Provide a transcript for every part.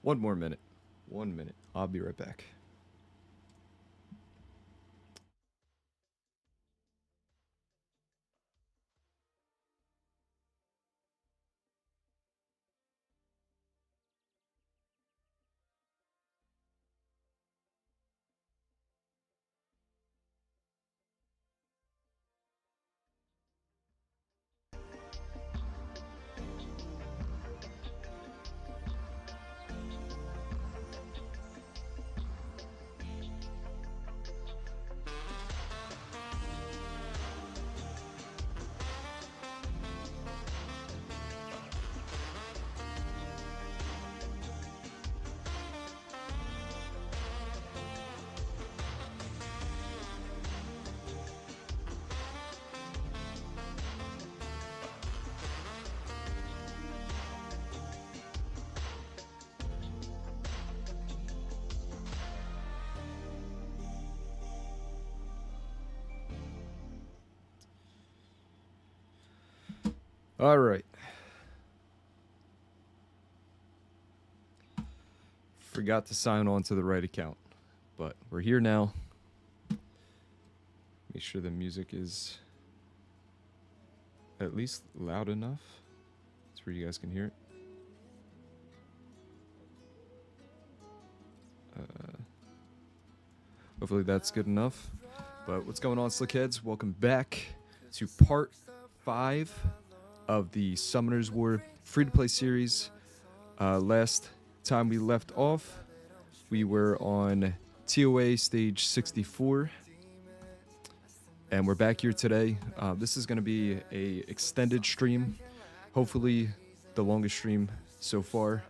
One more minute. 1 minute. I'll be right back. All right. Forgot to sign on to the right account, but we're here now. Make sure the music is at least loud enough. That's where you guys can hear it. Hopefully that's good enough. But what's going on, Slickheads? Welcome back to part 5 of the Summoner's War free-to-play series. Last time we left off, we were on TOA stage 64. And we're back here today. This is going to be a extended stream. Hopefully the longest stream so far.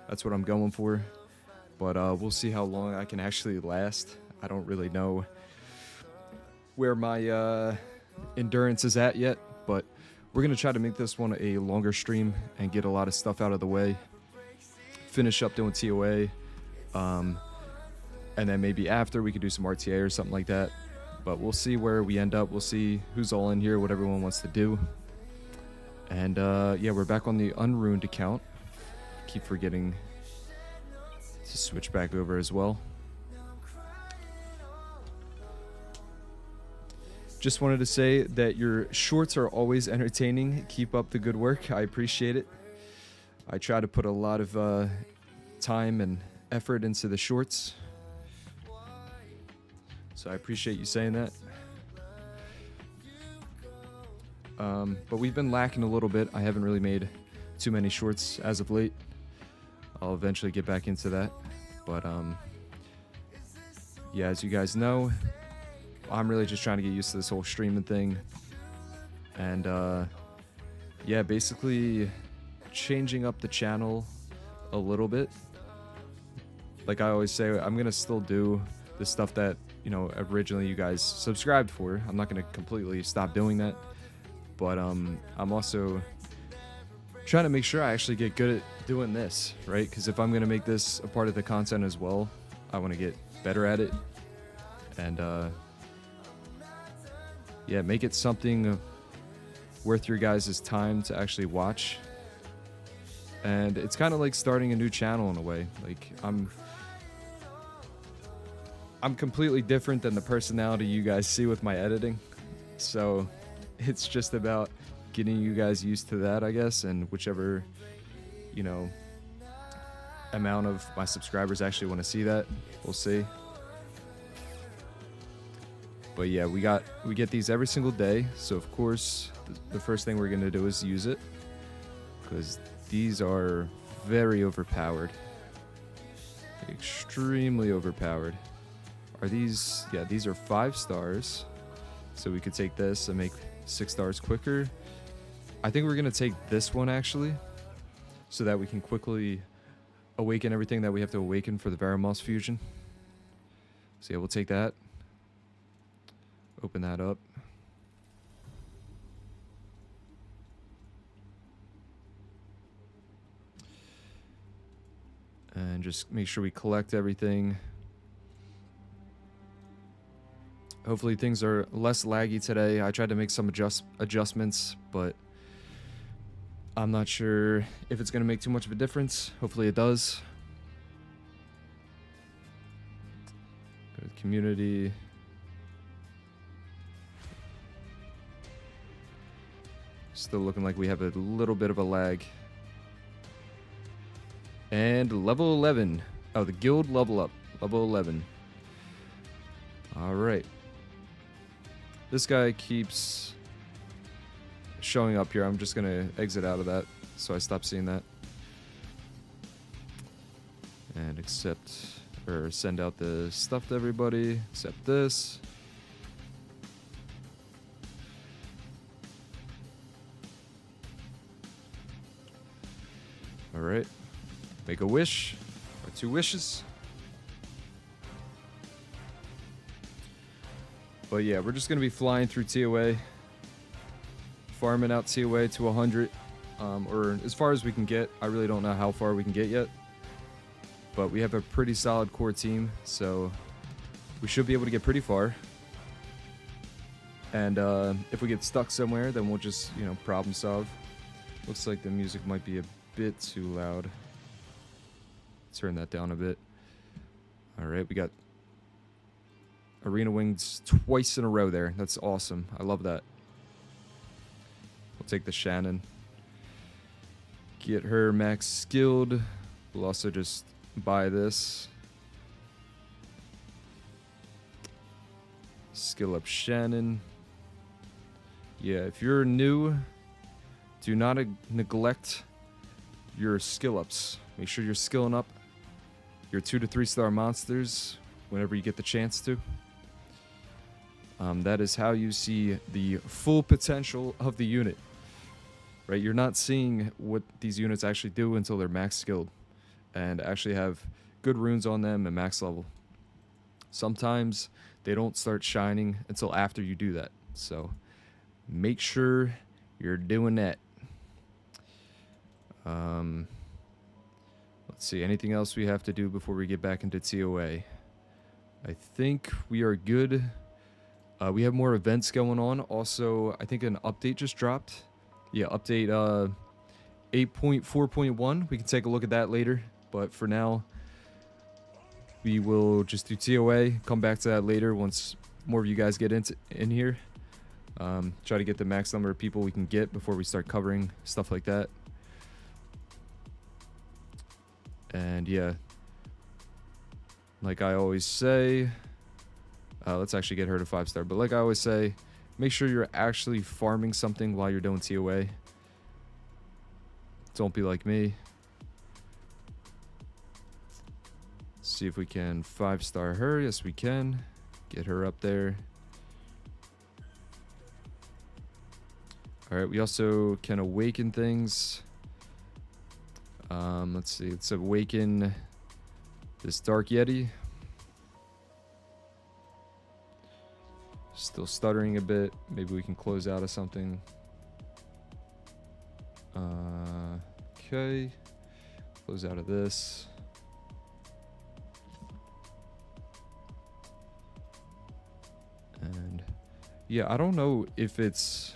That's what I'm going for. But we'll see how long I can actually last. I don't really know where my endurance is at yet, but we're going to try to make this one a longer stream and get a lot of stuff out of the way. Finish up doing TOA. And then maybe after we could do some RTA or something like that. But we'll see where we end up. We'll see who's all in here, what everyone wants to do. And yeah, we're back on the Unruined account. Keep forgetting to switch back over as well. Just wanted to say that your shorts are always entertaining. Keep up the good work. I appreciate it. I try to put a lot of time and effort into the shorts. So I appreciate you saying that. But we've been lacking a little bit. I haven't really made too many shorts as of late. I'll eventually get back into that. But yeah, as you guys know, I'm really just trying to get used to this whole streaming thing. And yeah, basically changing up the channel a little bit. Like I always say, I'm going to still do the stuff that, you know, originally you guys subscribed for. I'm not going to completely stop doing that. But I'm also trying to make sure I actually get good at doing this, right? Because if I'm going to make this a part of the content as well, I want to get better at it. And yeah, make it something worth your guys' time to actually watch. And it's kind of like starting a new channel in a way. Like I'm completely different than the personality you guys see with my editing. So it's just about getting you guys used to that, I guess, and whichever, you know, amount of my subscribers actually want to see that. We'll see. But yeah, we get these every single day. So of course, the first thing we're going to do is use it, because these are very overpowered. Extremely overpowered. Are these? Yeah, these are 5 stars. So we could take this and make 6 stars quicker. I think we're going to take this one actually, so that we can quickly awaken everything that we have to awaken for the Veramos fusion. So yeah, we'll take that. Open that up. And just make sure we collect everything. Hopefully things are less laggy today. I tried to make some adjustments, but I'm not sure if it's going to make too much of a difference. Hopefully it does. community. Still looking like we have a little bit of a lag. And level 11. Oh, the guild level up. Level 11. Alright. This guy keeps showing up here. I'm just going to exit out of that so I stop seeing that. And accept, or send out the stuff to everybody. Accept this. Alright. Make a wish. Or 2 wishes. But yeah, we're just going to be flying through TOA. Farming out TOA to 100. Or as far as we can get. I really don't know how far we can get yet. But we have a pretty solid core team. So we should be able to get pretty far. And if we get stuck somewhere, then we'll just, you know, problem solve. Looks like the music might be a bit too loud. Turn that down a bit. Alright, we got arena wings twice in a row there. That's awesome. I love that. We'll take the Shannon. Get her max skilled. We'll also just buy this. Skill up Shannon. Yeah, if you're new, do not neglect your skill ups. Make sure you're skilling up your 2 to 3 star monsters whenever you get the chance to. That is how you see the full potential of the unit. Right? You're not seeing what these units actually do until they're max skilled and actually have good runes on them and max level. Sometimes they don't start shining until after you do that. So make sure you're doing that. Let's see, anything else we have to do before we get back into TOA? I think we are good. We have more events going on. Also, I think an update just dropped. Yeah, update 8.4.1. We can take a look at that later. But for now, we will just do TOA. Come back to that later once more of you guys get in here. Try to get the max number of people we can get before we start covering stuff like that. And yeah, like I always say, let's actually get her to 5-star. But like I always say, make sure you're actually farming something while you're doing TOA. Don't be like me. See if we can 5-star her. Yes, we can. Get her up there. Alright, we also can awaken things. Let's see. Let's awaken this Dark Yeti. Still stuttering a bit. Maybe we can close out of something. Okay. Close out of this. And yeah, I don't know if this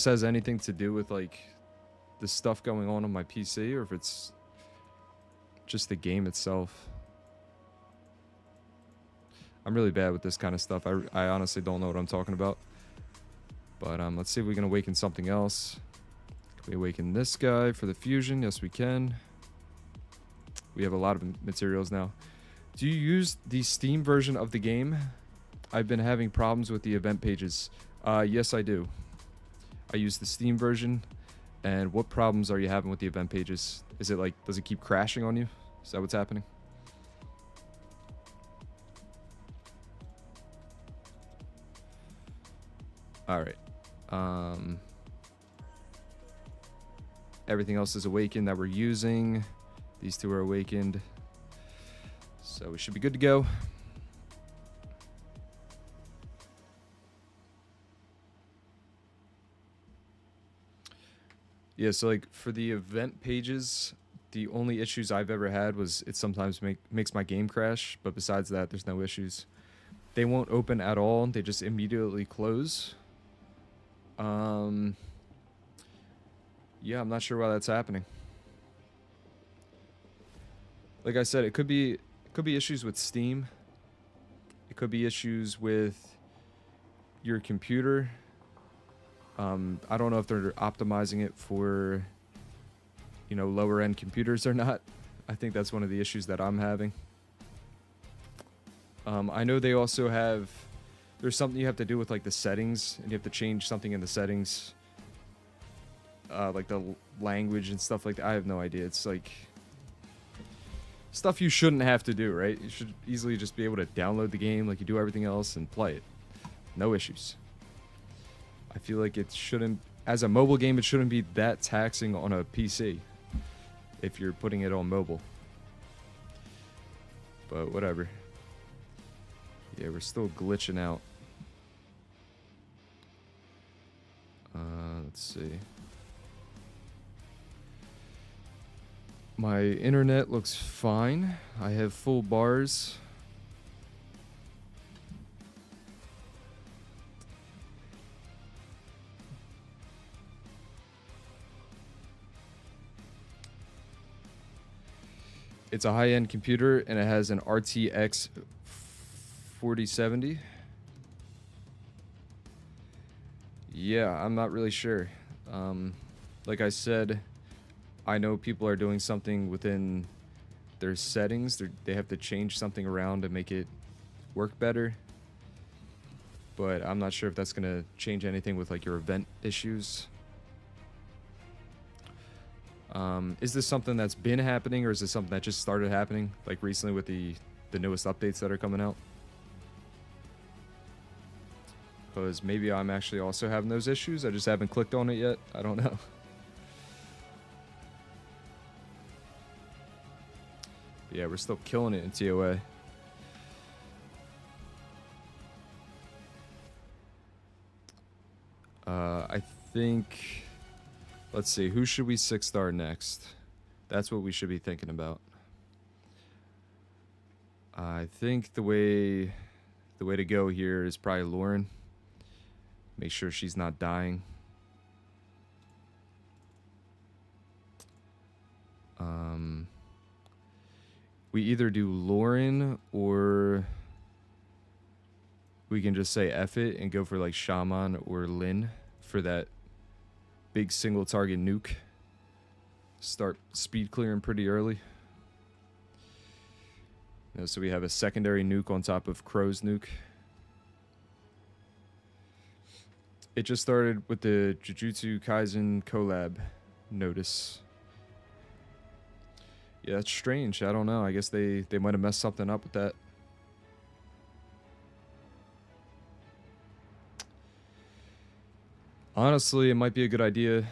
has anything to do with like the stuff going on my PC or if it's just the game itself. I'm really bad with this kind of stuff. I honestly don't know what I'm talking about. But let's see if we can awaken something else. Can we awaken this guy for the fusion? Yes, we can. We have a lot of materials now. Do you use the Steam version of the game? I've been having problems with the event pages. Yes, I do. I use the Steam version. And what problems are you having with the event pages? Is it like, does it keep crashing on you? Is that what's happening? All right. Everything else is awakened that we're using. These two are awakened. So we should be good to go. Yeah, so like for the event pages, the only issues I've ever had was it sometimes makes my game crash, but besides that, there's no issues. They won't open at all. They just immediately close. Yeah, I'm not sure why that's happening. Like I said, it could be issues with Steam. could be issues with your computer. I don't know if they're optimizing it for, you know, lower end computers or not. I think that's one of the issues that I'm having. I know they also have, there's something you have to do with like the settings, and you have to change something in the settings, like the language and stuff like that. I have no idea. It's like stuff you shouldn't have to do, right? You should easily just be able to download the game like you do everything else and play it. No issues. I feel like it shouldn't, as a mobile game, it shouldn't be that taxing on a PC if you're putting it on mobile. But whatever. Yeah, we're still glitching out. Let's see. My internet looks fine. I have full bars. It's a high-end computer, and it has an RTX 4070. Yeah, I'm not really sure. Like I said, I know people are doing something within their settings. They have to change something around to make it work better. But I'm not sure if that's going to change anything with like your event issues. Is this something that's been happening, or is this something that just started happening like recently with the newest updates that are coming out? Because maybe I'm actually also having those issues. I just haven't clicked on it yet. I don't know. Yeah, we're still killing it in TOA. I think... Let's see, who should we 6-star next? That's what we should be thinking about. I think the way to go here is probably Lauren. Make sure she's not dying. We either do Lauren, or we can just say F it and go for like Shaman or Lynn for that big single target nuke. Start speed clearing pretty early. You know, so we have a secondary nuke on top of Crow's nuke. It just started with the Jujutsu Kaisen collab notice. Yeah, that's strange. I don't know. I guess they might have messed something up with that. Honestly, it might be a good idea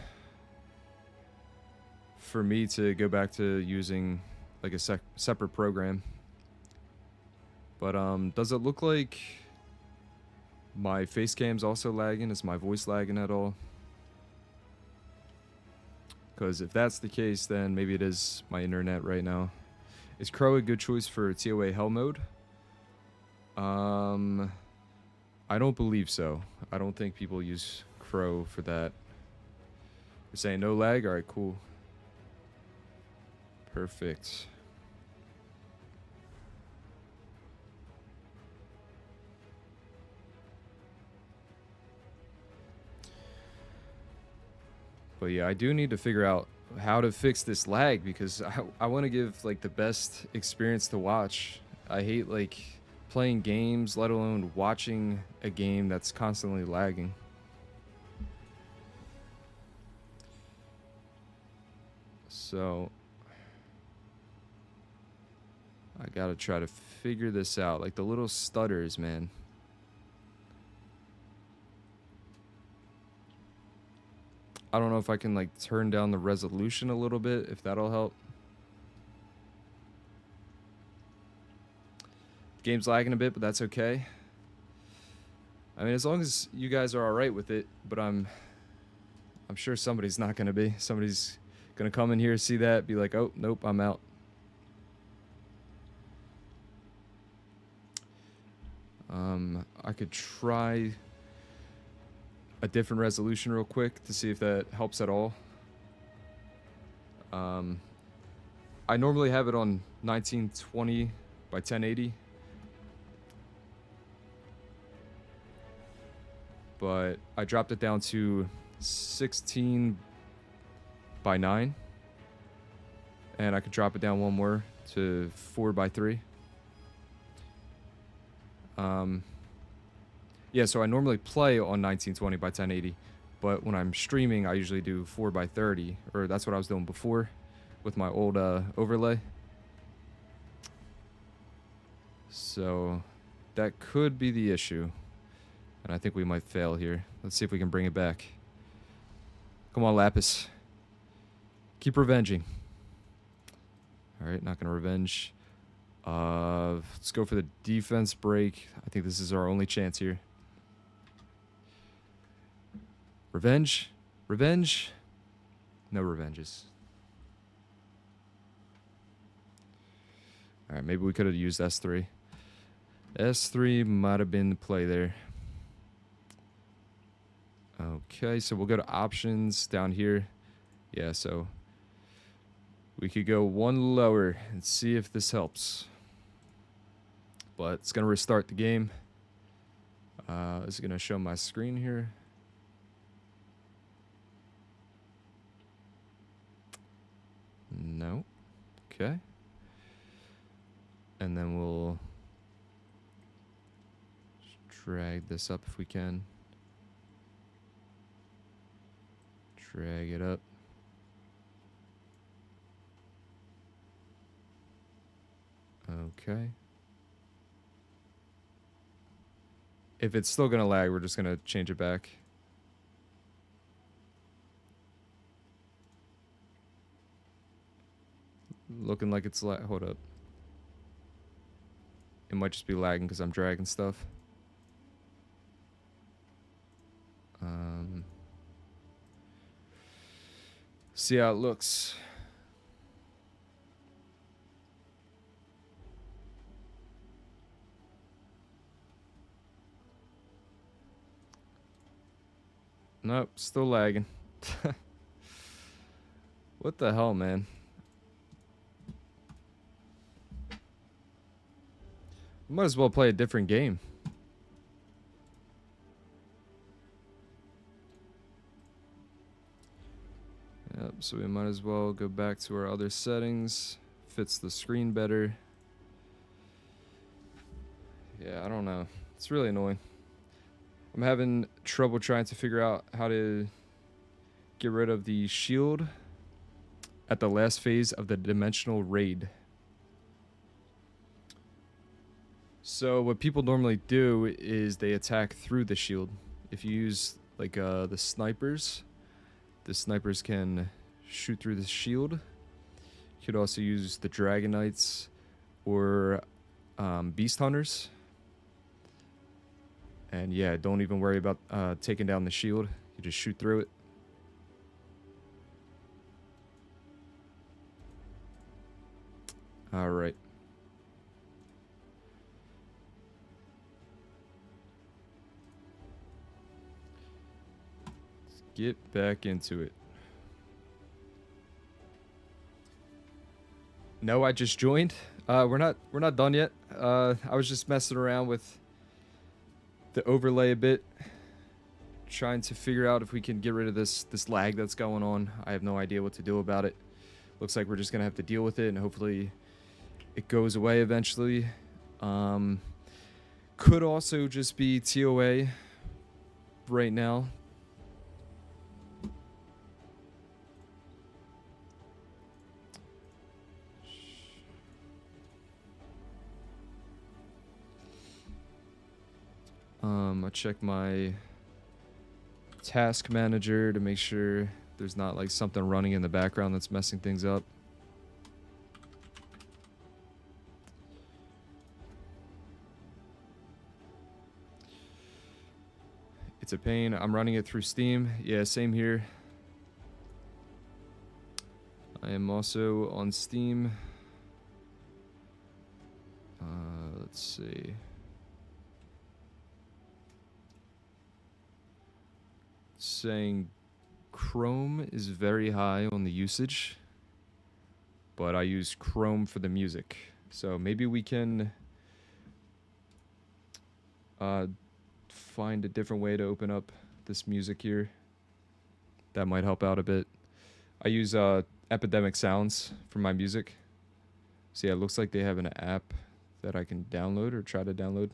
for me to go back to using like a separate program. But does it look like my face cam's also lagging? Is my voice lagging at all? Because if that's the case, then maybe it is my internet right now. Is Crow a good choice for TOA Hell mode? I don't believe so. I don't think people use Crow for that. We're saying no lag? Alright, cool. Perfect. But yeah, I do need to figure out how to fix this lag, because I want to give like the best experience to watch. I hate like playing games, let alone watching a game that's constantly lagging. So I gotta try to figure this out. Like the little stutters, man. I don't know if I can like turn down the resolution a little bit, if that'll help. Game's lagging a bit, but that's okay. I mean, as long as you guys are alright with it, but I'm sure somebody's not gonna be. Somebody's gonna come in here, see that, be like, oh, nope, I'm out. I could try a different resolution real quick to see if that helps at all. I normally have it on 1920 by 1080. but I dropped it down to 16 by 9, and I could drop it down one more to 4 by 3. Yeah, so I normally play on 1920 by 1080, but when I'm streaming, I usually do 4 by 30, or that's what I was doing before with my old overlay. So that could be the issue, and I think we might fail here. Let's see if we can bring it back. Come on, Lapis. Keep revenging. All right, not going to revenge. Let's go for the defense break. I think this is our only chance here. Revenge? Revenge? No revenges. Alright, maybe we could have used S3. S3 might have been the play there. Okay, so we'll go to options down here. Yeah, so we could go one lower and see if this helps. But it's going to restart the game. Is it going to show my screen here? No. Okay. And then we'll drag this up if we can. Drag it up. Okay. If it's still going to lag, we're just going to change it back. Looking like it's hold up. It might just be lagging because I'm dragging stuff. See how it looks. Nope, still lagging. What the hell, man? Might as well play a different game. Yep, so we might as well go back to our other settings. Fits the screen better. Yeah, I don't know. It's really annoying. I'm having trouble trying to figure out how to get rid of the shield at the last phase of the dimensional raid. So what people normally do is they attack through the shield. If you use like the snipers can shoot through the shield. You could also use the Dragon Knights or Beast Hunters. And yeah, don't even worry about taking down the shield. You just shoot through it. All right. Let's get back into it. No, I just joined. We're not done yet. I was just messing around with the overlay a bit, trying to figure out if we can get rid of this lag that's going on. I have no idea what to do about it. Looks like we're just gonna have to deal with it, and hopefully it goes away eventually. Could also just be TOA right now. I check my task manager to make sure there's not like something running in the background that's messing things up. It's a pain. I'm running it through Steam. Yeah, same here. I am also on Steam. Let's see. Saying Chrome is very high on the usage, but I use Chrome for the music. So maybe we can find a different way to open up this music here. That might help out a bit. I use Epidemic Sounds for my music. So yeah, it looks like they have an app that I can download or try to download.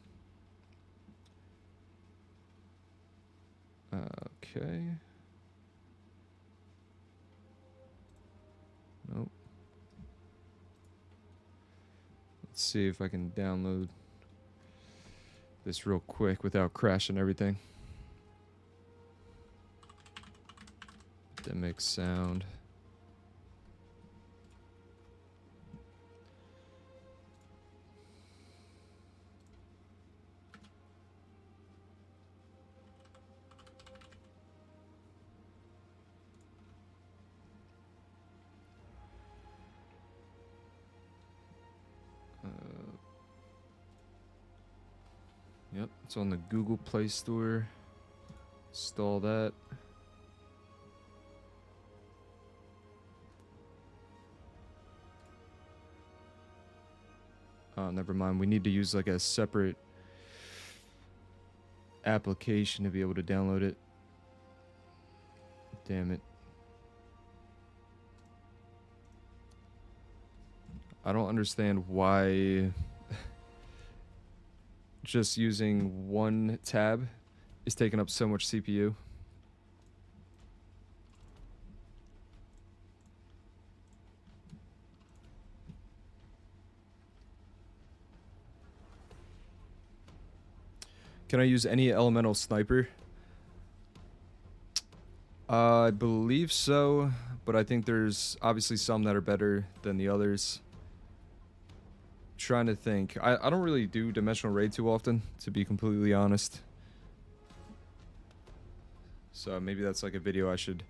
Okay. Nope. Let's see if I can download this real quick without crashing everything. Epidemic Sound. Yep, it's on the Google Play Store. Install that. Oh, never mind. We need to use like a separate application to be able to download it. Damn it. I don't understand why just using one tab is taking up so much CPU. Can I use any elemental sniper? I believe so, but I think there's obviously some that are better than the others. Trying to think. I don't really do Dimensional Raid too often, to be completely honest. So maybe that's like a video I should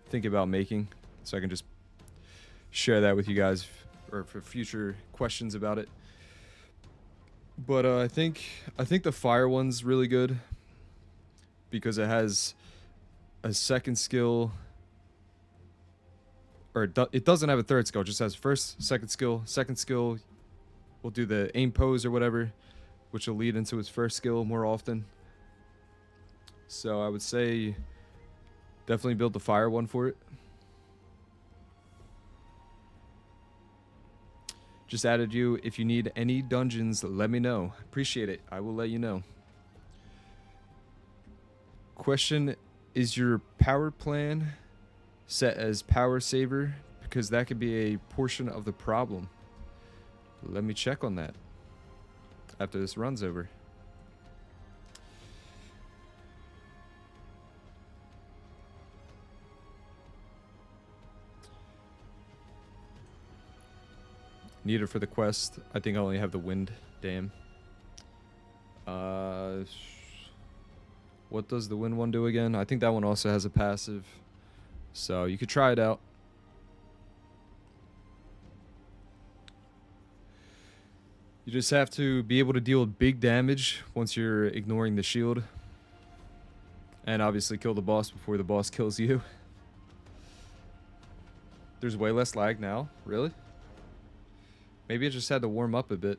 think about making, so I can just share that with you guys, or for future questions about it. But I think the fire one's really good because it has a second skill, or it doesn't have a third skill. It just has first, second skill. Second skill will do the aim pose or whatever, which will lead into his first skill more often. So I would say definitely build the fire one for it. Just added you. If you need any dungeons, let me know. Appreciate it. I will let you know. Question, is your power plan set as power saver? Because that could be a portion of the problem. Let me check on that after this run's over. Need it for the quest. I think I only have the wind. Damn. What does the wind one do again? I think that one also has a passive. So you could try it out. You just have to be able to deal big damage once you're ignoring the shield. And obviously kill the boss before the boss kills you. There's way less lag now. Really? Maybe it just had to warm up a bit.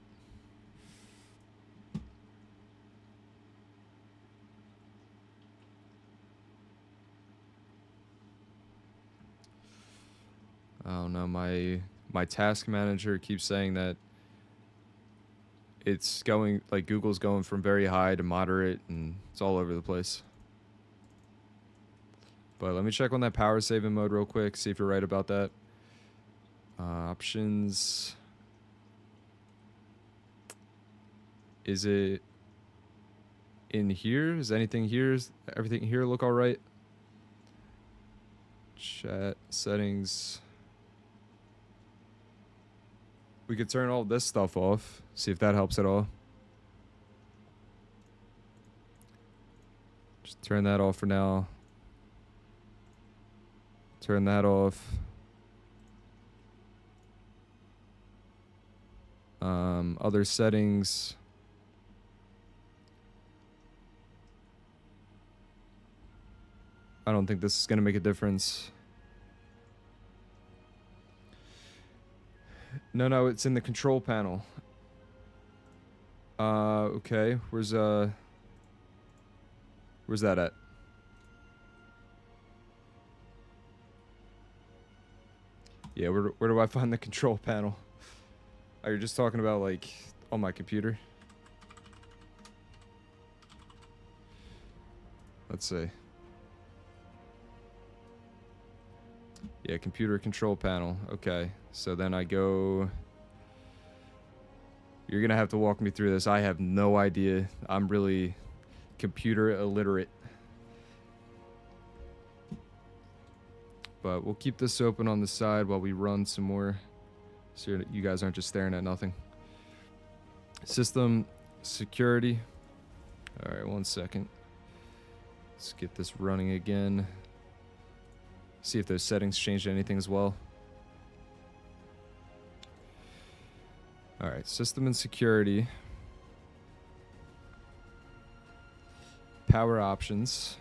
I don't know. My task manager keeps saying that it's going, like, Google's going from very high to moderate, and it's all over the place. But let me check on that power saving mode real quick, see if you're right about that. Options. Is it in here? Is anything here? Is everything here look all right? Chat settings. We could turn all this stuff off. See if that helps at all. Just turn that off for now. Turn that off. Other settings. I don't think this is going to make a difference. No, it's in the control panel. Okay, where's Where's that at? Yeah, where do I find the control panel? Oh, you're just talking about, like, on my computer? Let's see. Yeah, computer control panel. Okay, so then I go... You're gonna have to walk me through this. I have no idea. I'm really computer illiterate. But we'll keep this open on the side while we run some more, so you guys aren't just staring at nothing. System security. All right, 1 second. Let's get this running again. See if those settings changed anything as well. All right, system and security. Power options.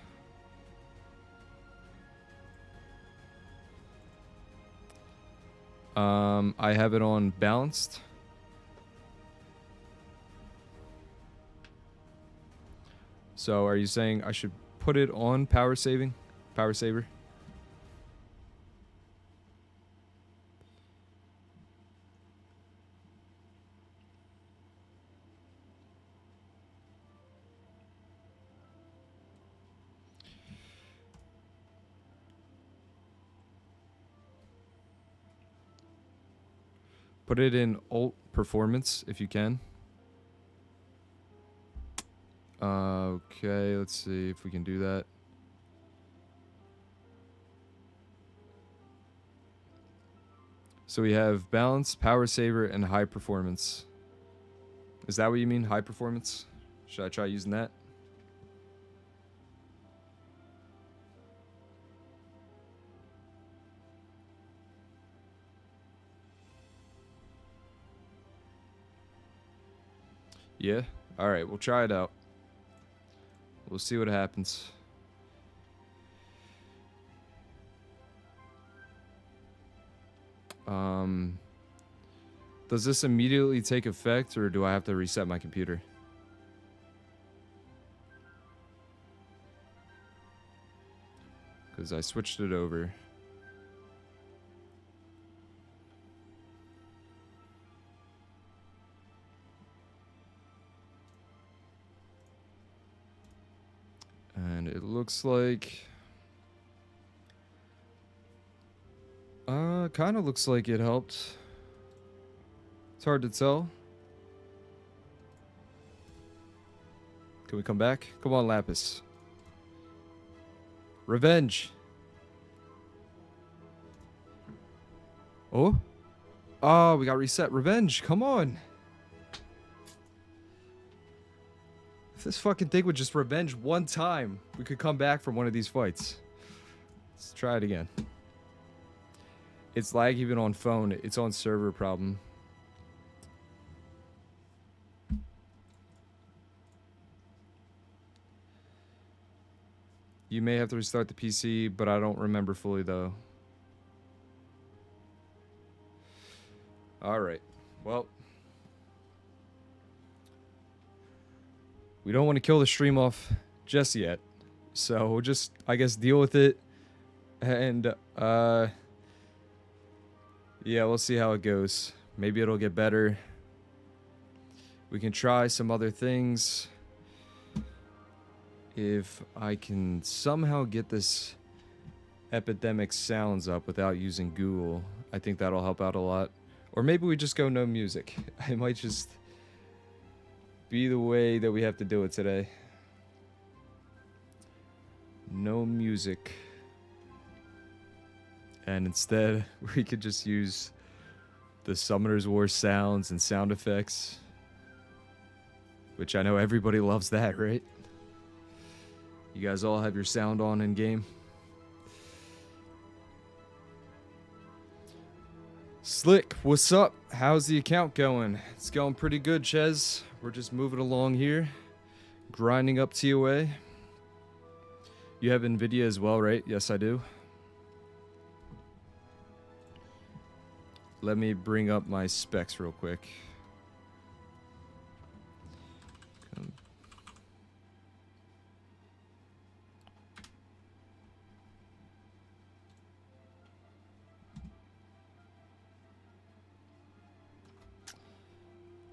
I have it on balanced. So are you saying I should put it on power saving? Power saver? Put it in alt performance if you can. Okay, let's see if we can do that. So we have balance, power saver, and high performance. Is that what you mean, high performance? Should I try using that? Yeah? Alright, we'll try it out. We'll see what happens. Does this immediately take effect, or do I have to reset my computer? Because I switched it over. And it looks like... kind of looks like it helped. It's hard to tell. Can we come back? Come on, Lapis. Revenge. Oh? Oh, we got reset. Revenge. Come on. If this fucking thing would just revenge one time, we could come back from one of these fights. Let's try it again. It's lag even on phone. It's on server problem. You may have to restart the PC, but I don't remember fully though. Alright. Well. We don't want to kill the stream off just yet. So we'll just, I guess, deal with it. And, yeah, we'll see how it goes. Maybe it'll get better. We can try some other things. If I can somehow get this Epidemic Sounds up without using Google, I think that'll help out a lot. Or maybe we just go no music. It might just be the way that we have to do it today. No music. And instead, we could just use the Summoner's War sounds and sound effects. Which I know everybody loves that, right? You guys all have your sound on in game. Slick, what's up? How's the account going? It's going pretty good, Ches. We're just moving along here. Grinding up TOA. You have NVIDIA as well, right? Yes, I do. Let me bring up my specs real quick.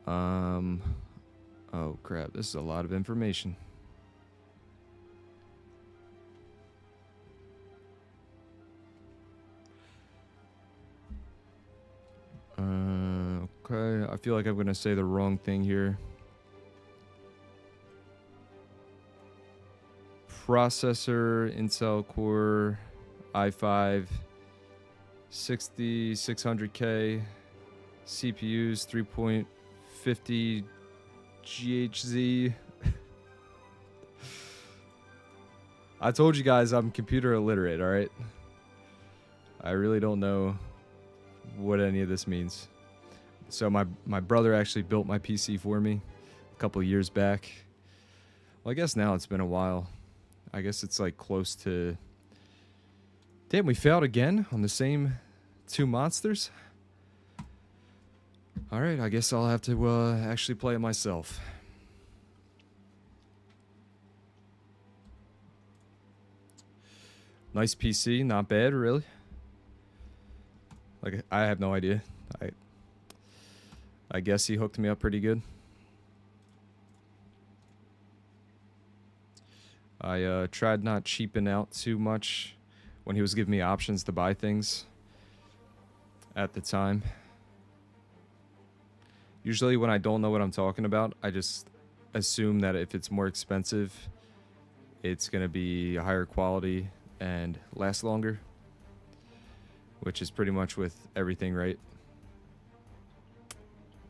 Oh crap, this is a lot of information. Okay, I feel like I'm gonna say the wrong thing here. Processor, Intel Core, i5, 6600K, CPUs 3.50 GHz. I told you guys I'm computer illiterate, alright? I really don't know what any of this means. So my brother actually built my PC for me a couple years back. Well, I guess now it's been a while. I guess it's like close to... Damn, we failed again on the same two monsters? Alright, I guess I'll have to actually play it myself. Nice PC, not bad, really. Like, I have no idea. I guess he hooked me up pretty good. I tried not cheaping out too much when he was giving me options to buy things at the time. Usually when I don't know what I'm talking about, I just assume that if it's more expensive, it's going to be a higher quality and last longer, which is pretty much with everything, right?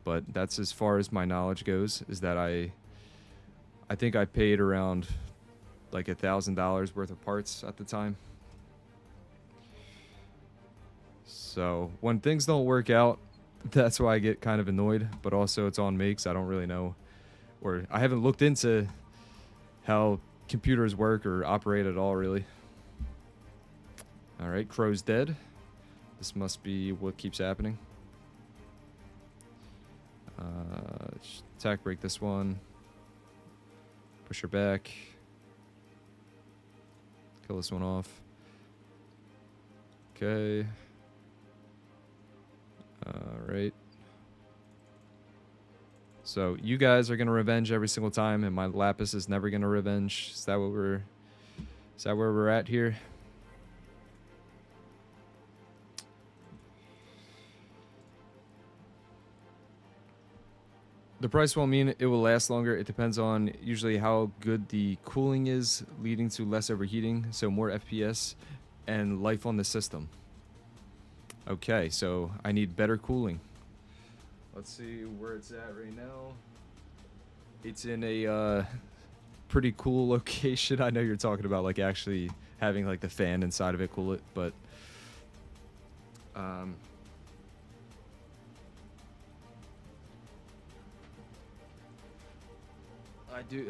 But that's as far as my knowledge goes, is that I think I paid around like $1,000 worth of parts at the time. So when things don't work out, that's why I get kind of annoyed, but also it's on me because I don't really know, or I haven't looked into how computers work or operate at all, really. Alright, Crow's dead. This must be what keeps happening. Attack break this one. Push her back. Kill this one off. Okay. Alright. So you guys are gonna revenge every single time, and my Lapis is never gonna revenge. Is that what we're... Is that where we're at here? The price won't mean it will last longer. It depends on usually how good the cooling is, leading to less overheating, so more FPS, and life on the system. Okay, so I need better cooling. Let's see where it's at right now. It's in a pretty cool location. I know you're talking about like actually having like the fan inside of it cool it, but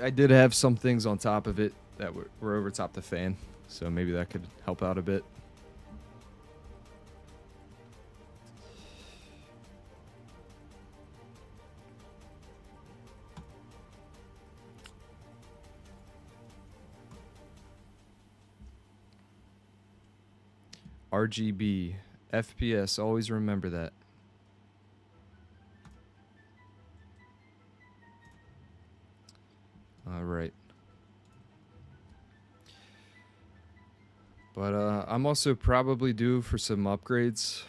I did have some things on top of it that were over top the fan, so maybe that could help out a bit. RGB, FPS, always remember that. Alright. But I'm also probably due for some upgrades.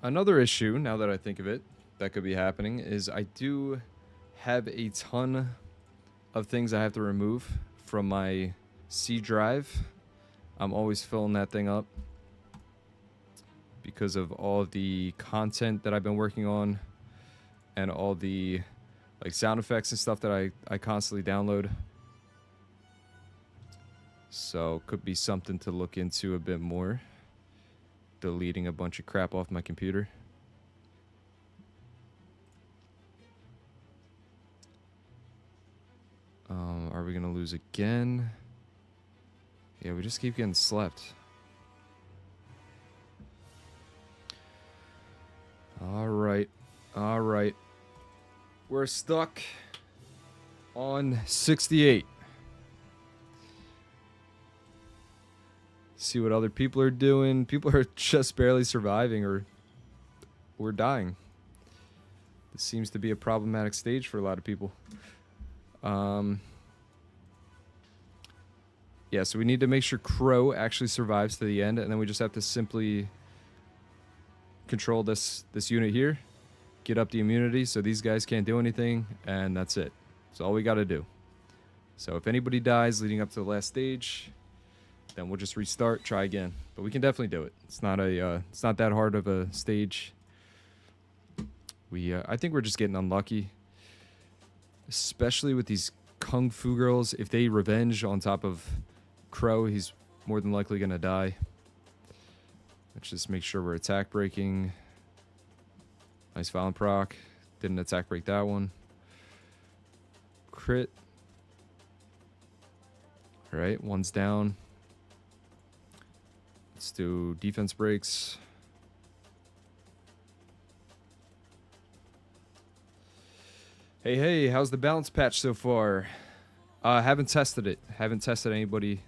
Another issue, now that I think of it, that could be happening is I do have a ton of things I have to remove from my C drive. I'm always filling that thing up because of all the content that I've been working on and all the like sound effects and stuff that I constantly download. So could be something to look into a bit more. Deleting a bunch of crap off my computer. Are we gonna lose again? Yeah, we just keep getting slept. Alright. Alright. We're stuck on 68. See what other people are doing. People are just barely surviving or dying. This seems to be a problematic stage for a lot of people. Yeah, so we need to make sure Crow actually survives to the end, and then we just have to simply control this unit here, get up the immunity so these guys can't do anything, and that's it. That's all we got to do. So if anybody dies leading up to the last stage, then we'll just restart, try again. But we can definitely do it. It's not that hard of a stage. I think we're just getting unlucky, especially with these Kung Fu girls. If they revenge on top of Crow, he's more than likely gonna die. Let's just make sure we're attack breaking. Nice violent proc. Didn't attack break that one. Crit. Alright, one's down. Let's do defense breaks. Hey, how's the balance patch so far? Haven't tested it. Haven't tested anybody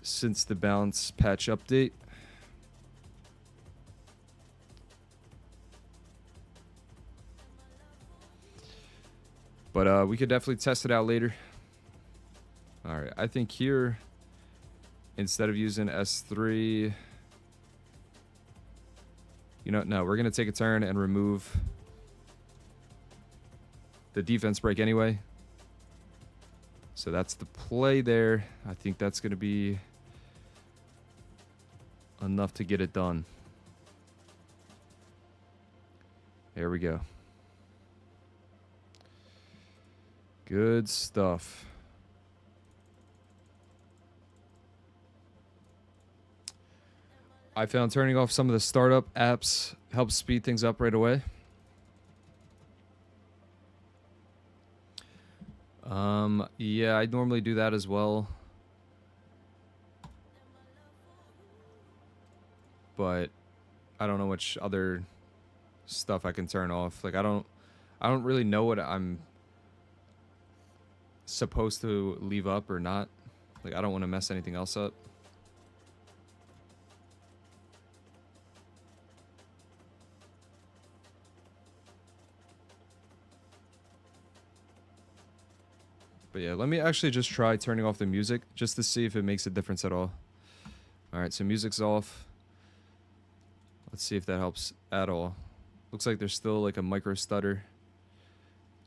since the balance patch update. But we could definitely test it out later. Alright, I think here, instead of using S3, you know, no, we're going to take a turn and remove the defense break anyway. So that's the play there. I think that's going to be enough to get it done. There we go. Good stuff. I found turning off some of the startup apps helps speed things up right away. Yeah, I normally do that as well. But I don't know which other stuff I can turn off. Like I don't really know what I'm supposed to leave up or not. Like I don't want to mess anything else up. But yeah, let me actually just try turning off the music just to see if it makes a difference at all. Alright, so music's off. Let's see if that helps at all. Looks like there's still like a micro stutter.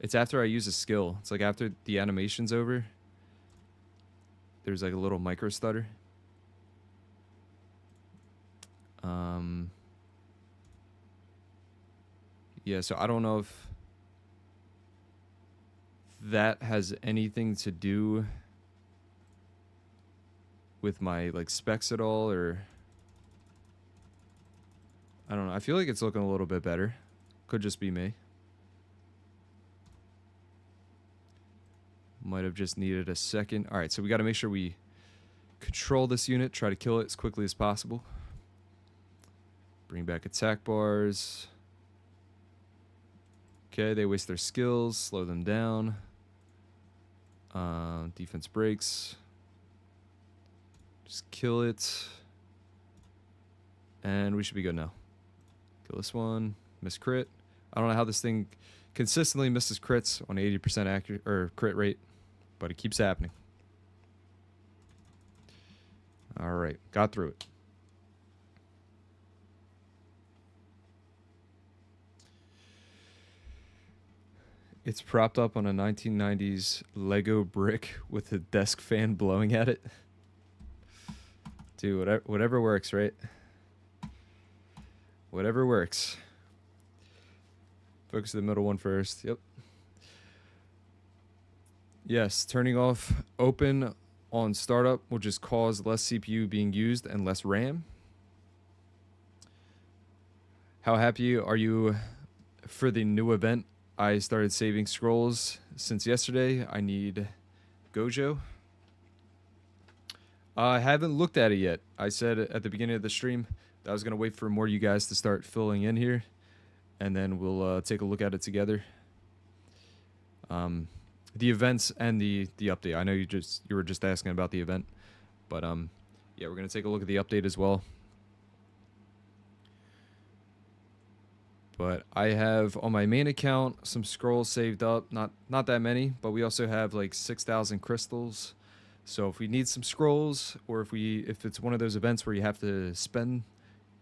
It's after I use a skill. It's like after the animation's over, there's like a little micro stutter. Yeah, so I don't know if that has anything to do with my like specs at all, or I don't know. I feel like it's looking a little bit better. Could just be me. Might have just needed a second. All right, so we got to make sure we control this unit, try to kill it as quickly as possible. Bring back attack bars. Okay, they waste their skills, slow them down. Defense breaks. Just kill it. And we should be good now. Kill this one. Miss crit. I don't know how this thing consistently misses crits on 80% accurate or crit rate, but it keeps happening. All right, got through it. It's propped up on a 1990s Lego brick with a desk fan blowing at it. Dude, whatever works, right? Whatever works. Focus the middle one first. Yep. Yes, turning off open on startup will just cause less CPU being used and less RAM. How happy are you for the new event? I started saving scrolls since yesterday. I need Gojo. I haven't looked at it yet. I said at the beginning of the stream that I was going to wait for more of you guys to start filling in here, and then we'll take a look at it together. The events and the update. I know you were just asking about the event. But yeah, we're gonna take a look at the update as well. But I have on my main account some scrolls saved up, not that many, but we also have like 6,000 crystals. So if we need some scrolls, or if it's one of those events where you have to spend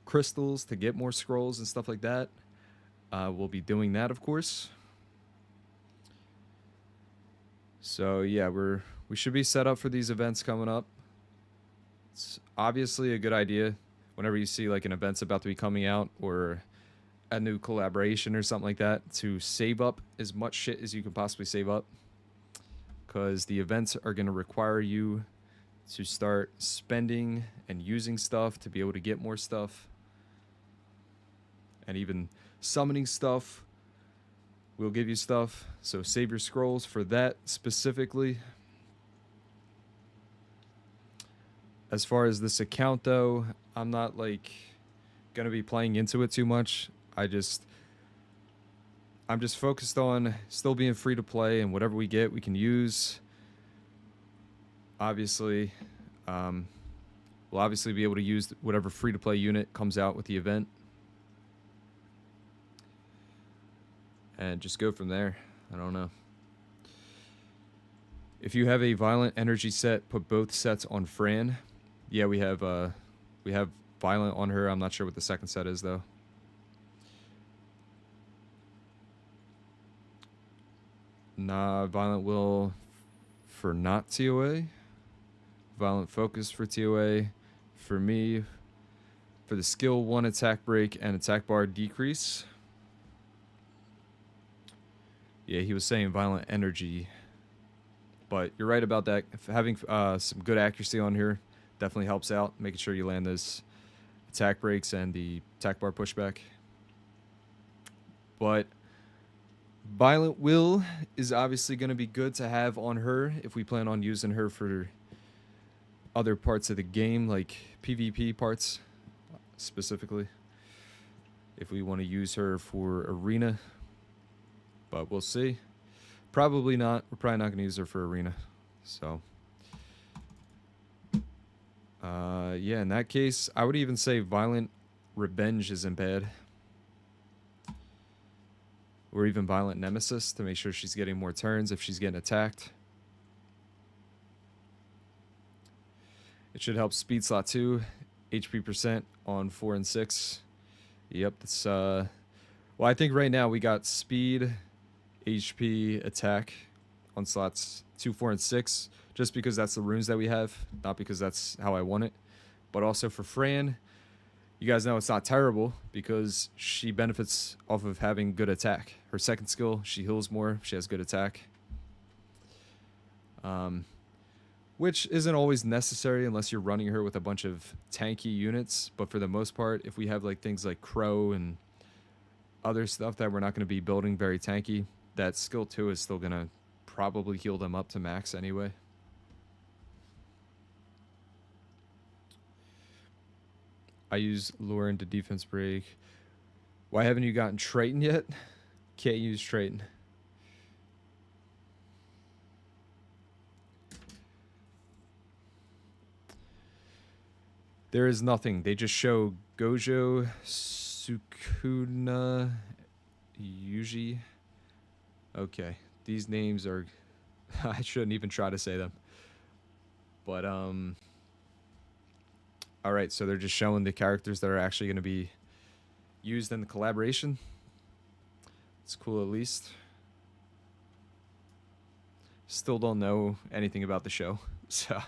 crystals to get more scrolls and stuff like that, we'll be doing that, of course. So yeah, we should be set up for these events coming up. It's obviously a good idea whenever you see like an event's about to be coming out, or a new collaboration or something like that, to save up as much shit as you can possibly save up, because the events are going to require you to start spending and using stuff to be able to get more stuff, and even summoning stuff will give you stuff. So save your scrolls for that specifically. As far as this account though, I'm not like gonna be playing into it too much. I'm just focused on still being free to play, and whatever we get we can use. Obviously, we'll obviously be able to use whatever free to play unit comes out with the event, and just go from there. I don't know. If you have a violent energy set, put both sets on Fran. Yeah, we have violent on her. I'm not sure what the second set is though. Nah, violent will for not TOA. Violent focus for TOA. For me, for the skill 1 attack break and attack bar decrease. Yeah, he was saying violent energy. But you're right about that. Having some good accuracy on here definitely helps out, making sure you land those attack breaks and the attack bar pushback. But violent will is obviously going to be good to have on her if we plan on using her for other parts of the game, like PvP parts specifically, if we want to use her for arena. But we'll see. Probably not. We're probably not going to use her for arena. So yeah, in that case, I would even say violent revenge isn't bad. Or even violent nemesis, to make sure she's getting more turns if she's getting attacked. It should help speed slot 2, HP percent on 4 and 6. Yep, that's well, I think right now we got speed, HP, attack on slots 2, 4, and 6, just because that's the runes that we have, not because that's how I want it. But also for Fran, you guys know it's not terrible because she benefits off of having good attack. Her second skill, she heals more, she has good attack. Which isn't always necessary unless you're running her with a bunch of tanky units. But for the most part, if we have like things like Crow and other stuff that we're not going to be building very tanky, that skill 2 is still going to probably heal them up to max anyway. I use Lure into defense break. Why haven't you gotten Triton yet? Can't use Triton. There is nothing. They just show Gojo, Sukuna, Yuji. Okay, these names are... I shouldn't even try to say them. But, alright, so they're just showing the characters that are actually going to be used in the collaboration. It's cool at least. Still don't know anything about the show, so...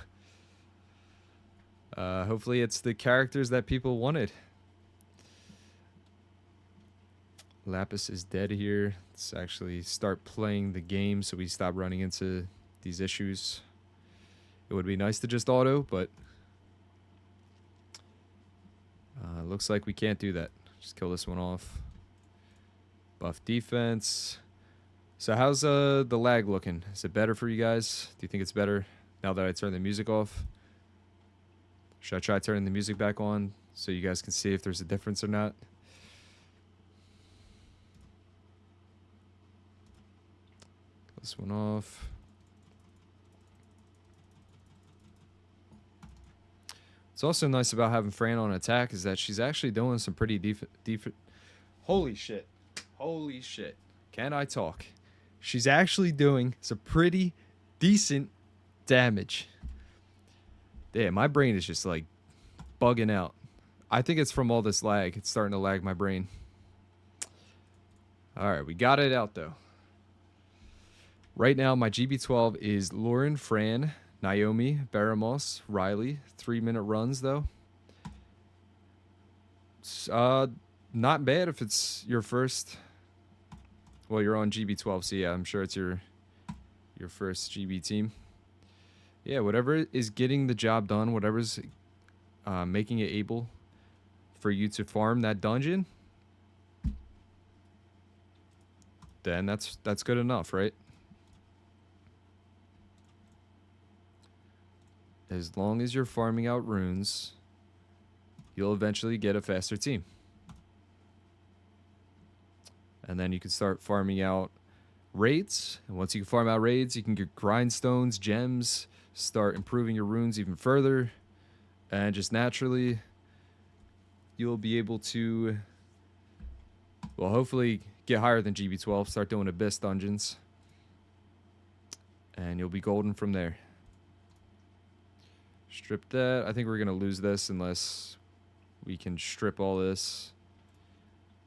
hopefully it's the characters that people wanted. Lapis is dead here. Let's actually start playing the game so we stop running into these issues. It would be nice to just auto, but looks like we can't do that. Just kill this one off. Buff defense. So how's the lag looking? Is it better for you guys? Do you think it's better now that I turned the music off? Should I try turning the music back on so you guys can see if there's a difference or not? This one off. It's also nice about having Fran on attack is that she's actually doing some pretty Holy shit. Holy shit. Can I talk? She's actually doing some pretty decent damage. Damn, my brain is just like bugging out. I think it's from all this lag. It's starting to lag my brain. Alright, we got it out though. Right now, my GB12 is Lauren, Fran, Naomi, Baramos, Riley. 3-minute runs though. Not bad if it's your first. Well, you're on GB12, so yeah, I'm sure it's your first GB team. Yeah, whatever is getting the job done, whatever's making it able for you to farm that dungeon, then that's good enough, right? As long as you're farming out runes, you'll eventually get a faster team. And then you can start farming out raids. And once you can farm out raids, you can get grindstones, gems, start improving your runes even further. And just naturally, you'll be able to, well, hopefully get higher than GB12, start doing Abyss dungeons. And you'll be golden from there. Strip that. I think we're going to lose this unless we can strip all this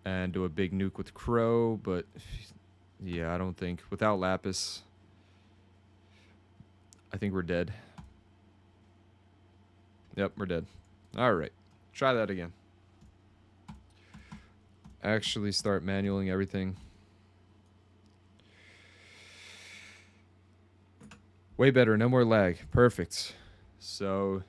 and do a big nuke with Crow, but yeah, I don't think. Without Lapis, I think we're dead. Yep, we're dead. Alright, try that again. Actually start manualing everything. Way better, no more lag. Perfect. So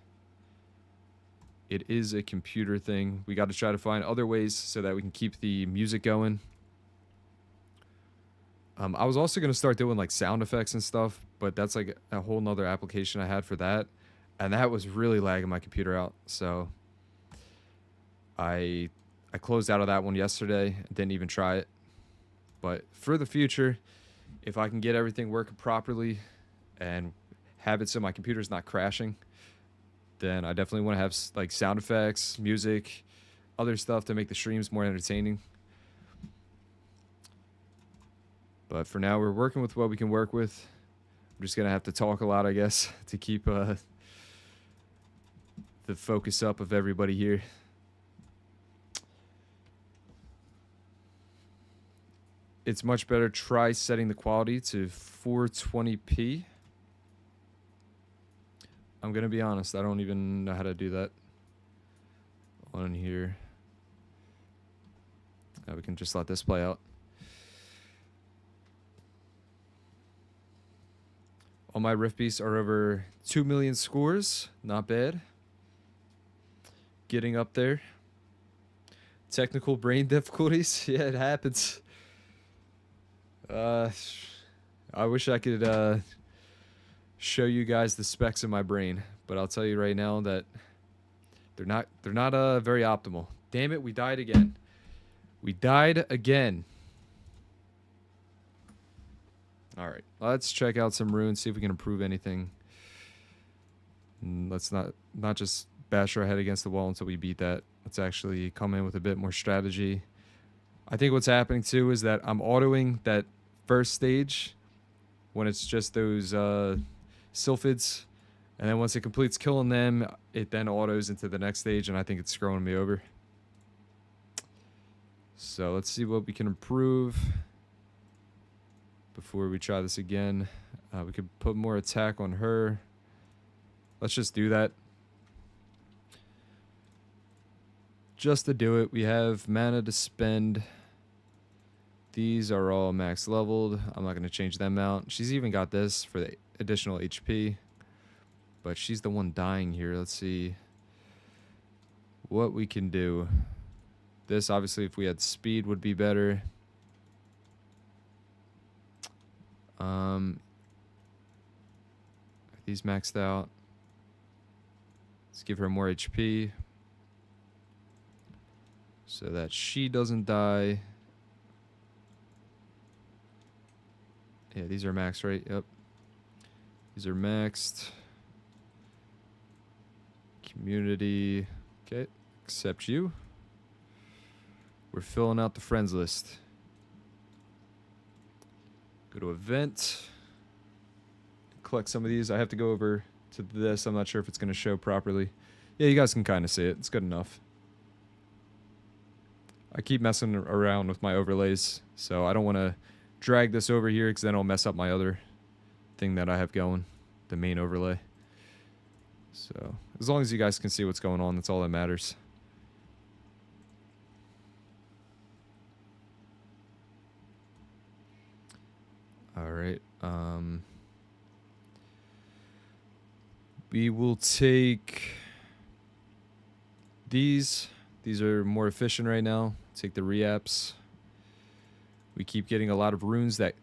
it is a computer thing. We got to try to find other ways so that we can keep the music going. I was also going to start doing like sound effects and stuff, but that's like a whole nother application I had for that. And that was really lagging my computer out. So I closed out of that one yesterday and didn't even try it. But for the future, if I can get everything working properly and have it so my computer's not crashing, then I definitely want to have like sound effects, music, other stuff to make the streams more entertaining. But for now, we're working with what we can work with. I'm just going to have to talk a lot, I guess, to keep the focus up of everybody here. It's much better. Try setting the quality to 420p. I'm going to be honest, I don't even know how to do that on here. We can just let this play out. All my Rift Beasts are over 2 million scores. Not bad. Getting up there. Technical brain difficulties. Yeah, it happens. I wish I could show you guys the specs of my brain, but I'll tell you right now that they're not very optimal. Damn it, we died again. We died again. All right, let's check out some runes, see if we can improve anything. Let's not just bash our head against the wall until we beat that. Let's actually come in with a bit more strategy. I think what's happening too is that I'm autoing that first stage when it's just those sylphids, and then once it completes killing them, it then autos into the next stage, and I think it's screwing me over. So let's see what we can improve before we try this again. We could put more attack on her. Let's just do that. Just to do it, we have mana to spend. These are all max leveled. I'm not going to change them out. She's even got this for the additional HP. But she's the one dying here. Let's see what we can do. This, obviously, if we had speed, would be better. These maxed out. Let's give her more HP so that she doesn't die. Yeah, these are maxed, right? Yep. These are maxed. Community. Okay. Accept you. We're filling out the friends list. Go to event. Collect some of these. I have to go over to this. I'm not sure if it's going to show properly. Yeah, you guys can kind of see it. It's good enough. I keep messing around with my overlays, so I don't want to drag this over here because then I'll mess up my other thing that I have going, the main overlay. So as long as you guys can see what's going on, that's all that matters. All right. We will take these. These are more efficient right now. Take the reapps. We keep getting a lot of runes that,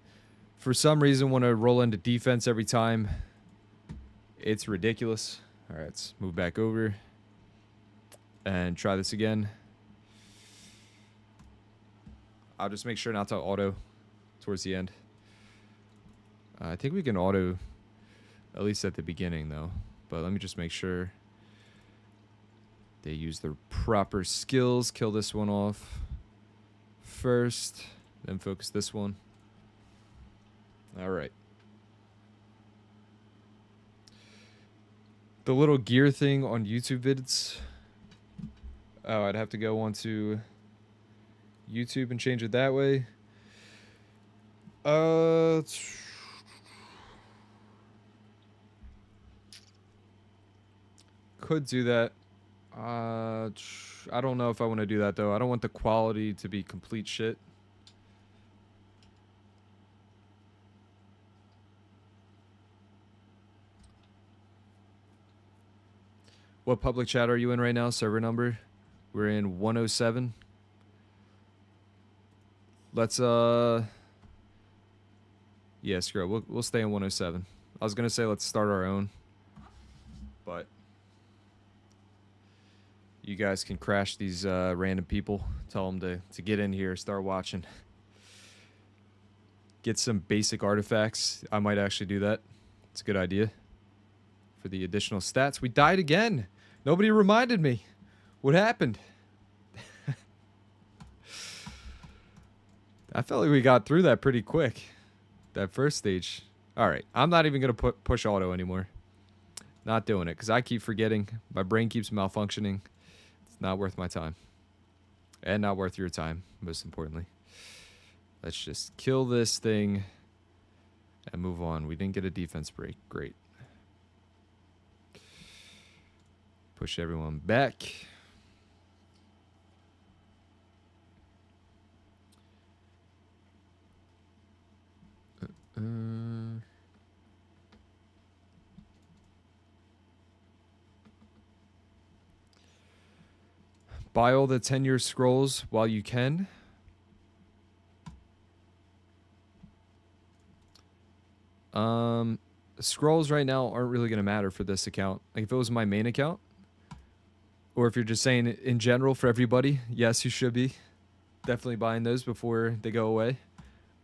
for some reason, want to roll into defense every time. It's ridiculous. All right, let's move back over and try this again. I'll just make sure not to auto towards the end. I think we can auto at least at the beginning, though. But let me just make sure they use the proper skills. Kill this one off first, then focus this one. All right. The little gear thing on YouTube vids. Oh, I'd have to go onto YouTube and change it that way. Could do that. I don't know if I want to do that, though. I don't want the quality to be complete shit. What public chat are you in right now? Server number? We're in 107. Let's, yeah, screw it. We'll stay in 107. I was going to say let's start our own. But you guys can crash these random people. Tell them to get in here, start watching. Get some basic artifacts. I might actually do that. It's a good idea. For the additional stats. We died again. Nobody reminded me. What happened? I felt like we got through that pretty quick. That first stage. Alright. I'm not even going to push auto anymore. Not doing it. Because I keep forgetting. My brain keeps malfunctioning. It's not worth my time. And not worth your time, most importantly. Let's just kill this thing and move on. We didn't get a defense break. Great. Push everyone back. Buy all the 10-year scrolls while you can. Scrolls right now aren't really going to matter for this account. Like if it was my main account, or if you're just saying in general for everybody, yes, you should be definitely buying those before they go away.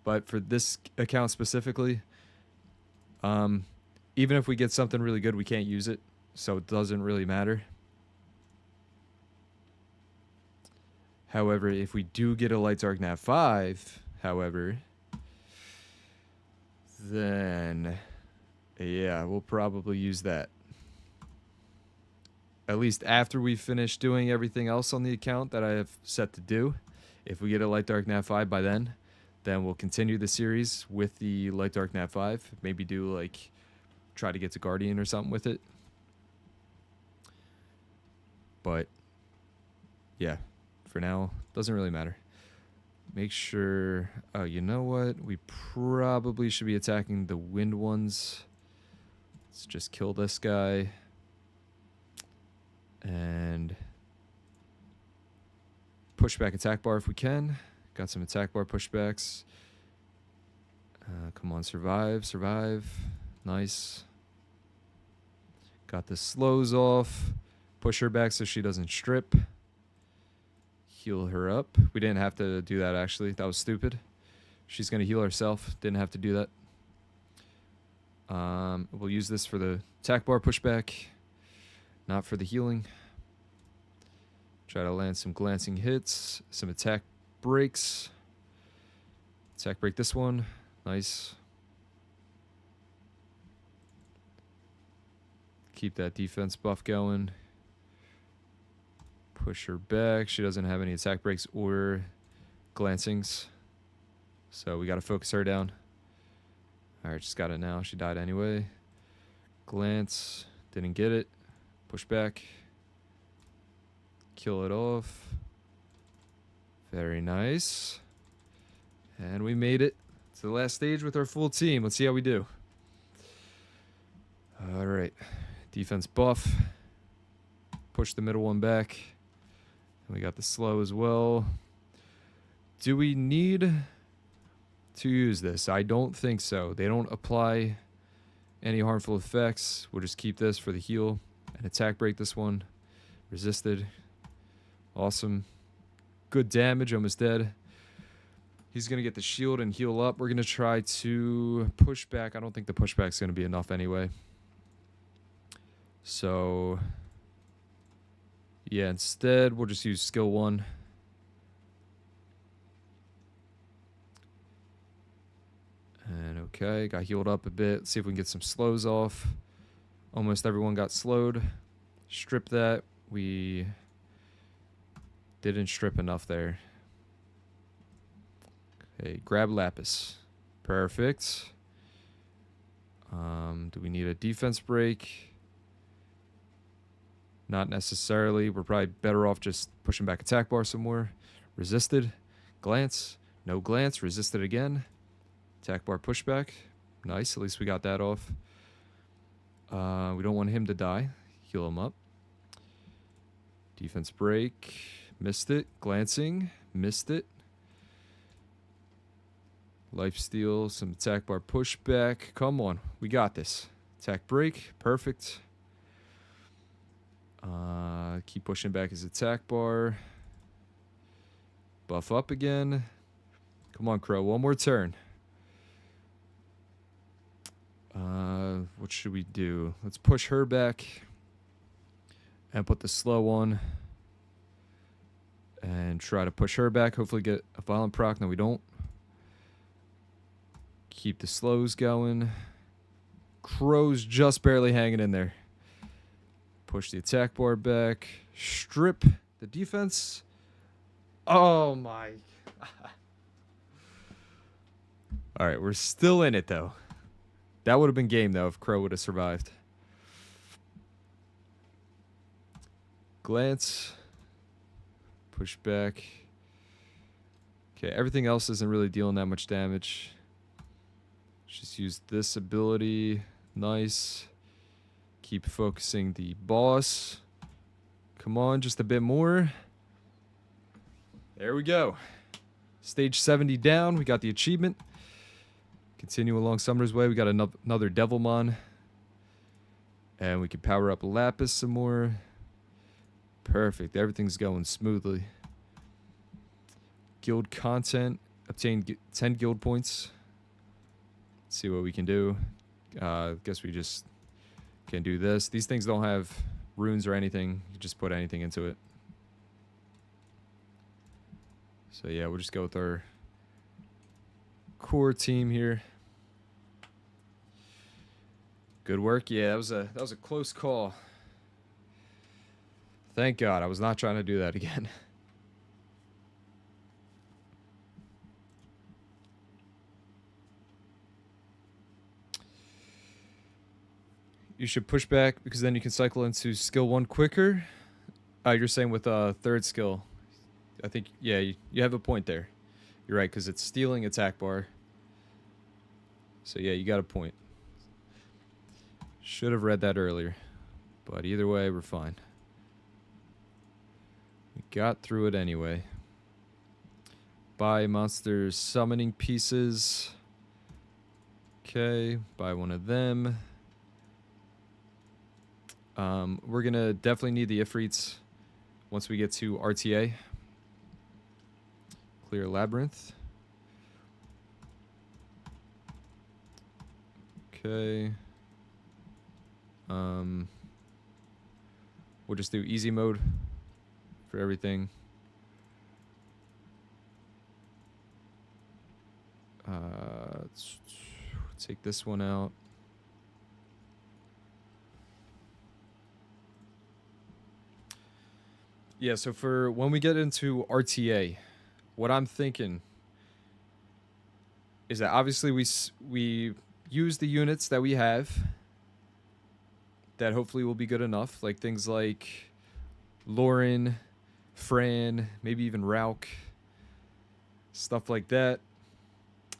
But for this account specifically, even if we get something really good, we can't use it. So it doesn't really matter. However, if we do get a Light Dark Nav 5, however, then yeah, we'll probably use that. At least after we finish doing everything else on the account that I have set to do. If we get a Light Dark Nav 5 by then we'll continue the series with the Light Dark Nav 5. Maybe do like, try to get to Guardian or something with it. But yeah, for now, doesn't really matter. Make sure, oh, you know what? We probably should be attacking the wind ones. Let's just kill this guy. And push back attack bar if we can. Got some attack bar pushbacks. Come on, survive, survive. Nice. Got the slows off. Push her back so she doesn't strip. Heal her up. We didn't have to do that, actually. That was stupid. She's going to heal herself. Didn't have to do that. We'll use this for the attack bar pushback. Not for the healing. Try to land some glancing hits. Some attack breaks. Attack break this one. Nice. Keep that defense buff going. Push her back. She doesn't have any attack breaks or glancings. So we got to focus her down. Alright, just got it now. She died anyway. Glance. Didn't get it. Push back. Kill it off. Very nice. And we made it to the last stage with our full team. Let's see how we do. Alright. Defense buff. Push the middle one back. We got the slow as well. Do we need to use this? I don't think so. They don't apply any harmful effects. We'll just keep this for the heal. And attack break this one. Resisted. Awesome. Good damage. Almost dead. He's going to get the shield and heal up. We're going to try to push back. I don't think the pushback's going to be enough anyway. So, yeah, instead, we'll just use skill 1. And okay, got healed up a bit. Let's see if we can get some slows off. Almost everyone got slowed. Strip that. We didn't strip enough there. Okay, grab Lapis. Perfect. Do we need a defense break? Not necessarily. We're probably better off just pushing back attack bar some more. Resisted. Glance. No glance. Resisted again. Attack bar pushback. Nice. At least we got that off. We don't want him to die. Heal him up. Defense break. Missed it. Glancing. Missed it. Lifesteal. Some attack bar pushback. Come on. We got this. Attack break. Perfect. Keep pushing back his attack bar. Buff up again. Come on, Crow. One more turn. What should we do? Let's push her back. And put the slow on. And try to push her back. Hopefully get a violent proc. No, we don't. Keep the slows going. Crow's just barely hanging in there. Push the attack bar back. Strip the defense. Oh my. Alright, we're still in it though. That would have been game though if Crow would have survived. Glance. Push back. Okay, everything else isn't really dealing that much damage. Just use this ability. Nice. Keep focusing the boss. Come on, just a bit more. There we go. Stage 70 down. We got the achievement. Continue along Summoner's Way. We got another Devilmon. And we can power up Lapis some more. Perfect. Everything's going smoothly. Guild content. Obtain 10 guild points. Let's see what we can do. Guess we just can do this. These things don't have runes or anything. You just put anything into it. So yeah, we'll just go with our core team here. Good work. Yeah, that was a close call. Thank God. I was not trying to do that again. You should push back because then you can cycle into skill 1 quicker. You're saying with third skill. I think, yeah, you have a point there. You're right, because it's stealing attack bar. So yeah, you got a point. Should have read that earlier. But either way, we're fine. We got through it anyway. Buy monsters summoning pieces. Okay, buy one of them. We're going to definitely need the Ifrits once we get to RTA. Clear Labyrinth. Okay. We'll just do easy mode for everything. Let's take this one out. Yeah, so for when we get into RTA, what I'm thinking is that obviously we use the units that we have that hopefully will be good enough, like things like Lauren, Fran, maybe even Rauk, stuff like that,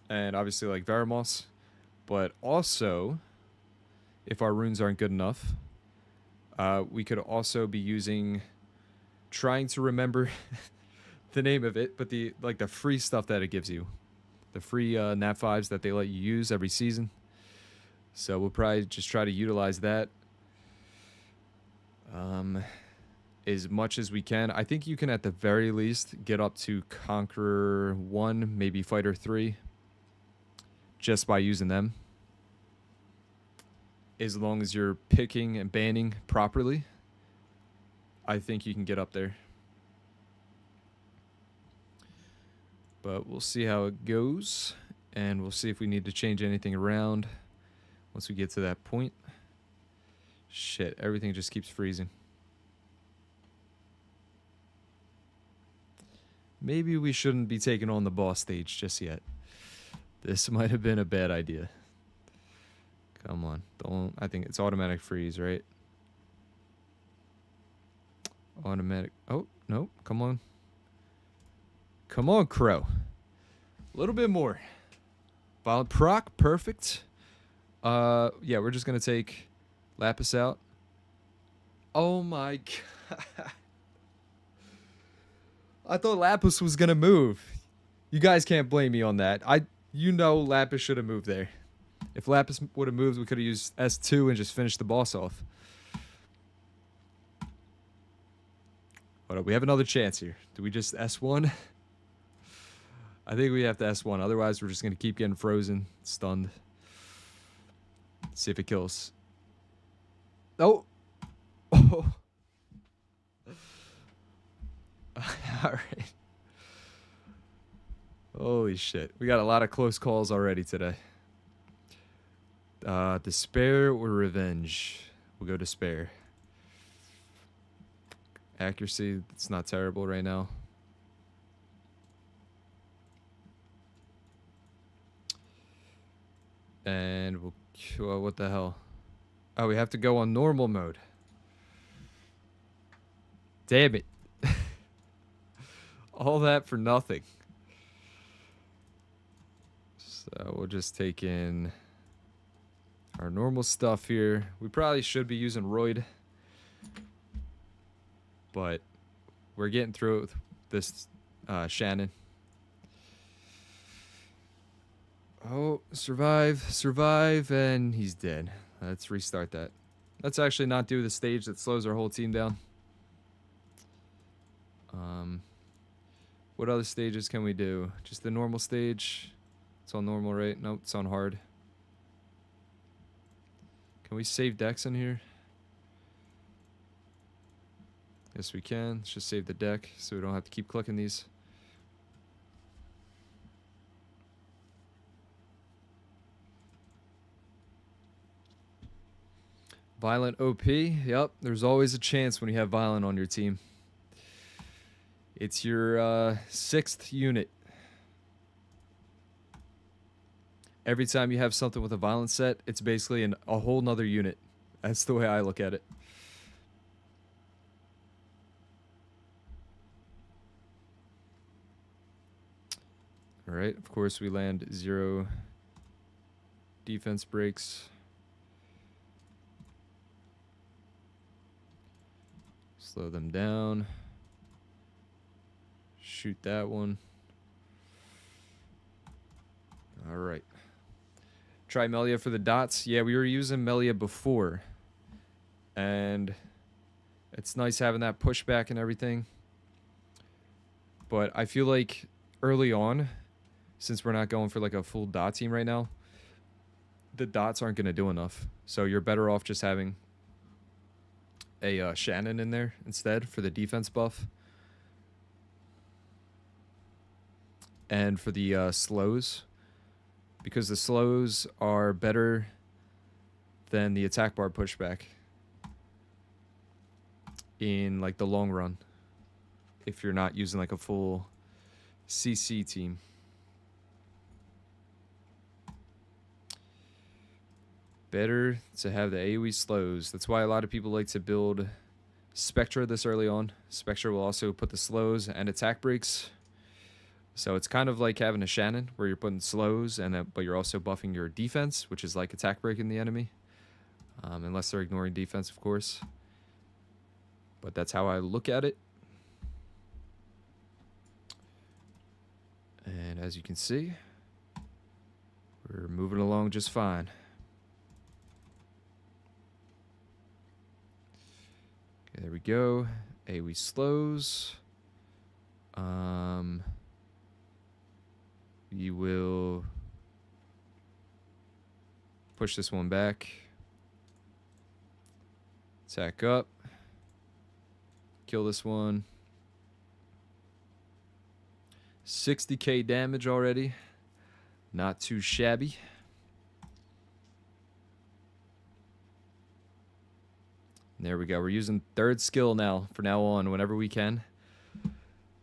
and obviously like Varamos. But also, if our runes aren't good enough, we could also be using, trying to remember the name of it, but the free stuff that it gives you, the free nat 5s that they let you use every season. So we'll probably just try to utilize that as much as we can. I think you can at the very least get up to Conqueror 1, maybe Fighter 3, just by using them. As long as you're picking and banning properly, I think you can get up there. But we'll see how it goes, and we'll see if we need to change anything around once we get to that point. Shit, everything just keeps freezing. Maybe we shouldn't be taking on the boss stage just yet. This might have been a bad idea. Come on, don't. I think it's automatic freeze, right? Automatic. Oh, no, come on. Come on, Crow. A little bit more. Violent proc, perfect. Yeah, we're just going to take Lapis out. Oh my god. I thought Lapis was going to move. You guys can't blame me on that. You know Lapis should have moved there. If Lapis would have moved, we could have used S2 and just finished the boss off. But we have another chance here. Do we just S1? I think we have to S1. Otherwise, we're just going to keep getting frozen, stunned. See if it kills. Oh. Oh. All right. Holy shit. We got a lot of close calls already today. Despair or Revenge? We'll go Despair. Accuracy, it's not terrible right now. And we'll, what the hell? Oh, we have to go on normal mode. Damn it. All that for nothing. So we'll just take in our normal stuff here. We probably should be using Royd, but we're getting through it with this Shannon. Oh, survive, and he's dead. Let's restart that. Let's actually not do the stage that slows our whole team down. What other stages can we do? Just the normal stage. It's on normal, right? Nope, it's on hard. Can we save decks in here? Yes, we can. Let's just save the deck so we don't have to keep clicking these. Violent OP. Yep, there's always a chance when you have Violent on your team. It's your 6th unit. Every time you have something with a Violent set, it's basically a whole nother unit. That's the way I look at it. Alright, of course we land 0 defense breaks. Slow them down. Shoot that one. Alright. Try Melia for the dots. Yeah, we were using Melia before. And it's nice having that pushback and everything. But I feel like early on, since we're not going for like a full dot team right now, the dots aren't going to do enough. So you're better off just having a Shannon in there instead for the defense buff. And for the slows, because the slows are better than the attack bar pushback in like the long run if you're not using like a full CC team. Better to have the AoE slows. That's why a lot of people like to build Spectra this early on. Spectra will also put the slows and attack breaks. So it's kind of like having a Shannon where you're putting slows, but you're also buffing your defense, which is like attack breaking the enemy. Unless they're ignoring defense, of course. But that's how I look at it. And as you can see, we're moving along just fine. Okay, there we go. AoE slows. We will push this one back. Attack up. Kill this one. 60k damage already. Not too shabby. There we go. We're using third skill now, for now on, whenever we can.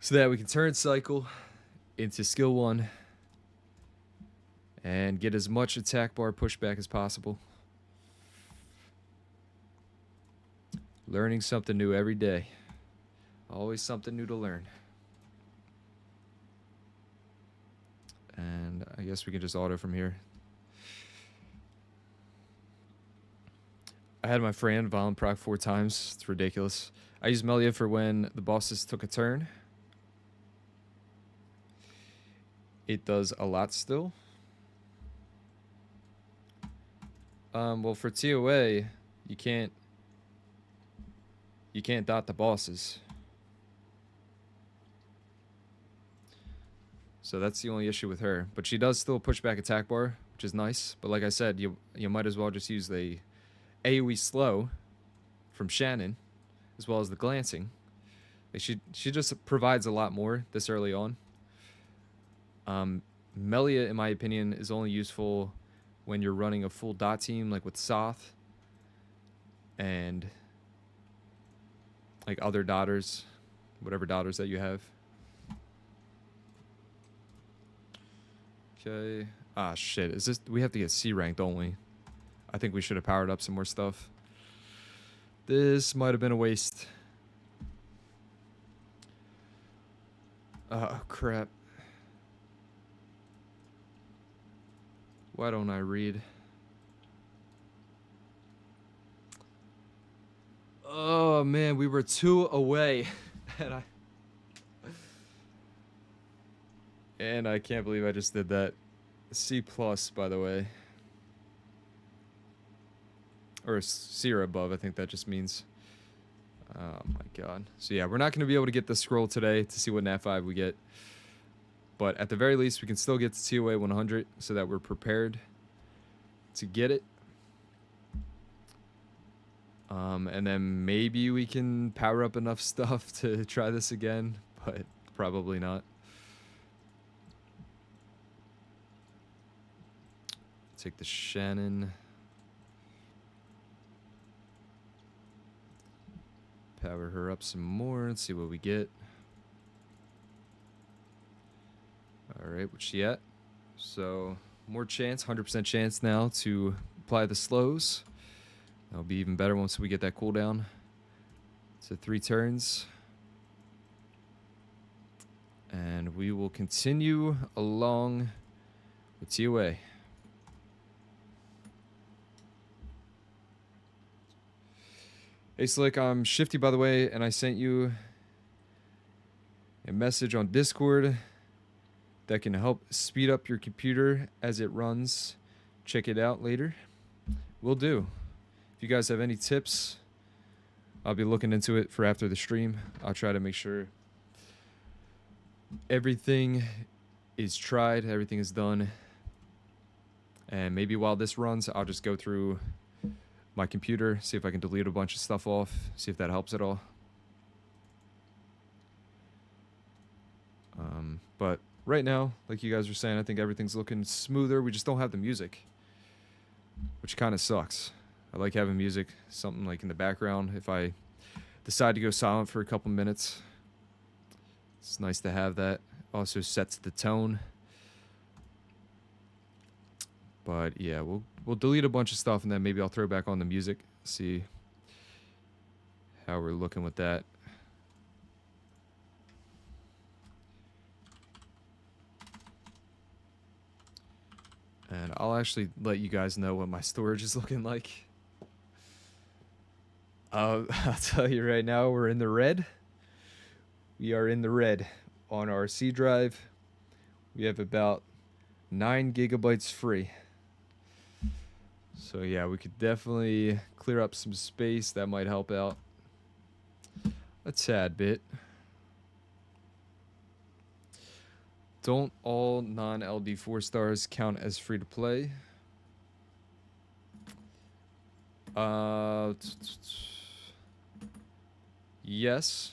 So that we can turn cycle into skill 1. And get as much attack bar pushback as possible. Learning something new every day. Always something new to learn. And I guess we can just auto from here. I had my friend Violent proc 4 times. It's ridiculous. I used Melia for when the bosses took a turn. It does a lot still. Well, for TOA, you can't dot the bosses. So that's the only issue with her. But she does still push back attack bar, which is nice. But like I said, you might as well just use the AoE slow from Shannon, as well as the glancing. Like she just provides a lot more this early on. Melia, in my opinion, is only useful when you're running a full dot team, like with Soth and like other dotters, whatever dotters that you have. Okay. Ah, shit. Is this? We have to get C ranked, don't we? I think we should have powered up some more stuff. This might have been a waste. Oh, crap. Why don't I read? Oh, man, we were 2 away. And I can't believe I just did that. C+, by the way. Or C or above, I think that just means. Oh my god. So yeah, we're not going to be able to get the scroll today to see what Nat 5 we get. But at the very least, we can still get to TOA 100 so that we're prepared to get it. And then maybe we can power up enough stuff to try this again, but probably not. Take the Shannon. Power her up some more and see what we get. Alright, what's she at? So, more chance, 100% chance now to apply the slows. That'll be even better once we get that cooldown. So 3 turns. And we will continue along with TOA. Hey Slick, I'm Shifty by the way, and I sent you a message on Discord that can help speed up your computer as it runs. Check it out later. Will do. If you guys have any tips, I'll be looking into it for after the stream. I'll try to make sure everything is tried, everything is done. And maybe while this runs, I'll just go through my computer, see if I can delete a bunch of stuff off, see if that helps at all. But right now, like you guys were saying, I think everything's looking smoother. We just don't have the music, which kind of sucks. I like having music, something like in the background. If I decide to go silent for a couple minutes, it's nice to have that. Also sets the tone. But yeah, we'll delete a bunch of stuff and then maybe I'll throw back on the music, see how we're looking with that. And I'll actually let you guys know what my storage is looking like. I'll tell you right now, we're in the red. We are in the red. On our C drive, we have about 9 gigabytes free. So yeah, we could definitely clear up some space. That might help out a tad bit. Don't all non-LD 4-stars count as free to play? Yes.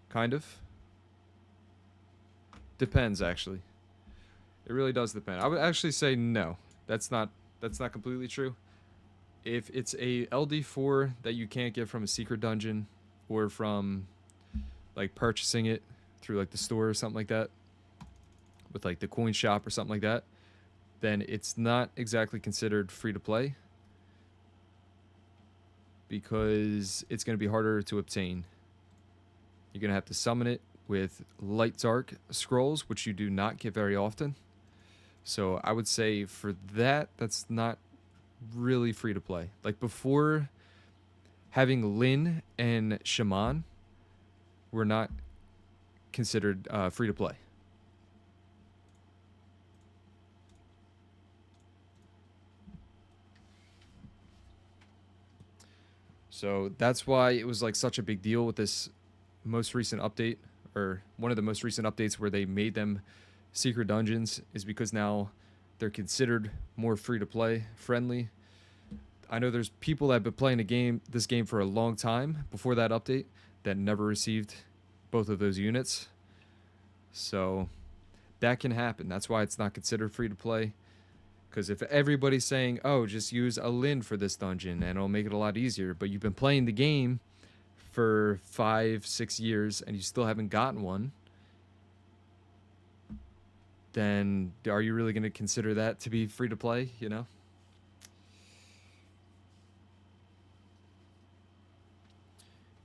Kind of. Depends, actually. It really does depend. I would actually say no. That's not completely true. If it's a LD4 that you can't get from a secret dungeon or from like purchasing it through like the store or something like that, with like the coin shop or something like that, then it's not exactly considered free to play because it's going to be harder to obtain. You're going to have to summon it with light dark scrolls, which you do not get very often. So I would say for that, that's not really free to play. Like before having Lin and Shaman were not considered free to play. So that's why it was like such a big deal with this most recent update, or one of the most recent updates where they made them secret dungeons, is because now they're considered more free to play friendly. I know there's people that have been playing this game for a long time before that update that never received both of those units. So that can happen. That's why it's not considered free to play. Because if everybody's saying, oh, just use a Lin for this dungeon and it'll make it a lot easier, but you've been playing the game for 5-6 years and you still haven't gotten one, then are you really going to consider that to be free to play, you know?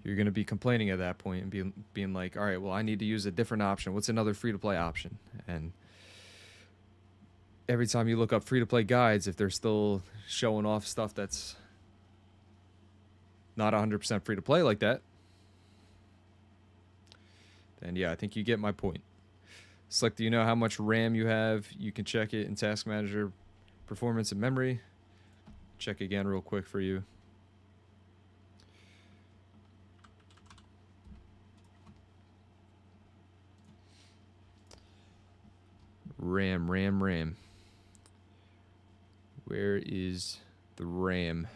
You're going to be complaining at that point and being like, all right, well, I need to use a different option. What's another free to play option? And every time you look up free to play guides, if they're still showing off stuff that's not 100% free to play like that, then yeah, I think you get my point. Select, do you know how much RAM you have? You can check it in Task Manager, Performance and Memory. Check again real quick for you. RAM. Where is the RAM?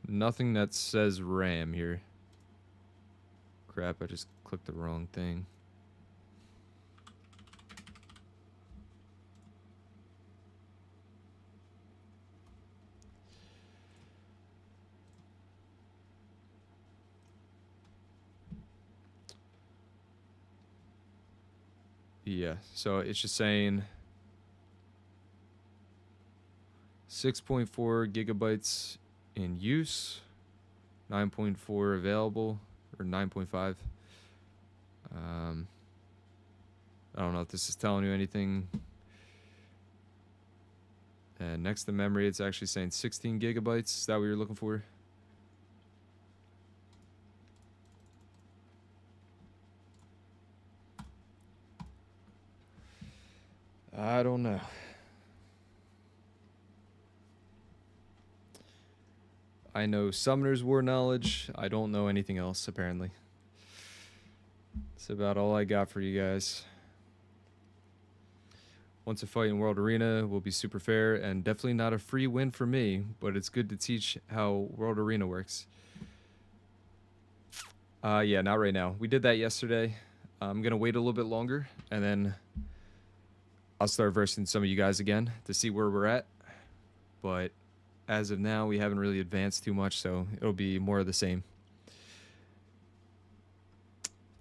Nothing that says RAM here. Crap, I just clicked the wrong thing. Yeah, so it's just saying 6.4 gigabytes in use, 9.4 available, or 9.5. I don't know if this is telling you anything. And next to memory, it's actually saying 16 gigabytes. Is that what you're looking for? I don't know. I know Summoner's War knowledge. I don't know anything else, apparently. That's about all I got for you guys. Once a fight in World Arena will be super fair and definitely not a free win for me, but it's good to teach how World Arena works. Yeah, not right now. We did that yesterday. I'm going to wait a little bit longer, and then I'll start versing some of you guys again to see where we're at. But as of now, we haven't really advanced too much, so it'll be more of the same.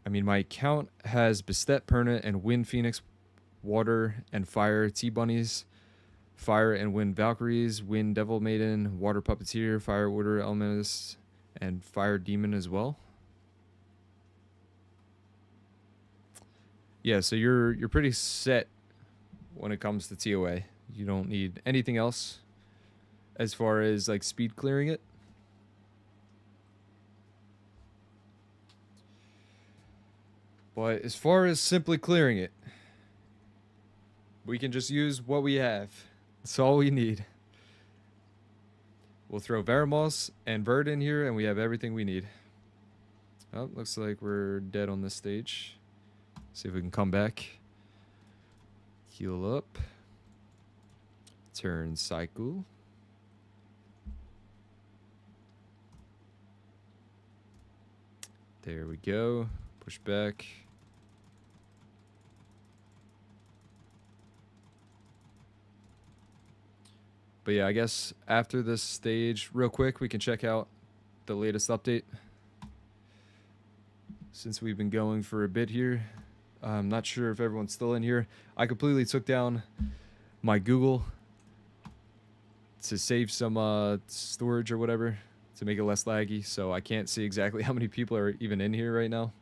I mean, my account has Bastet, Perna, and Wind Phoenix, Water and Fire T-Bunnies, Fire and Wind Valkyries, Wind Devil Maiden, Water Puppeteer, Fire Order Elementus, and Fire Demon as well. Yeah, so you're pretty set when it comes to TOA. You don't need anything else as far as like speed clearing it. But as far as simply clearing it, we can just use what we have. That's all we need. We'll throw Veramos and Verd in here, and we have everything we need. Oh, looks like we're dead on this stage. See if we can come back. Heal up. Turn cycle. There we go. Push back. But yeah, I guess after this stage, real quick, we can check out the latest update. Since we've been going for a bit here. I'm not sure if everyone's still in here. I completely took down my Google to save some storage or whatever to make it less laggy, so I can't see exactly how many people are even in here right now.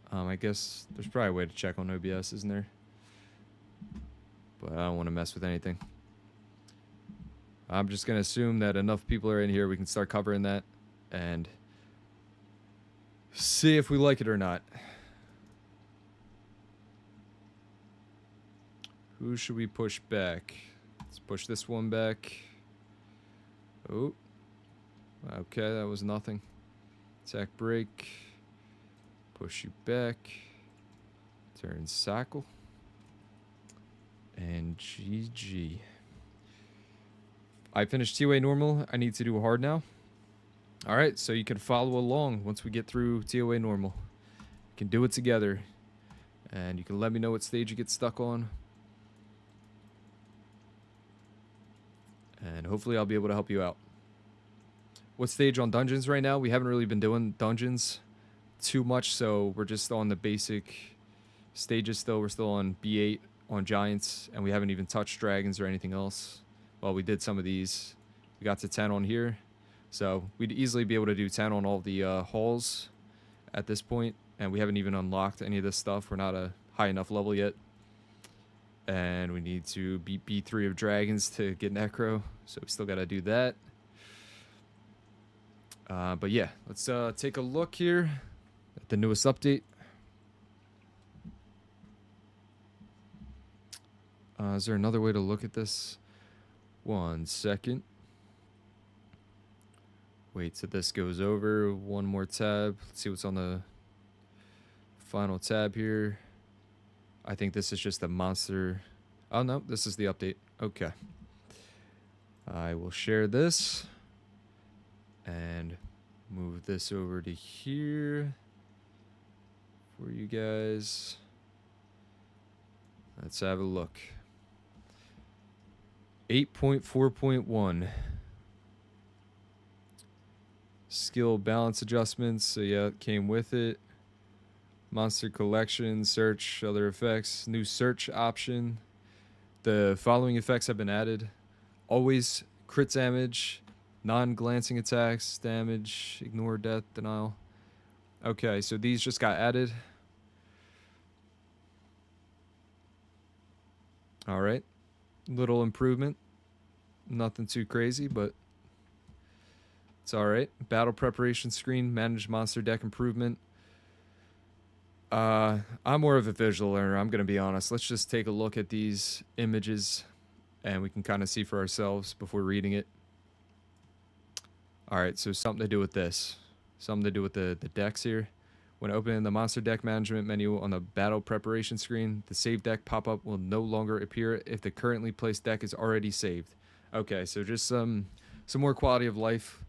I guess there's probably a way to check on OBS, isn't there? But I don't want to mess with anything. I'm just going to assume that enough people are in here, we can start covering that and see if we like it or not. Who should we push back? Let's push this one back. Oh. Okay, that was nothing. Attack break. Push you back. Turn cycle. And GG. I finished TOA normal. I need to do hard now. Alright, so you can follow along once we get through TOA normal. You can do it together. And you can let me know what stage you get stuck on. And hopefully I'll be able to help you out. What stage on dungeons right now? We haven't really been doing dungeons too much, so we're just on the basic stages still. We're still on B8 on giants, and we haven't even touched dragons or anything else. Well, we did some of these. We got to 10 on here. So we'd easily be able to do 10 on all the halls at this point, and we haven't even unlocked any of this stuff. We're not a high enough level yet. And we need to beat B3 of dragons to get Necro, so we still got to do that. But yeah, let's take a look here at the newest update. Is there another way to look at this? 1 second. Wait till this goes over. One more tab. Let's see what's on the final tab here. I think this is just a monster. Oh, no, this is the update. Okay. I will share this and move this over to here for you guys. Let's have a look. 8.4.1. Skill balance adjustments. So yeah, it came with it. Monster collection, search, other effects, new search option. The following effects have been added. Always crit damage, non-glancing attacks, damage, ignore death, denial. Okay, so these just got added. Alright. Little improvement. Nothing too crazy, but it's alright. Battle preparation screen, manage monster deck improvement. I'm more of a visual learner, I'm going to be honest. Let's just take a look at these images and we can kind of see for ourselves before reading it. Alright, so something to do with this. Something to do with the decks here. When opening the monster deck management menu on the battle preparation screen, the save deck pop-up will no longer appear if the currently placed deck is already saved. Okay, so just some more quality of life.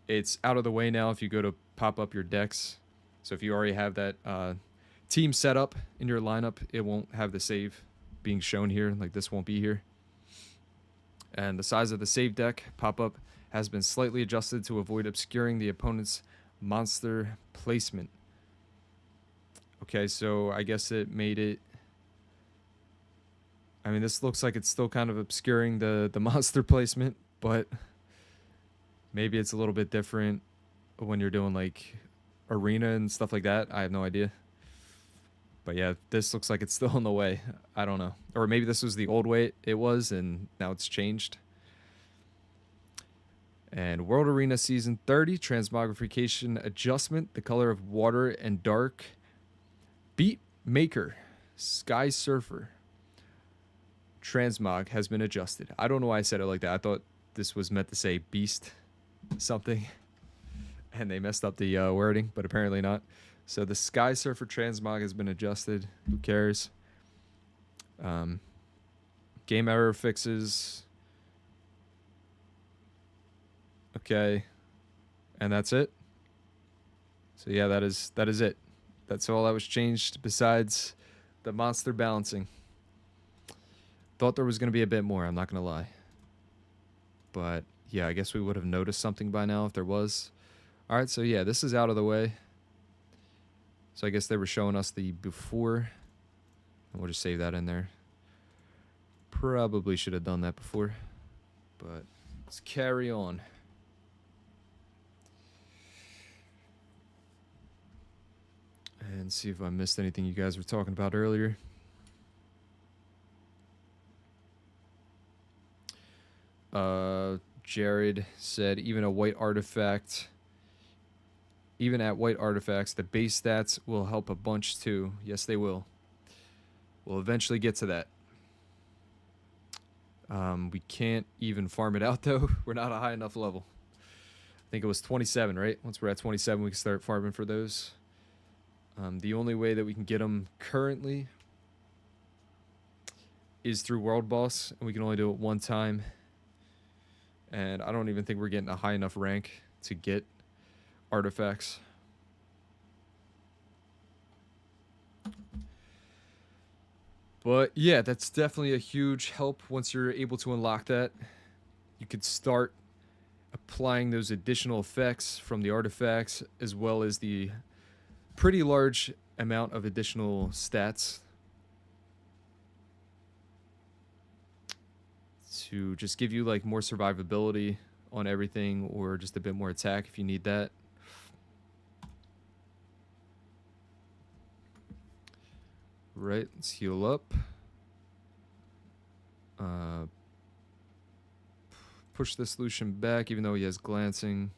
It's out of the way now if you go to pop up your decks. So if you already have that team set up in your lineup, it won't have the save being shown here. Like this won't be here. And the size of the save deck pop-up has been slightly adjusted to avoid obscuring the opponent's monster placement. Okay, so I guess it made it... I mean, this looks like it's still kind of obscuring the monster placement, but maybe it's a little bit different when you're doing like arena and stuff like that. I have no idea. But yeah, this looks like it's still in the way. I don't know. Or maybe this was the old way it was and now it's changed. And World Arena Season 30, Transmogrification Adjustment, the color of water and dark. Beat Maker, Sky Surfer, Transmog has been adjusted. I don't know why I said it like that. I thought this was meant to say Beast something. And they messed up the wording, but apparently not. So the Sky Surfer Transmog has been adjusted. Who cares? Game error fixes. Okay. And that's it. So yeah, that is it. That's all that was changed besides the monster balancing. Thought there was going to be a bit more, I'm not going to lie. But yeah, I guess we would have noticed something by now if there was. Alright, so yeah, this is out of the way. So I guess they were showing us the before. And we'll just save that in there. Probably should have done that before. But let's carry on. And see if I missed anything you guys were talking about earlier. Jared said even at white artifacts, the base stats will help a bunch too. Yes, they will. We'll eventually get to that. We can't even farm it out though. We're not a high enough level. I think it was 27, right? Once we're at 27, we can start farming for those. The only way that we can get them currently is through World Boss, and we can only do it one time. And I don't even think we're getting a high enough rank to get artifacts. But yeah, that's definitely a huge help once you're able to unlock that. You could start applying those additional effects from the artifacts as well as the pretty large amount of additional stats to just give you like more survivability on everything or just a bit more attack if you need that. Right, let's heal up. Push the solution back even though he has glancing.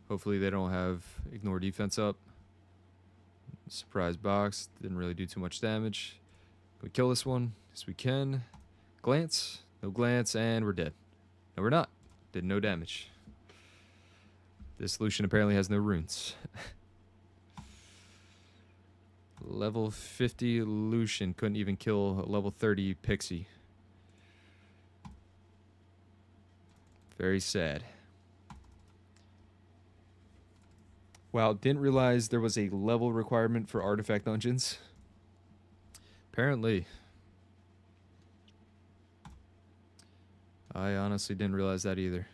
Hopefully they don't have ignore defense up. Surprise box, didn't really do too much damage. Can we kill this one? Yes, we can. Glance, no glance, and we're dead. No, we're not. Did no damage. This solution apparently has no runes. Level 50 Lucian couldn't even kill a level 30 Pixie. Very sad. Wow, didn't realize there was a level requirement for artifact dungeons. Apparently. I honestly didn't realize that either.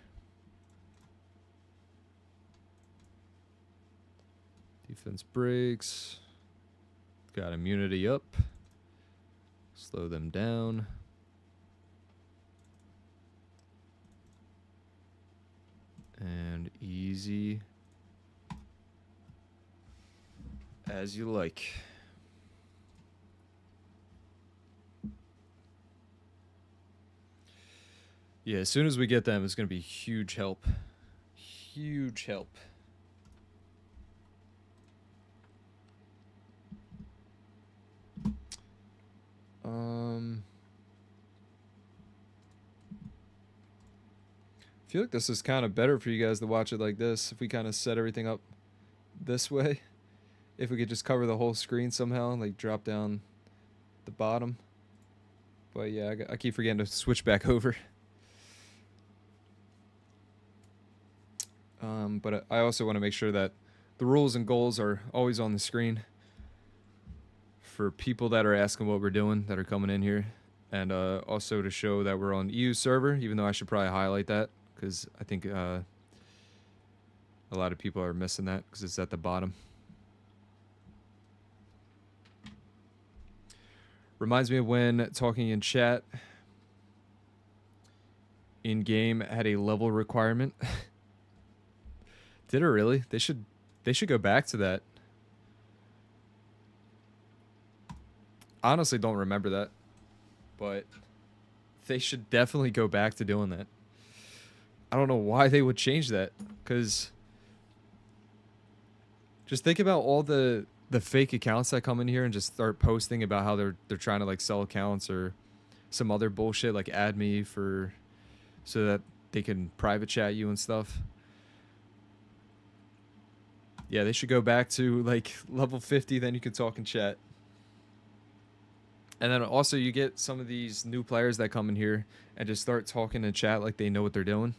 Defense breaks. Got immunity up. Slow them down. And easy as you like. Yeah, as soon as we get them, it's going to be huge help. Huge help. I feel like this is kind of better for you guys to watch it like this. If we kind of set everything up this way, if we could just cover the whole screen somehow, like drop down the bottom. But yeah, I keep forgetting to switch back over. But I also want to make sure that the rules and goals are always on the screen for people that are asking what we're doing, that are coming in here. And also to show that we're on EU server, even though I should probably highlight that, because I think a lot of people are missing that because it's at the bottom. Reminds me of when talking in chat in game had a level requirement. Did it really? They should go back to that. Honestly, don't remember that, but they should definitely go back to doing that. I don't know why they would change that, because just think about all the fake accounts that come in here and just start posting about how they're trying to like sell accounts or some other bullshit, like add me for so that they can private chat you and stuff. Yeah, they should go back to like level 50, then you can talk in chat. And then also you get some of these new players that come in here and just start talking in chat like they know what they're doing.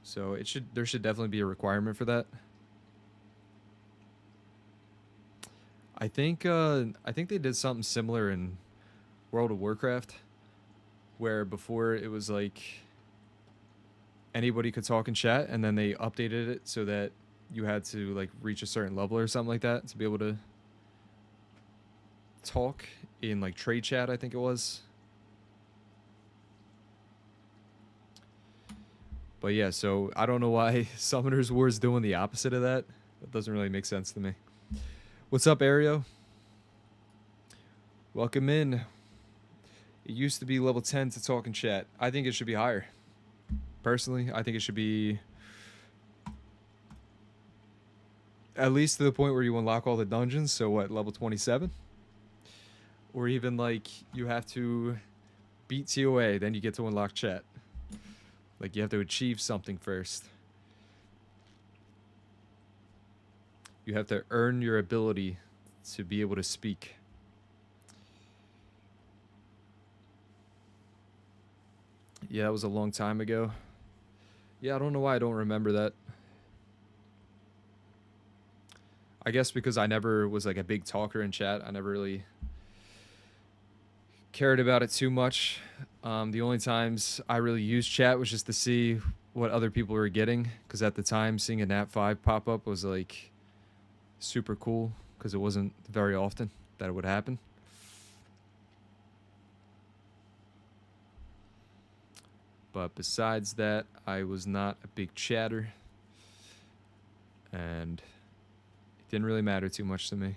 So there should definitely be a requirement for that. I think they did something similar in World of Warcraft, where before it was like anybody could talk in chat, and then they updated it so that you had to like reach a certain level or something like that to be able to talk in like trade chat, I think it was. But yeah, so I don't know why Summoners War is doing the opposite of that. That doesn't really make sense to me. What's up, Ario? Welcome in. It used to be level 10 to talk in chat. I think it should be higher. Personally, I think it should be at least to the point where you unlock all the dungeons. So what, level 27? Or even like you have to beat TOA, then you get to unlock chat. Like you have to achieve something first. You have to earn your ability to be able to speak. Yeah, that was a long time ago. Yeah, I don't know why I don't remember that. I guess because I never was like a big talker in chat. I never really cared about it too much. The only times I really used chat was just to see what other people were getting, because at the time seeing a Nat 5 pop up was like super cool, because it wasn't very often that it would happen. But besides that, I was not a big chatter, and it didn't really matter too much to me.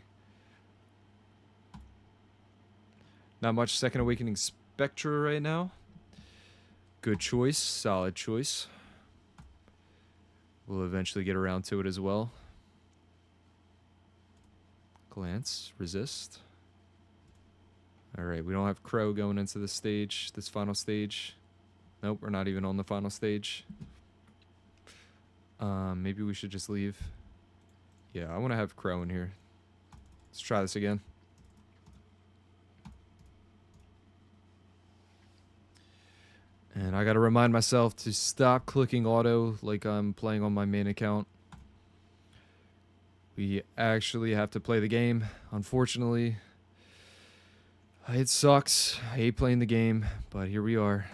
Not much Second Awakening Spectra right now. Good choice, solid choice. We'll eventually get around to it as well. Glance, resist. Alright, we don't have Crow going into this stage, this final stage. Nope, we're not even on the final stage. Maybe we should just leave. Yeah, I want to have Crow in here. Let's try this again. And I gotta remind myself to stop clicking auto like I'm playing on my main account. We actually have to play the game, unfortunately. It sucks. I hate playing the game, but here we are.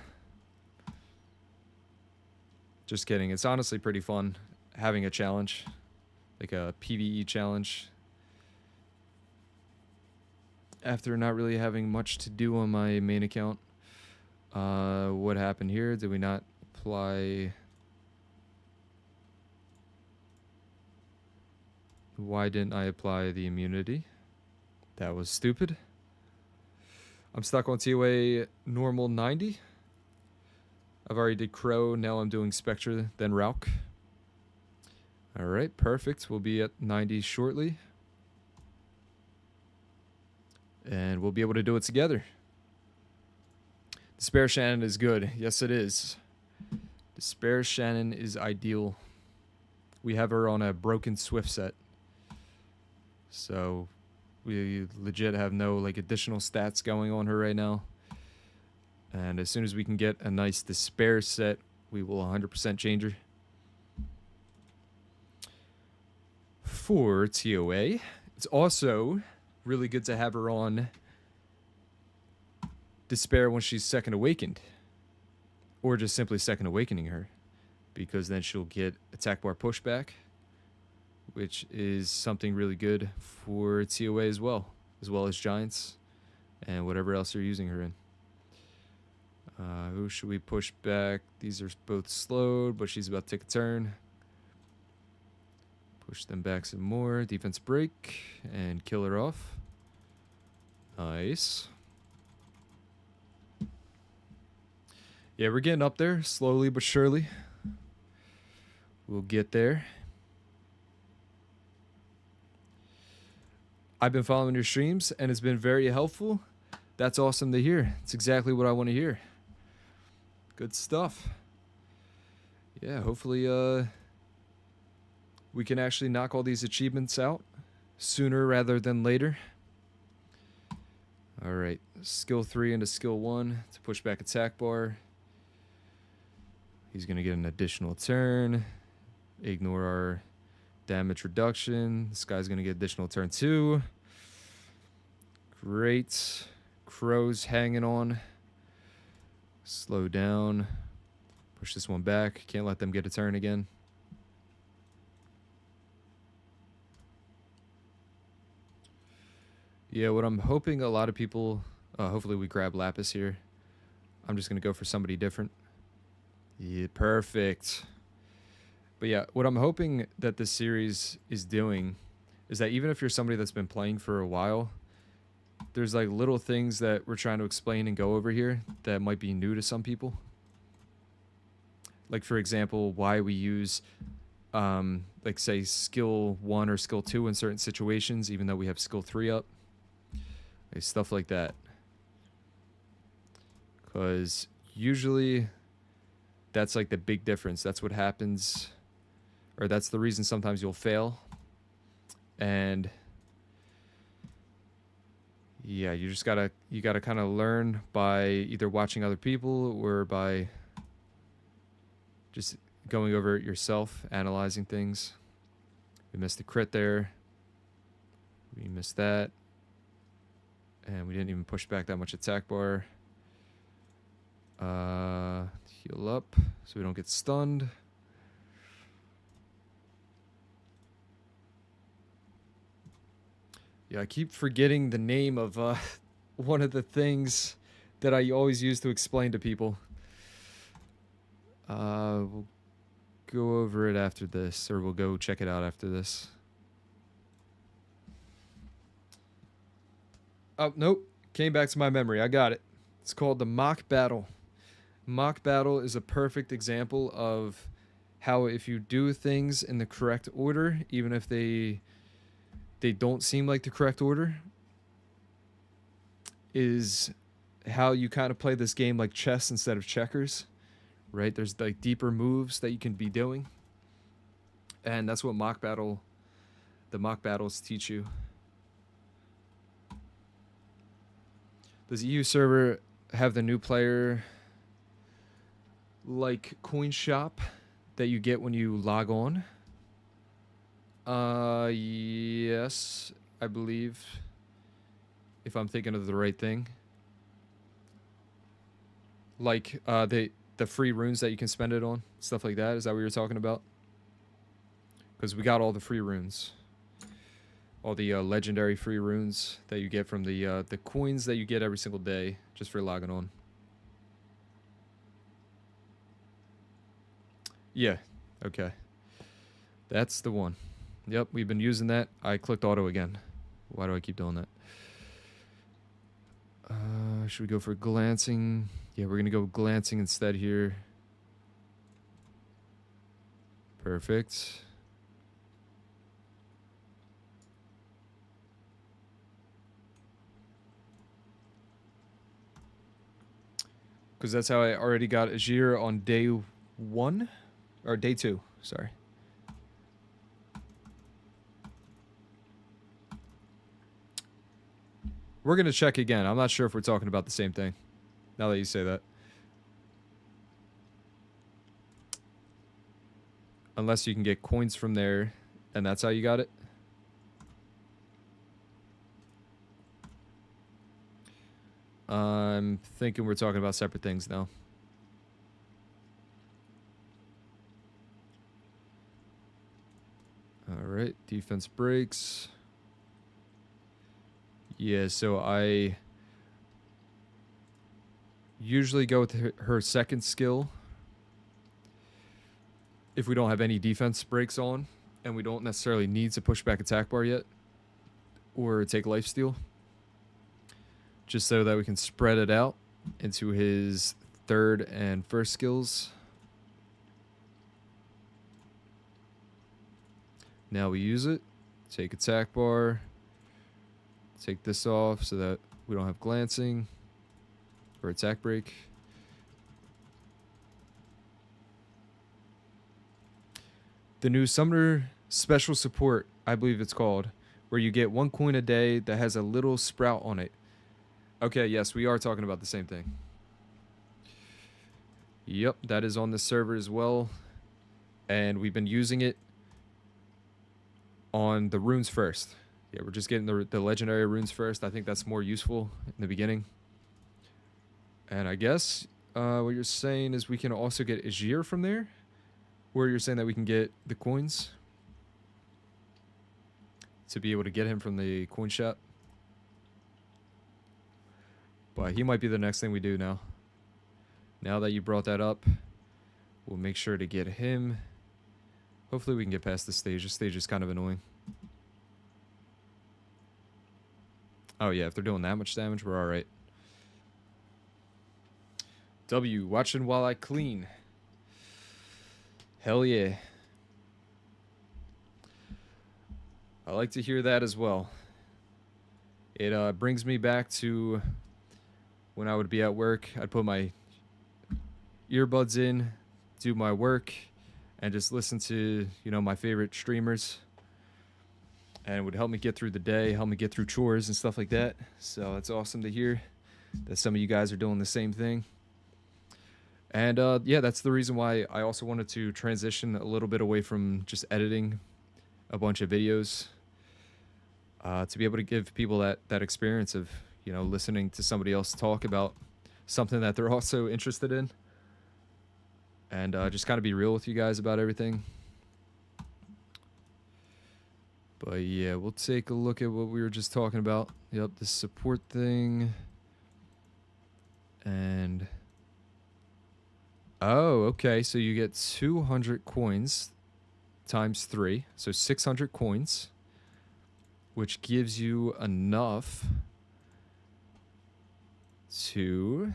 Just kidding. It's honestly pretty fun having a challenge, like a PvE challenge. After not really having much to do on my main account. What happened here? Did we not apply? Why didn't I apply the immunity? That was stupid. I'm stuck on TOA normal 90. I've already did Crow, now I'm doing Spectre, then Rauk. Alright, perfect. We'll be at 90 shortly. And we'll be able to do it together. Despair Shannon is good. Yes, it is. Despair Shannon is ideal. We have her on a broken Swift set. So we legit have no like additional stats going on her right now. And as soon as we can get a nice despair set, we will 100% change her. For TOA, it's also really good to have her on despair when she's second awakened. Or just simply second awakening her. Because then she'll get attack bar pushback, which is something really good for TOA as well as Giants and whatever else you're using her in. Who should we push back? These are both slowed, but she's about to take a turn. Push them back some more. Defense break and kill her off. Nice. Yeah, we're getting up there slowly but surely. We'll get there. I've been following your streams and it's been very helpful. That's awesome to hear. It's exactly what I want to hear. Good stuff. Yeah, hopefully we can actually knock all these achievements out sooner rather than later. All right, skill 3 into skill 1 to push back attack bar. He's going to get an additional turn. Ignore our damage reduction. This guy's going to get additional turn 2. Great. Crow's hanging on. Slow down. Push this one back. Can't let them get a turn again. Yeah, what I'm hoping a lot of people... hopefully we grab Lapis here. I'm just going to go for somebody different. Yeah, perfect. But yeah, what I'm hoping that this series is doing is that even if you're somebody that's been playing for a while, there's like little things that we're trying to explain and go over here that might be new to some people. Like, for example, why we use, like, say, skill 1 or skill 2 in certain situations, even though we have skill 3 up. Like, stuff like that. Because usually that's like the big difference. That's what happens, or that's the reason sometimes you'll fail. And yeah, you gotta kind of learn by either watching other people or by just going over it yourself, analyzing things. We missed a crit there. We missed that. And we didn't even push back that much attack bar. Heal up so we don't get stunned. Yeah, I keep forgetting the name of one of the things that I always use to explain to people. We'll go over it after this, or we'll go check it out after this. Oh, nope. Came back to my memory. I got it. It's called the mock battle. Mock battle is a perfect example of how if you do things in the correct order, even if they don't seem like the correct order, is how you kind of play this game like chess instead of checkers, right? There's like deeper moves that you can be doing. And that's what the mock battles teach you. Does EU server have the new player like coin shop that you get when you log on? Yes, I believe, if I'm thinking of the right thing. Like the free runes that you can spend it on, stuff like that. Is that what you're talking about? Because we got all the free runes, all the legendary free runes that you get from the coins that you get every single day just for logging on. Yeah, okay. That's the one. Yep, we've been using that. I clicked auto again. Why do I keep doing that? Should we go for glancing? Yeah, we're going to go glancing instead here. Perfect. Because that's how I already got Azir on day 1? Or day 2, sorry. We're going to check again. I'm not sure if we're talking about the same thing, now that you say that. Unless you can get coins from there, and that's how you got it. I'm thinking we're talking about separate things now. All right, defense breaks. Yeah, so I usually go with her second skill if we don't have any defense breaks on and we don't necessarily need to push back attack bar yet or take lifesteal, just so that we can spread it out into his third and first skills. Now we use it, take attack bar, take this off so that we don't have glancing or attack break. The new Summoner Special Support, I believe it's called, where you get 1 coin a day that has a little sprout on it. Okay, yes, we are talking about the same thing. Yep, that is on the server as well. And we've been using it on the runes first. Yeah, we're just getting the legendary runes first. I think that's more useful in the beginning. And I guess what you're saying is we can also get Ajir from there? Or you're saying that we can get the coins to be able to get him from the coin shop? But he might be the next thing we do now. Now that you brought that up, we'll make sure to get him. Hopefully we can get past this stage. This stage is kind of annoying. Oh yeah, if they're doing that much damage, we're alright. W, watching while I clean. Hell yeah. I like to hear that as well. It brings me back to when I would be at work. I'd put my earbuds in, do my work, and just listen to, you know, my favorite streamers. And it would help me get through the day, help me get through chores and stuff like that. So it's awesome to hear that some of you guys are doing the same thing. And yeah, that's the reason why I also wanted to transition a little bit away from just editing a bunch of videos, to be able to give people that experience of, you know, listening to somebody else talk about something that they're also interested in, and just kind of be real with you guys about everything. But yeah, we'll take a look at what we were just talking about. Yep, the support thing. And oh, okay, so you get 200 coins times 3, so 600 coins, which gives you enough to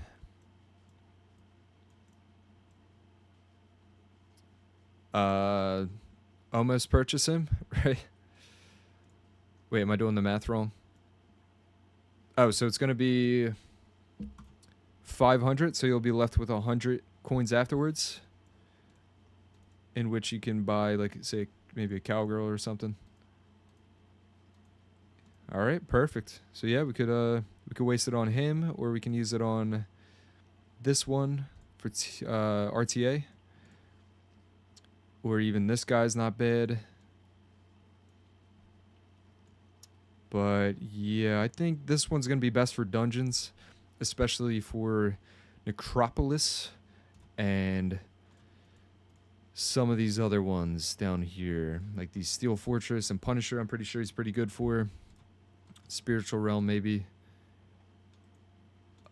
almost purchase him, right? Wait, am I doing the math wrong? Oh, so it's going to be 500, so you'll be left with 100 coins afterwards, in which you can buy, like, say, maybe a cowgirl or something. All right, perfect. So yeah, we could waste it on him, or we can use it on this one for RTA, or even this guy's not bad. But yeah, I think this one's gonna be best for dungeons, especially for Necropolis and some of these other ones down here, like these Steel Fortress and Punisher. I'm pretty sure he's pretty good for. Spiritual Realm, maybe.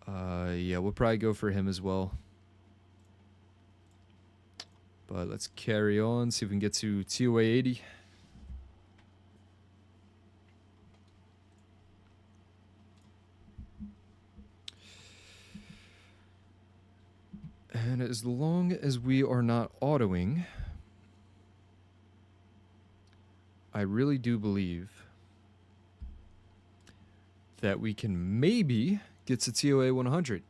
Yeah, we'll probably go for him as well. But let's carry on, see if we can get to TOA 80. And as long as we are not autoing, I really do believe that we can maybe get to TOA 100.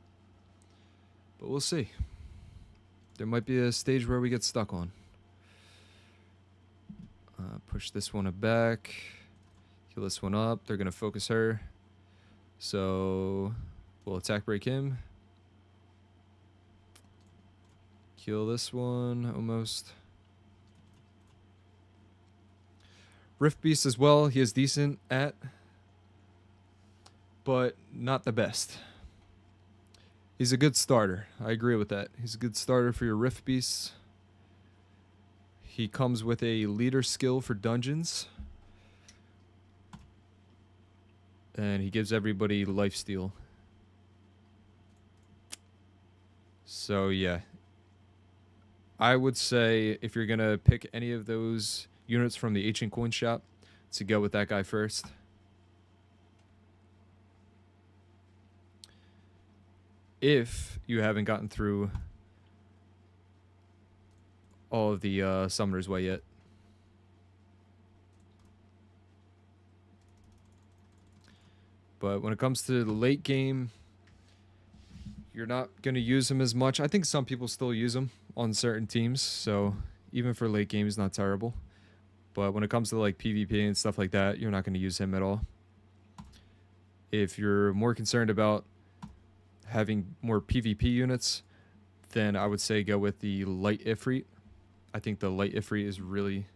But we'll see. There might be a stage where we get stuck on. Push this one back. Heal this one up. They're going to focus her. So we'll attack break him. Kill this one almost. Rift Beast as well, he is decent at, but not the best. He's a good starter. I agree with that. He's a good starter for your Rift Beasts. He comes with a leader skill for dungeons. And he gives everybody lifesteal. So yeah. I would say if you're going to pick any of those units from the Ancient Coin Shop, to go with that guy first. If you haven't gotten through all of the Summoner's Way yet. But when it comes to the late game, you're not going to use him as much. I think some people still use him on certain teams, so even for late game, he's not terrible. But when it comes to like PvP and stuff like that, you're not going to use him at all. If you're more concerned about having more PvP units, then I would say go with the Light Ifrit. I think the Light Ifrit is really,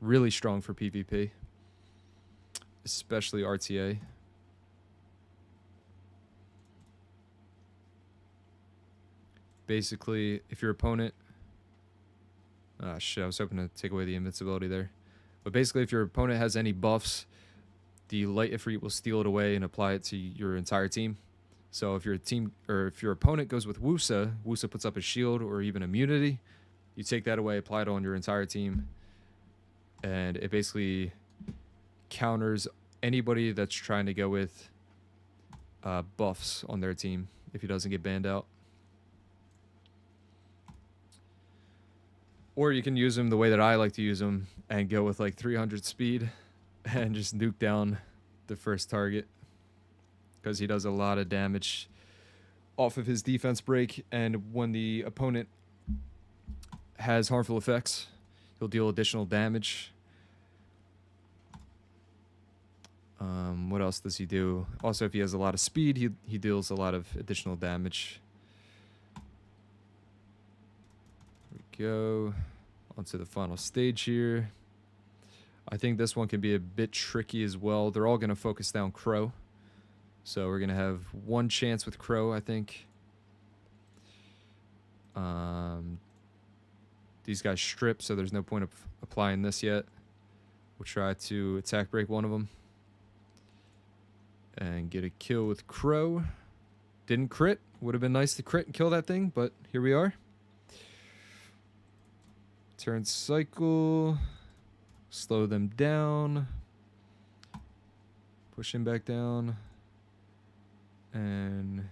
really strong for PvP, especially RTA. Basically, if your opponent... Ah, shit, I was hoping to take away the invincibility there. But basically, if your opponent has any buffs, the Light Ifrit will steal it away and apply it to your entire team. So if your team, or if your opponent goes with Wusa, Wusa puts up a shield or even immunity, you take that away, apply it on your entire team, and it basically counters anybody that's trying to go with buffs on their team if he doesn't get banned out. Or you can use him the way that I like to use him and go with like 300 speed and just nuke down the first target, because he does a lot of damage off of his defense break, and when the opponent has harmful effects, he'll deal additional damage. What else does he do? Also, if he has a lot of speed, he deals a lot of additional damage. There we go. Onto the final stage here. I think this one can be a bit tricky as well. They're all going to focus down Crow. So we're going to have one chance with Crow, I think. These guys strip, so there's no point of applying this yet. We'll try to attack break one of them. And get a kill with Crow. Didn't crit. Would have been nice to crit and kill that thing, but here we are. Turn cycle. Slow them down. Push him back down. And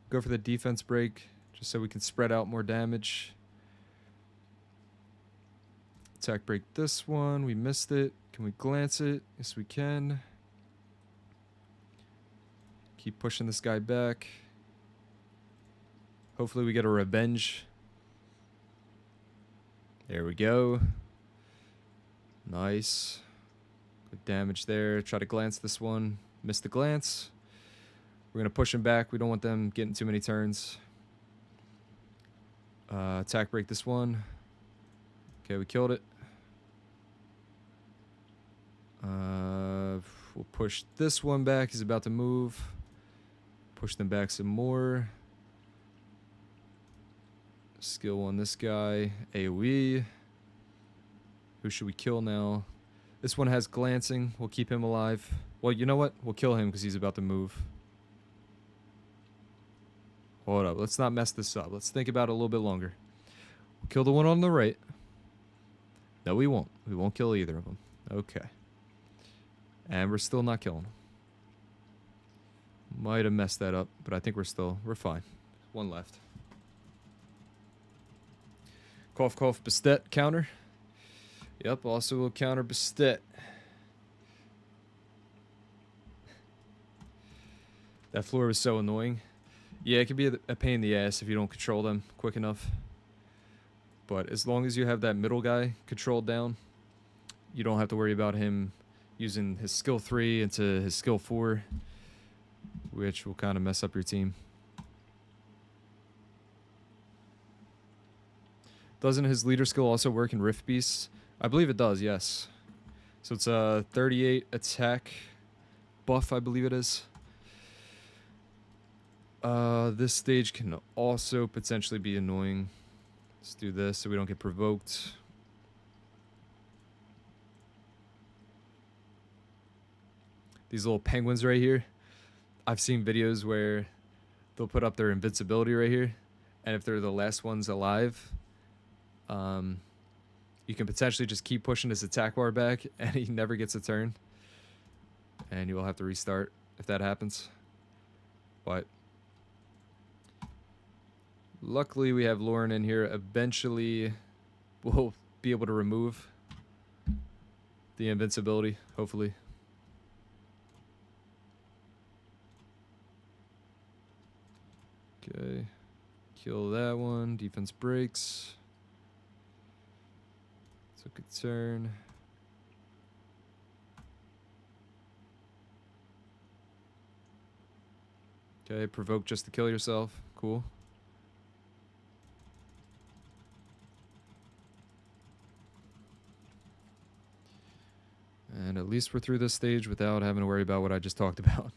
go for the defense break, just so we can spread out more damage. Attack break this one. We missed it. Can we glance it? Yes, we can. Keep pushing this guy back. Hopefully we get a revenge. There we go. Nice. Good damage there. Try to glance this one. Missed the glance. We're going to push him back. We don't want them getting too many turns. Attack break this one. Okay, we killed it. We'll push this one back. He's about to move. Push them back some more. Skill on this guy. AoE. Who should we kill now? This one has glancing. We'll keep him alive. Well, you know what? We'll kill him because he's about to move. Hold up. Let's not mess this up. Let's think about it a little bit longer. We'll kill the one on the right. No, we won't. We won't kill either of them. Okay. And we're still not killing them. Might have messed that up, but I think we're fine. One left. Cough, cough, Bastet counter. Yep, also will counter Bastet. That floor was so annoying. Yeah, it can be a pain in the ass if you don't control them quick enough. But as long as you have that middle guy controlled down, you don't have to worry about him using his skill 3 into his skill 4. which will kind of mess up your team. Doesn't his leader skill also work in Rift Beasts? I believe it does, yes. So it's a 38 attack buff, I believe it is. This stage can also potentially be annoying. Let's do this so we don't get provoked. These little penguins right here. I've seen videos where they'll put up their invincibility right here. And if they're the last ones alive, you can potentially just keep pushing his attack bar back and he never gets a turn. And you will have to restart if that happens. But luckily we have Lauren in here. Eventually we'll be able to remove the invincibility, hopefully. Okay, kill that one. Defense breaks. Took a turn. Okay, provoke just to kill yourself. Cool. And at least we're through this stage without having to worry about what I just talked about.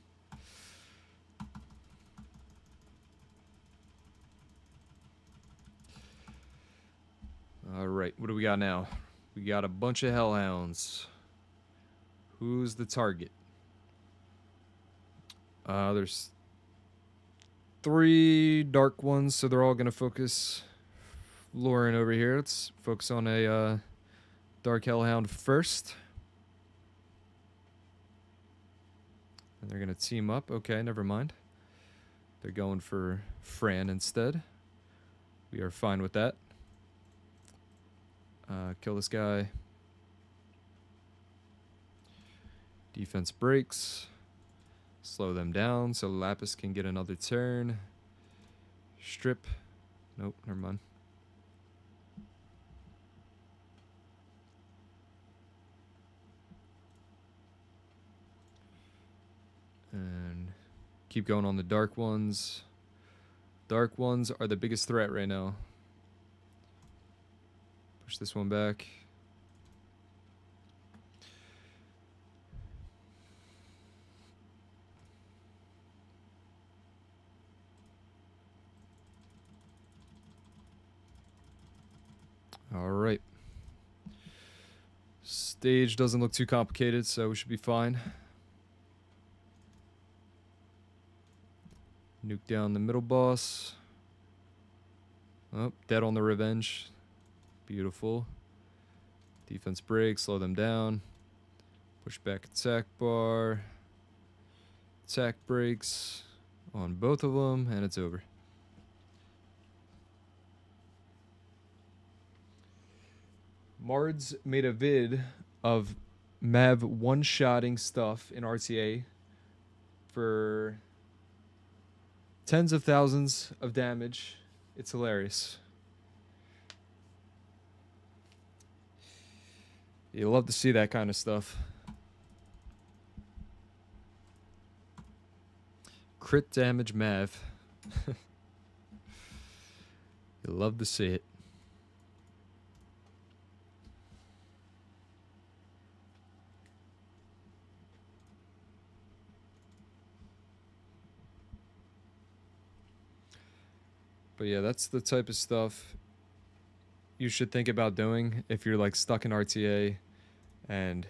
Alright, what do we got now? We got a bunch of hellhounds. Who's the target? There's 3 dark ones, so they're all going to focus Lauren over here. Let's focus on a dark hellhound first. And they're going to team up. Okay, never mind. They're going for Fran instead. We are fine with that. Kill this guy. Defense breaks. Slow them down so Lapis can get another turn. Strip. Nope, never mind. And keep going on the dark ones. Dark ones are the biggest threat right now. Push this one back. All right. Stage doesn't look too complicated, so we should be fine. Nuke down the middle boss. Oh, dead on the revenge. Beautiful. Defense break, slow them down. Push back attack bar. Attack breaks on both of them, and it's over. Mards made a vid of Mav one-shotting stuff in RTA for tens of thousands of damage. It's hilarious. You love to see that kind of stuff. Crit damage Mav. You love to see it. But yeah, that's the type of stuff you should think about doing if you're like stuck in RTA and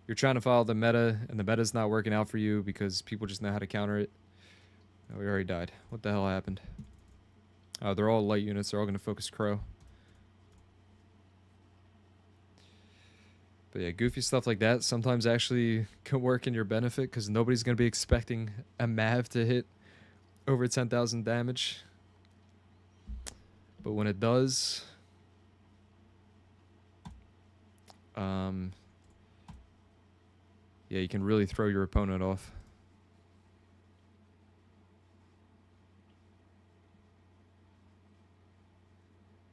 you're trying to follow the meta and the meta's not working out for you because people just know how to counter it. Oh, we already died. What the hell happened? Oh, they're all light units. They're all going to focus Crow. But yeah, goofy stuff like that sometimes actually can work in your benefit because nobody's going to be expecting a Mav to hit over 10,000 damage. But when it does, yeah, you can really throw your opponent off.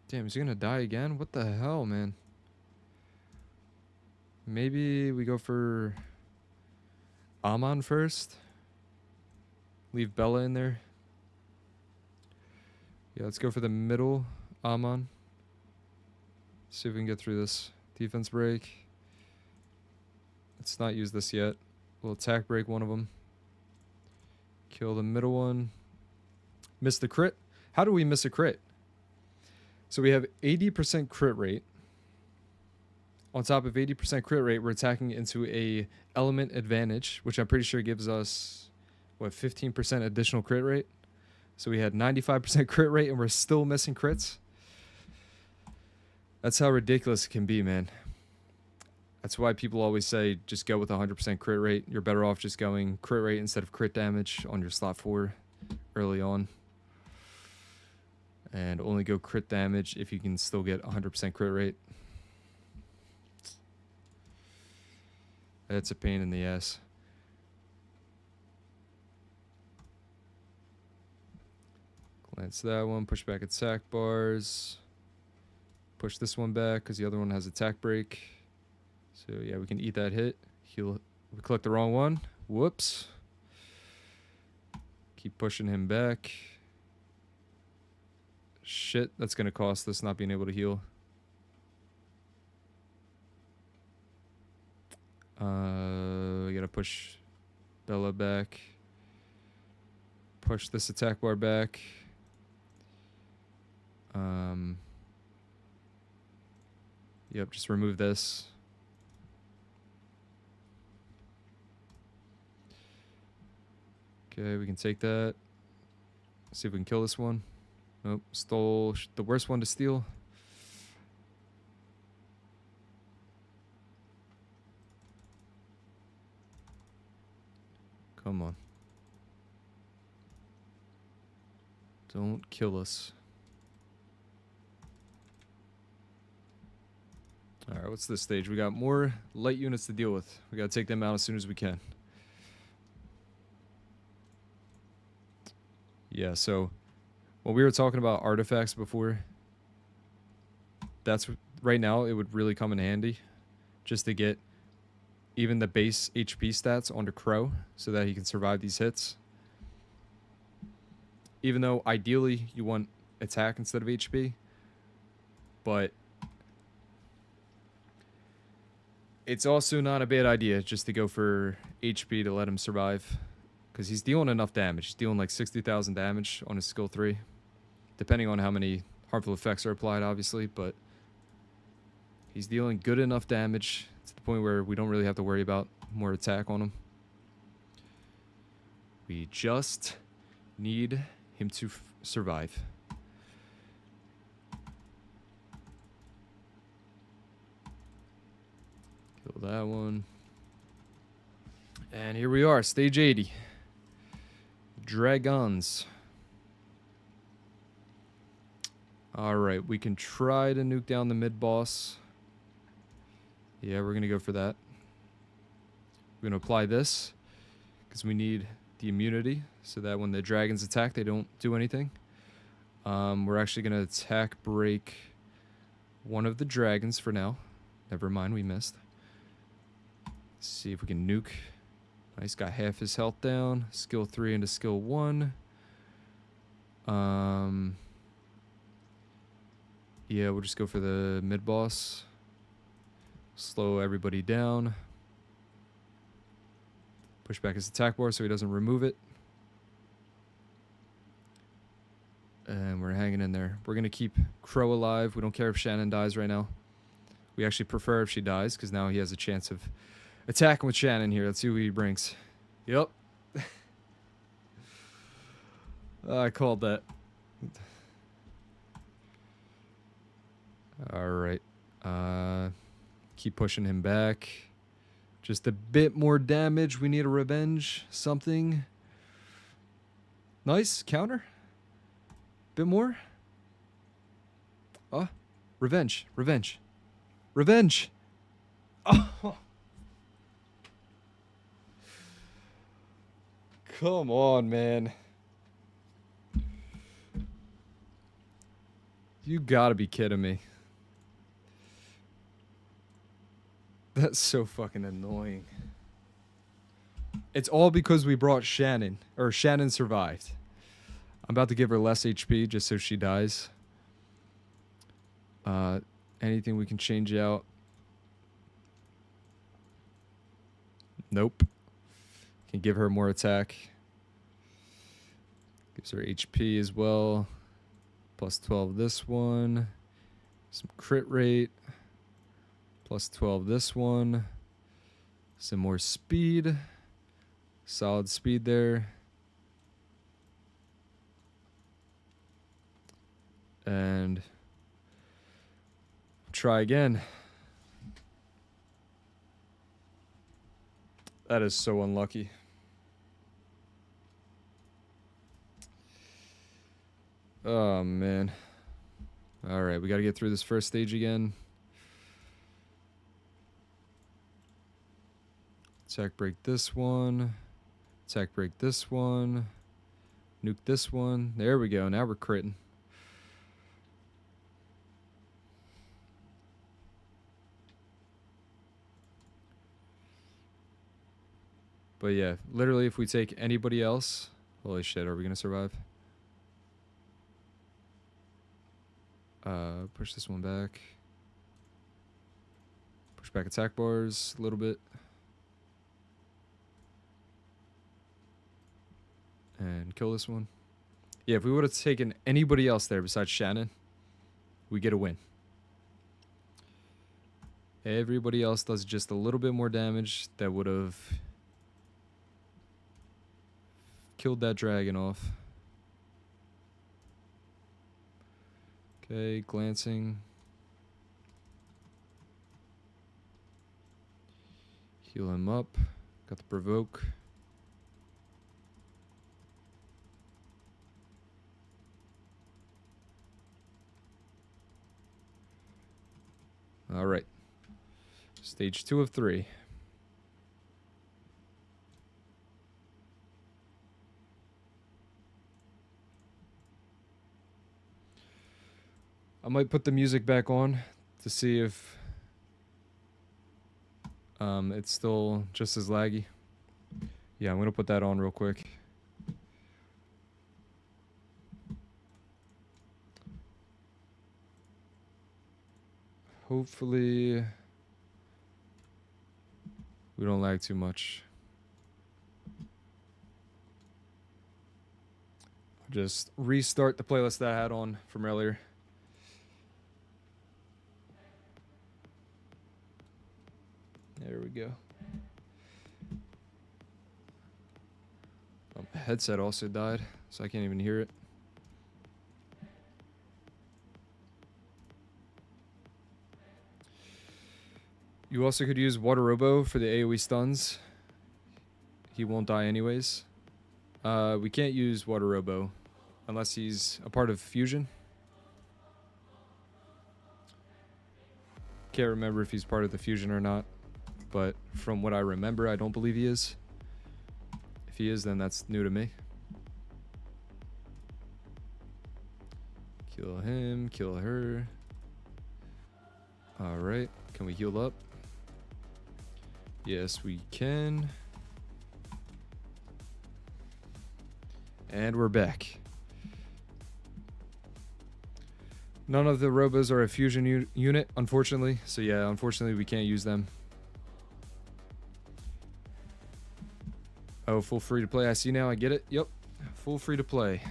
Damn, is he gonna die again? What the hell, man? Maybe we go for Amon first? Leave Bella in there. Yeah, let's go for the middle. Amon. See if we can get through this. Defense break. Let's not use this yet. We'll attack break one of them. Kill the middle one. Miss the crit. How do we miss a crit? So we have 80% crit rate. On top of 80% crit rate, we're attacking into a element advantage, which I'm pretty sure gives us, what, 15% additional crit rate? So we had 95% crit rate and we're still missing crits. That's how ridiculous it can be, man. That's why people always say just go with 100% crit rate. You're better off just going crit rate instead of crit damage on your slot 4 early on. And only go crit damage if you can still get 100% crit rate. That's a pain in the ass. Glance that one, push back attack bars. Push this one back because the other one has attack break. So yeah, we can eat that hit. Heal. We clicked the wrong one. Whoops. Keep pushing him back. Shit, that's going to cost us not being able to heal. We got to push Bella back. Push this attack bar back. Yep, just remove this. Okay, we can take that. See if we can kill this one. Nope, stole the worst one to steal. Come on. Don't kill us. Alright, what's this stage? We got more light units to deal with. We gotta take them out as soon as we can. Yeah, so when we were talking about artifacts before, that's right now it would really come in handy just to get even the base HP stats onto Crow so that he can survive these hits. Even though ideally you want attack instead of HP, but it's also not a bad idea just to go for HP to let him survive. Because he's dealing enough damage. He's dealing like 60,000 damage on his skill 3. Depending on how many harmful effects are applied, obviously. But he's dealing good enough damage to the point where we don't really have to worry about more attack on him. We just need him to survive. Kill that one. And here we are, stage 80. Dragons. Alright, we can try to nuke down the mid-boss. Yeah, we're going to go for that. We're going to apply this because we need the immunity so that when the dragons attack, they don't do anything. We're actually going to attack break one of the dragons for now. Never mind, we missed. Let's see if we can nuke. Nice, got half his health down. Skill 3 into skill 1. Yeah, we'll just go for the mid-boss. Slow everybody down. Push back his attack bar so he doesn't remove it. And we're hanging in there. We're going to keep Crow alive. We don't care if Shannon dies right now. We actually prefer if she dies because now he has a chance of attacking with Shannon here. Let's see who he brings. Yep. I called that. Alright. Keep pushing him back. Just a bit more damage. We need a revenge. Something. Nice. Counter. Bit more. Oh. Revenge. Revenge. Revenge. Oh. Come on, man. You gotta be kidding me. That's so fucking annoying. It's all because we brought Shannon. Or Shannon survived. I'm about to give her less HP just so she dies. Anything we can change out? Nope. Can give her more attack. Gives her HP as well. Plus 12 this one. Some crit rate. Plus 12 this one. Some more speed. Solid speed there. And try again. That is so unlucky. Oh, man. All right, we got to get through this first stage again. Attack break this one. Attack break this one. Nuke this one. There we go. Now we're critting. But yeah, literally if we take anybody else... Holy shit, are we going to survive? Push this one back. Push back attack bars a little bit. And kill this one. Yeah, if we would have taken anybody else there besides Shannon, we get a win. Everybody else does just a little bit more damage. That would have killed that dragon off. Okay, glancing. Heal him up. Got the provoke. All right. Stage 2 of 3. I might put the music back on to see if it's still just as laggy. Yeah, I'm going to put that on real quick. Hopefully we don't lag too much. I'll just restart the playlist that I had on from earlier. There we go. Oh, my headset also died, so I can't even hear it. You also could use Water Robo for the AoE stuns. He won't die anyways. We can't use Water Robo unless he's a part of Fusion. Can't remember if he's part of the Fusion or not, but from what I remember, I don't believe he is. If he is, then that's new to me. Kill him, kill her. Alright, can we heal up? Yes, we can. And we're back. None of the robos are a fusion unit, unfortunately. So yeah, unfortunately we can't use them. Oh, full free to play. I see now. I get it. Yep. Full free to play.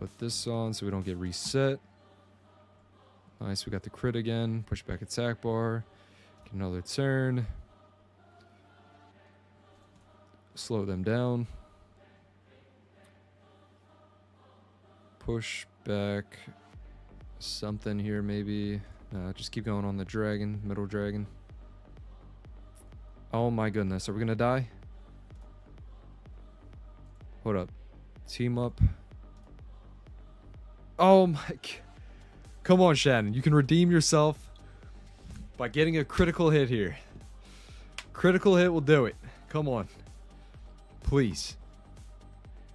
Put this on so we don't get reset. Nice, we got the crit again. Push back attack bar. Get another turn. Slow them down. Push back something here maybe. Just keep going on the dragon, middle dragon. Oh my goodness, are we gonna die? Hold up. Team up. Oh my... Come on, Shannon. You can redeem yourself by getting a critical hit here. Critical hit will do it. Come on. Please.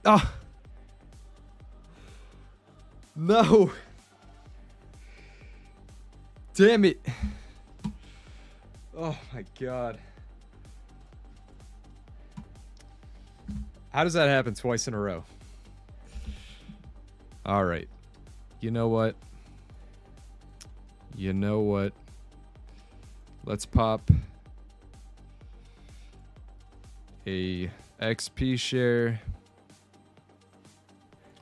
Ah! No! Damn it. Oh my god. How does that happen twice in a row? All right. You know what? You know what? Let's pop a XP share.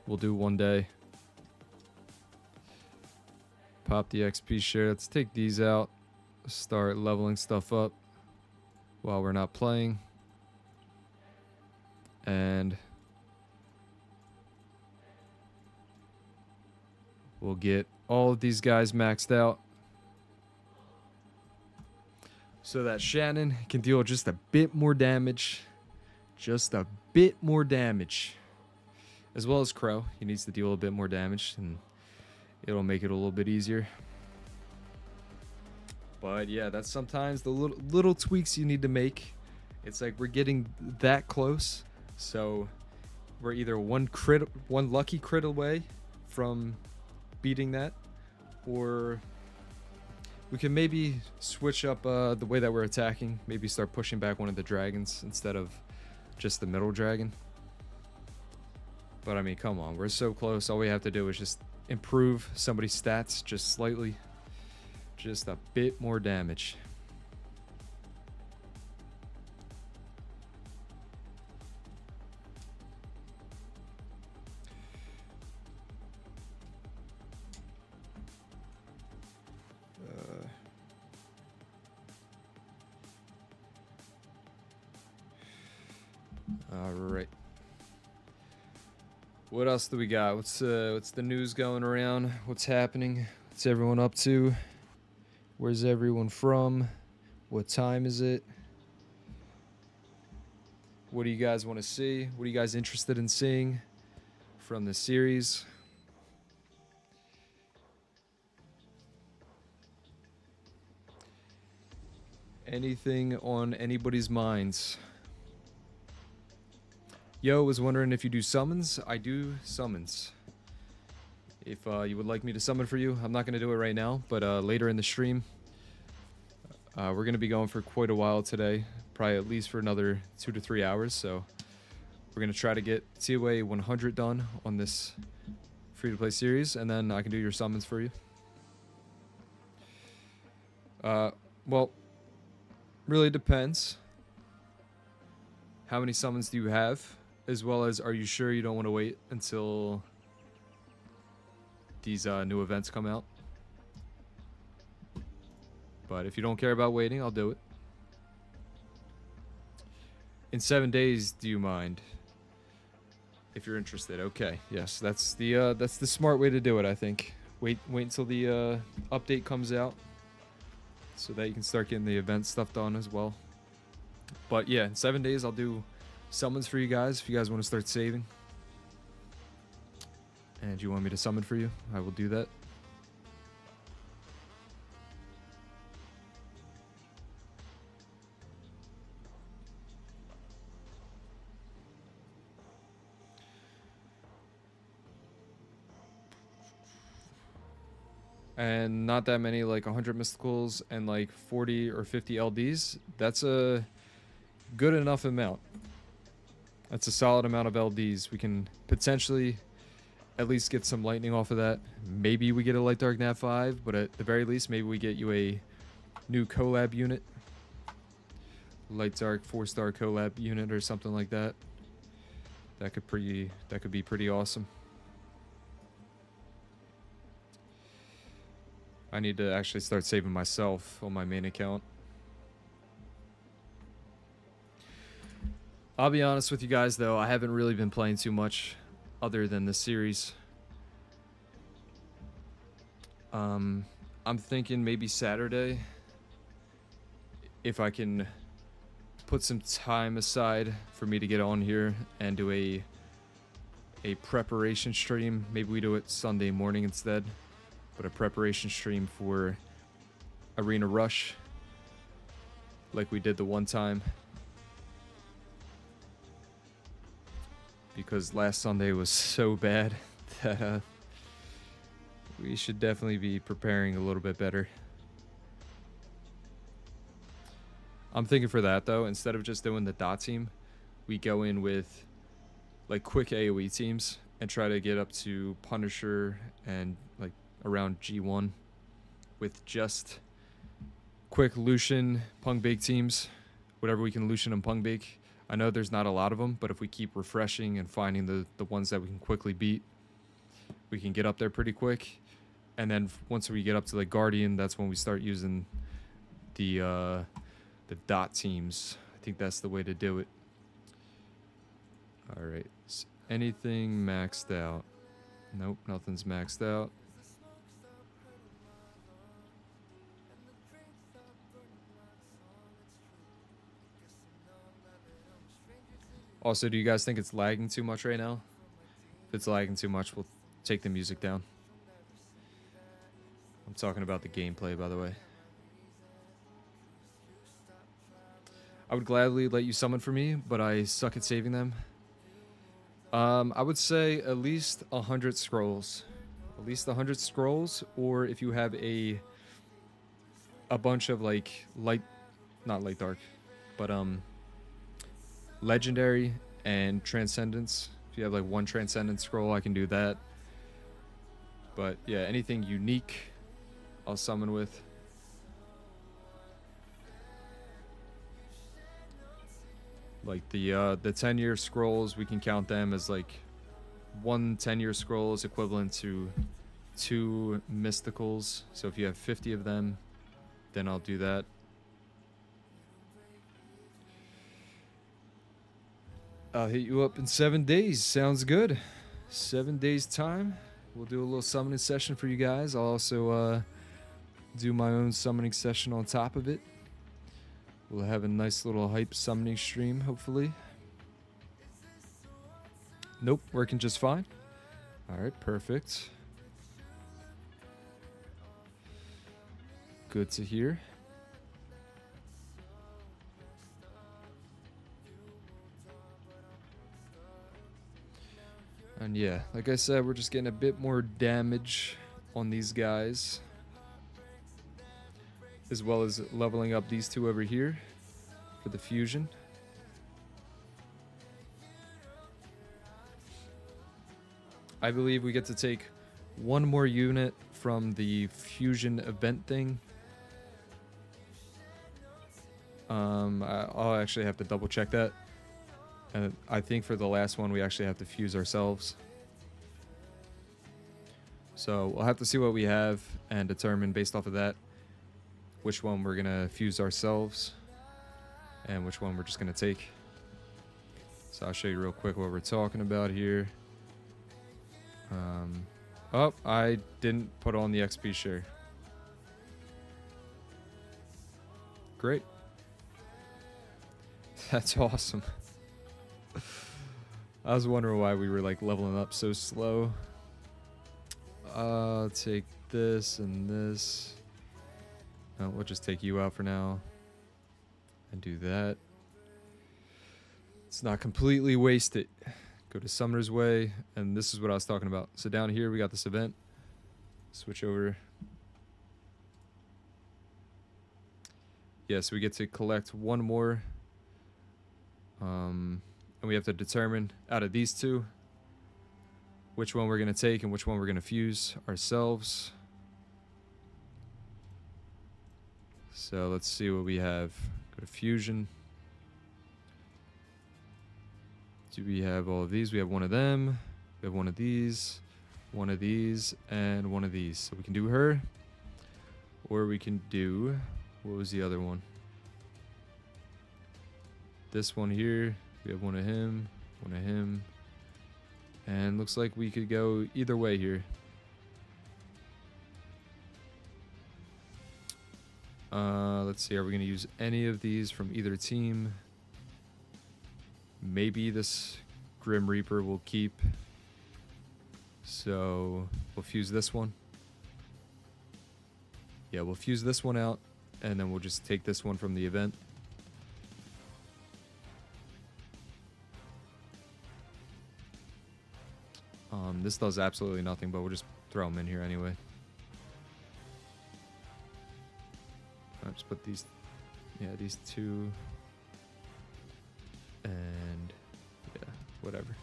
We'll do one day. Pop the XP share. Let's take these out. Start leveling stuff up while we're not playing. And we'll get all of these guys maxed out so that Shannon can deal just a bit more damage. Just a bit more damage. As well as Crow. He needs to deal a bit more damage, and it'll make it a little bit easier. But yeah, that's sometimes the little tweaks you need to make. It's like we're getting that close. So we're either one lucky crit away from beating that, or we can maybe switch up the way that we're attacking. Maybe start pushing back one of the dragons instead of just the middle dragon. But I mean, come on, we're so close. All we have to do is just improve somebody's stats just slightly. Just a bit more damage. All right. What else do we got? What's the news going around? What's happening? What's everyone up to? Where's everyone from? What time is it? What do you guys want to see? What are you guys interested in seeing from the series? Anything on anybody's minds? Yo, was wondering if you do summons. I do summons. If you would like me to summon for you, I'm not going to do it right now, but later in the stream, we're going to be going for quite a while today, probably at least for another 2 to 3 hours. So we're going to try to get TOA 100 done on this free-to-play series, and then I can do your summons for you. Well, really depends. How many summons do you have? As well as, are you sure you don't want to wait until these new events come out? But if you don't care about waiting, I'll do it. In 7 days, do you mind? If you're interested, okay. Yes, that's the smart way to do it, I think. Wait until the update comes out, so that you can start getting the event stuff done as well. But yeah, in 7 days, I'll do summons for you guys if you guys want to start saving. And you want me to summon for you, I will do that. And not that many, like 100 mysticals and like 40 or 50 LDs. That's a good enough amount. That's a solid amount of LDs. We can potentially at least get some lightning off of that. Maybe we get a Light Dark Nat 5, but at the very least, maybe we get you a new collab unit. Light Dark 4-star collab unit or something like that. That could be pretty awesome. I need to actually start saving myself on my main account. I'll be honest with you guys, though, I haven't really been playing too much other than this series. I'm thinking maybe Saturday, if I can put some time aside for me to get on here and do a preparation stream. Maybe we do it Sunday morning instead, but a preparation stream for Arena Rush, like we did the one time. Because last Sunday was so bad that we should definitely be preparing a little bit better. I'm thinking for that though, instead of just doing the dot team, we go in with like quick AoE teams and try to get up to Punisher and like around G1 with just quick Lucian Pung Bake teams, whatever we can Lucian and Pung Bake. I know there's not a lot of them, but if we keep refreshing and finding the ones that we can quickly beat, we can get up there pretty quick. And then once we get up to the Guardian, that's when we start using the dot teams. I think that's the way to do it. All right. Is anything maxed out? Nope, nothing's maxed out. Also, do you guys think it's lagging too much right now? If it's lagging too much, we'll take the music down. I'm talking about the gameplay, by the way. I would gladly let you summon for me, but I suck at saving them. I would say at least 100 scrolls. At least 100 scrolls, or if you have a bunch of like not light dark, but legendary and transcendence. If you have like one transcendent scroll, I can do that. But yeah, anything unique, I'll summon with. Like the 10-year scrolls, we can count them as like one 10-year scroll is equivalent to 2 mysticals. So if you have 50 of them, then I'll do that. I'll hit you up in 7 days. Sounds good. 7 days time. We'll do a little summoning session for you guys. I'll also do my own summoning session on top of it. We'll have a nice little hype summoning stream, hopefully. Nope, working just fine. All right, perfect. Good to hear. And yeah, like I said, we're just getting a bit more damage on these guys, as well as leveling up these two over here for the fusion. I believe we get to take one more unit from the fusion event thing. I'll actually have to double check that. And I think for the last one, we actually have to fuse ourselves. So we'll have to see what we have and determine based off of that which one we're going to fuse ourselves and which one we're just going to take. So I'll show you real quick what we're talking about here. Oh, I didn't put on the XP share. Great. That's awesome. I was wondering why we were like leveling up so slow. Take this and this. No, we'll just take you out for now. And do that. It's not completely wasted. Go to Summoner's Way, and this is what I was talking about. So down here we got this event. Switch over. Yeah, so we get to collect one more. And we have to determine out of these two which one we're going to take and which one we're going to fuse ourselves. So let's see what we have. Go to fusion. Do we have all of these? We have one of them. We have one of these, and one of these. So we can do her, or we can do, what was the other one? This one here. We have one of him, and looks like we could go either way here. Let's see, are we going to use any of these from either team? Maybe this Grim Reaper will keep. So we'll fuse this one. Yeah, we'll fuse this one out, and then we'll just take this one from the event. This does absolutely nothing, but we'll just throw them in here anyway. Let's put these Yeah, these two. And yeah, whatever.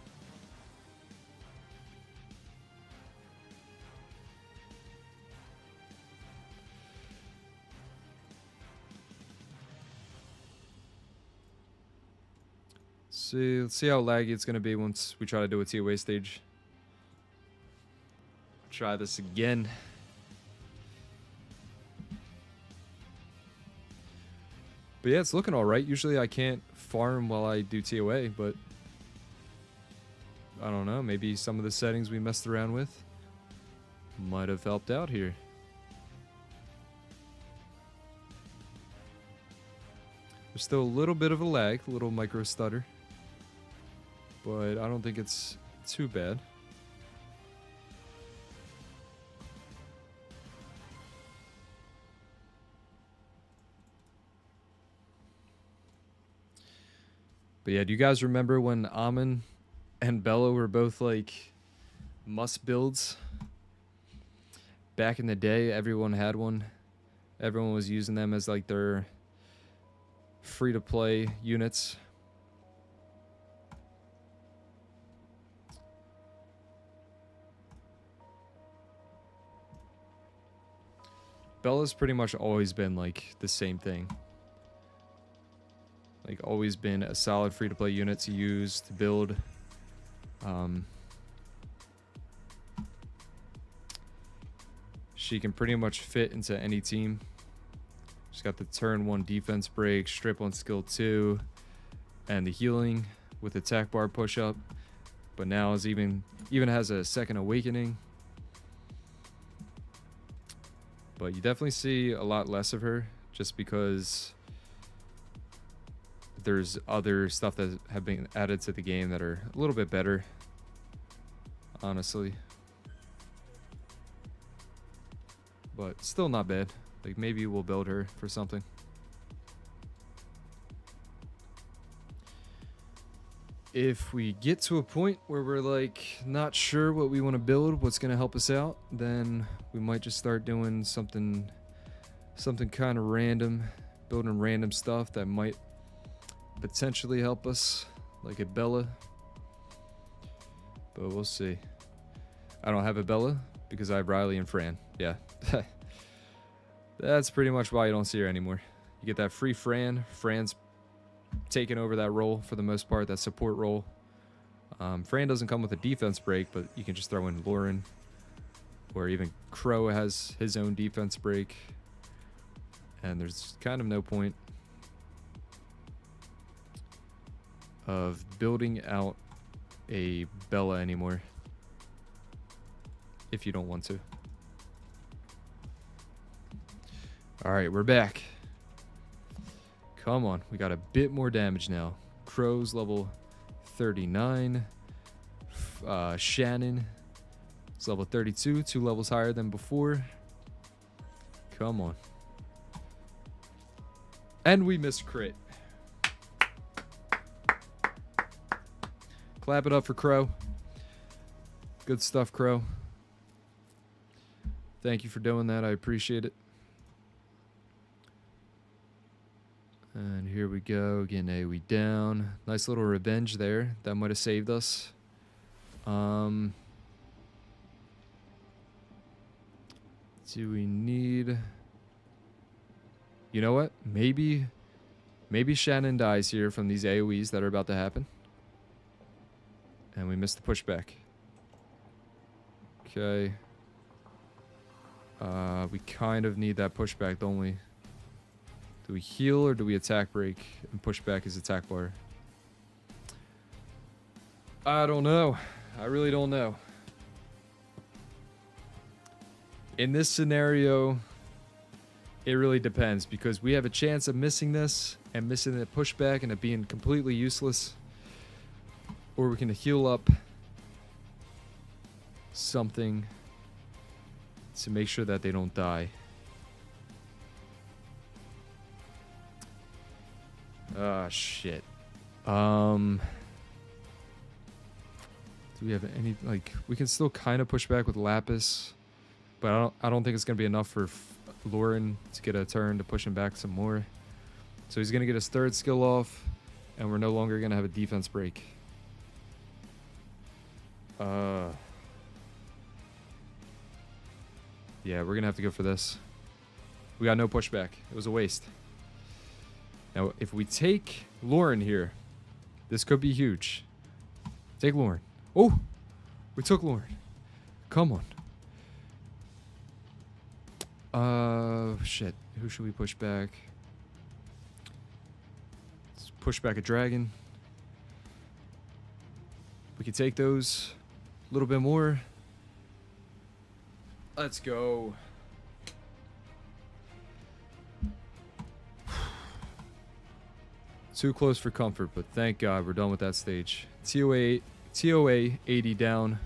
Let's see how laggy it's gonna be once we try to do a TOA stage. Try this again. But yeah, it's looking all right. Usually I can't farm while I do TOA, but I don't know. Maybe some of the settings we messed around with might have helped out here. There's still a little bit of a lag, a little micro stutter, but I don't think it's too bad. But yeah, do you guys remember when Amon and Bella were both like must builds? Back in the day, everyone had one. Everyone was using them as like their free-to-play units. Bella's pretty much always been like the same thing. Like always been a solid free-to-play unit to use to build. She can pretty much fit into any team. She's got the turn 1 defense break, strip on skill 2, and the healing with attack bar push up. But now is even has a second awakening. But you definitely see a lot less of her just because there's other stuff that have been added to the game that are a little bit better, honestly. But still not bad. Like maybe we'll build her for something. If we get to a point where we're like not sure what we want to build, what's going to help us out, then we might just start doing something kind of random, building random stuff that might potentially help us, like a Bella. But we'll see. I don't have a Bella because I have Riley and Fran. Yeah. That's pretty much why you don't see her anymore. You get that free Fran. Fran's taking over that role for the most part, that support role. Fran doesn't come with a defense break, but you can just throw in Lauren. Or even Crow has his own defense break. And there's kind of no point of building out a Bella anymore if you don't want to. Alright, we're back. Come on, we got a bit more damage now. Crow's level 39. Shannon is level 32, 2 levels higher than before. Come on. And we missed crit. Clap it up for Crow. Good stuff, Crow. Thank you for doing that. I appreciate it. And here we go. Getting AoE down. Nice little revenge there. That might have saved us. Do we need... You know what? Maybe Shannon dies here from these AoEs that are about to happen. And we missed the pushback. Okay. We kind of need that pushback, don't we? Do we heal or do we attack break and push back his attack bar? I don't know. I really don't know. In this scenario, it really depends because we have a chance of missing this and missing the pushback and it being completely useless. Or we can heal up something to make sure that they don't die. Ah, shit. Do we have any, like, we can still kind of push back with Lapis, but I don't think it's going to be enough for Lauren to get a turn to push him back some more. So he's going to get his third skill off, and we're no longer going to have a defense break. Yeah, we're going to have to go for this. We got no pushback. It was a waste. Now, if we take Lauren here, this could be huge. Take Lauren. Oh, we took Lauren. Come on. Shit. Who should we push back? Let's push back a dragon. We could take those a little bit more. Let's go. Too close for comfort, but thank God we're done with that stage. TOA 80 down.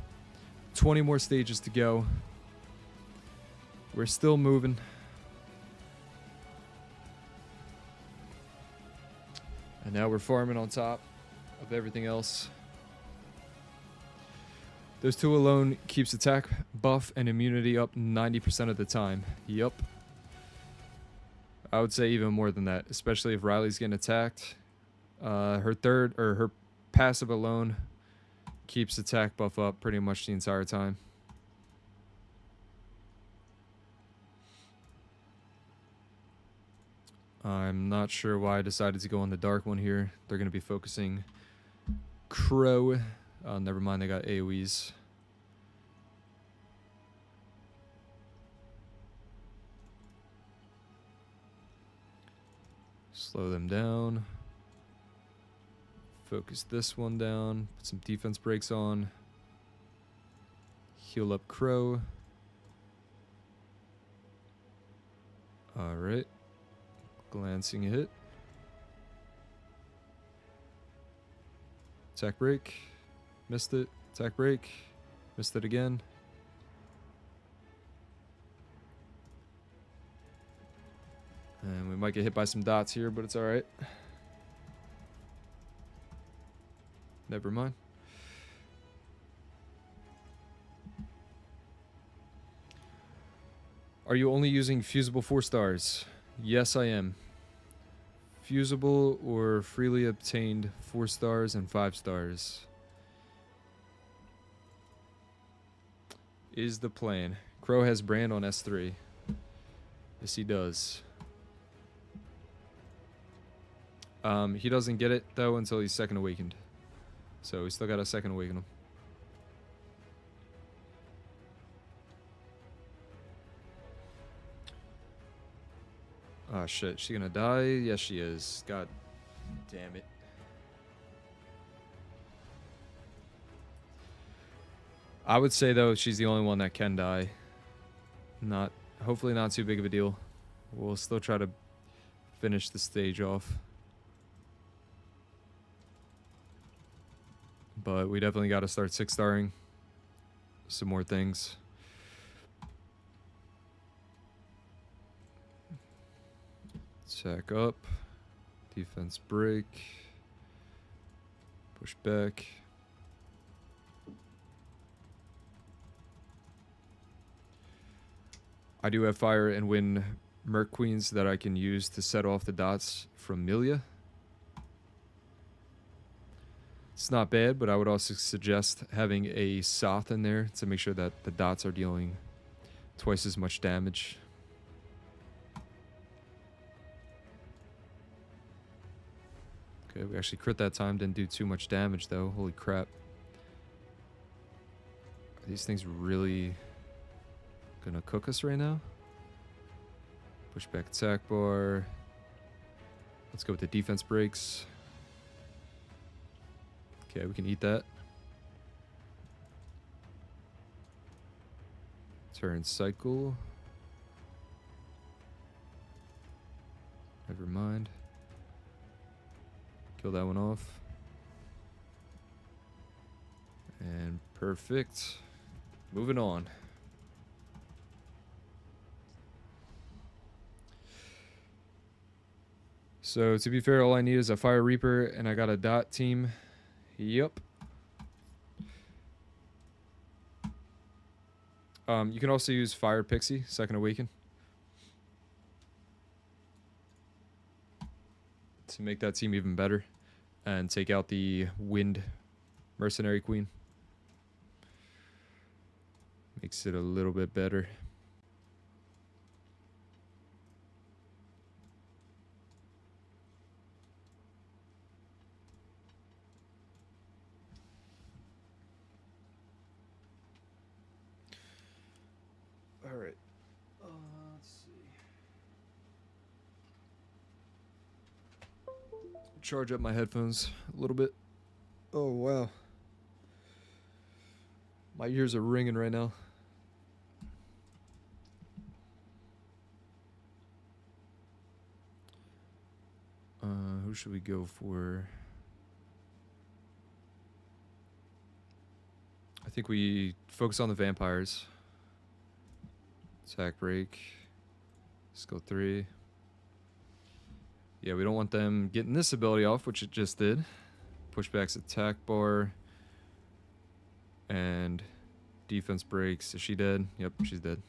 20 more stages to go. We're still moving. And now we're farming on top of everything else. Those two alone keeps attack, buff, and immunity up 90% of the time. Yup. I would say even more than that, especially if Riley's getting attacked. Her passive alone keeps attack buff up pretty much the entire time. I'm not sure why I decided to go on the dark one here. They're going to be focusing Crow. Never mind, they got AoEs. Slow them down. Focus this one down. Put some defense breaks on. Heal up Crow. Alright. Glancing hit. Attack break. Missed it. Attack break. Missed it again. And we might get hit by some dots here, but it's alright. Never mind. Are you only using fusible 4 stars? Yes, I am. Fusible or freely obtained 4 stars and 5 stars is the plan. Crow has Brand on S3. Yes, he does. He doesn't get it, though, until he's second awakened. So we still got a second awaken him. Oh shit, she gonna die? Yes, she is. God damn it. I would say, though, she's the only one that can die. Hopefully not too big of a deal. We'll still try to finish the stage off. But we definitely got to start 6-starring some more things. Attack up. Defense break. Push back. I do have fire and wind Merc Queens that I can use to set off the dots from Milia. It's not bad, but I would also suggest having a Soth in there to make sure that the dots are dealing twice as much damage. Okay, we actually crit that time, didn't do too much damage though. Holy crap. Are these things really gonna cook us right now? Push back attack bar. Let's go with the defense breaks. Okay, we can eat that. Turn cycle. Never mind. Kill that one off. And perfect. Moving on. So to be fair, all I need is a Fire Reaper and I got a dot team. Yep. You can also use Fire Pixie, Second Awaken. to make that team even better and take out the Wind Mercenary Queen. Makes it a little bit better. All right. Let's see. Charge up my headphones a little bit. Oh, wow. My ears are ringing right now. Who should we go for? I think we focus on the vampires. Attack break. Skill 3. Yeah, we don't want them getting this ability off, which it just did. Pushback's attack bar. And defense breaks. Is she dead? Yep, she's dead.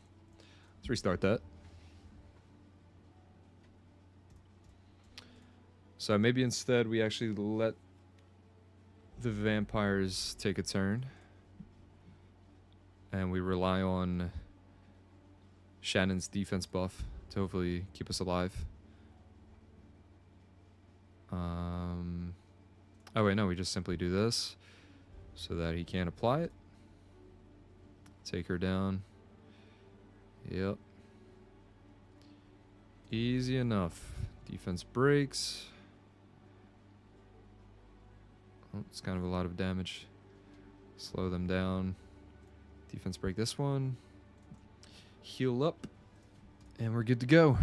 Let's restart that. So maybe instead we actually let the vampires take a turn. And we rely on Shannon's defense buff to hopefully keep us alive. Oh wait, no, we just simply do this so that he can't apply it. Take her down. Yep. Easy enough. Defense breaks. Oh, it's kind of a lot of damage. Slow them down. Defense break this one. Heal up. And we're good to go.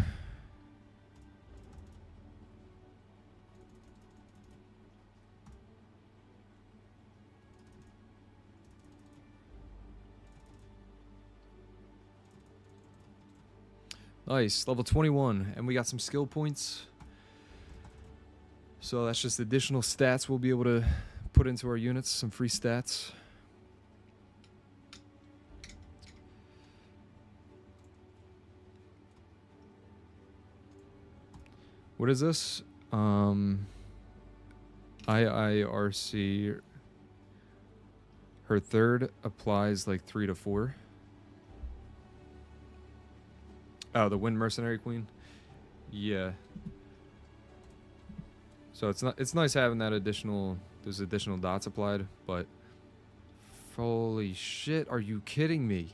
Nice, level 21, and we got some skill points. So that's just additional stats we'll be able to put into our units, some free stats. What is this? IIRC. Her third applies like 3 to 4. Oh, the Wind Mercenary Queen? Yeah. So it's nice having that those additional dots applied, but holy shit, are you kidding me?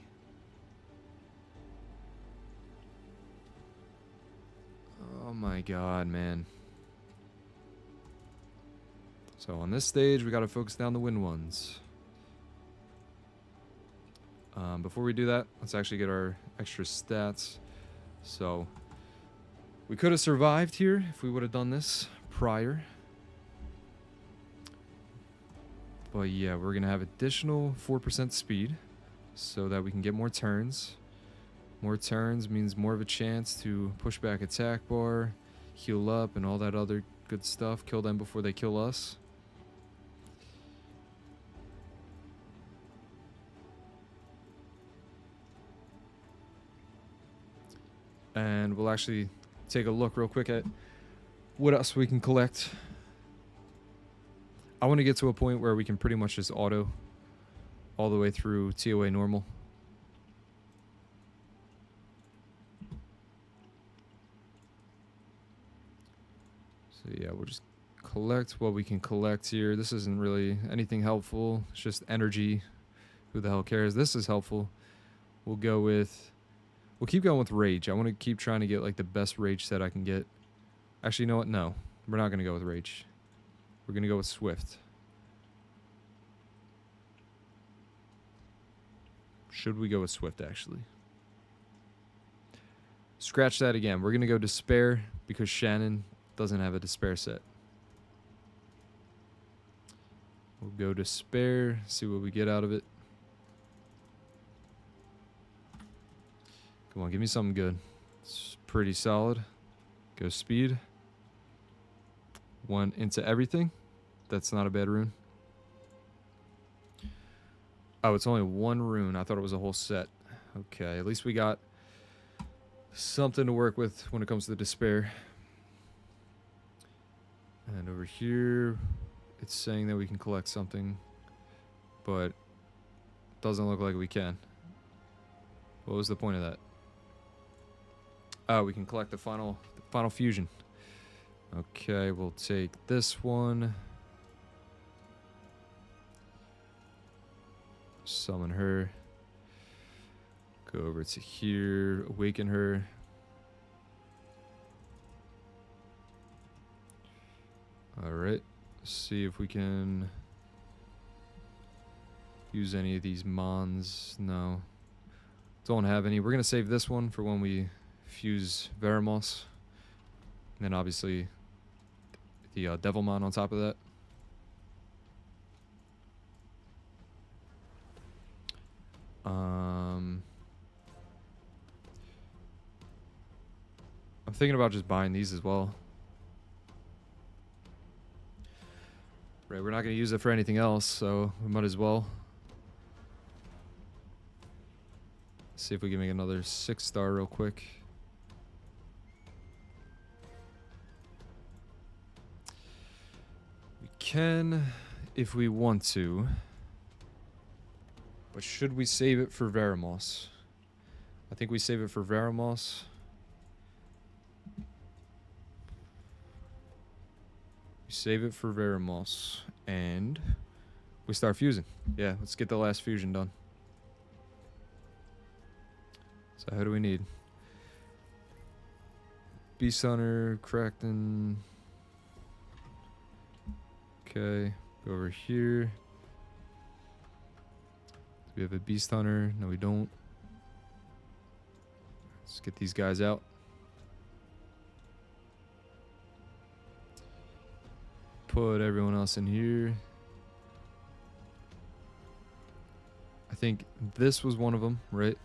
Oh my god, man. So on this stage, we gotta focus down the wind ones. Before we do that, let's actually get our extra stats. So we could have survived here if we would have done this prior. But yeah, we're going to have additional 4% speed so that we can get more turns. More turns means more of a chance to push back attack bar, heal up, and all that other good stuff. Kill them before they kill us. And we'll actually take a look real quick at what else we can collect. I want to get to a point where we can pretty much just auto all the way through TOA normal. So yeah, we'll just collect what we can collect here. This isn't really anything helpful. It's just energy. Who the hell cares? This is helpful. We'll keep going with rage. I want to keep trying to get like the best rage set I can get. Actually, you know what? No, we're not going to go with rage. We're going to go with swift. Should we go with swift, actually? Scratch that again. We're going to go despair because Shannon doesn't have a despair set. We'll go despair, see what we get out of it. Come on, give me something good. It's pretty solid. Go speed. 1 into everything. That's not a bad rune. Oh, it's only 1 rune. I thought it was a whole set. Okay, at least we got something to work with when it comes to despair. And over here, it's saying that we can collect something, but doesn't look like we can. What was the point of that? Oh, we can collect the final fusion. Okay, we'll take this one. Summon her. Go over to here, awaken her. Alright, see if we can use any of these mons. No, don't have any. We're going to save this one for when we fuse Veramos. And then obviously the Devilmon on top of that. I'm thinking about just buying these as well. Right, we're not going to use it for anything else, so we might as well. See if we can make another 6-star real quick. We can if we want to. But should we save it for Veramos? I think we save it for Veramos. We save it for Veramos. And we start fusing. Yeah, let's get the last fusion done. So how do we need? Beast Hunter, Kraken. Okay, go over here. Do we have a Beast Hunter? No, we don't. Let's get these guys out. Put everyone else in here. I think this was one of them, right?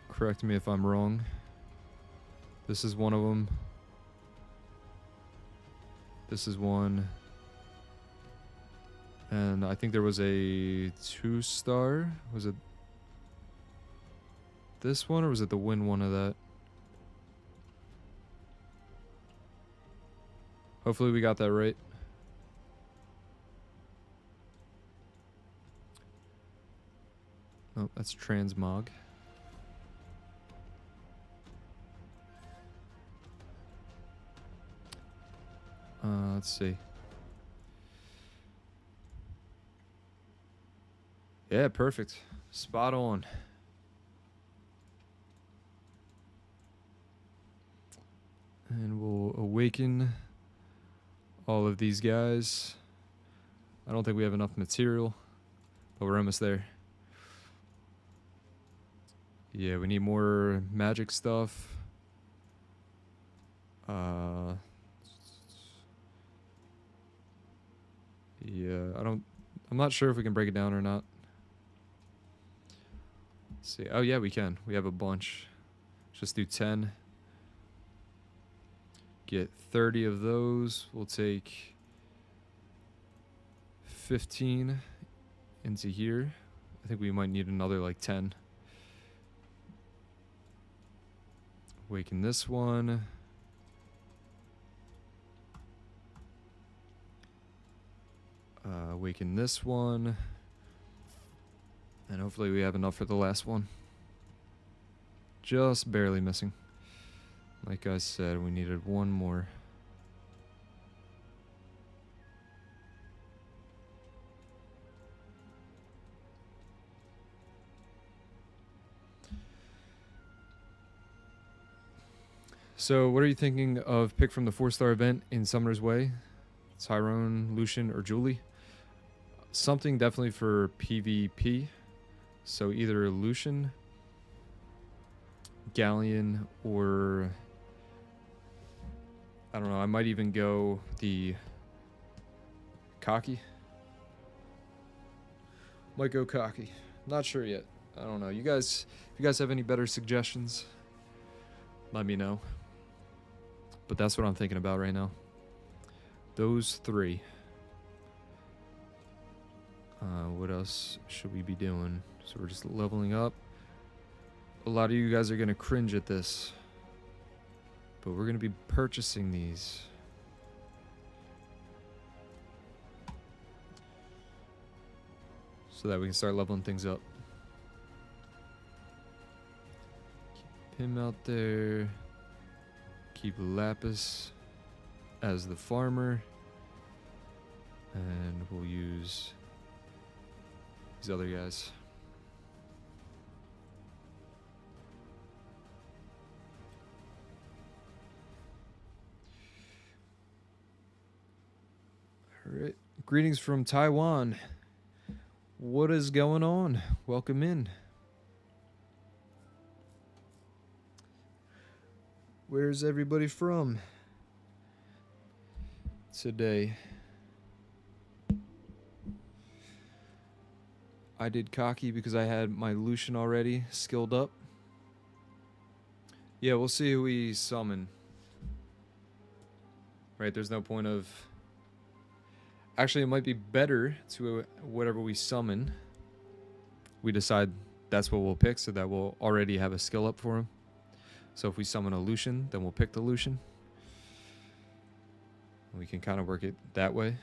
Correct me if I'm wrong. This is one of them. This is one. And I think there was a 2-star. Was it this one or was it the win one of that? Hopefully we got that right. Oh, that's Transmog. Let's see. Yeah, perfect. Spot on. And we'll awaken all of these guys. I don't think we have enough material, but we're almost there. Yeah, we need more magic stuff. Yeah, I'm not sure if we can break it down or not. Let's see. Oh yeah, we can. We have a bunch. Let's just do 10. Get 30 of those. We'll take 15 into here. I think we might need another like 10. Awaken this one. Awaken this one. And hopefully we have enough for the last one. Just barely missing. Like I said, we needed one more. So what are you thinking of pick from the 4-star event in Summoner's Way? Tyrone, Lucian, or Julie? Something definitely for PvP. So either Lucian, Galleon, or I don't know, I might even go the Cocky. Might go Cocky. Not sure yet. I don't know. You guys, if you guys have any better suggestions, let me know. But that's what I'm thinking about right now. Those 3. What else should we be doing? So we're just leveling up. A lot of you guys are going to cringe at this, but we're going to be purchasing these. so that we can start leveling things up. Keep him out there. Keep Lapis as the farmer. And we'll use these other guys. All right. Greetings from Taiwan. What is going on? Welcome in. Where's everybody from today? I did cocky because I had my Lucian already skilled up. Yeah, we'll see who we summon. Right, there's no point of... Actually, it might be better to whatever we summon, we decide that's what we'll pick, so that we'll already have a skill up for him. So if we summon a Lucian, then we'll pick the Lucian. We can kind of work it that way.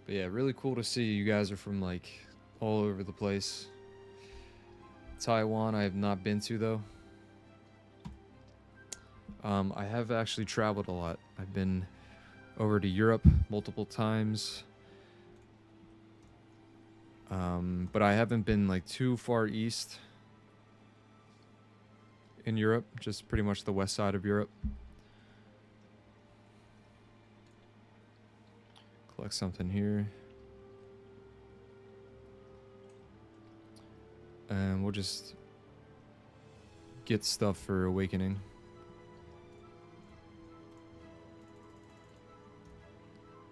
But yeah, really cool to see you guys are from like all over the place. Taiwan I have not been to though. I have actually traveled a lot. I've been over to Europe multiple times. But I haven't been like too far east in Europe, just pretty much the west side of Europe. Collect something here. And we'll just get stuff for awakening.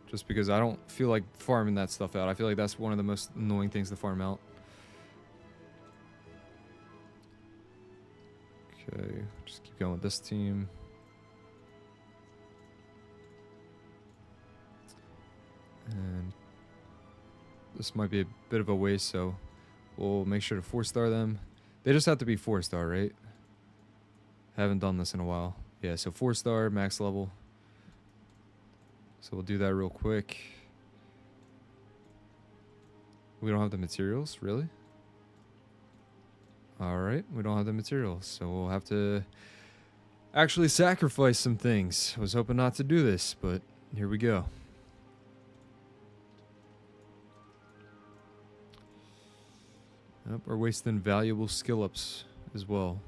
Just because I don't feel like farming that stuff out. I feel like that's one of the most annoying things to farm out. Okay, just keep going with this team. And this might be a bit of a waste, so we'll make sure to 4-star them. They just have to be 4-star, right? Haven't done this in a while. Yeah, so 4-star, max level. So we'll do that real quick. We don't have the materials, really? Alright, we don't have the materials, so we'll have to actually sacrifice some things. I was hoping not to do this, but here we go. Yep, we're wasting valuable skill ups as well.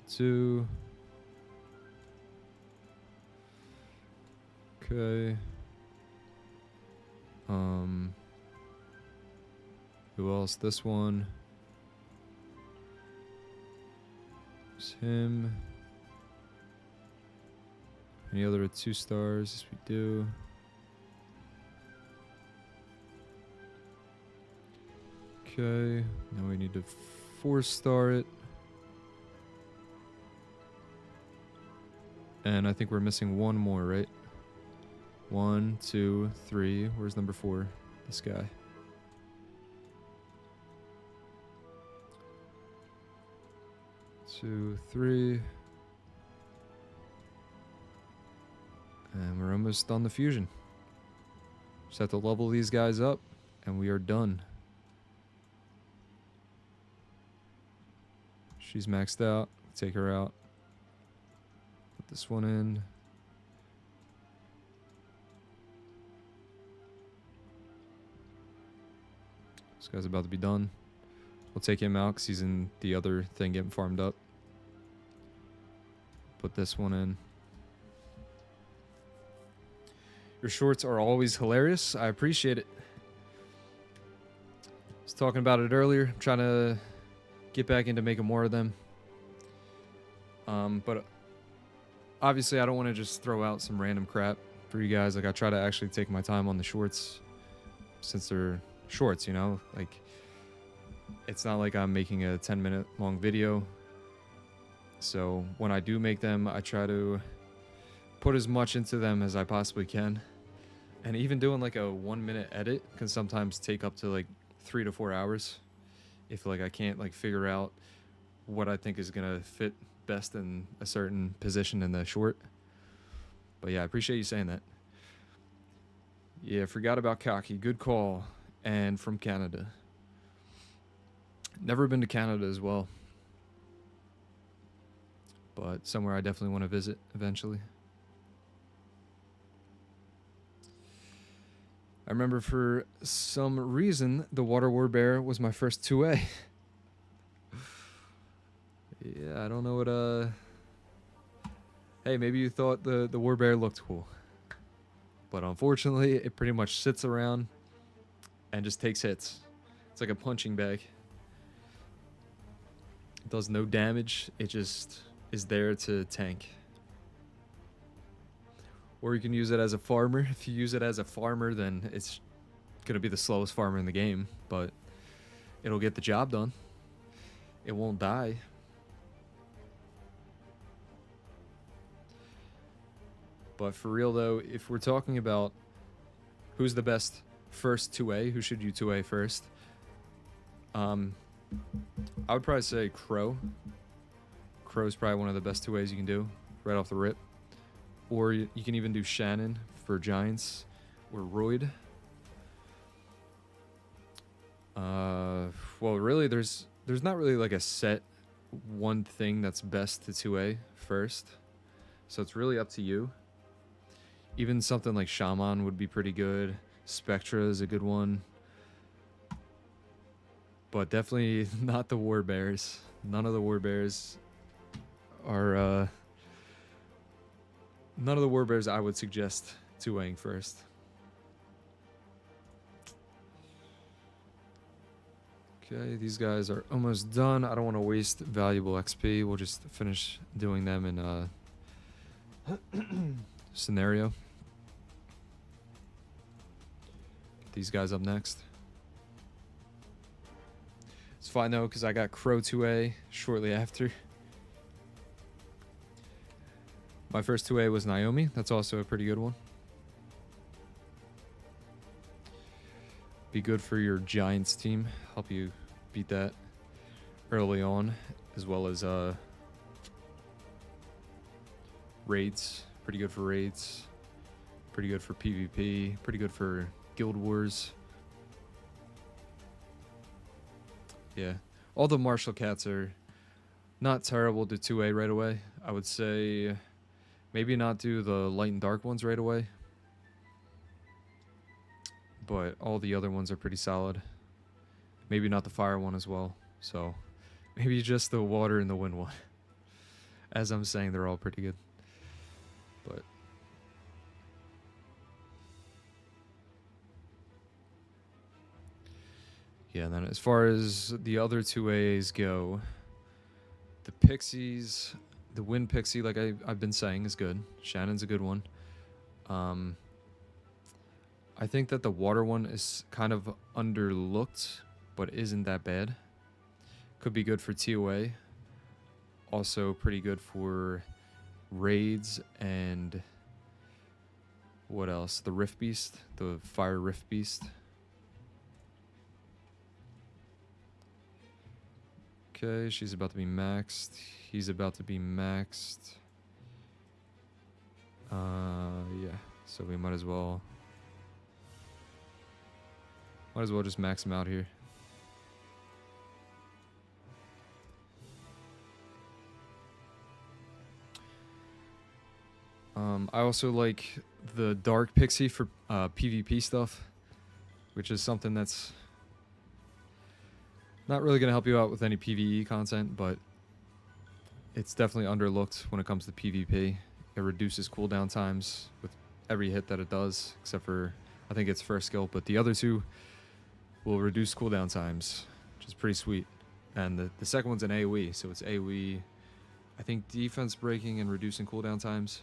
Two. Okay. Who else? This one. It's him. Any other 2 stars? Yes, we do. Okay. Now we need to 4-star it. And I think we're missing one more, right? 1, 2, 3. Where's number 4? This guy. Two, 3. And we're almost done the fusion. Just have to level these guys up, and we are done. She's maxed out. Take her out. Put this one in. This guy's about to be done. We'll take him out because he's in the other thing getting farmed up. Put this one in. Your shorts are always hilarious. I appreciate it. I was talking about it earlier. I'm trying to get back into making more of them. But obviously I don't want to just throw out some random crap for you guys. Like, I try to actually take my time on the shorts since they're shorts, you know? Like, it's not like I'm making a 10-minute long video. So when I do make them, I try to put as much into them as I possibly can. And even doing like a 1 minute edit can sometimes take up to like 3 to 4 hours if like I can't like figure out what I think is gonna fit best in a certain position in the short. But yeah, I appreciate you saying that. Yeah, forgot about Cocky. Good call. And from Canada. Never been to Canada as well, but somewhere I definitely want to visit eventually. I remember for some reason the Water War Bear was my first 2A. Yeah, I don't know what hey, maybe you thought the War Bear looked cool. But unfortunately, it pretty much sits around and just takes hits. It's like a punching bag. It does no damage. It just is there to tank. Or you can use it as a farmer. If you use it as a farmer, then it's going to be the slowest farmer in the game. But it'll get the job done. It won't die. But for real though, if we're talking about who's the best first 2A, who should you 2A first? I would probably say Crow. Crow's probably one of the best 2As you can do right off the rip. Or you can even do Shannon for Giants or Royd. Well, really, there's not really like a set one thing that's best to 2A first. So it's really up to you. Even something like Shaman would be pretty good. Spectra is a good one. But definitely not the War Bears. None of the War Bears are... none of the War Bears I would suggest 2Aing first. Okay, these guys are almost done. I don't want to waste valuable XP. We'll just finish doing them in scenario. Get these guys up next. It's fine though, because I got Crow 2A shortly after. My first 2A was Naomi. That's also a pretty good one. Be good for your Giants team. Help you beat that early on, as well as raids. Pretty good for raids. Pretty good for PvP. Pretty good for Guild Wars. Yeah. All the martial cats are not terrible to 2A right away. I would say maybe not do the light and dark ones right away. But all the other ones are pretty solid. Maybe not the fire one as well. So maybe just the water and the wind one. As I'm saying, they're all pretty good. But yeah, and then as far as the other 2As go, the Pixies, the Wind Pixie, like I've been saying, is good. Shannon's a good one. I think that the water one is kind of underlooked, but isn't that bad. Could be good for TOA. Also pretty good for raids and what else? The Rift Beast, the Fire Rift Beast. Okay, she's about to be maxed. He's about to be maxed. Yeah, so we might as well just max him out here. I also like the Dark Pixie for PvP stuff, which is something that's not really going to help you out with any PvE content, but it's definitely underlooked when it comes to PvP. It reduces cooldown times with every hit that it does, except for, I think it's first skill, but the other two will reduce cooldown times, which is pretty sweet. And the second one's an AoE, so it's AoE, I think defense breaking and reducing cooldown times.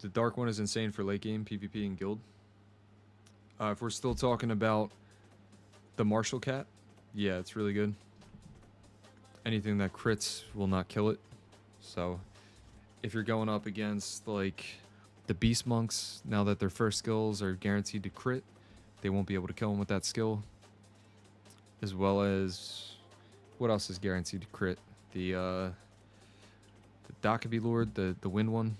The dark one is insane for late game, PvP and guild. If we're still talking about the Martial Cat, yeah, it's really good. Anything that crits will not kill it. So if you're going up against like the beast monks, now that their first skills are guaranteed to crit, they won't be able to kill them with that skill. As well as, what else is guaranteed to crit? The Dakabi Lord, the wind one,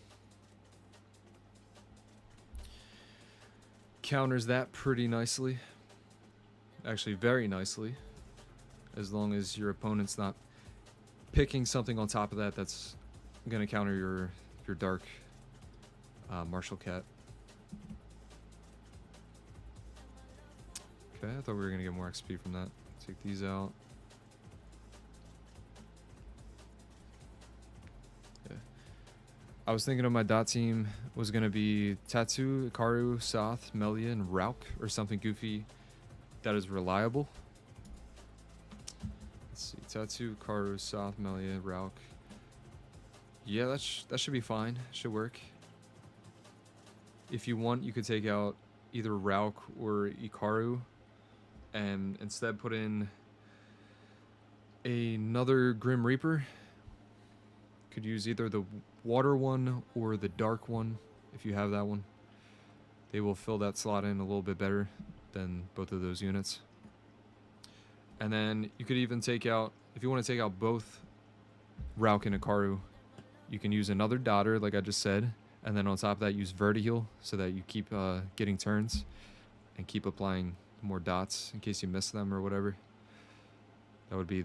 counters that pretty nicely. Actually, very nicely. As long as your opponent's not picking something on top of that that's going to counter your dark martial cat. Okay, I thought we were going to get more XP from that. Take these out. Yeah. I was thinking of my dot team was going to be Tatsu, Ikaru, Soth, Melia, and Rauk, or something goofy that is reliable. Let's see, Tatsu, Ikaru, Soth, Melia, Rauk. Yeah, that should be fine. Should work. If you want, you could take out either Rauk or Ikaru and instead put in another Grim Reaper. Could use either the water one or the dark one if you have that one. They will fill that slot in a little bit better than both of those units. And then you could even take out, if you want to take out both Rauk and Ikaru, you can use another dotter like I just said, and then on top of that use Vertiheal so that you keep getting turns and keep applying more dots in case you miss them or whatever. That would be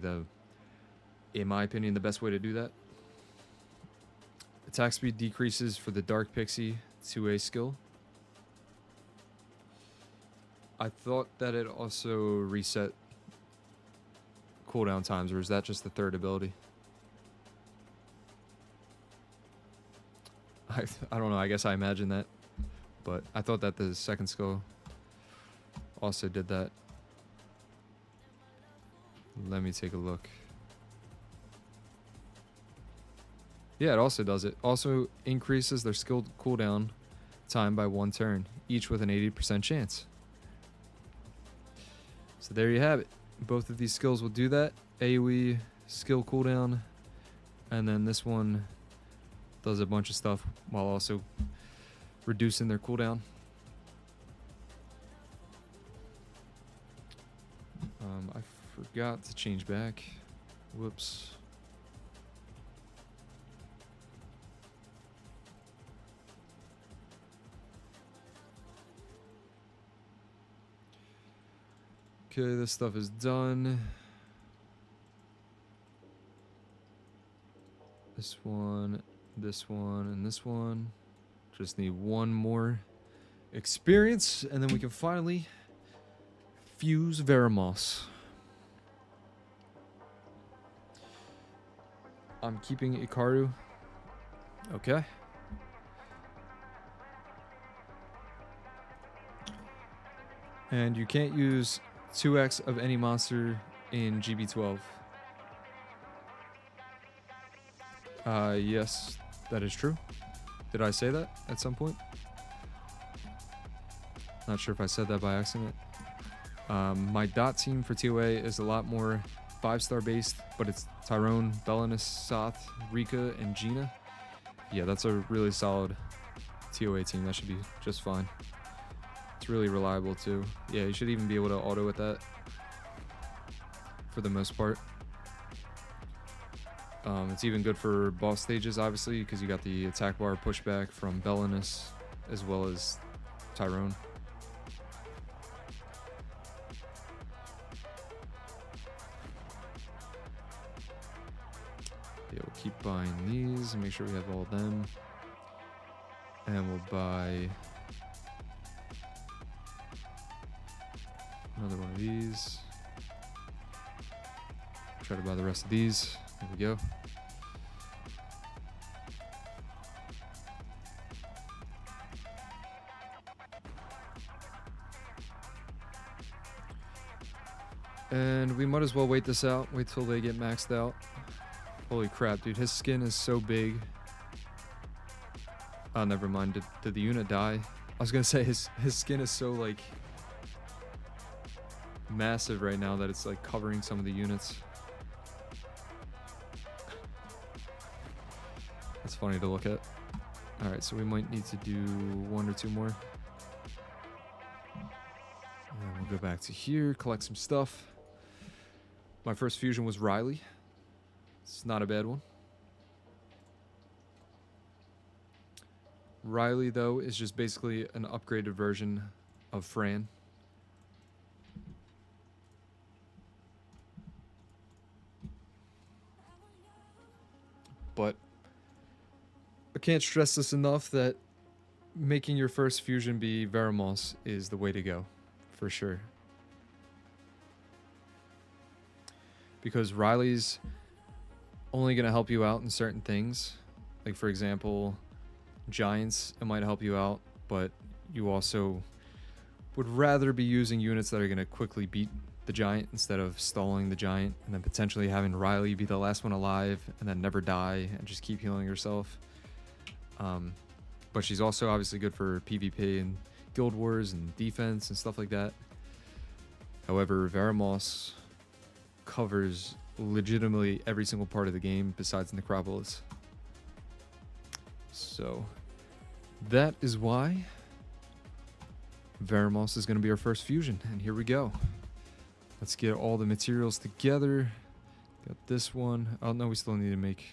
in my opinion, the best way to do that. Attack speed decreases for the Dark Pixie 2A skill. I thought that it also reset cooldown times, or is that just the third ability? I don't know, I guess I imagine that. But I thought that the second skill also did that. Let me take a look. Yeah, it also does it. Also increases their skill cooldown time by 1 turn, each with an 80% chance. So there you have it. Both of these skills will do that. AoE skill cooldown, and then this one does a bunch of stuff while also reducing their cooldown. I forgot to change back. Whoops. Okay, this stuff is done. This one, and this one. Just need one more experience, and then we can finally fuse Veramos. I'm keeping Ikaru. Okay. And you can't use 2x of any monster in GB12. Yes, that is true. Did I say that at some point? Not sure if I said that by accident. My dot team for TOA is a lot more 5-star based, but it's Tyrone, Belinus, Soth, Rika, and Gina. Yeah, that's a really solid TOA team. That should be just fine. It's really reliable too. Yeah, you should even be able to auto with that for the most part. It's even good for boss stages, obviously, because you got the attack bar pushback from Belinus as well as Tyrone. Yeah, we'll keep buying these and make sure we have all of them. And we'll buy another one of these. Try to buy the rest of these. There we go. And we might as well wait this out. Wait till they get maxed out. Holy crap, dude. His skin is so big. Oh, never mind. Did the unit die? I was gonna say his skin is so, like, massive right now that it's, like, covering some of the units. That's It's funny to look at. All right, so we might need to do 1 or 2 more. And then we'll go back to here, collect some stuff. My first fusion was Riley. It's not a bad one. Riley, though, is just basically an upgraded version of Fran. But I can't stress this enough that making your first fusion be Veramos is the way to go, for sure. Because Riley's only going to help you out in certain things. Like, for example, Giants, it might help you out, but you also would rather be using units that are going to quickly beat the Giant instead of stalling the Giant and then potentially having Riley be the last one alive and then never die and just keep healing yourself. But she's also obviously good for PvP and Guild Wars and defense and stuff like that. However, Veramos covers legitimately every single part of the game besides Necropolis. So that is why Veramos is going to be our first fusion. And here we go. Let's get all the materials together. Got this one. Oh no, we still need to make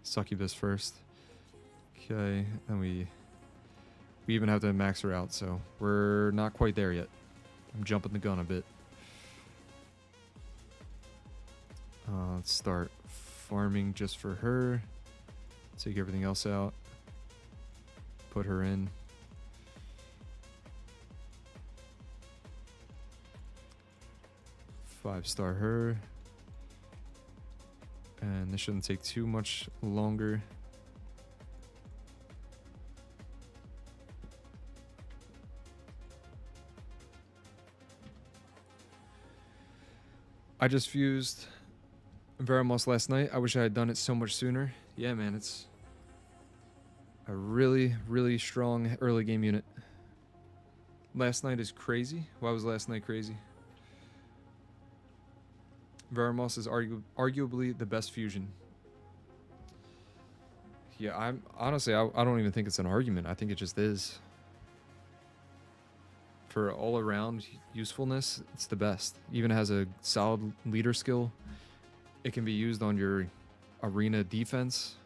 Succubus first. Okay, and we even have to max her out, so we're not quite there yet. I'm jumping the gun a bit. Let's start farming just for her. Take everything else out. Put her in. Five-star her. And this shouldn't take too much longer. I just fused Veramos last night. I wish I had done it so much sooner. Yeah, man, it's a really, really strong early game unit. Last night is crazy. Why was last night crazy? Veramos is arguably the best fusion. Yeah, I'm honestly, I don't even think it's an argument. I think it just is. For all-around usefulness, it's the best. Even has a solid leader skill. It can be used on your arena defense.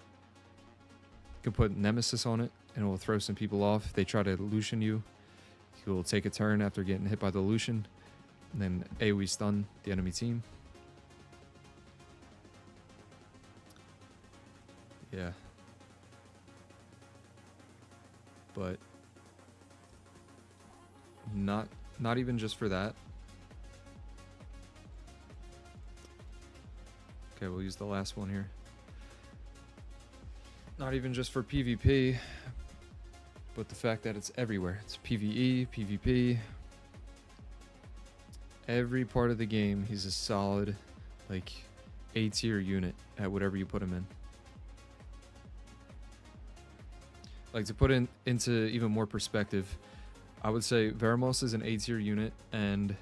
You can put Nemesis on it, and it will throw some people off. If they try to Lucian you, he will take a turn after getting hit by the Lucian, and then AoE stun the enemy team. Yeah. But not even just for that. Okay, we'll use the last one here. Not even just for PvP, but the fact that it's everywhere. It's PvE, PvP. Every part of the game, he's a solid, like, A-tier unit at whatever you put him in. Like, to put into even more perspective, I would say Veramos is an A-tier unit, and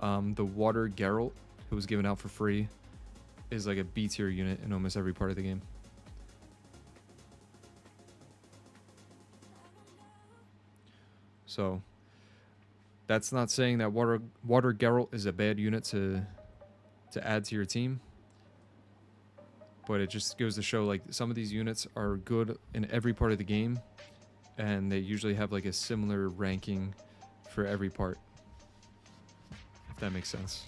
the Water Geralt, who was given out for free, is like a B-tier unit in almost every part of the game. So, that's not saying that Water Geralt is a bad unit to add to your team. But it just goes to show, like, some of these units are good in every part of the game, and they usually have like a similar ranking for every part, if that makes sense.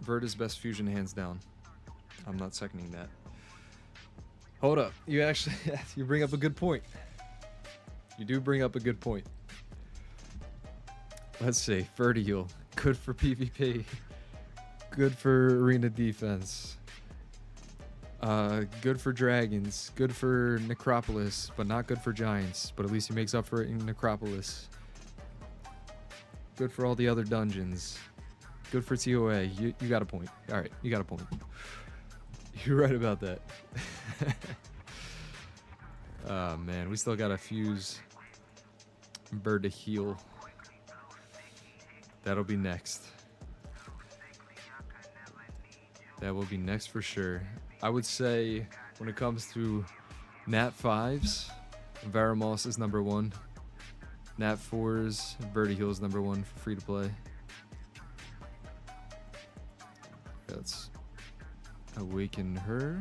Vert is best fusion hands down. I'm not seconding that. Hold up, you actually you bring up a good point. You do bring up a good point. Let's see, Vertiheal, good for PvP. Good for arena defense. Good for dragons. Good for Necropolis, but not good for giants. But at least he makes up for it in Necropolis. Good for all the other dungeons. Good for TOA. You got a point. All right, you got a point. You're right about that. Oh man, we still gotta fuse Vertiheal. That'll be next. That will be next for sure. I would say when it comes to Nat 5s, Varamos is number 1. Nat 4s, Vertiheal is number 1 for free to play. Let's awaken her.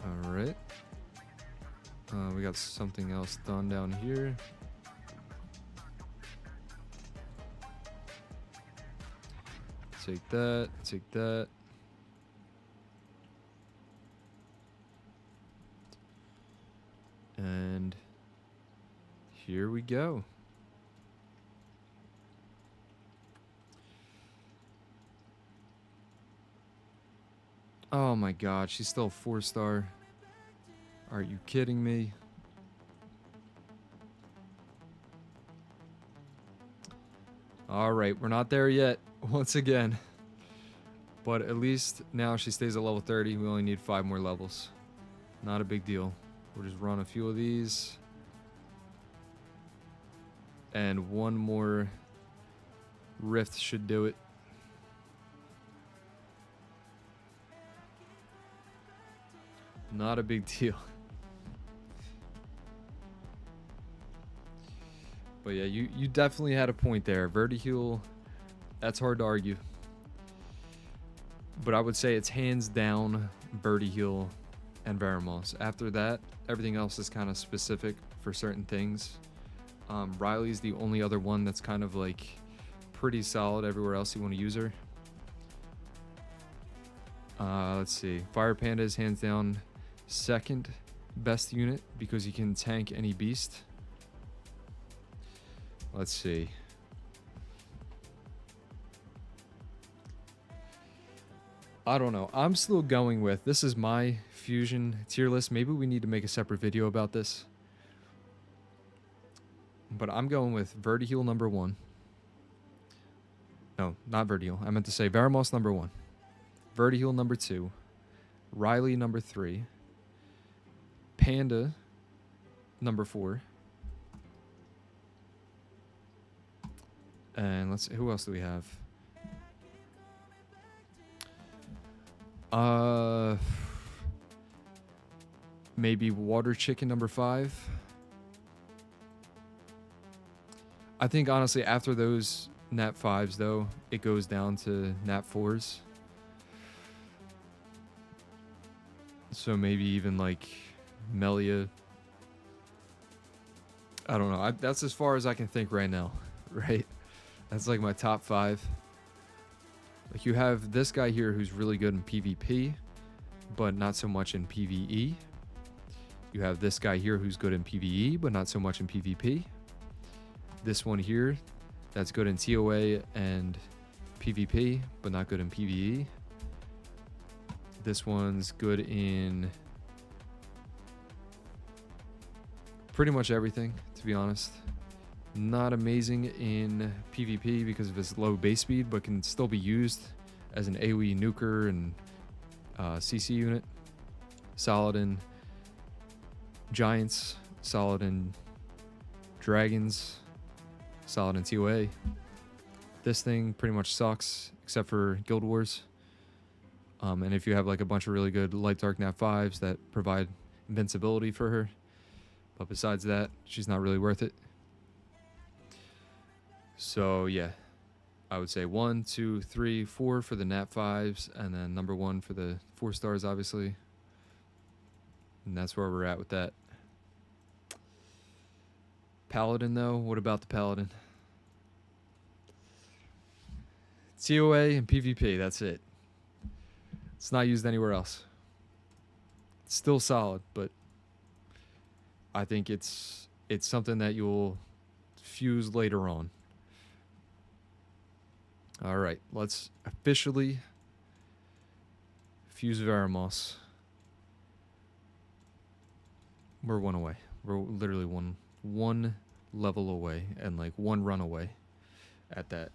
Alright. We got something else done down here. Take that, take that. And here we go. Oh my god, she's still 4-star. Are you kidding me? Alright, we're not there yet, once again. But at least now she stays at level 30. We only need 5 more levels. Not a big deal. We'll just run a few of these. And one more rift should do it. Not a big deal. But yeah, you definitely had a point there. Vertiheal, that's hard to argue. But I would say it's hands down Vertiheal and Varamos. After that, everything else is kind of specific for certain things. Riley's the only other one that's kind of like pretty solid everywhere else you want to use her. Let's see. Fire Panda is hands down second best unit because you can tank any beast. Let's see. I don't know. I'm still going with, this is my fusion tier list. Maybe we need to make a separate video about this. But I'm going with Vertiheal number 1. No, not Vertiheal. I meant to say Varamos number 1. Vertiheal number 2. Riley number 3. Panda number 4. And let's see, who else do we have? Maybe Water Chicken number 5. I think honestly after those Nat 5s though, it goes down to Nat 4s. So maybe even like Melia. I don't know. That's as far as I can think right now, right? That's like my top 5. Like you have this guy here who's really good in PvP, but not so much in PvE. You have this guy here who's good in PvE, but not so much in PvP. This one here, that's good in TOA and PvP, but not good in PvE. This one's good in pretty much everything, to be honest. Not amazing in PvP because of its low base speed, but can still be used as an AoE nuker and CC unit. Solid in Giants, solid in Dragons, solid in TOA. This thing pretty much sucks, except for Guild Wars. And if you have like a bunch of really good Light Dark Nat 5s that provide invincibility for her. But besides that, she's not really worth it. So yeah, I would say 1, 2, 3, 4 for the Nat 5s, and then number 1 for the 4 stars, obviously. And that's where we're at with that. Paladin, though, what about the Paladin? TOA and PvP, that's it. It's not used anywhere else. It's still solid, but I think it's something that you'll fuse later on. All right, let's officially fuse Varamos. We're 1 away. We're literally one level away and like 1 run away at that.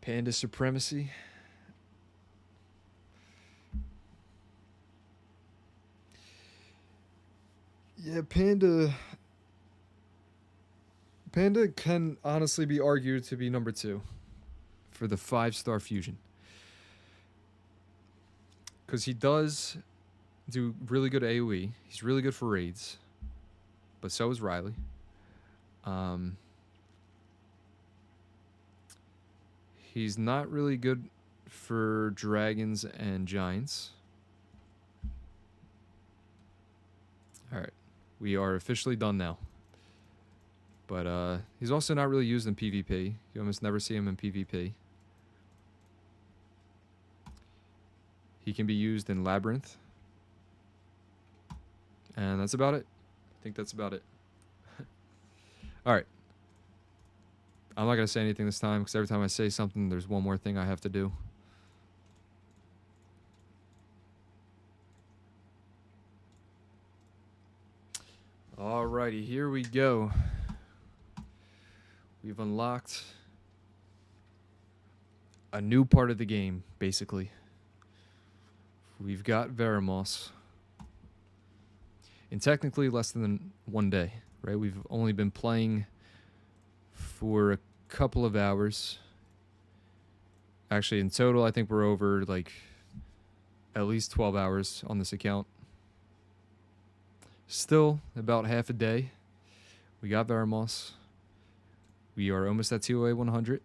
Panda Supremacy. Yeah, Panda. Panda can honestly be argued to be number 2 for the 5-star fusion. Because he does do really good AoE. He's really good for raids. But so is Riley. He's not really good for dragons and giants. Alright. We are officially done now. But he's also not really used in PvP. You almost never see him in PvP. He can be used in Labyrinth. And that's about it. I think that's about it. Alright. I'm not going to say anything this time, because every time I say something, there's one more thing I have to do. Alrighty, here we go. We've unlocked a new part of the game, basically. We've got Veramos. In technically less than 1 day, right? We've only been playing for a couple of hours. Actually, in total, I think we're over like at least 12 hours on this account. Still about half a day. We got Veramos. We are almost at TOA 100.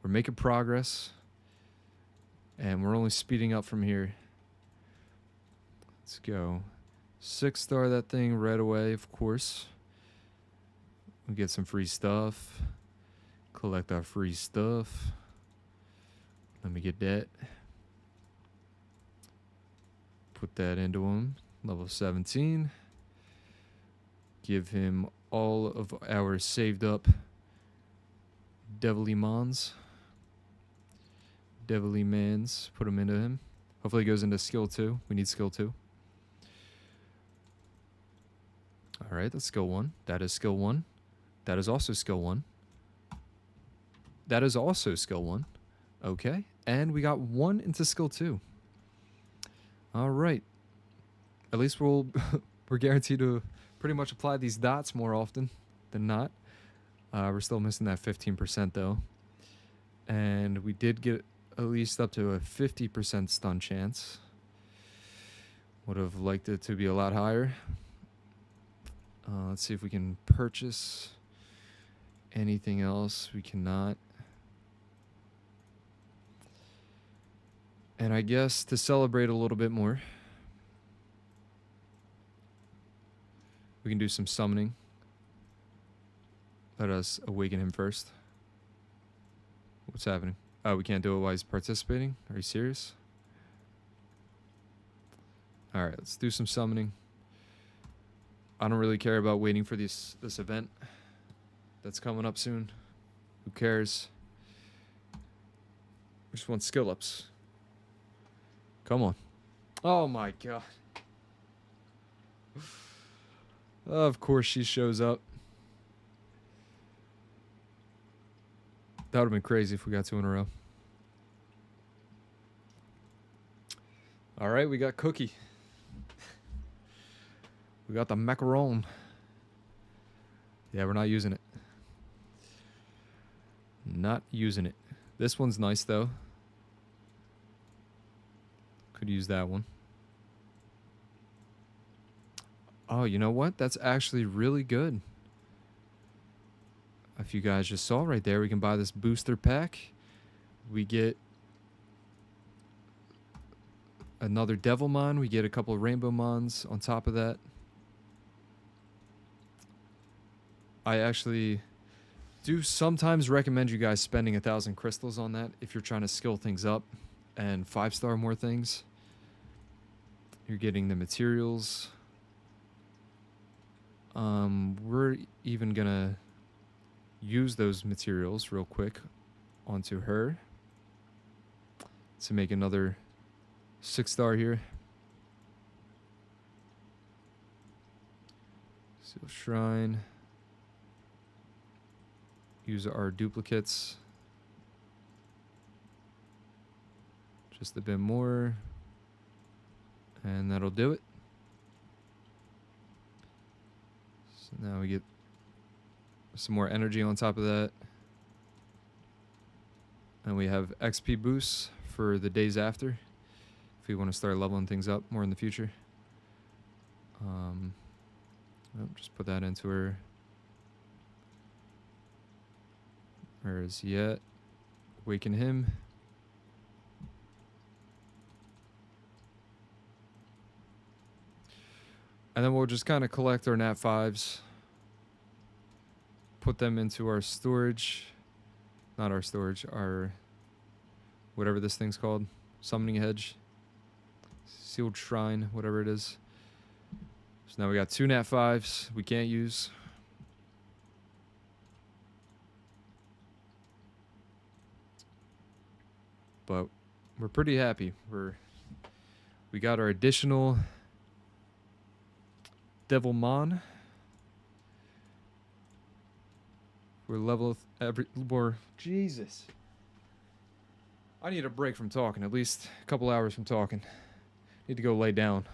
We're making progress. And we're only speeding up from here. Let's go. 6-star that thing right away, of course. We get some free stuff. Collect our free stuff. Let me get that. Put that into him. Level 17. Give him all of our saved up Devilly Mons. Devilly Mans. Put them into him. Hopefully he goes into skill 2. We need skill 2. Alright, that's skill 1. That is skill 1. That is also skill 1. That is also skill 1. Okay. And we got 1 into skill 2. Alright. At least we're guaranteed to pretty much apply these dots more often than not. We're still missing that 15% though. And we did get at least up to a 50% stun chance. Would have liked it to be a lot higher. Let's see if we can purchase anything else. We cannot. And I guess to celebrate a little bit more, we can do some summoning. Let us awaken him first. What's happening? Oh, we can't do it while he's participating? Are you serious? Alright, let's do some summoning. I don't really care about waiting for this event that's coming up soon. Who cares? We just want skill ups. Come on. Oh my god. Of course she shows up. That would have been crazy if we got 2 in a row. Alright, we got Cookie. We got the macaron. Yeah, we're not using it. Not using it. This one's nice, though. Could use that one. Oh, you know what? That's actually really good. If you guys just saw right there, we can buy this booster pack. We get another Devilmon. We get a couple of Rainbow Mons on top of that. I actually do sometimes recommend you guys spending 1,000 crystals on that if you're trying to skill things up and 5-star more things. You're getting the materials. We're even gonna use those materials real quick onto her to make another 6-star here. Seal Shrine. Use our duplicates. Just a bit more. And that'll do it. So now we get some more energy on top of that. And we have XP boosts for the days after, if we want to start leveling things up more in the future. Just put that into her. Where is he at? Awaken him. And then we'll just kind of collect our Nat 5s. Put them into our storage. Not our storage, our... whatever this thing's called. Summoning hedge. Sealed shrine, whatever it is. So now we got 2 Nat 5s we can't use. But we're pretty happy. We got our additional Devilmon. We're level more. Jesus. I need a break from talking. At least a couple hours from talking. Need to go lay down.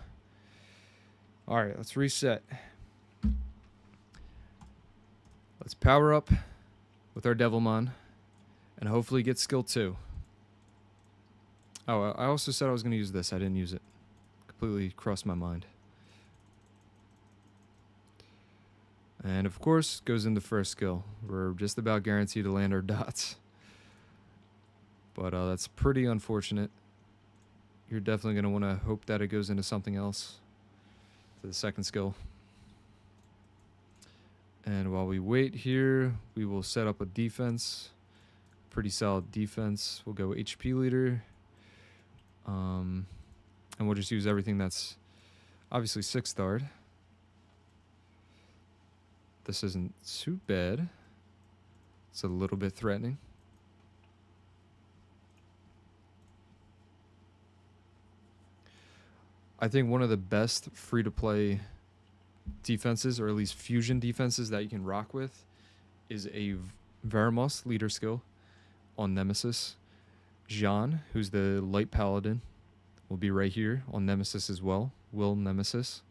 Alright, let's reset. Let's power up with our Devilmon. And hopefully get skill 2. Oh, I also said I was going to use this. I didn't use it. Completely crossed my mind. And of course, goes into first skill. We're just about guaranteed to land our dots. But that's pretty unfortunate. You're definitely going to want to hope that it goes into something else for the second skill. And while we wait here, we will set up a defense. Pretty solid defense. We'll go HP leader. And we'll just use everything that's obviously 6-starred. This isn't too bad. It's a little bit threatening. I think one of the best free-to-play defenses, or at least fusion defenses that you can rock with, is a Veramos leader skill on Nemesis. Jean, who's the light paladin, will be right here on Nemesis as well. Will Nemesis.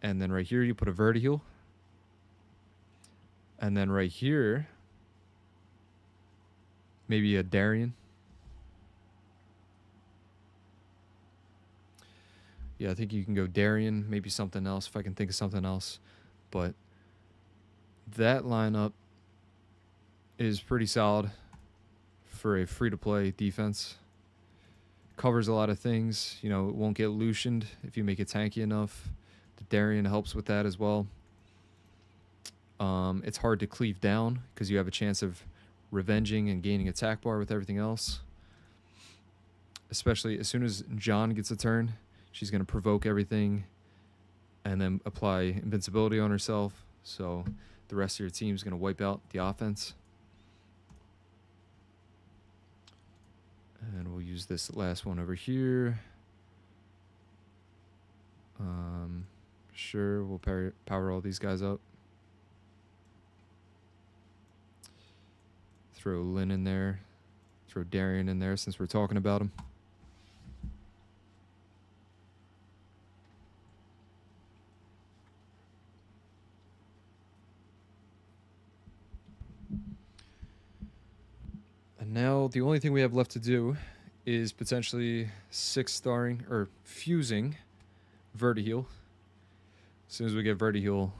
And then right here you put a Vertiheal. And then right here, maybe a Darien. Yeah, I think you can go Darien, maybe something else if I can think of something else. But that lineup is pretty solid for a free-to-play defense. Covers a lot of things. You know, it won't get Lucianed if you make it tanky enough. The Darien helps with that as well. It's hard to cleave down because you have a chance of revenging and gaining attack bar with everything else. Especially as soon as John gets a turn, she's going to provoke everything and then apply invincibility on herself. So the rest of your team is going to wipe out the offense. And we'll use this last one over here. Sure, we'll power all these guys up. Throw Lynn in there. Throw Darien in there since we're talking about him. And now the only thing we have left to do is potentially 6-starring or fusing Vertiheal. As soon as we get Vertiheal,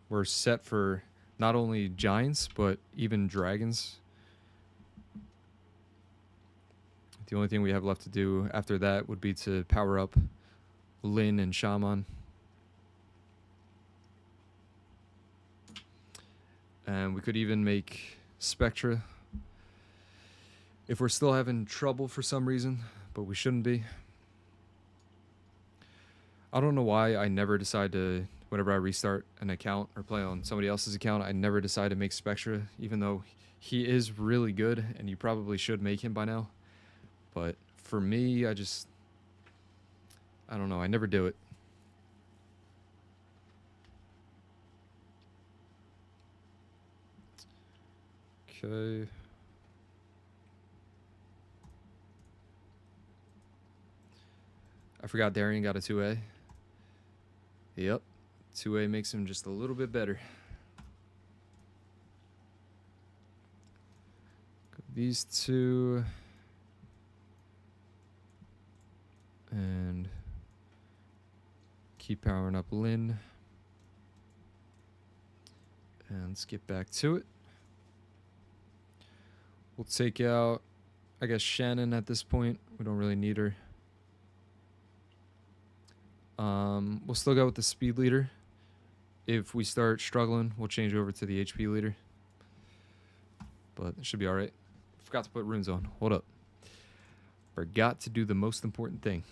we're set for not only giants, but even dragons. The only thing we have left to do after that would be to power up Lin and Shaman. And we could even make Spectra if we're still having trouble for some reason, but we shouldn't be. I don't know why I never decide to, whenever I restart an account or play on somebody else's account, I never decide to make Spectra, even though he is really good and you probably should make him by now. But for me, I don't know, I never do it. Okay. I forgot Darien got a 2A. Yep. 2A makes him just a little bit better. These two. And keep powering up Lynn. And let's get back to it. We'll take out, I guess, Shannon at this point. We don't really need her. We'll still go with the speed leader. If we start struggling, we'll change over to the HP leader. But it should be alright. Forgot to put runes on. Hold up. Forgot to do the most important thing.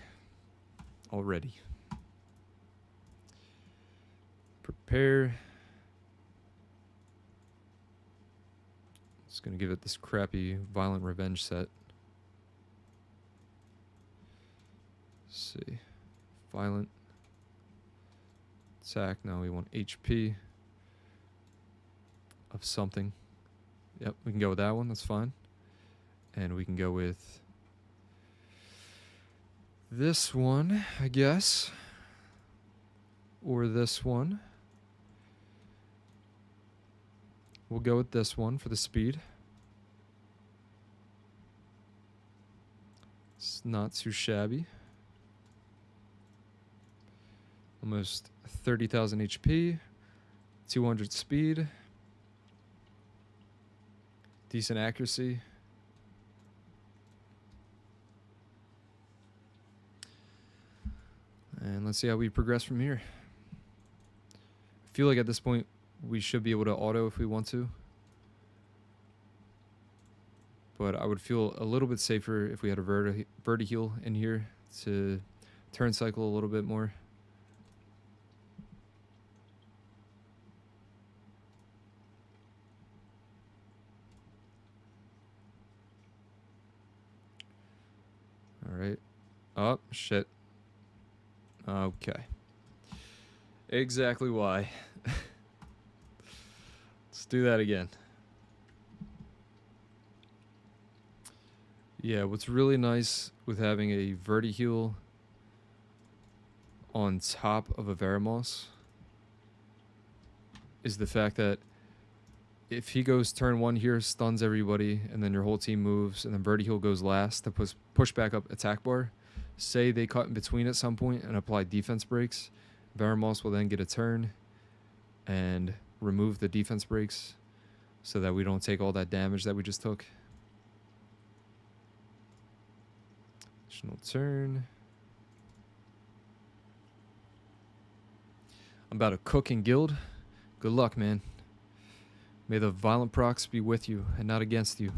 Already. Prepare. Just gonna give it this crappy violent revenge set. Let's see. Violent. Attack. Now we want HP of something. Yep, we can go with that one. That's fine. And we can go with this one, I guess. Or this one. We'll go with this one for the speed. It's not too shabby. Almost 30,000 HP, 200 speed, decent accuracy. And let's see how we progress from here. I feel like at this point we should be able to auto if we want to. But I would feel a little bit safer if we had a verti-heal in here to turn cycle a little bit more. Alright. Oh, shit. Okay. Exactly why. Let's do that again. Yeah, what's really nice with having a verti-heal on top of a Veramos is the fact that if he goes turn 1 here, stuns everybody, and then your whole team moves, and then verti-heal goes last to push back up attack bar, say they cut in between at some point and apply defense breaks, Veramos will then get a turn and remove the defense breaks so that we don't take all that damage that we just took. Additional turn. I'm about to cook in guild. Good luck, man. May the violent procs be with you and not against you.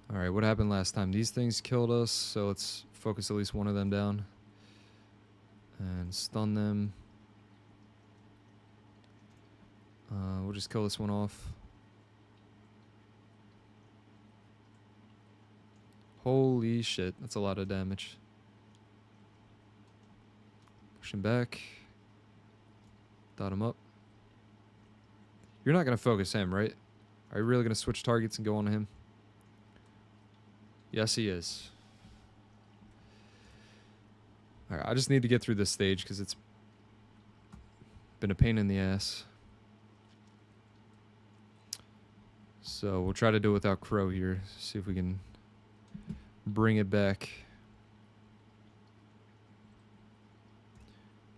Alright, what happened last time? These things killed us, so let's focus at least one of them down. And stun them. We'll just kill this one off. Holy shit, that's a lot of damage. Push him back. Dot him up. You're not going to focus him, right? Are you really going to switch targets and go on to him? Yes, he is. Alright, I just need to get through this stage because it's been a pain in the ass. So we'll try to do it without Crow here. See if we can bring it back.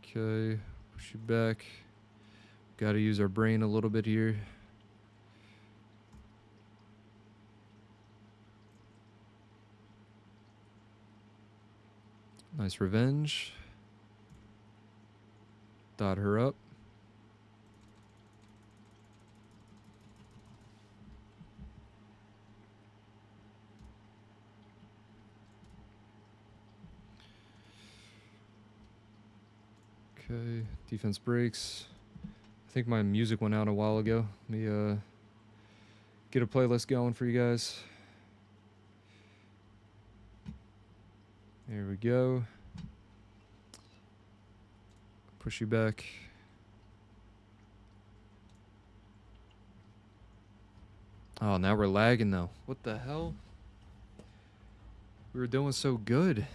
Okay, push you back. Got to use our brain a little bit here. Nice revenge. Dot her up. Okay, defense breaks. I think my music went out a while ago. Let me get a playlist going for you guys. There we go. push you back. Oh, now we're lagging though. What the hell? We were doing so good.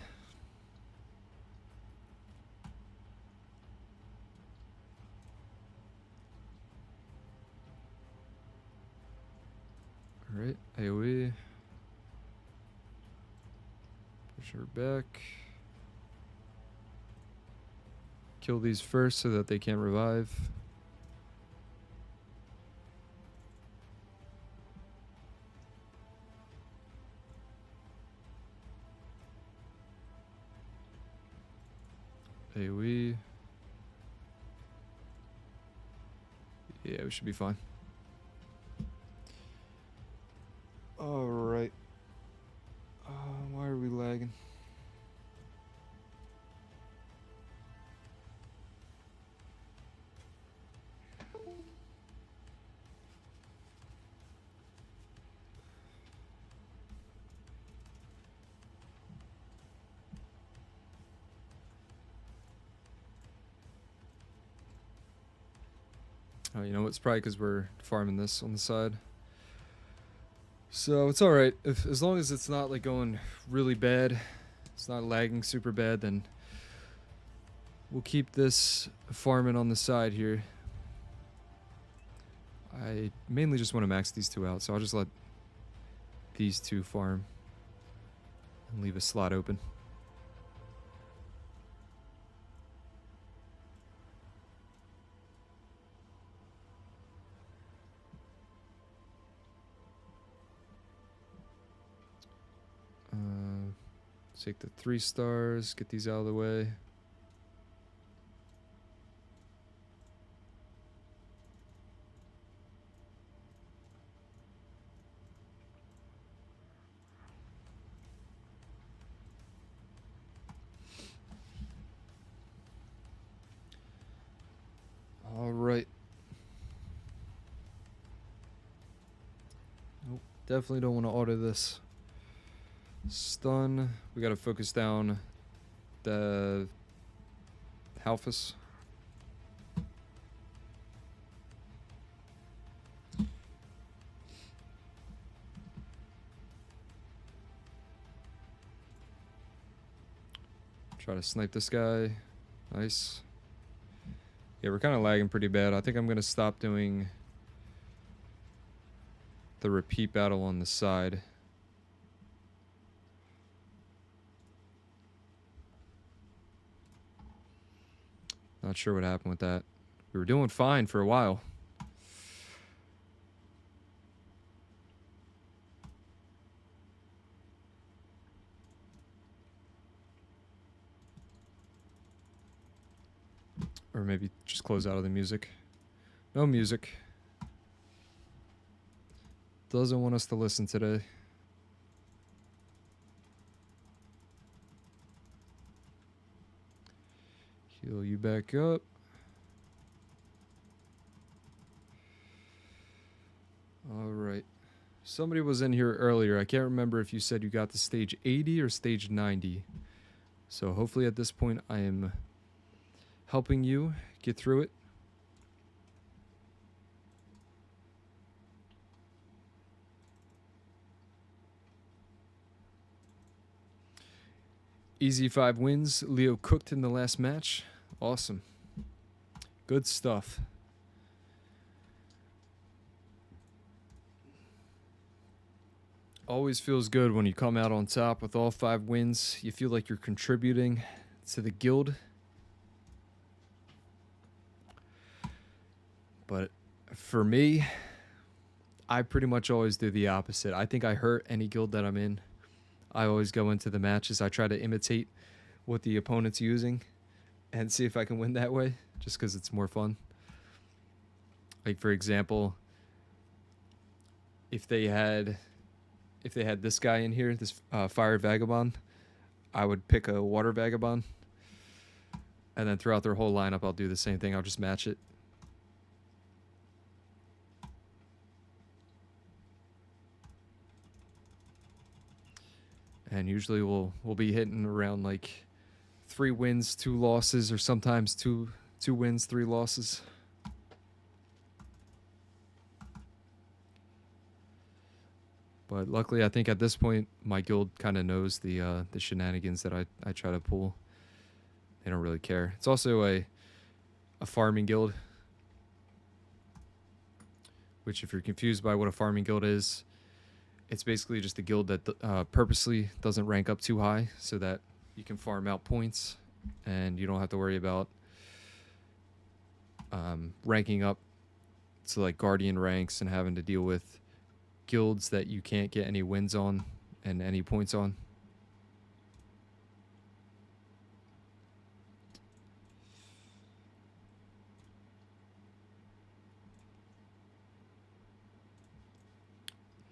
Alright, AoE. Push her back. Kill these first so that they can't revive. AoE. Yeah, we should be fine. Alright. Why are we lagging? Oh, you know, it's probably because we're farming this on the side. So it's alright. As long as it's not like going really bad, it's not lagging super bad, then we'll keep this farming on the side here. I mainly just want to max these two out, so I'll just let these two farm and leave a slot open. Take the 3 stars, get these out of the way. All right. Nope, definitely don't want to auto this. Stun. We gotta focus down the Halphus. Try to snipe this guy. Nice. Yeah, we're kind of lagging pretty bad. I think I'm gonna stop doing the repeat battle on the side. Not sure what happened with that. We were doing fine for a while. Or maybe just close out of the music. No music. Doesn't want us to listen today. Heal you back up. Alright. Somebody was in here earlier. I can't remember if you said you got to stage 80 or stage 90. So hopefully at this point I am helping you get through it. Easy 5 wins. Leo cooked in the last match. Awesome. Good stuff. Always feels good when you come out on top with all 5 wins. You feel like you're contributing to the guild. But for me, I pretty much always do the opposite. I think I hurt any guild that I'm in. I always go into the matches. I try to imitate what the opponent's using and see if I can win that way, just because it's more fun. Like, for example, if they had this guy in here, this fire vagabond, I would pick a water vagabond, and then throughout their whole lineup, I'll do the same thing. I'll just match it. And usually we'll be hitting around like 3 wins, 2 losses, or sometimes two 2 wins, 3 losses. But luckily, I think at this point, my guild kind of knows the shenanigans that I try to pull. They don't really care. It's also a farming guild, which if you're confused by what a farming guild is, it's basically just a guild that purposely doesn't rank up too high so that you can farm out points and you don't have to worry about ranking up to like guardian ranks and having to deal with guilds that you can't get any wins on and any points on.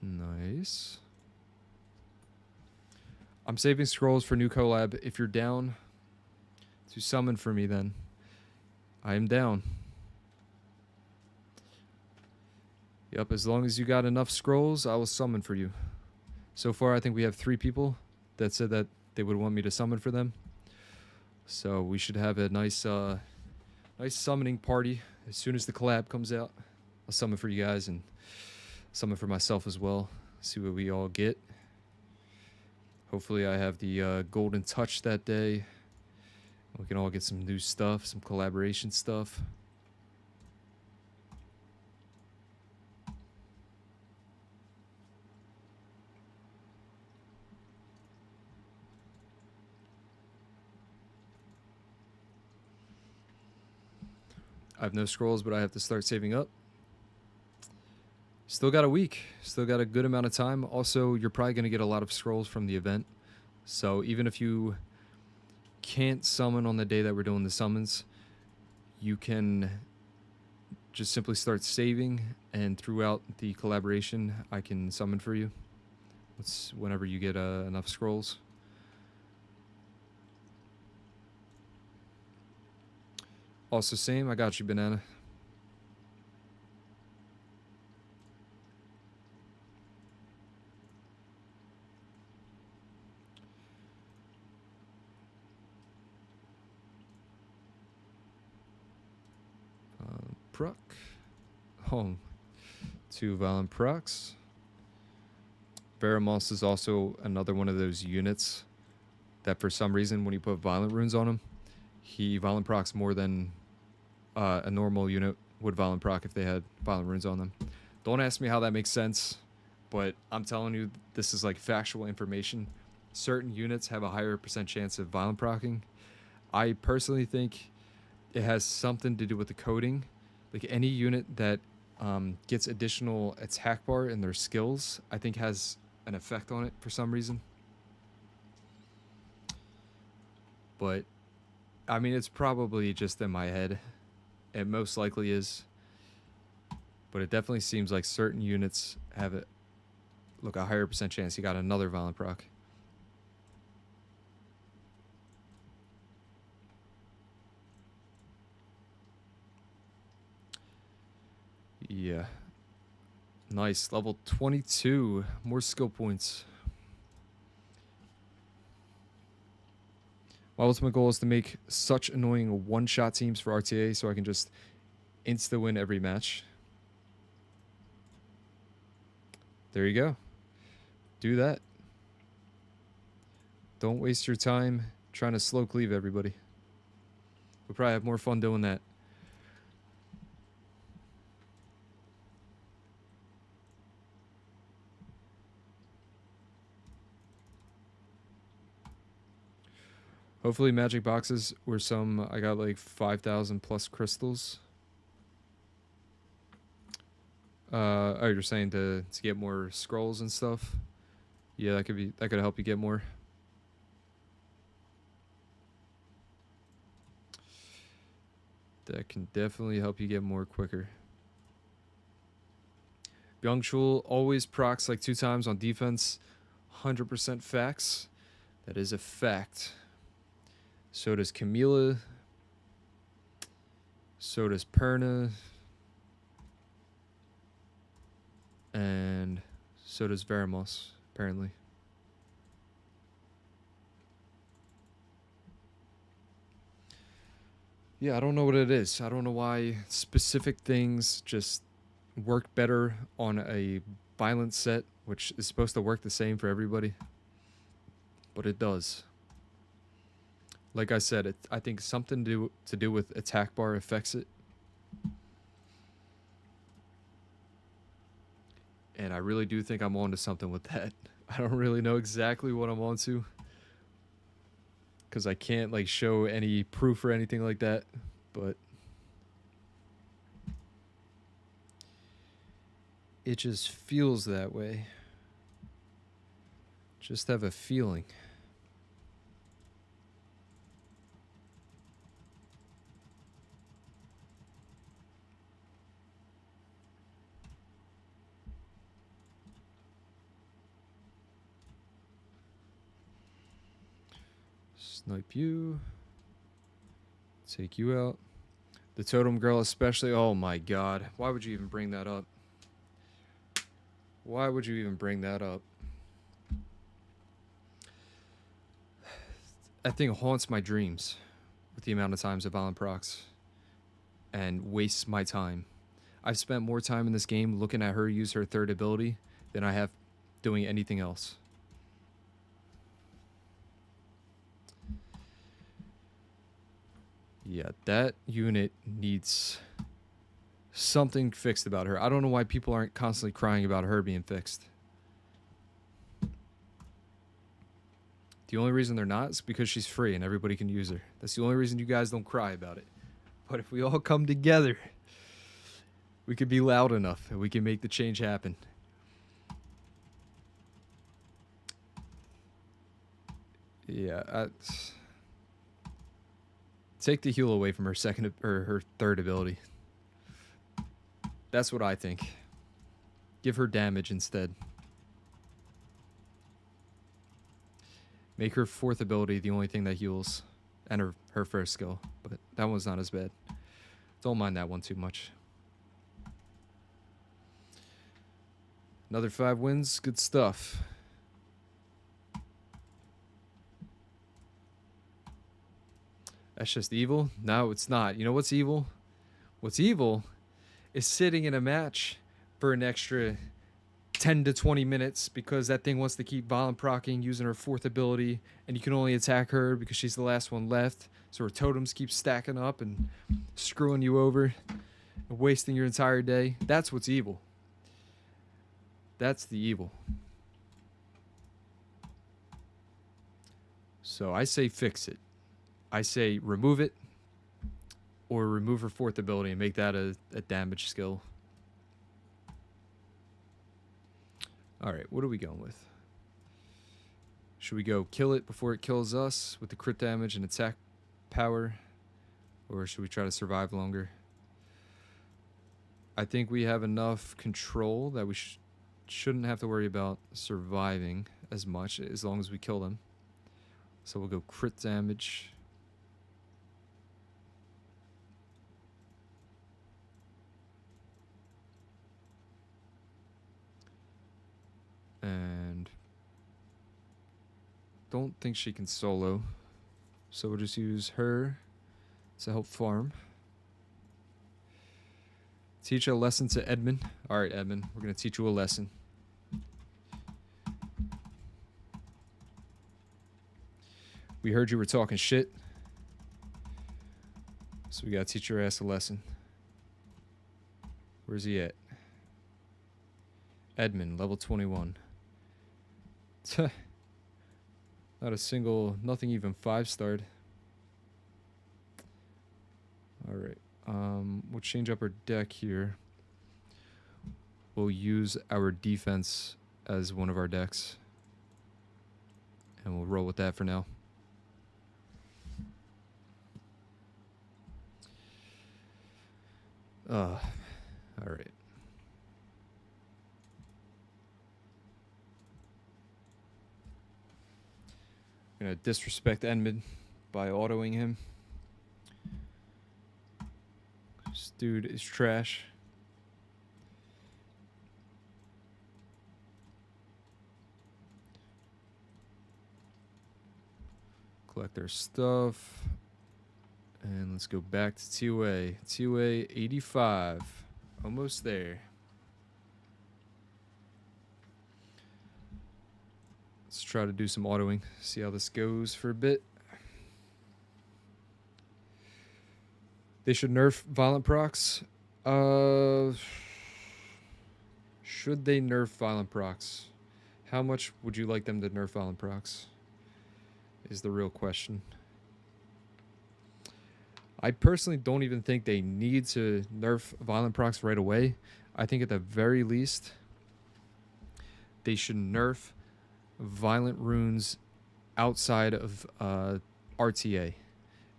Nice. I'm saving scrolls for new collab. If you're down to summon for me, then I am down. Yep, as long as you got enough scrolls, I will summon for you. So far, I think we have 3 people that said that they would want me to summon for them. So we should have a nice summoning party as soon as the collab comes out. I'll summon for you guys and summon for myself as well. See what we all get. Hopefully I have the golden touch that day. We can all get some new stuff, some collaboration stuff. I have no scrolls, but I have to start saving up. Still got a week. Still got a good amount of time. Also, you're probably going to get a lot of scrolls from the event. So even if you can't summon on the day that we're doing the summons, you can just simply start saving, and throughout the collaboration, I can summon for you. It's whenever you get enough scrolls. Also, same. I got you, Banana. Proc. Home. 2 Violent Procs. Veramos is also another one of those units that for some reason when you put Violent Runes on him, he Violent Procs more than a normal unit would Violent Proc if they had Violent Runes on them. Don't ask me how that makes sense, but I'm telling you, this is like factual information. Certain units have a higher % chance of Violent Procking. I personally think it has something to do with the coding. Like any unit that gets additional attack bar in their skills, I think has an effect on it for some reason. But, I mean, it's probably just in my head. It most likely is. But it definitely seems like certain units have a higher % chance you got another Violent Proc. Yeah. Nice. Level 22. More skill points. My ultimate goal is to make such annoying one-shot teams for RTA so I can just insta-win every match. There you go. Do that. Don't waste your time trying to slow cleave everybody. We'll probably have more fun doing that. Hopefully magic boxes were some, I got like 5,000 plus crystals. Oh, you're saying to get more scrolls and stuff? Yeah, that could help you get more. That can definitely help you get more quicker. Byung-Chul always procs like 2 times on defense. 100% facts. That is a fact. So does Camila. So does Perna. And so does Veramos, apparently. Yeah, I don't know what it is. I don't know why specific things just work better on a violent set, which is supposed to work the same for everybody, but it does. Like I said, I think something to do with attack bar affects it. And I really do think I'm onto something with that. I don't really know exactly what I'm onto, because I can't like show any proof or anything like that, but it just feels that way. Just have a feeling. Snipe you. Take you out. The totem girl especially. Oh my god. Why would you even bring that up? Why would you even bring that up? That thing haunts my dreams with the amount of times I violent procs and wastes my time. I've spent more time in this game looking at her use her third ability than I have doing anything else. Yeah, that unit needs something fixed about her. I don't know why people aren't constantly crying about her being fixed. The only reason they're not is because she's free and everybody can use her. That's the only reason you guys don't cry about it. But if we all come together, we can be loud enough and we can make the change happen. Yeah, take the heal away from her second or her third ability. That's what I think. Give her damage instead. Make her fourth ability the only thing that heals, and her first skill, but that one's not as bad. Don't mind that one too much. Another 5 wins, good stuff. That's just evil? No, it's not. You know what's evil? What's evil is sitting in a match for an extra 10 to 20 minutes because that thing wants to keep violent procking using her fourth ability, and you can only attack her because she's the last one left, so her totems keep stacking up and screwing you over and wasting your entire day. That's what's evil. That's the evil. So I say fix it. I say remove it, or remove her fourth ability and make that a damage skill. Alright, what are we going with? Should we go kill it before it kills us with the crit damage and attack power? Or should we try to survive longer? I think we have enough control that we shouldn't have to worry about surviving as much as long as we kill them. So we'll go crit damage. And don't think she can solo, so we'll just use her to help farm. Teach a lesson to Edmund. Alright, Edmund, we're going to teach you a lesson. We heard you were talking shit, so we got to teach your ass a lesson. Where's he at? Edmund, level 21. Not a single, nothing even 5-starred. Alright, we'll change up our deck here. We'll use our defense as one of our decks. And we'll roll with that for now. Alright. I'm gonna disrespect Edmund by autoing him. This dude is trash. Collect their stuff. And let's go back to 2A. 2A 85. Almost there. Let's try to do some autoing. See how this goes for a bit. They should nerf violent procs. Should they nerf violent procs? How much would you like them to nerf violent procs? Is the real question. I personally don't even think they need to nerf violent procs right away. I think at the very least, they should nerf violent runes outside of RTA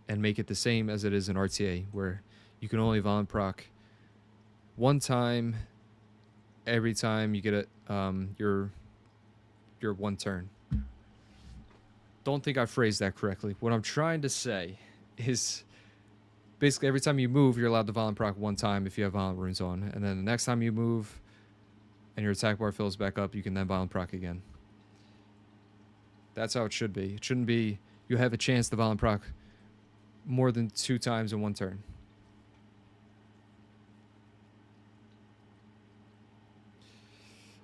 and make it the same as it is in RTA, where you can only violent proc one time every time you get your one turn. Don't think I phrased that correctly. What I'm trying to say is basically every time you move, you're allowed to violent proc one time if you have violent runes on, and then the next time you move and your attack bar fills back up, you can then violent proc again. That's how it should be. It shouldn't be you have a chance to violent proc more than 2 times in one turn.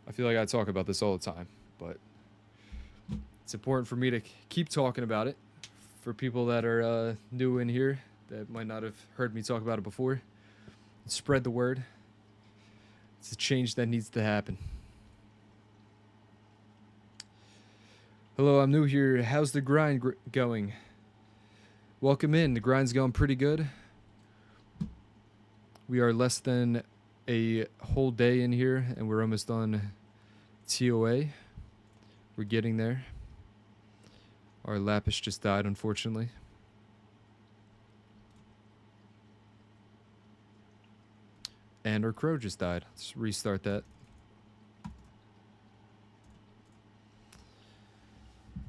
I feel like I talk about this all the time, but it's important for me to keep talking about it for people that are new in here that might not have heard me talk about it before. Spread the word. It's a change that needs to happen. Hello, I'm new here. How's the grind going? Welcome in. The grind's going pretty good. We are less than a whole day in here, and we're almost on TOA. We're getting there. Our Lapis just died, unfortunately. And our Crow just died. Let's restart that.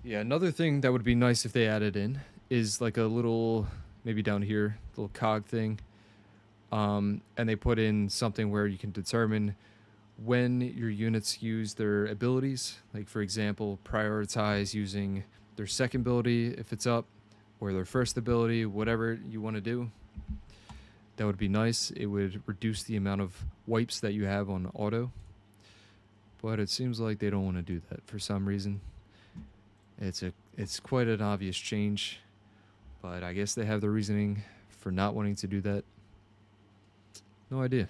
Yeah, another thing that would be nice if they added in is like a little, maybe down here, little cog thing. And they put in something where you can determine when your units use their abilities. Like, for example, prioritize using their second ability if it's up, or their first ability, whatever you want to do. That would be nice. It would reduce the amount of wipes that you have on auto. But it seems like they don't want to do that for some reason. It's quite an obvious change, but I guess they have the reasoning for not wanting to do that. No idea.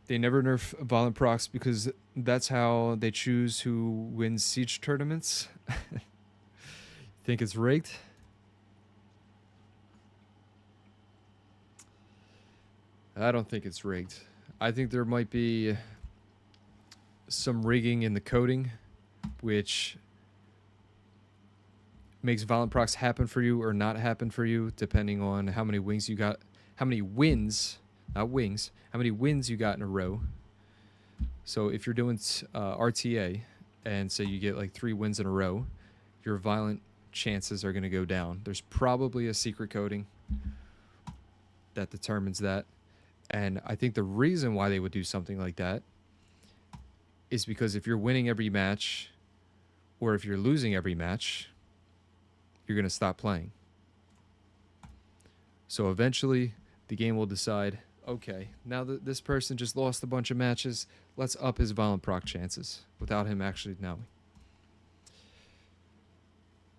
They never nerf violent procs because that's how they choose who wins siege tournaments. Think it's rigged? I don't think it's rigged. I think there might be some rigging in the coding, which makes violent procs happen for you or not happen for you, depending on how many wings you got, how many wins, not wings, how many wins you got in a row. So if you're doing RTA and say you get like 3 wins in a row, your violent chances are going to go down. There's probably a secret coding that determines that. And I think the reason why they would do something like that is because if you're winning every match, or if you're losing every match, you're going to stop playing. So eventually, the game will decide, okay, now that this person just lost a bunch of matches, let's up his violent proc chances without him actually knowing.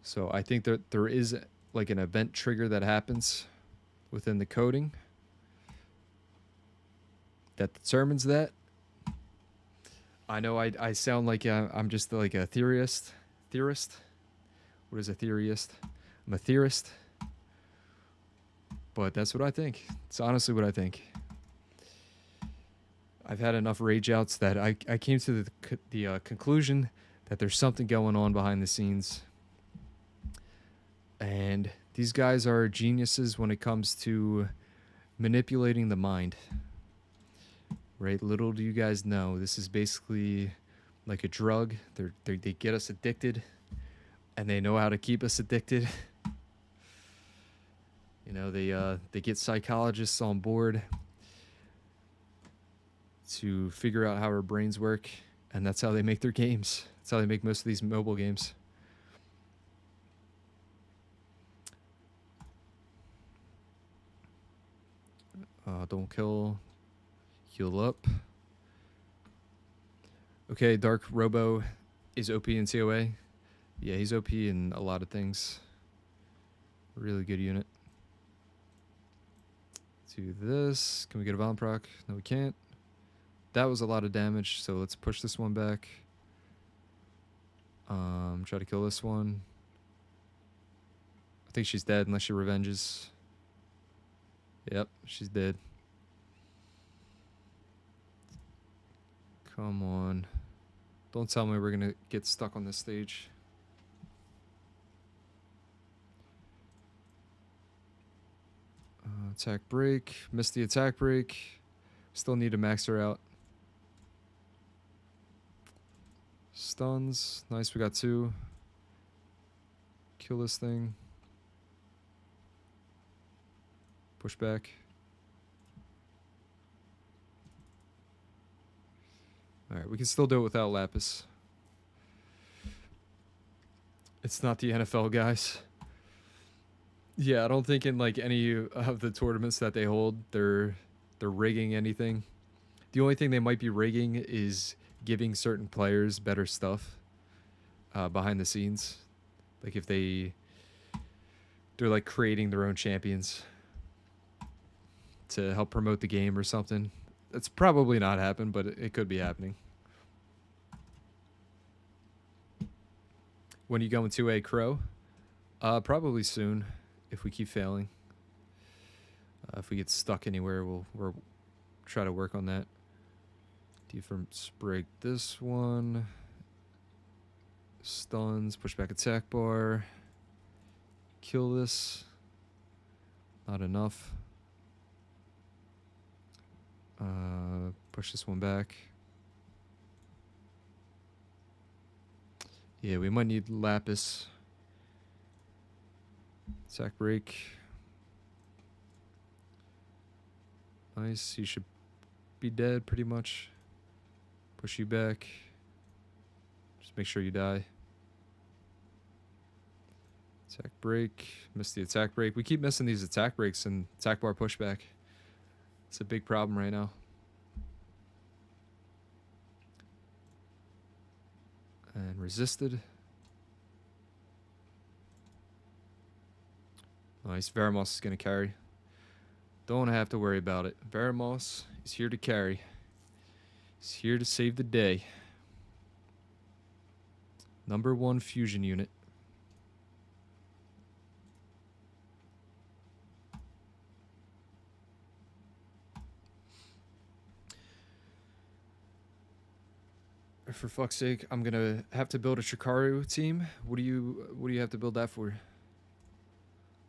So I think that there is like an event trigger that happens within the coding that determines that. I know I sound like I'm just like a theorist. What is a theorist? I'm a theorist. But that's what I think. It's honestly what I think. I've had enough rage outs that I came to the conclusion that there's something going on behind the scenes. And these guys are geniuses when it comes to manipulating the mind. Right? Little do you guys know, this is basically like a drug. They get us addicted, and they know how to keep us addicted. You know, they get psychologists on board to figure out how our brains work, and that's how they make their games. That's how they make most of these mobile games. Don't kill. Heal up. Okay, Dark Robo is OP in COA. Yeah, he's OP in a lot of things. Really good unit. Do this. Can we get a Bomb proc? No, we can't. That was a lot of damage, so let's push this one back. Try to kill this one. I think she's dead unless she revenges. Yep, she's dead. Come on. Don't tell me we're gonna get stuck on this stage. Attack break. Missed the attack break. Still need to max her out. Stuns. Nice, we got 2. Kill this thing. Push back. Alright, we can still do it without Lapis. It's not the NFL, guys. Yeah, I don't think in like any of the tournaments that they hold, they're rigging anything. The only thing they might be rigging is giving certain players better stuff behind the scenes. Like if they're like creating their own champions to help promote the game or something. That's probably not happened, but it could be happening. When you go into a Crow? Probably soon, if we keep failing. If we get stuck anywhere, we'll try to work on that. Defense break this one. Stuns, push back attack bar. Kill this. Not enough. Push this one back. Yeah, we might need Lapis. Attack break. Nice, you should be dead pretty much. Push you back. Just make sure you die. Attack break. Missed the attack break. We keep missing these attack breaks and attack bar pushback. It's a big problem right now. And resisted. Nice. Veramos is going to carry. Don't have to worry about it. Veramos is here to carry. He's here to save the day. #1 fusion unit. For fuck's sake, I'm gonna have to build a Shikaru team. What do you have to build that for?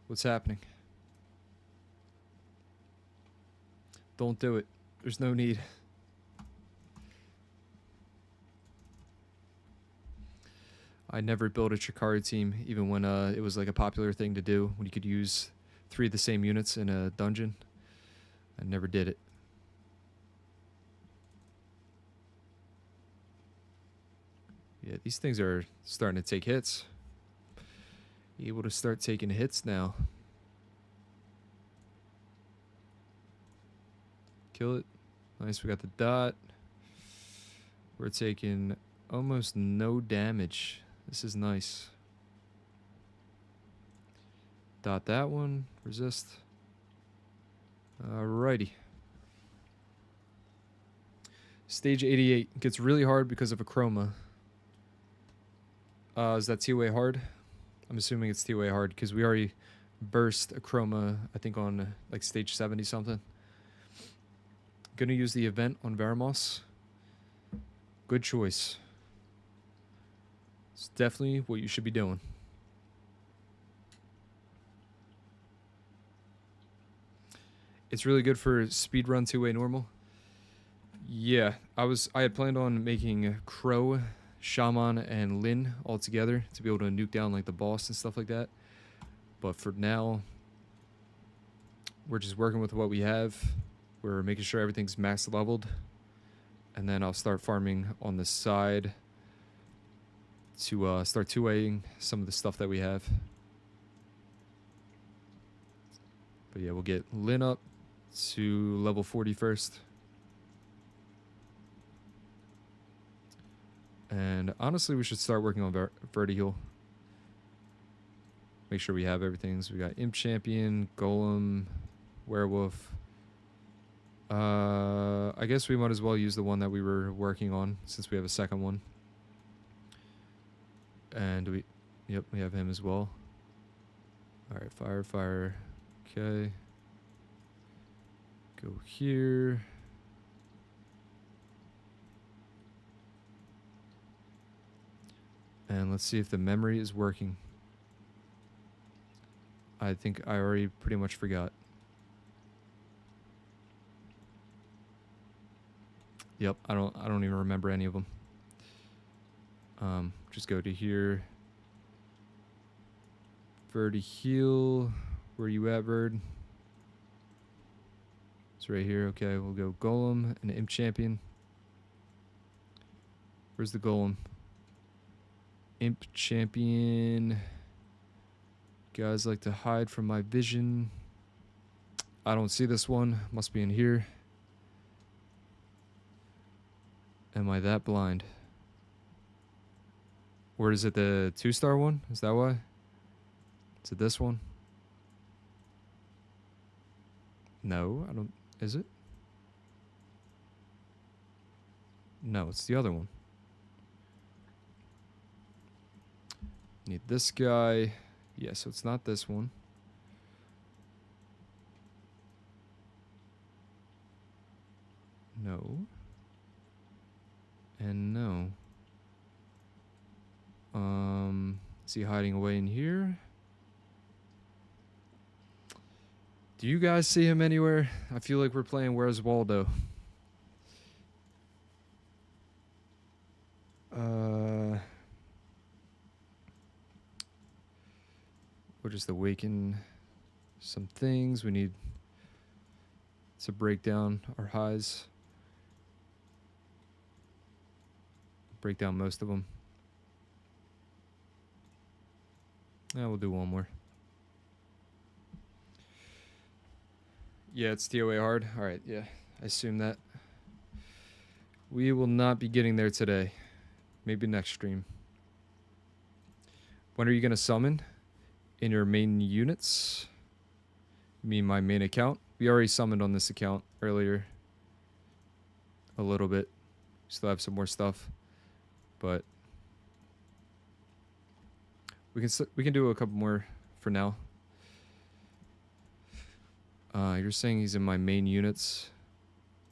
What's happening? Don't do it. There's no need. I never built a Shikaru team, even when it was like a popular thing to do, when you could use 3 of the same units in a dungeon. I never did it. Yeah, these things are starting to take hits. Able to start taking hits now. Kill it. Nice, we got the dot. We're taking almost no damage. This is nice. Dot that one. Resist. Alrighty. Stage 88 gets really hard because of a chroma. Is that T-Way hard? I'm assuming it's T-Way hard because we already burst a chroma, I think on like stage 70 something. Gonna use the event on Veramos. Good choice. It's definitely what you should be doing. It's really good for speedrun 2-way normal. Yeah, I had planned on making Crow, Shaman, and Lin all together to be able to nuke down like the boss and stuff like that. But for now, we're just working with what we have. We're making sure everything's max leveled. And then I'll start farming on the side to start 2-waying some of the stuff that we have. But yeah, we'll get Lin up to level 40 first. And honestly, we should start working on Vertiheal. Make sure we have everything. So we got Imp Champion, Golem, Werewolf. I guess we might as well use the one that we were working on since we have a second one. And yep, we have him as well. Alright, fire. Okay. Go here. And let's see if the memory is working. I think I already pretty much forgot. Yep, I don't even remember any of them. Just go to here. Vertiheal. Where you at, Bird? It's right here. Okay, we'll go Golem and Imp Champion. Where's the Golem? Imp Champion. Guys like to hide from my vision. I don't see this one. Must be in here. Am I that blind? Or is it the 2-star one? Is that why? Is it this one? No, I don't. Is it? No, it's the other one. Need this guy. Yeah, so it's not this one. No. And no. Is he hiding away in here? Do you guys see him anywhere? I feel like we're playing Where's Waldo. We'll just awaken some things. We need to break down our highs. Break down most of them. Yeah, we'll do one more. Yeah, it's TOA hard. Alright, yeah. I assume that. We will not be getting there today. Maybe next stream. When are you going to summon? In your main units? You mean my main account? We already summoned on this account earlier. A little bit. Still have some more stuff. But we can do a couple more for now. You're saying he's in my main units.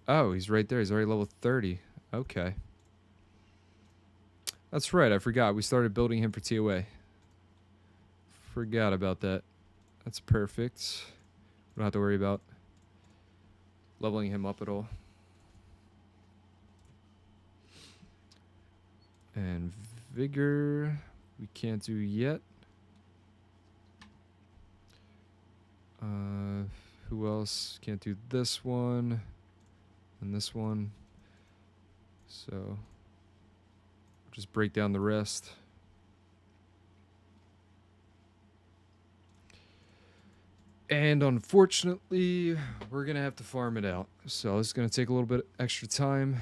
Oh, he's right there. He's already level 30. Okay. That's right. I forgot. We started building him for TOA. Forgot about that. That's perfect. We don't have to worry about leveling him up at all. And Vigor, we can't do yet. Who else? Can't do this one. And this one. So, just break down the rest. And unfortunately, we're going to have to farm it out. So it's going to take a little bit extra time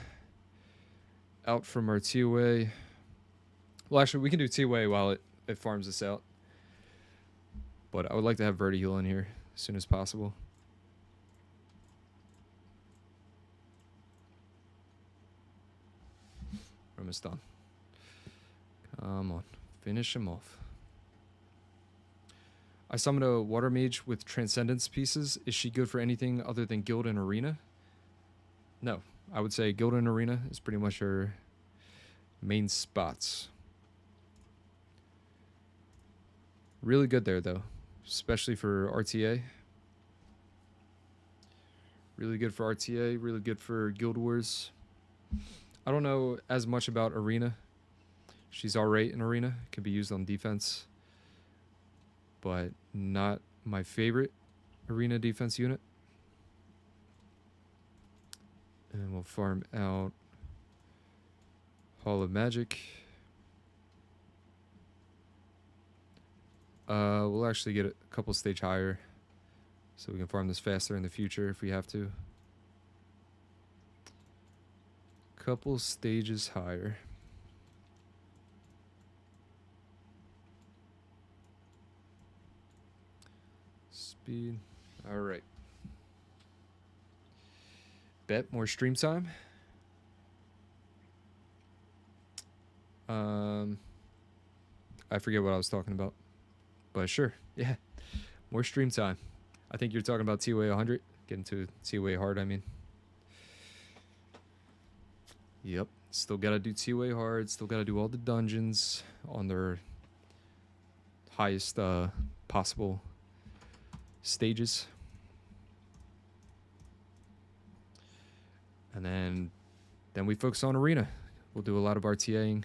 out from our TOA. Well, actually, we can do TOA while it farms us out. But I would like to have Vertiheal in here as soon as possible. Almost done. Come on. Finish him off. I summoned a water mage with transcendence pieces. Is she good for anything other than guild and arena? No. I would say guild and arena is pretty much her main spots. Really good there, though. Especially for RTA. Really good for RTA. Really good for Guild Wars. I don't know as much about arena. She's alright in arena. Can be used on defense. But not my favorite arena defense unit. And we'll farm out Hall of Magic. We'll actually get a couple stage higher so we can farm this faster in the future if we have to. Couple stages higher. Speed. All right. Bet more stream time. I forget what I was talking about, but sure, yeah, more stream time. I think you're talking about TOA 100, getting to TOA hard. I mean, yep, still gotta do TOA hard. Still gotta do all the dungeons on their highest possible stages, and then we focus on arena. We'll do a lot of RTAing.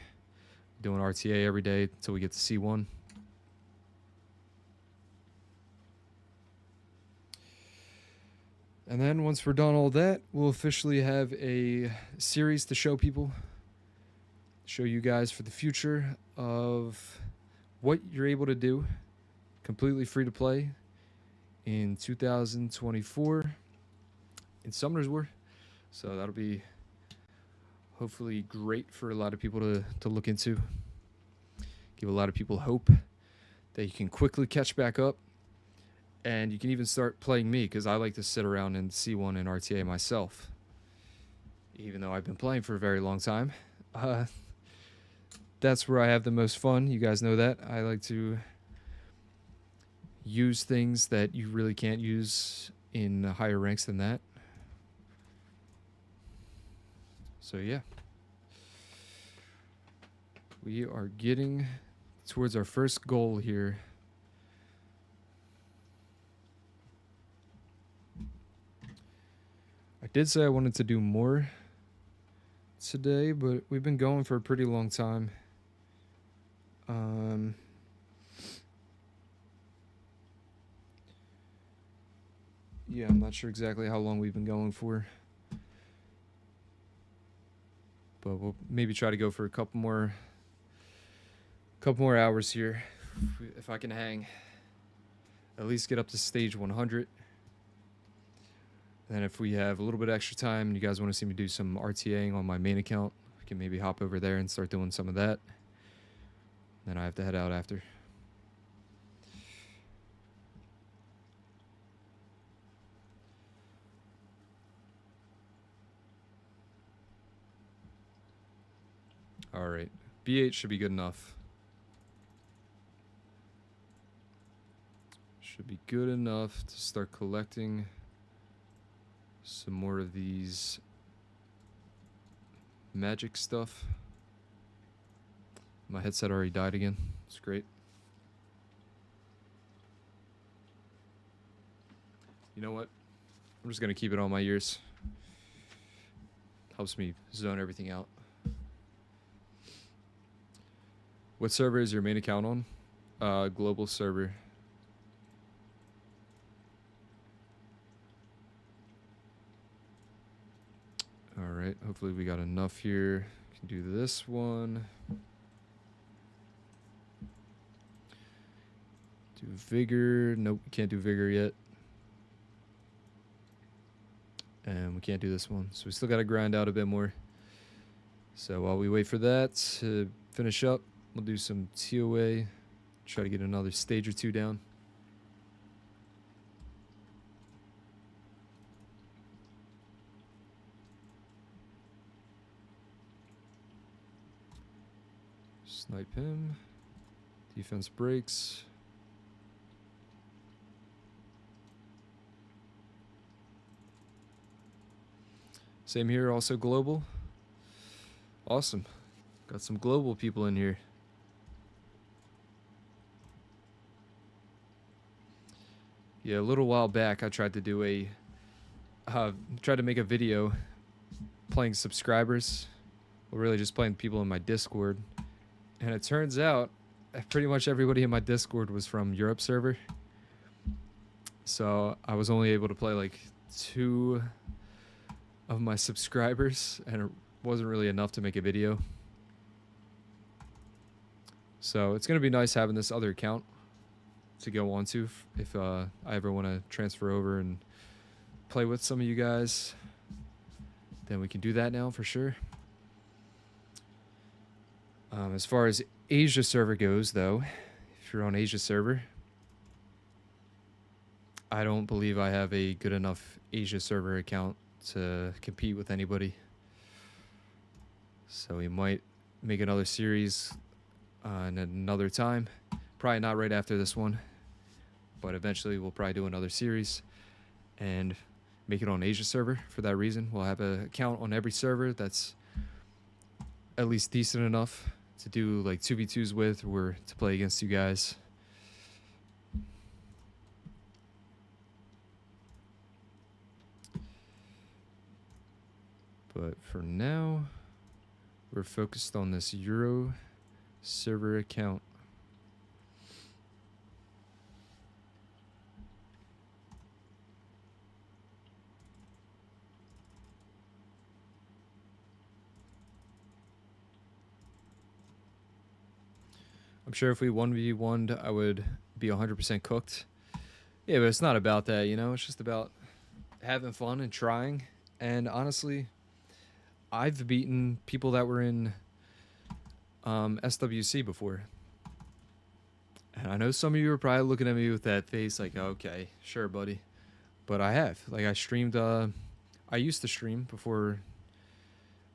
Doing RTA every day until we get to C1. And then once we're done all that, we'll officially have a series to show people, show you guys for the future of what you're able to do, completely free to play in 2024 in Summoner's War. So that'll be hopefully great for a lot of people to look into. Give a lot of people hope that you can quickly catch back up. And you can even start playing me, because I like to sit around and C1 and RTA myself. Even though I've been playing for a very long time. That's where I have the most fun. You guys know that. I like to use things that you really can't use in higher ranks than that. So yeah, we are getting towards our first goal here. I did say I wanted to do more today, but we've been going for a pretty long time. Yeah, I'm not sure exactly how long we've been going for. But we'll maybe try to go for a couple more hours here, if I can hang. At least get up to stage 100. And if we have a little bit extra time and you guys want to see me do some RTAing on my main account, we can maybe hop over there and start doing some of that. Then I have to head out after. All right, B8 should be good enough. Should be good enough to start collecting some more of these magic stuff. My headset already died again. It's great. You know what? I'm just gonna keep it on my ears. Helps me zone everything out. What server is your main account on? Global server. All right, hopefully we got enough here. Can do this one. Do vigor. Nope, we can't do vigor yet. And we can't do this one. So we still got to grind out a bit more. So while we wait for that to finish up, we'll do some TOA. Try to get another stage or two down. Snipe him. Defense breaks. Same here, also global. Awesome. Got some global people in here. Yeah, a little while back I tried to do tried to make a video playing subscribers. Well, really just playing people in my Discord. And it turns out pretty much everybody in my Discord was from Europe server. So I was only able to play like 2 of my subscribers, and it wasn't really enough to make a video. So it's going to be nice having this other account. to go on to if I ever want to transfer over and play with some of you guys. Then we can do that now for sure. As far as Asia server goes, though, if you're on Asia server, I don't believe I have a good enough Asia server account to compete with anybody. So we might make another series in another time. Probably not right after this one, but eventually we'll probably do another series and make it on Asia server. For that reason, we'll have an account on every server that's at least decent enough to do like 2v2s with, or to play against you guys. But for now, we're focused on this Euro server account. I'm sure if we 1v1'd, I would be 100% cooked. Yeah, but it's not about that, you know? It's just about having fun and trying. And honestly, I've beaten people that were in SWC before. And I know some of you are probably looking at me with that face like, okay, sure, buddy. But I have. Like, I streamed, I used to stream before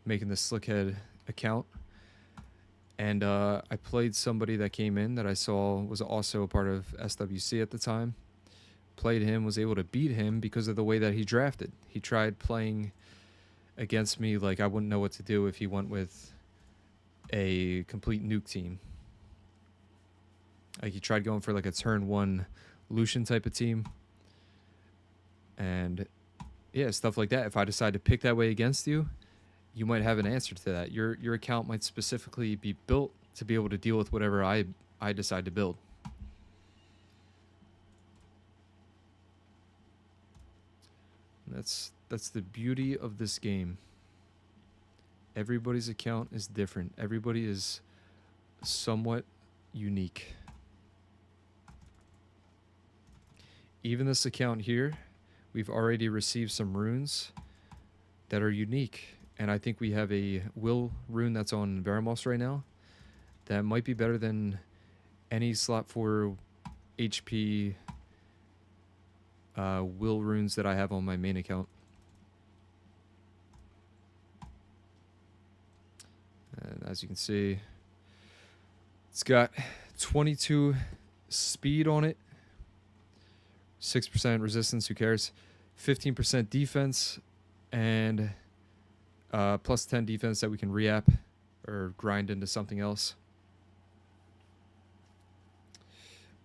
making this Slickhead account. And I played somebody that came in that I saw was also a part of SWC at the time. Played him, was able to beat him because of the way that he drafted. He tried playing against me like I wouldn't know what to do if he went with a complete nuke team. Like, he tried going for like a turn 1 Lucian type of team. And yeah, stuff like that. If I decide to pick that way against you, you might have an answer to that. Your account might specifically be built to be able to deal with whatever I decide to build. And that's the beauty of this game. Everybody's account is different. Everybody is somewhat unique. Even this account here, we've already received some runes that are unique. And I think we have a Will rune that's on Veramos right now that might be better than any slot 4 HP Will runes that I have on my main account. And as you can see, it's got 22 speed on it, 6% resistance, who cares, 15% defense, and plus 10 defense that we can re-app or grind into something else.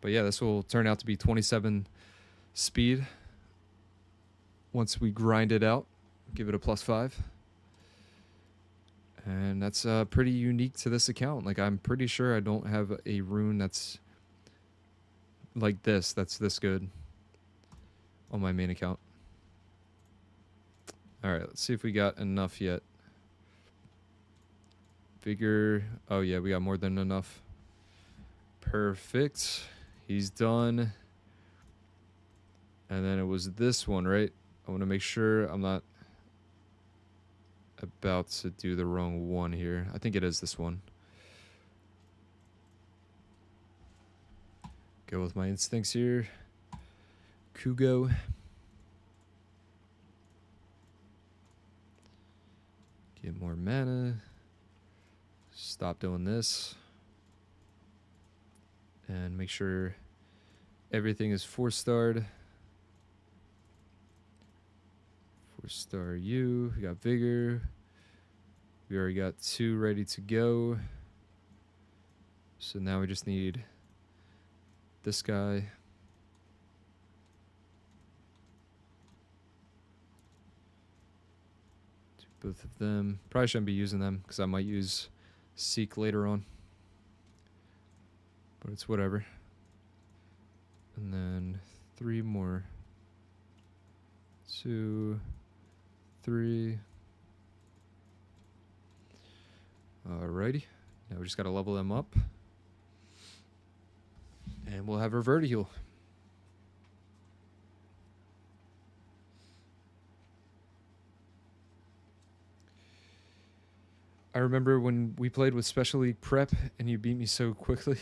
But yeah, this will turn out to be 27 speed once we grind it out. Give it a plus 5. And that's pretty unique to this account. Like, I'm pretty sure I don't have a rune that's like this, that's this good on my main account. Alright, let's see if we got enough yet. Vigor. Oh yeah, we got more than enough. Perfect. He's done. And then it was this one, right? I want to make sure I'm not about to do the wrong one here. I think it is this one. Go with my instincts here. Kugo. Get more mana. Stop doing this. And make sure everything is 4-starred. 4-star you. We got Vigor. We already got 2 ready to go. So now we just need this guy. Do both of them. Probably shouldn't be using them because I might use Seek later on. But it's whatever. And then 3 more. 2, 3. Alrighty. Now we just gotta level them up. And we'll have our vertiheal. I remember when we played with Special League Prep and you beat me so quickly.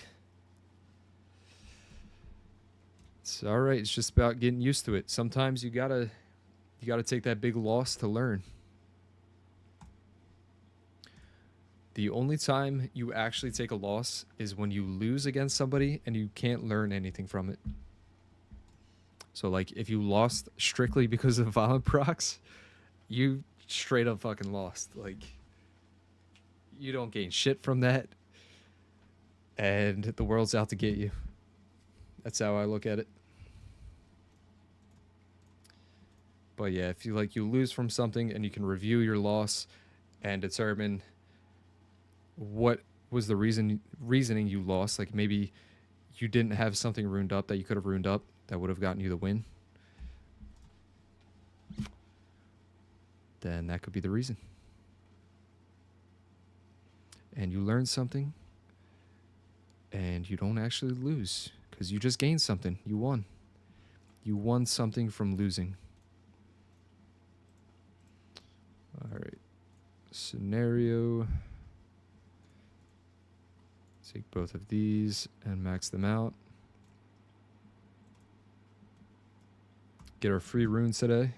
It's all right. It's just about getting used to it. Sometimes you gotta take that big loss to learn. The only time you actually take a loss is when you lose against somebody and you can't learn anything from it. So, like, if you lost strictly because of violent procs, you straight up fucking lost. Like, you don't gain shit from that, and the world's out to get you. That's how I look at it. But yeah, if you lose from something and you can review your loss and determine what was the reasoning you lost, like maybe you didn't have something runed up that you could have runed up that would have gotten you the win, then that could be the reason. And you learn something and you don't actually lose because you just gained something. You won. You won something from losing. All right. Scenario. Take both of these and max them out. Get our free runes today.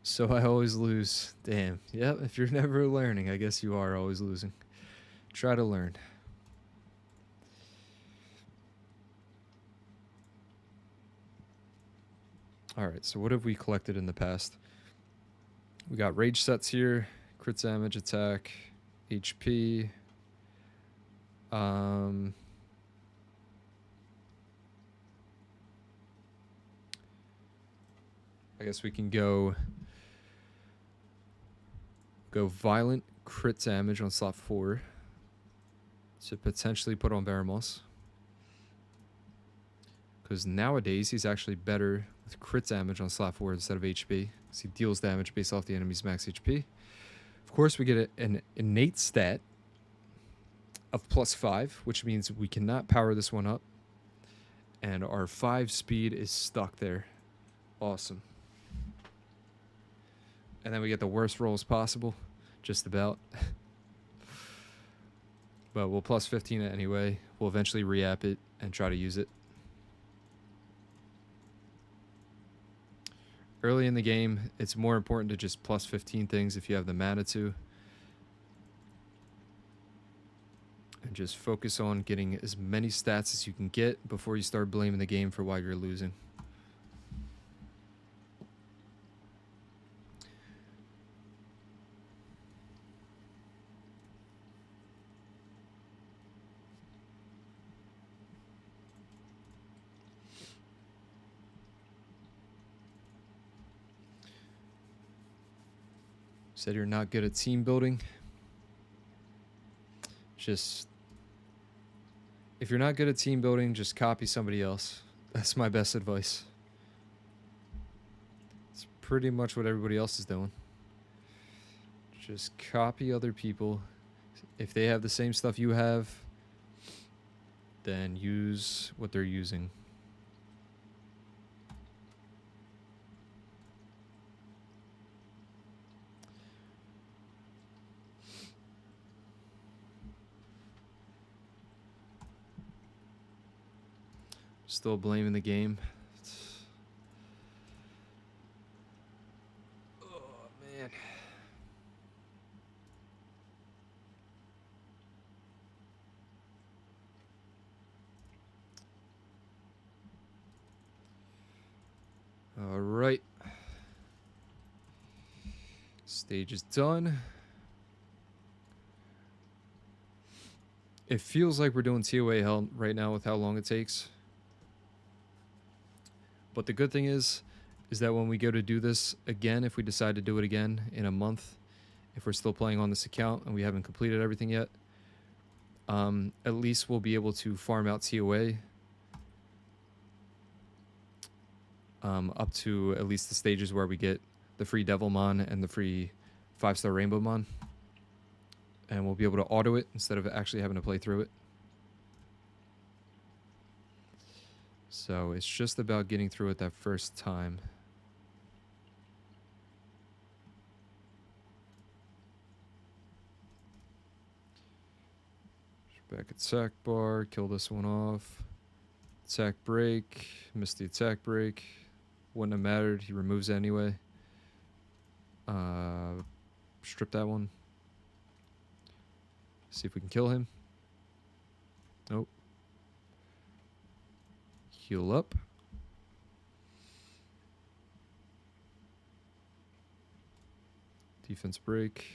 So I always lose. Damn. Yep, if you're never learning, I guess you are always losing. Try to learn. Alright, so what have we collected in the past? We got rage sets here, crit damage, attack, HP. I guess we can go violent crit damage on slot 4 to potentially put on Baramos. Because nowadays he's actually better with crit damage on slot 4 instead of HP. Because he deals damage based off the enemy's max HP. Of course, we get an innate stat of +5, which means we cannot power this one up. And our 5 speed is stuck there. Awesome. And then we get the worst rolls possible. Just about. But we'll +15 it anyway. We'll eventually re-app it and try to use it. Early in the game, it's more important to just +15 things if you have the mana to. And just focus on getting as many stats as you can get before you start blaming the game for why you're losing. Said you're not good at team building. Just, if you're not good at team building, just copy somebody else. That's my best advice. It's pretty much what everybody else is doing. Just copy other people. If they have the same stuff you have, then use what they're using. Still blaming the game. Oh, man. All right. Stage is done. It feels like we're doing TOA hell right now with how long it takes. But the good thing is that when we go to do this again, if we decide to do it again in a month, if we're still playing on this account and we haven't completed everything yet, at least we'll be able to farm out TOA up to at least the stages where we get the free Devil Mon and the free 5-star Rainbow Mon. And we'll be able to auto it instead of actually having to play through it. So it's just about getting through it that first time. Back at sack bar, kill this one off. Attack break, missed the attack break. Wouldn't have mattered, he removes it anyway. Strip that one. See if we can kill him. Nope. Heal up. Defense break.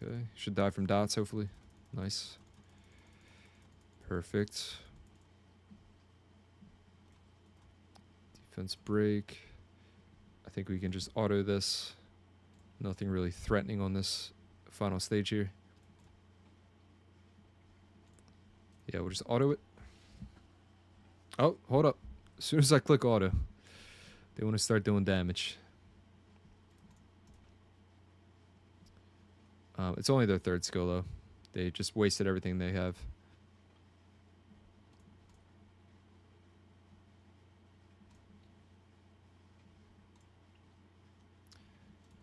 Okay, should die from dots hopefully. Nice. Perfect. Defense break. I think we can just auto this. Nothing really threatening on this final stage here. Yeah, we'll just auto it. Oh, hold up. As soon as I click auto, they want to start doing damage. It's only their third skill though. They just wasted everything they have.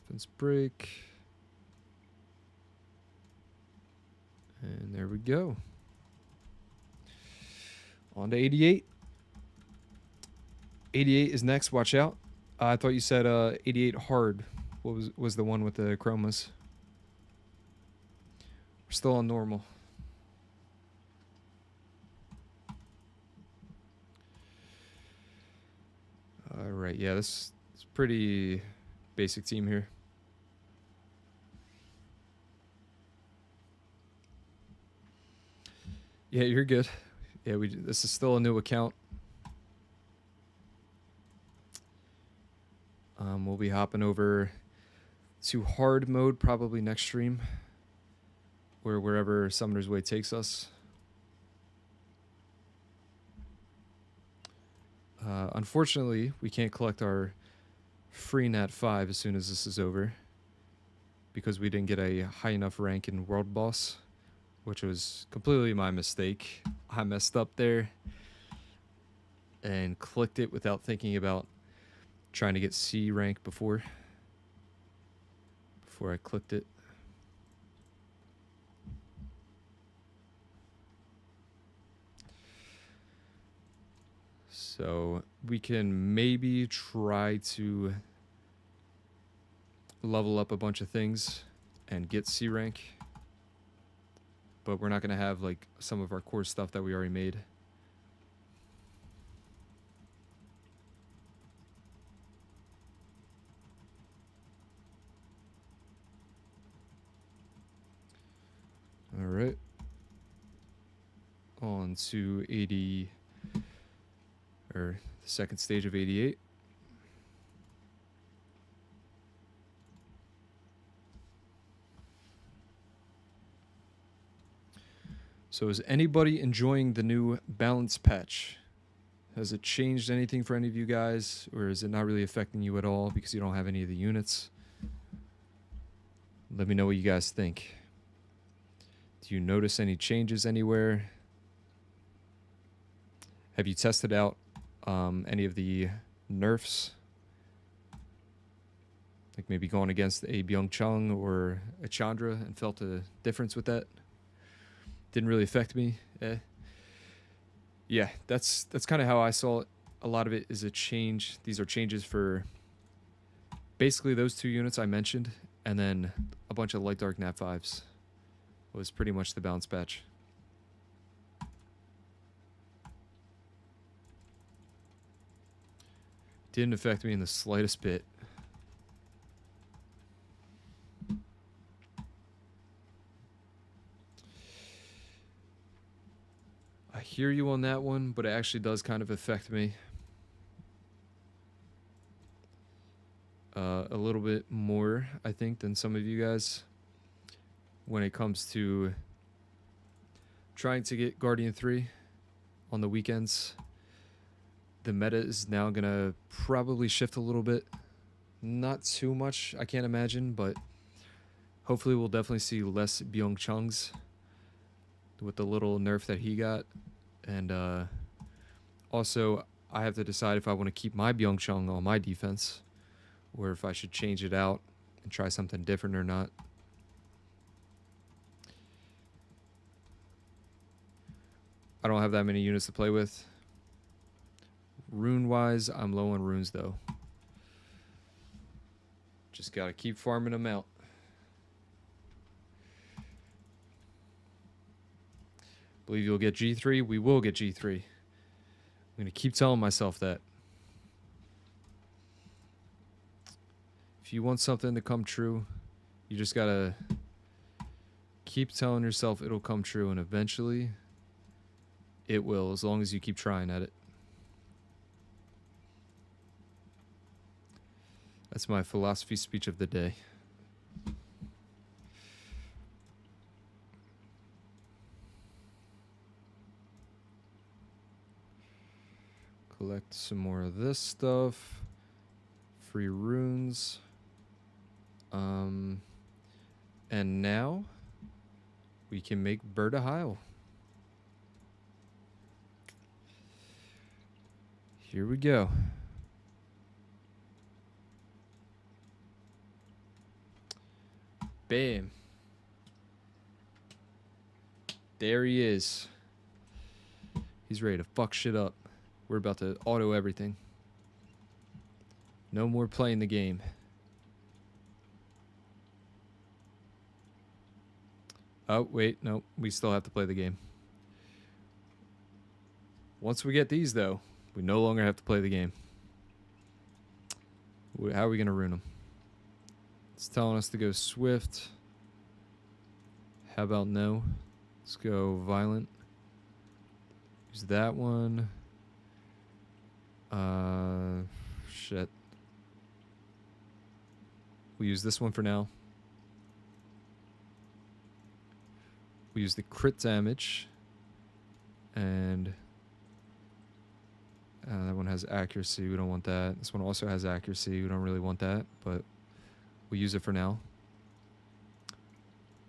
Defense break. And there we go. On to 88. 88 is next. Watch out. I thought you said 88 hard. What was the one with the chromas? We're still on normal. All right. Yeah, this is pretty basic team here. Yeah, you're good. Yeah, this is still a new account. We'll be hopping over to hard mode probably next stream, or wherever Summoner's Way takes us. Unfortunately, we can't collect our free Nat 5 as soon as this is over, because we didn't get a high enough rank in World Boss, which was completely my mistake. I messed up there and clicked it without thinking about trying to get C rank before I clicked it. So we can maybe try to level up a bunch of things and get C rank, but we're not going to have like some of our core stuff that we already made. All right. On to 80, or the second stage of 88. So is anybody enjoying the new balance patch? Has it changed anything for any of you guys, or is it not really affecting you at all because you don't have any of the units? Let me know what you guys think. Do you notice any changes anywhere? Have you tested out any of the nerfs? Like maybe going against a Byung-Chung or a Chandra and felt a difference with that? Didn't really affect me. Yeah, that's kind of how I saw it. A lot of it is a change. These are changes for basically those two units I mentioned, and then a bunch of light dark nat 5s was pretty much the balance patch. Didn't affect me in the slightest bit. I hear you on that one, but it actually does kind of affect me a little bit more, I think, than some of you guys when it comes to trying to get Guardian 3 on the weekends. The meta is now going to probably shift a little bit. Not too much, I can't imagine, but hopefully we'll definitely see less Byung-Chungs with the little nerf that he got. And also, I have to decide if I want to keep my Byung-Chung on my defense or if I should change it out and try something different or not. I don't have that many units to play with. Rune-wise, I'm low on runes, though. Just gotta keep farming them out. Believe you'll get G3? We will get G3. I'm gonna keep telling myself that. If you want something to come true, you just gotta keep telling yourself it'll come true, and eventually it will, as long as you keep trying at it. That's my philosophy speech of the day. Collect some more of this stuff. Free runes. And now we can make Berta Heil. Here we go. Bam. There he is. He's ready to fuck shit up. We're about to auto everything. No more playing the game. Oh, wait. No, we still have to play the game. Once we get these, though, we no longer have to play the game. How are we going to ruin them? It's telling us to go swift. How about no? Let's go violent. Use that one. Shit. We'll use this one for now. We use the crit damage. And that one has accuracy. We don't want that. This one also has accuracy. We don't really want that, but we'll use it for now.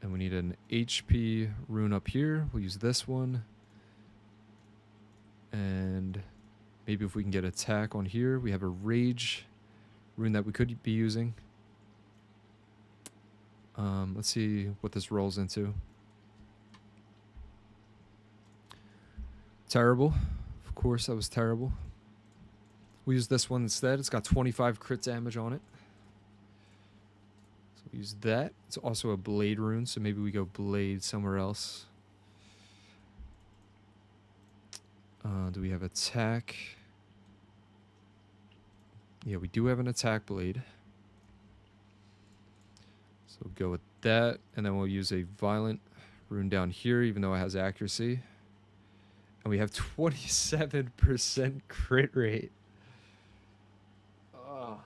And we need an HP rune up here. We'll use this one. And maybe if we can get attack on here. We have a rage rune that we could be using. Let's see what this rolls into. Terrible. Of course, that was terrible. We'll use this one instead. It's got 25 crit damage on it. So we'll use that. It's also a blade rune, so maybe we go blade somewhere else. Do we have attack? Yeah, we do have an attack blade. So we'll go with that, and then we'll use a violent rune down here, even though it has accuracy. And we have 27% crit rate. Oh.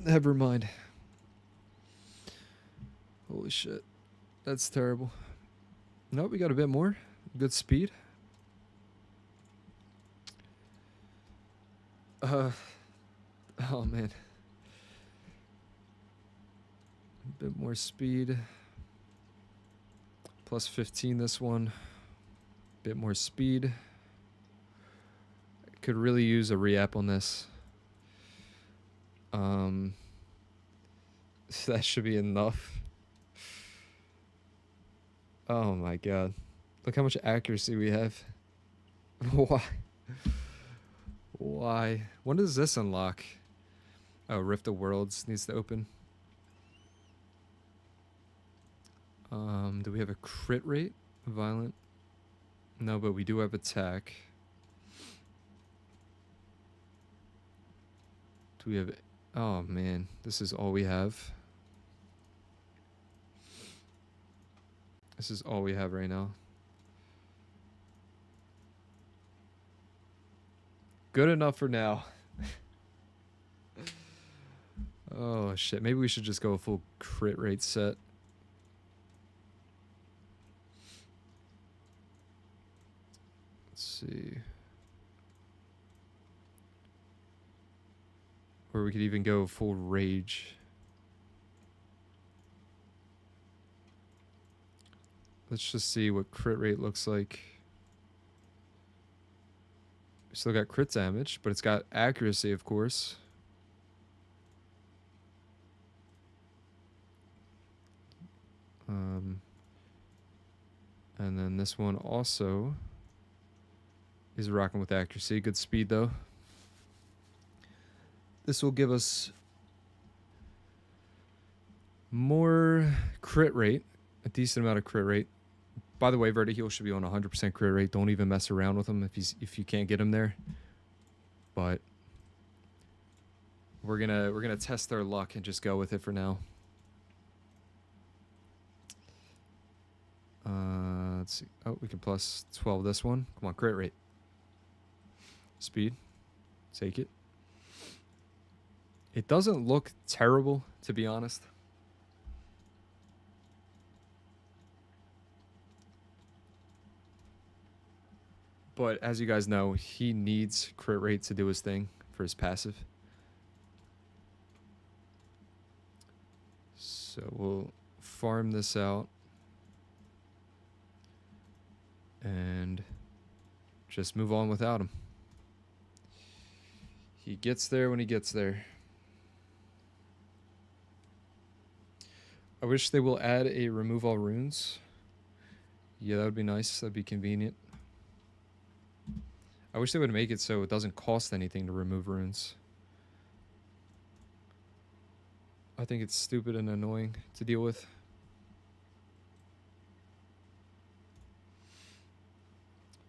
Never mind. Holy shit. That's terrible. Nope, we got a bit more. Good speed. Oh man. A bit more speed. Plus 15 this one. Bit more speed. Could really use a re-app on this. That should be enough. Oh my god. Look how much accuracy we have. Why? Why? When does this unlock? Oh, Rift of Worlds needs to open. Do we have a crit rate? Violent? No, but we do have attack. Do we have... Oh man, this is all we have. This is all we have right now. Good enough for now. Oh shit, maybe we should just go a full crit rate set. see. Or we could even go full rage. Let's just see what crit rate looks like. Still got crit damage, but it's got accuracy, of course. And then this one also is rocking with accuracy. Good speed, though. This will give us more crit rate, a decent amount of crit rate. By the way, Vertiheel should be on 100% crit rate. Don't even mess around with him if you can't get him there. But we're gonna test our luck and just go with it for now. Let's see. Oh, we can plus 12 this one. Come on, crit rate. Speed. Take it. It doesn't look terrible, to be honest. But as you guys know, he needs crit rate to do his thing for his passive. So we'll farm this out. And just move on without him. He gets there when he gets there. I wish they will add a remove all runes. Yeah, that would be nice. That'd be convenient. I wish they would make it so it doesn't cost anything to remove runes. I think it's stupid and annoying to deal with.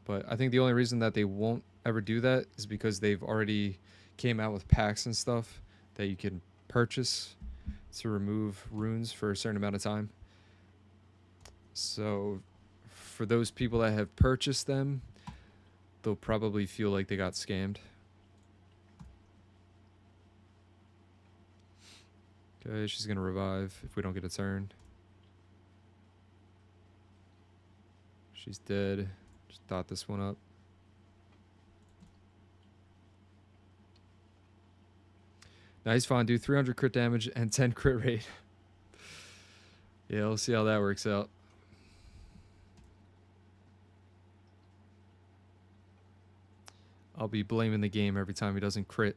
But I think the only reason that they won't ever do that is because they've already came out with packs and stuff that you can purchase to remove runes for a certain amount of time. So for those people that have purchased them, they'll probably feel like they got scammed. Okay, she's going to revive if we don't get a turn. She's dead. Just dot this one up. Now he's fine, dude. 300 crit damage and 10 crit rate. Yeah, we'll see how that works out. I'll be blaming the game every time he doesn't crit.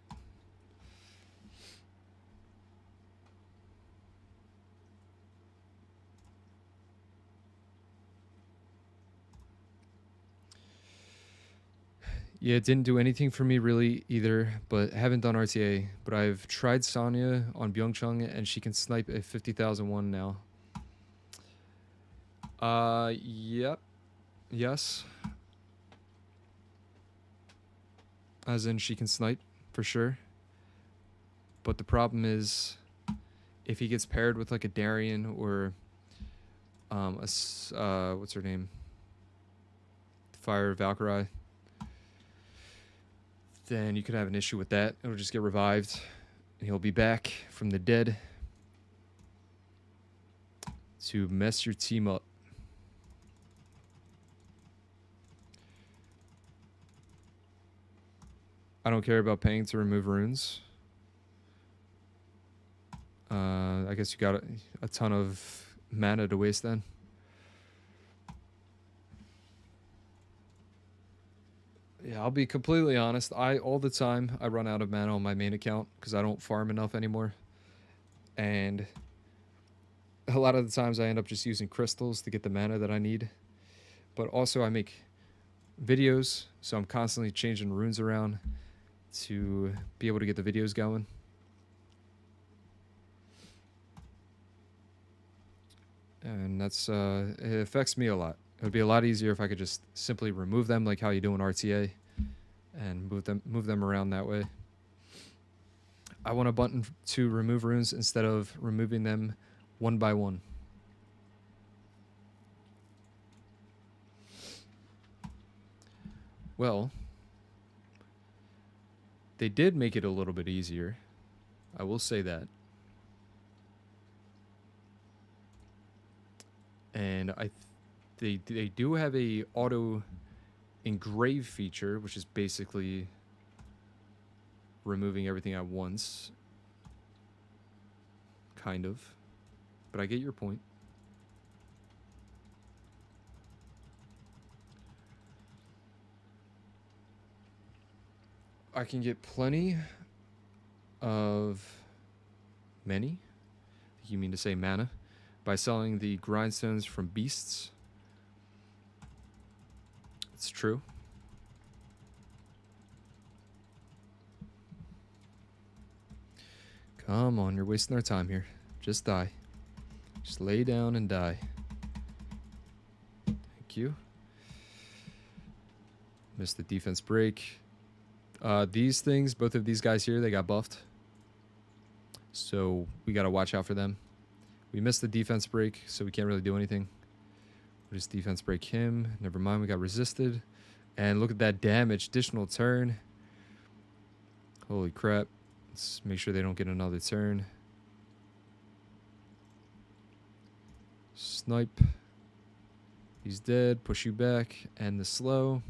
Yeah, it didn't do anything for me really either, but I haven't done RTA. But I've tried Sonya on Byungchung, and she can snipe a 50,001 now. Yep. Yes. As in, she can snipe, for sure. But the problem is, if he gets paired with like a Darien or what's her name? Fire Valkyrie, then you could have an issue with that. It'll just get revived, and he'll be back from the dead to mess your team up. I don't care about paying to remove runes. I guess you got a ton of mana to waste then. Yeah, I'll be completely honest. All the time I run out of mana on my main account because I don't farm enough anymore. And a lot of the times I end up just using crystals to get the mana that I need. But also I make videos, so I'm constantly changing runes around to be able to get the videos going. And that's it affects me a lot. It would be a lot easier if I could just simply remove them like how you do in RTA and move them around that way. I want a button to remove runes instead of removing them one by one. Well, they did make it a little bit easier. I will say that. And they do have a auto engrave feature, which is basically removing everything at once. Kind of. But I get your point. I can get plenty of many, you mean to say mana, by selling the grindstones from beasts. It's true. Come on, you're wasting our time here. Just die. Just lay down and die. Thank you. Missed the defense break. These things, both of these guys here, they got buffed. So we got to watch out for them. We missed the defense break, so we can't really do anything. We'll just defense break him. Never mind, we got resisted. And look at that damage. Additional turn. Holy crap. Let's make sure they don't get another turn. Snipe. He's dead. Push you back. And the slow.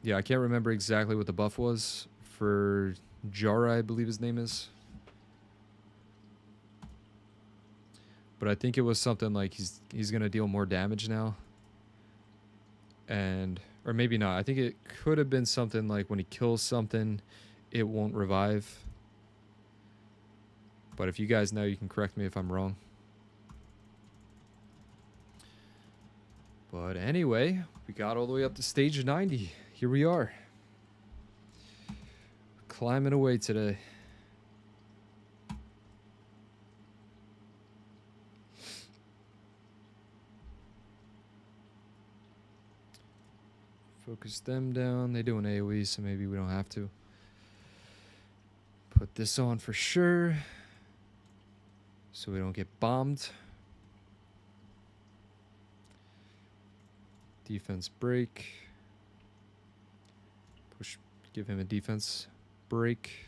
Yeah, I can't remember exactly what the buff was for Jara, I believe his name is. But I think it was something like he's going to deal more damage now. And, or maybe not. I think it could have been something like when he kills something, it won't revive. But if you guys know, you can correct me if I'm wrong. But anyway, we got all the way up to stage 90. Here we are. Climbing away today. Focus them down. They do an AoE, so maybe we don't have to. Put this on for sure, so we don't get bombed. Defense break. Push, give him a defense break.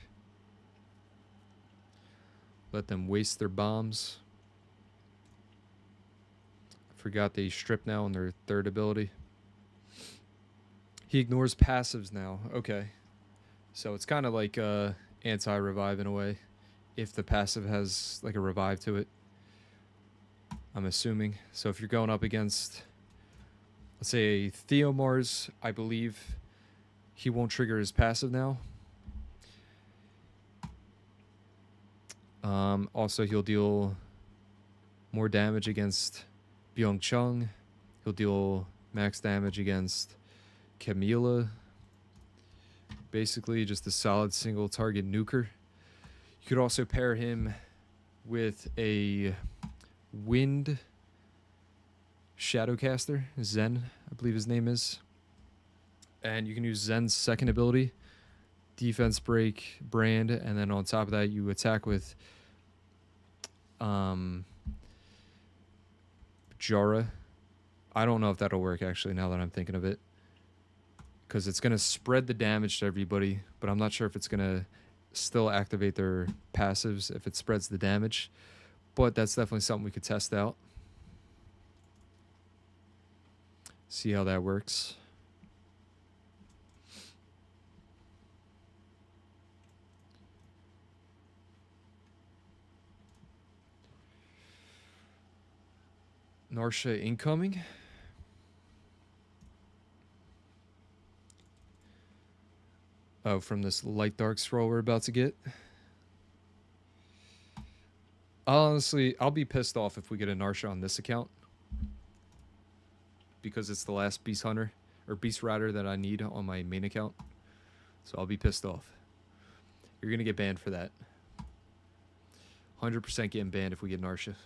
Let them waste their bombs. Forgot they strip now on their third ability. He ignores passives now. Okay. So it's kind of like anti-revive in a way. If the passive has like a revive to it. I'm assuming. So if you're going up against, let's say, Theomars, I believe he won't trigger his passive now. Also, he'll deal more damage against Byung-Chung. He'll deal max damage against Camila. Basically, just a solid single target nuker. You could also pair him with a Wind Shadowcaster, Zen, I believe his name is. And you can use Zen's second ability, defense break, brand, and then on top of that you attack with Jara. I don't know if that'll work actually now that I'm thinking of it, because it's going to spread the damage to everybody, but I'm not sure if it's going to still activate their passives if it spreads the damage. But that's definitely something we could test out. See how that works. Narsha incoming. Oh, from this light dark scroll we're about to get. Honestly, I'll be pissed off if we get a Narsha on this account, because it's the last Beast Hunter or Beast Rider that I need on my main account. So I'll be pissed off. You're gonna get banned for that. 100% getting banned if we get Narsha.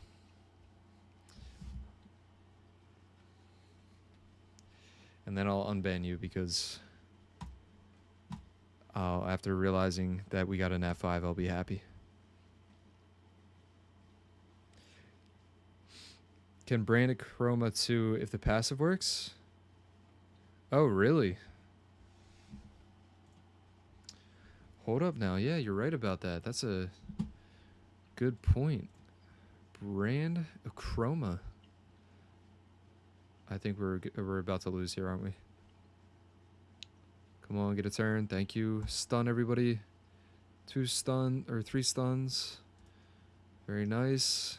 And then I'll unban you because after realizing that we got an F5, I'll be happy. Can brand a Chroma 2 if the passive works? Oh, really? Hold up now. Yeah, you're right about that. That's a good point. brand? A Chroma. I think we're about to lose here, aren't we? Come on, get a turn. Thank you. Stun everybody. 2 stun or 3 stuns. Very nice.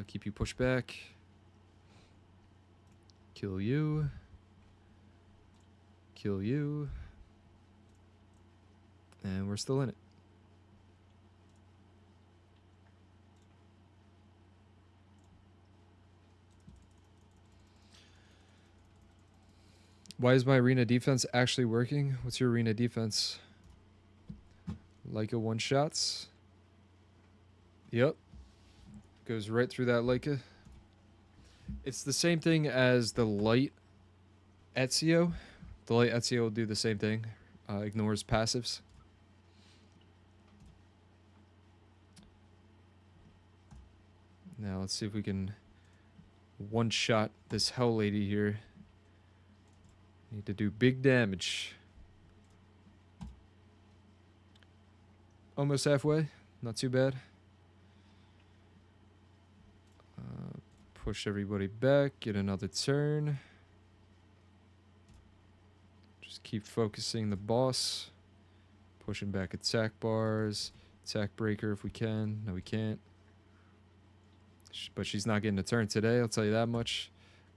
Keep you pushed back. Kill you. Kill you. And we're still in it. Why is my arena defense actually working? What's your arena defense? Leica 1-shots. Yep. Goes right through that Leica. It's the same thing as the light Ezio. The light Ezio will do the same thing. Ignores passives. Now let's see if we can one-shot this hell lady here. Need to do big damage. Almost halfway. Not too bad. Push everybody back. Get another turn. Just keep focusing the boss. Pushing back attack bars. Attack breaker if we can. No, we can't. But she's not getting a turn today, I'll tell you that much.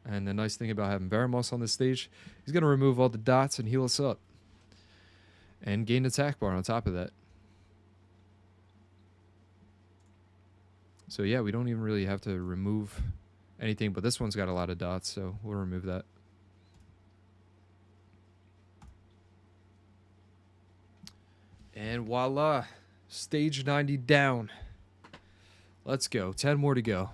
And the nice thing about having Baramos on this stage, he's going to remove all the dots and heal us up. And gain attack bar on top of that. So yeah, we don't even really have to remove anything, but this one's got a lot of dots, so we'll remove that. And voila, stage 90 down. Let's go, 10 more to go.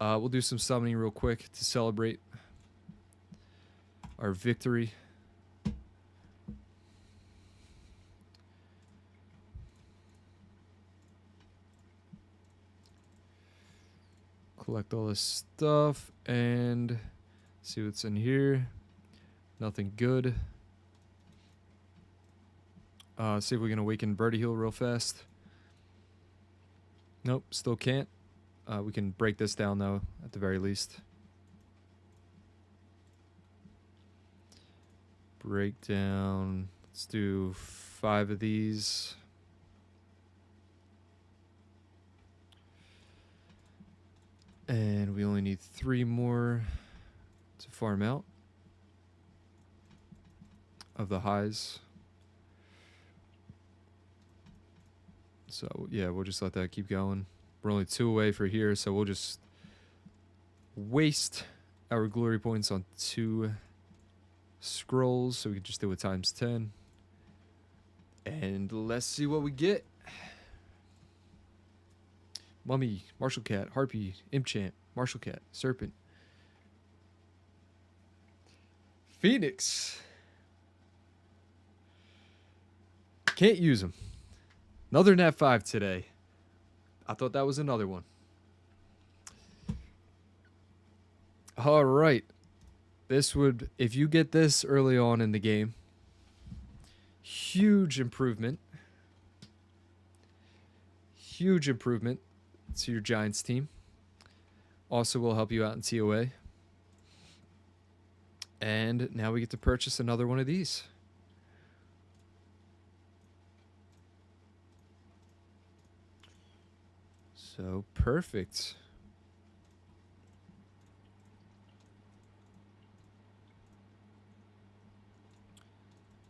We'll do some summoning real quick to celebrate our victory. Collect all this stuff and see what's in here. Nothing good. See if we can awaken Birdie Heal real fast. Nope, still can't. We can break this down though, at the very least. Break down. Let's do 5 of these. And we only need 3 more to farm out of the highs. So yeah, we'll just let that keep going. We're only 2 away for here, so we'll just waste our glory points on 2 scrolls, so we can just do it times 10. And let's see what we get. Mummy, Martial Cat, Harpy, Imp-Champ, Martial Cat, Serpent. Phoenix. Can't use him. Another Nat 5 today. I thought that was another one. All right. This would, if you get this early on in the game, huge improvement. Huge improvement to your Giants team. Also will help you out in TOA. And now we get to purchase another one of these. So perfect.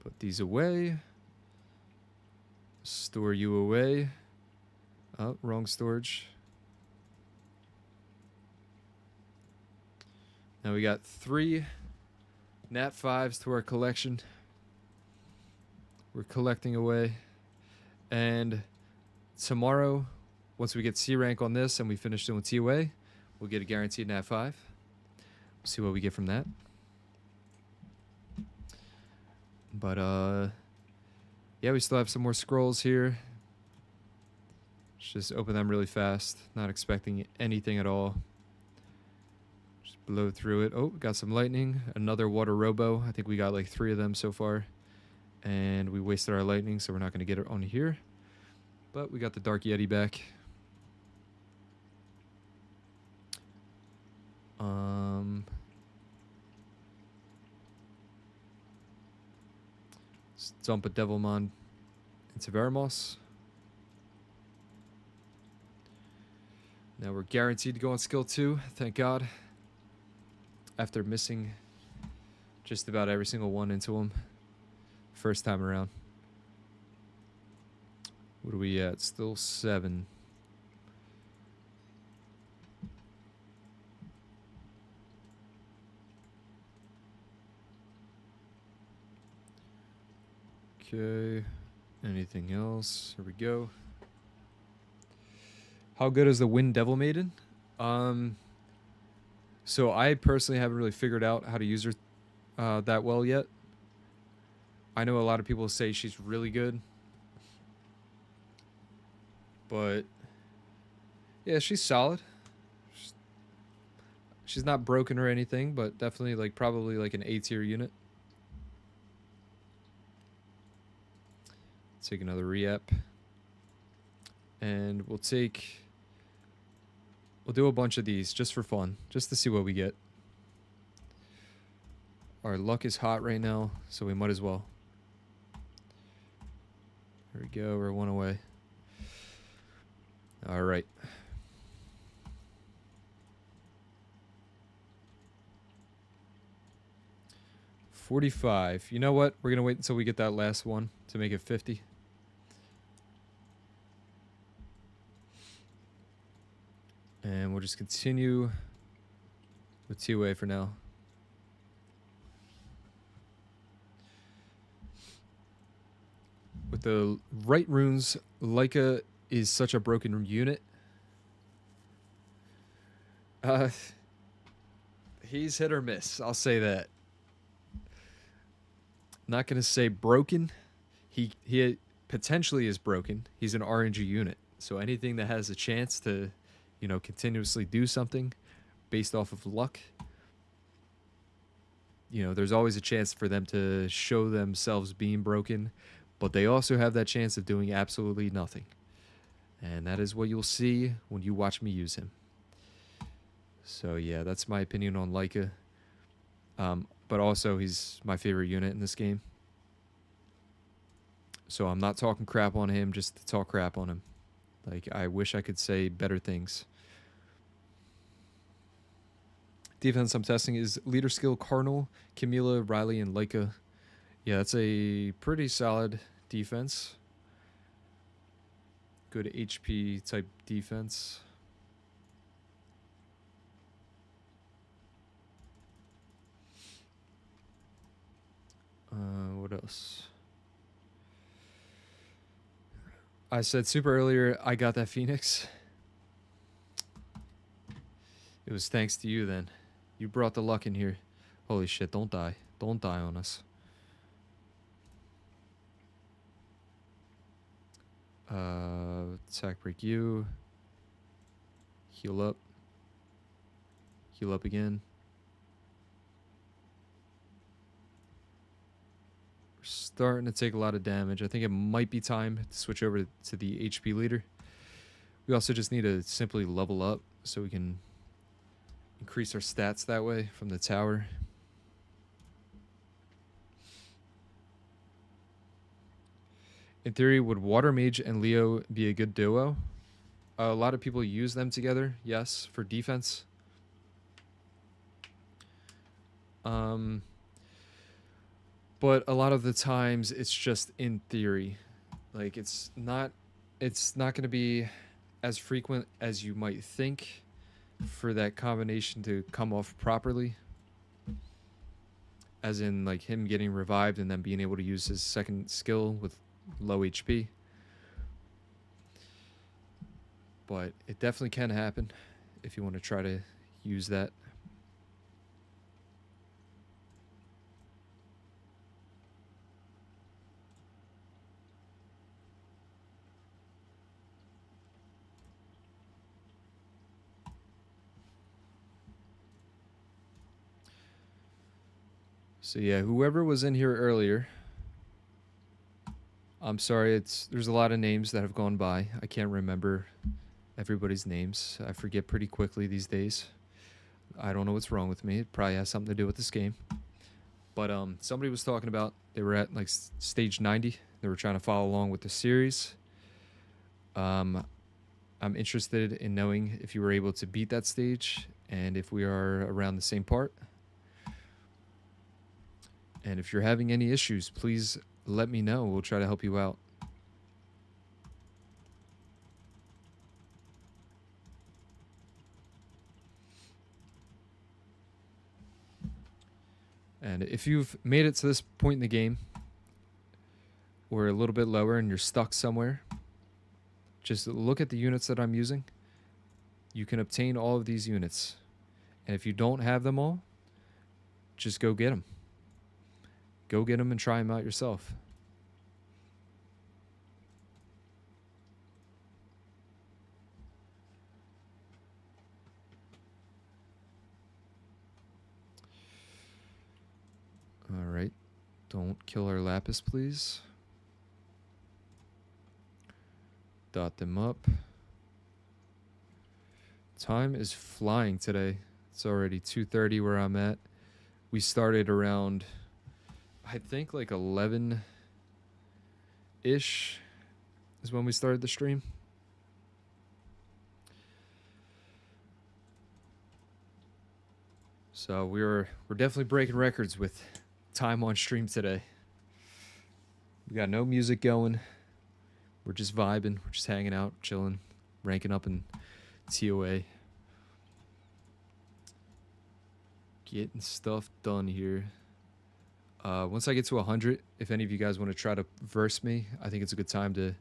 Put these away. Store you away. Oh, wrong storage. Now we got 3 Nat 5s to our collection. We're collecting away. And tomorrow, once we get C rank on this and we finish doing TOA, we'll get a guaranteed Nat 5. We'll see what we get from that. But yeah, we still have some more scrolls here. Let's just open them really fast. Not expecting anything at all. Just blow through it. Oh, got some lightning. Another water robo. I think we got like 3 of them so far. And we wasted our lightning, so we're not going to get it on here. But we got the Dark Yeti back. Let's dump a Devilmon into Veramos. Now we're guaranteed to go on skill 2, thank God. After missing just about every single one into him first time around. What are we at? Still 7. Okay. Anything else? Here we go. How good is the Wind Devil Maiden? So I personally haven't really figured out how to use her that well yet. I know a lot of people say she's really good. But yeah, she's solid. She's not broken or anything, but definitely like probably like an A-tier unit. Take another re-ep. And we'll do a bunch of these just for fun, just to see what we get. Our luck is hot right now, so we might as well. There we go, we're 1 away. All right. $45. You know what? We're going to wait until we get that last one to make it 50. And we'll just continue with 2A for now. With the right runes, Leica is such a broken unit. He's hit or miss, I'll say that. Not going to say broken. He potentially is broken. He's an RNG unit. So anything that has a chance to, you know, continuously do something based off of luck, you know, there's always a chance for them to show themselves being broken, but they also have that chance of doing absolutely nothing. And that is what you'll see when you watch me use him. So yeah, that's my opinion on Leica. But also he's my favorite unit in this game. So I'm not talking crap on him just to talk crap on him. Like, I wish I could say better things. Defense I'm testing is Leader Skill, Cardinal, Camila, Riley, and Leica. Yeah, that's a pretty solid defense. Good HP type defense. What else? I said super earlier, I got that Phoenix. It was thanks to you then. You brought the luck in here. Holy shit, don't die. Don't die on us. Attack break you. Heal up. Heal up again. We're starting to take a lot of damage. I think it might be time to switch over to the HP leader. We also just need to simply level up so we can increase our stats that way from the tower. In theory, would Water Mage and Leo be a good duo? A lot of people use them together, yes, for defense. But a lot of the times it's just in theory. Like, it's not going to be as frequent as you might think for that combination to come off properly. As in, like, him getting revived and then being able to use his second skill with low HP. But it definitely can happen if you want to try to use that. So yeah, whoever was in here earlier, I'm sorry, there's a lot of names that have gone by. I can't remember everybody's names. I forget pretty quickly these days. I don't know what's wrong with me. It probably has something to do with this game. But somebody was talking about they were at like stage 90. They were trying to follow along with the series. I'm interested in knowing if you were able to beat that stage and if we are around the same part. And if you're having any issues, please let me know. We'll try to help you out. And if you've made it to this point in the game, or a little bit lower and you're stuck somewhere, just look at the units that I'm using. You can obtain all of these units. And if you don't have them all, just go get them. Go get them and try them out yourself. All right. Don't kill our lapis, please. Dot them up. Time is flying today. It's already 2:30 where I'm at. We started around, I think, like 11-ish is when we started the stream. So we're definitely breaking records with time on stream today. We got no music going. We're just vibing. We're just hanging out, chilling, ranking up in TOA. Getting stuff done here. Once I get to 100, if any of you guys want to try to verse me, I think it's a good time to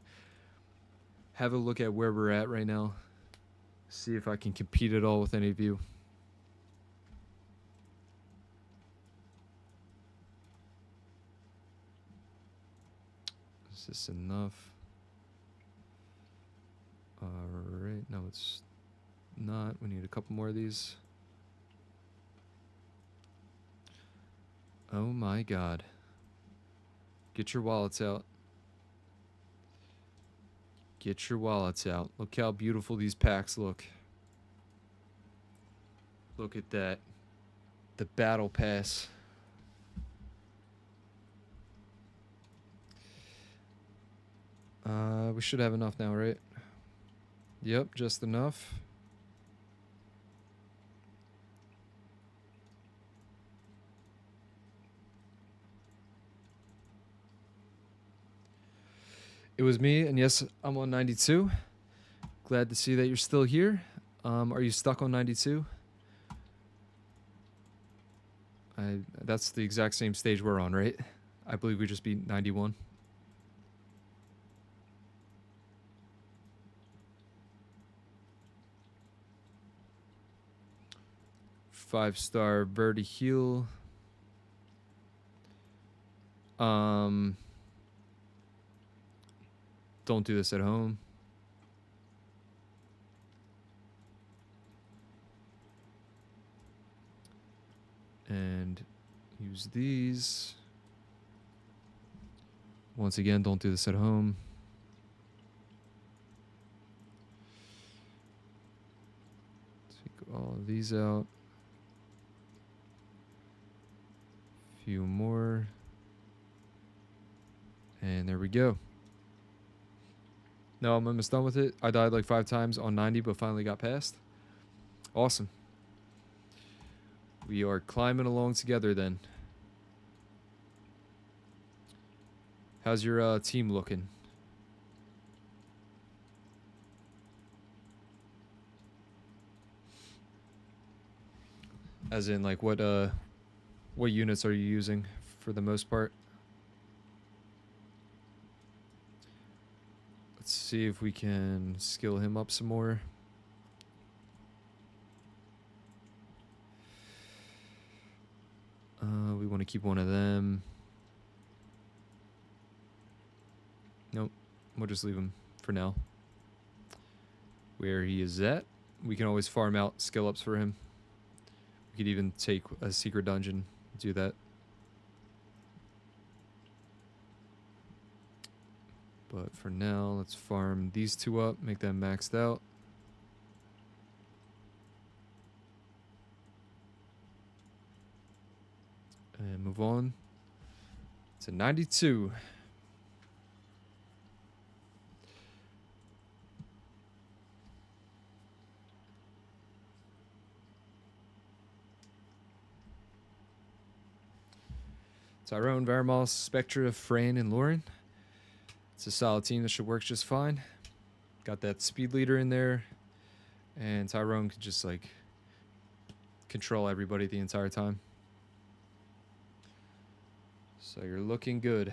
have a look at where we're at right now. See if I can compete at all with any of you. Is this enough? Alright, no it's not. We need a couple more of these. Oh my god. Get your wallets out. Get your wallets out. Look how beautiful these packs look. Look at that. The battle pass. We should have enough now, right? Yep, just enough. It was me, and yes, I'm on 92. Glad to see that you're still here. Are you stuck on 92? That's the exact same stage we're on, right? I believe we just beat 91. Five-star Verdi heal. Don't do this at home. And use these. Once again, don't do this at home. Take all of these out. Few more. And there we go. No, I'm almost done with it. I died like 5 times on 90, but finally got past. Awesome. We are climbing along together then. How's your team looking? As in, like, what units are you using for the most part? Let's see if we can skill him up some more. We want to keep one of them. Nope. We'll just leave him for now. Where he is at, we can always farm out skill ups for him. We could even take a secret dungeon, do that. But for now, let's farm these two up, make them maxed out. And move on to 92. Tyrone, Varamos, Spectra, Fran, and Lauren. It's a solid team that should work just fine. Got that speed leader in there. And Tyrone could just like control everybody the entire time. So you're looking good.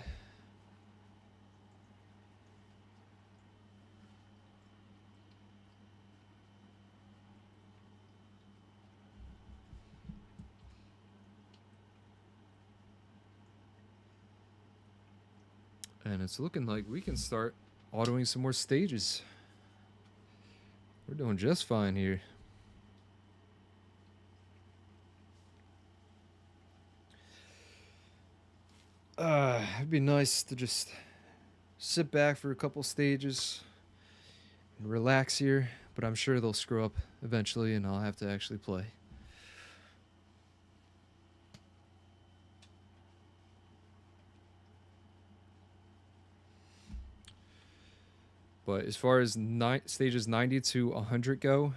And it's looking like we can start autoing some more stages. We're doing just fine here. It'd be nice to just sit back for a couple stages and relax here, but I'm sure they'll screw up eventually and I'll have to actually play. But as far as stages 90 to 100 go,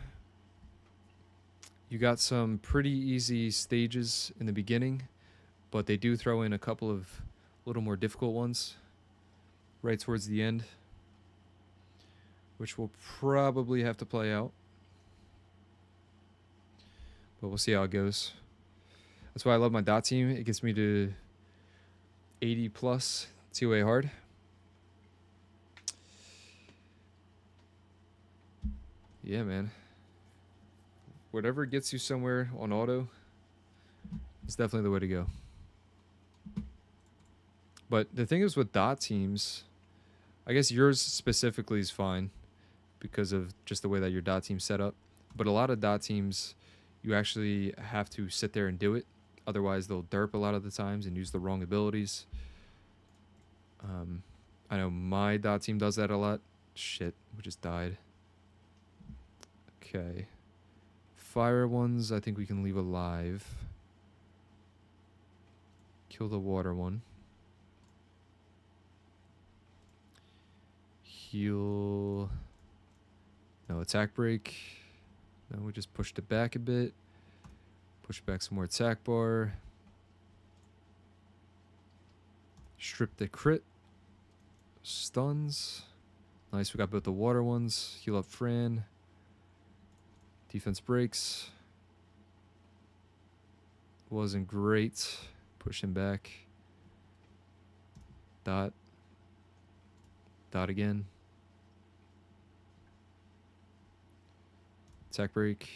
you got some pretty easy stages in the beginning, but they do throw in a couple of little more difficult ones right towards the end, which we'll probably have to play out. But we'll see how it goes. That's why I love my dot team. It gets me to 80 plus TOA hard. Yeah, man. Whatever gets you somewhere on auto is definitely the way to go. But the thing is with dot teams, I guess yours specifically is fine because of just the way that your dot team's set up. But a lot of dot teams, you actually have to sit there and do it. Otherwise, they'll derp a lot of the times and use the wrong abilities. I know my dot team does that a lot. Shit, we just died. Okay. Fire ones, I think we can leave alive. Kill the water one. Heal. No attack break. No, we just pushed it back a bit. Push back some more attack bar. Strip the crit. Stuns. Nice, we got both the water ones. Heal up Fran. Defense breaks. Wasn't great. Push him back. Dot. Dot again. Attack break.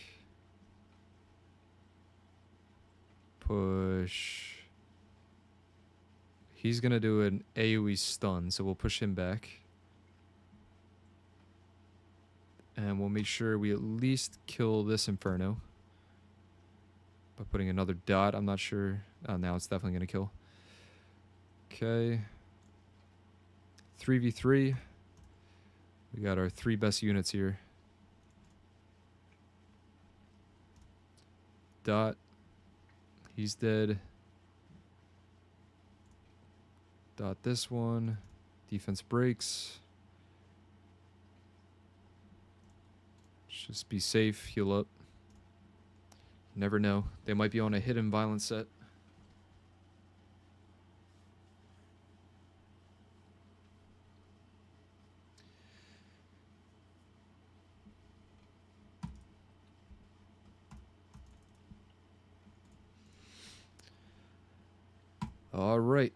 Push. He's going to do an AoE stun, so we'll push him back. And we'll make sure we at least kill this Inferno. By putting another dot, I'm not sure. Oh, now it's definitely going to kill. Okay. 3v3. We got our 3 best units here. Dot. He's dead. Dot this one. Defense breaks. Just be safe, heal up. Never know. They might be on a hidden violence set. All right.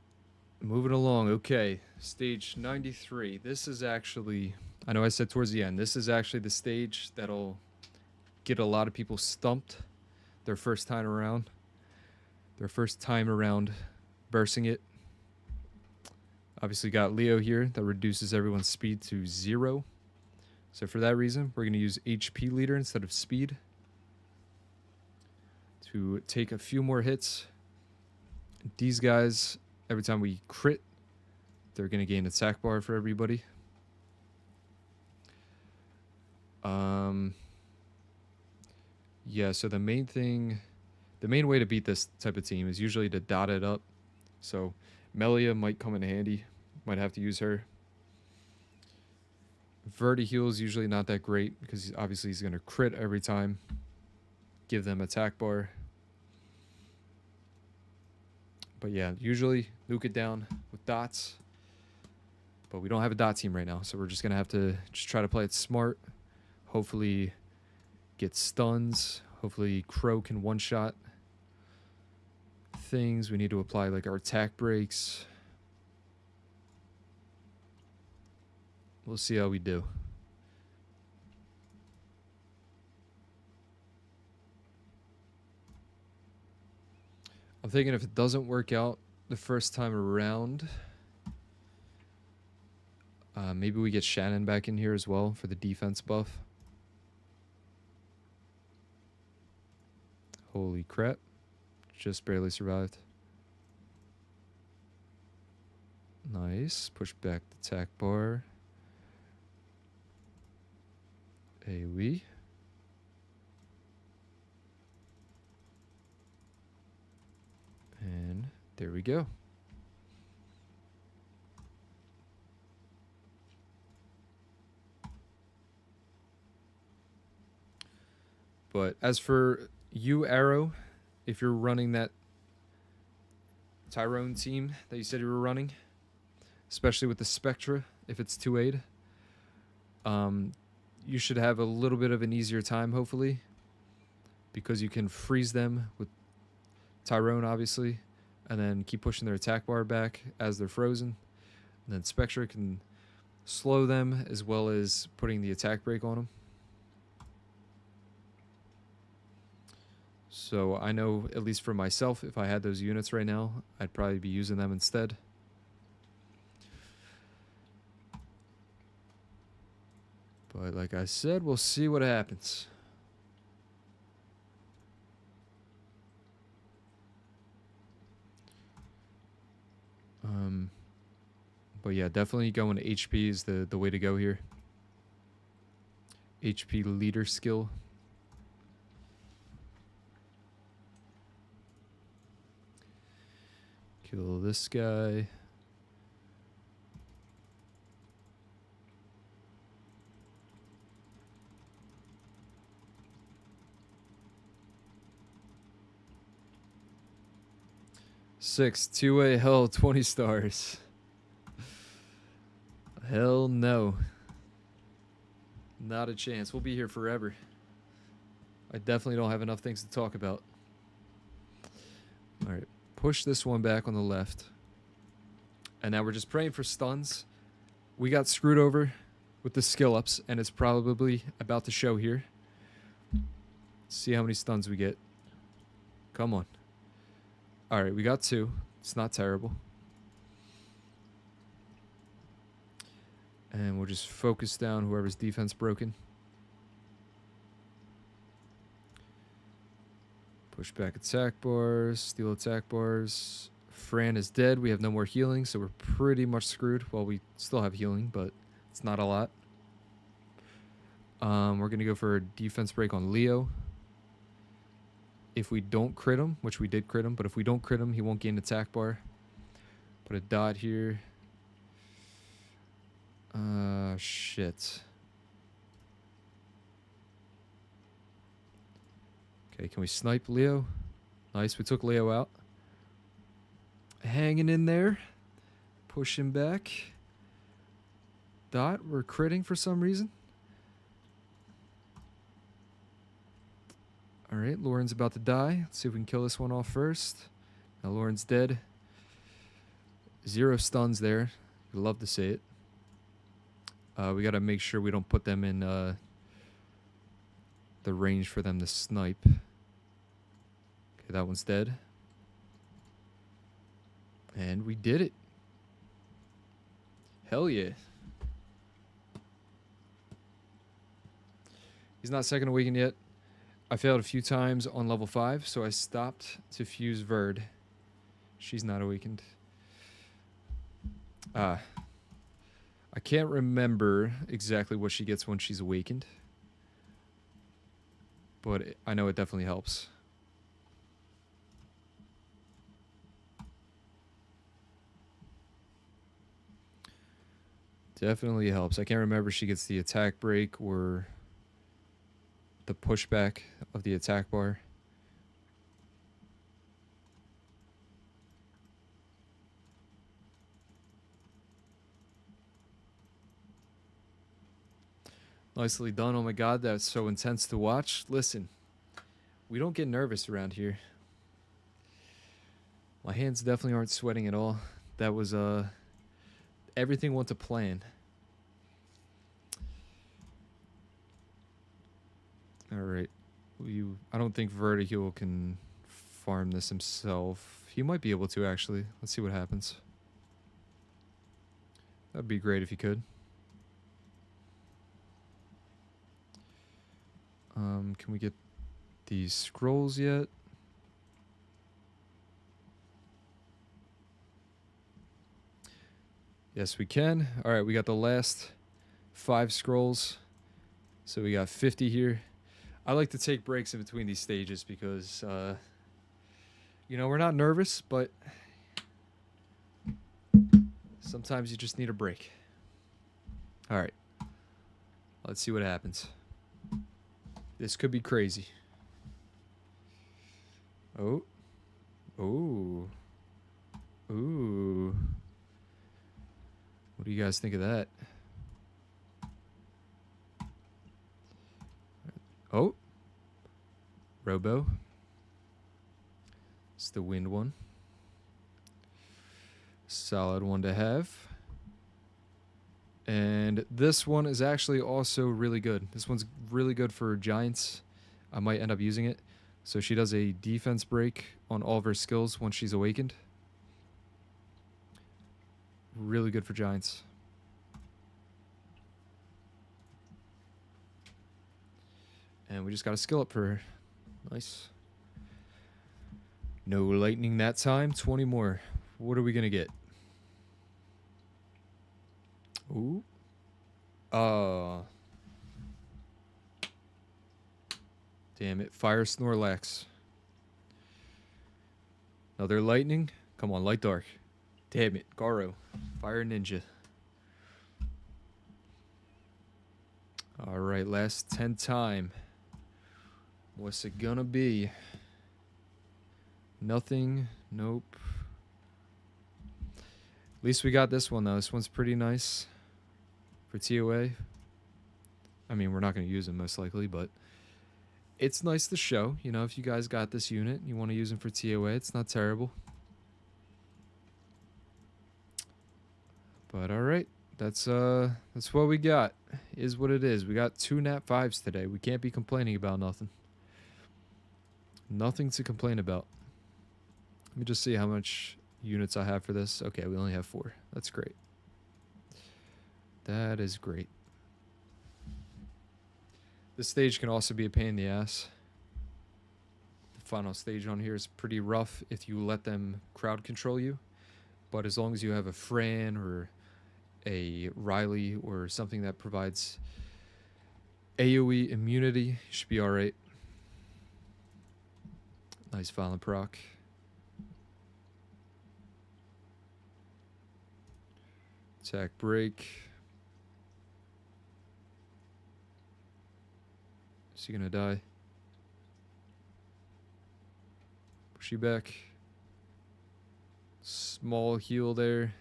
Moving along. Okay. Stage 93. This is actually, I know I said towards the end, this is actually the stage that'll get a lot of people stumped their first time around. Their first time around bursting it. Obviously got Leo here that reduces everyone's speed to 0. So for that reason, we're going to use HP leader instead of speed to take a few more hits. These guys, every time we crit, they're going to gain attack bar for everybody. Yeah, so the main way to beat this type of team is usually to dot it up. So Melia might come in handy. Might have to use her. Verti heal is usually not that great because obviously he's going to crit every time. Give them attack bar. But yeah, usually nuke it down with dots. But we don't have a dot team right now, so we're just going to have to just try to play it smart. Hopefully get stuns. Hopefully Crow can one-shot things. We need to apply like our attack breaks. We'll see how we do. I'm thinking if it doesn't work out the first time around, maybe we get Shannon back in here as well for the defense buff. Holy crap. Just barely survived. Nice. Push back the attack bar. AoE. And there we go. But as for you, Arrow, if you're running that Tyrone team that you said you were running, especially with the Spectra, if it's 2-aid, you should have a little bit of an easier time, hopefully, because you can freeze them with Tyrone, obviously, and then keep pushing their attack bar back as they're frozen. And then Spectra can slow them as well as putting the attack break on them. So I know, at least for myself, if I had those units right now, I'd probably be using them instead. But like I said, we'll see what happens. But yeah, definitely going to HP is the way to go here. HP leader skill. Kill this guy. Six, 2-way, hell, 20 stars. Hell no. Not a chance. We'll be here forever. I definitely don't have enough things to talk about. Alright, push this one back on the left. And now we're just praying for stuns. We got screwed over with the skill ups, and it's probably about to show here. Let's see how many stuns we get. Come on. Alright, we got 2. It's not terrible. And we'll just focus down whoever's defense broken. Push back attack bars, steal attack bars. Fran is dead. We have no more healing, so we're pretty much screwed. Well, we still have healing, but it's not a lot. We're going to go for a defense break on Leo. If we don't crit him, which we did crit him, but if we don't crit him, he won't gain attack bar. Put a dot here. Shit. Okay, can we snipe Leo? Nice, we took Leo out. Hanging in there. Pushing back. Dot, we're critting for some reason. Alright, Lauren's about to die. Let's see if we can kill this one off first. Now Lauren's dead. 0 stuns there. You'd love to see it. We gotta make sure we don't put them in the range for them to snipe. Okay, that one's dead. And we did it. Hell yeah. He's not second awakened yet. I failed a few times on level 5, so I stopped to fuse Verd. She's not awakened. I can't remember exactly what she gets when she's awakened. but I know it definitely helps. Definitely helps. I can't remember if she gets the attack break or the pushback of the attack bar. Nicely done. Oh my god, that's so intense to watch. Listen, we don't get nervous around here. My hands definitely aren't sweating at all. That was everything went to plan. Alright. I don't think Vertigo can farm this himself. He might be able to, actually. Let's see what happens. That'd be great if he could. Can we get these scrolls yet? Yes, we can. Alright, we got the last 5 scrolls. So we got 50 here. I like to take breaks in between these stages because, you know, we're not nervous, but sometimes you just need a break. Alright. Let's see what happens. This could be crazy. Oh. Ooh. Ooh. What do you guys think of that? Oh. Robo. It's the wind one. Solid one to have. And this one is actually also really good. This one's really good for giants. I might end up using it. So she does a defense break on all of her skills once she's awakened. Really good for giants. And we just got a skill up for her. Nice. No lightning that time. 20 more. What are we going to get? Ooh. Damn it. Fire Snorlax. Another lightning. Come on, light dark. Damn it. Garo. Fire Ninja. Alright, last 10 time. What's it gonna be? Nothing. Nope. At least we got this one, though. This one's pretty nice for TOA. I mean, we're not going to use them most likely, but it's nice to show. You know, if you guys got this unit and you want to use them for TOA, it's not terrible. But all right, that's what we got. Is what it is. We got 2 Nat 5s today. We can't be complaining about nothing. Nothing to complain about. Let me just see how much units I have for this. Okay, we only have 4. That's great. That is great. This stage can also be a pain in the ass. The final stage on here is pretty rough if you let them crowd control you. But as long as you have a Fran or a Riley or something that provides AoE immunity, you should be alright. Nice violent proc. Attack break. Is he gonna die? Push you back. Small heal there.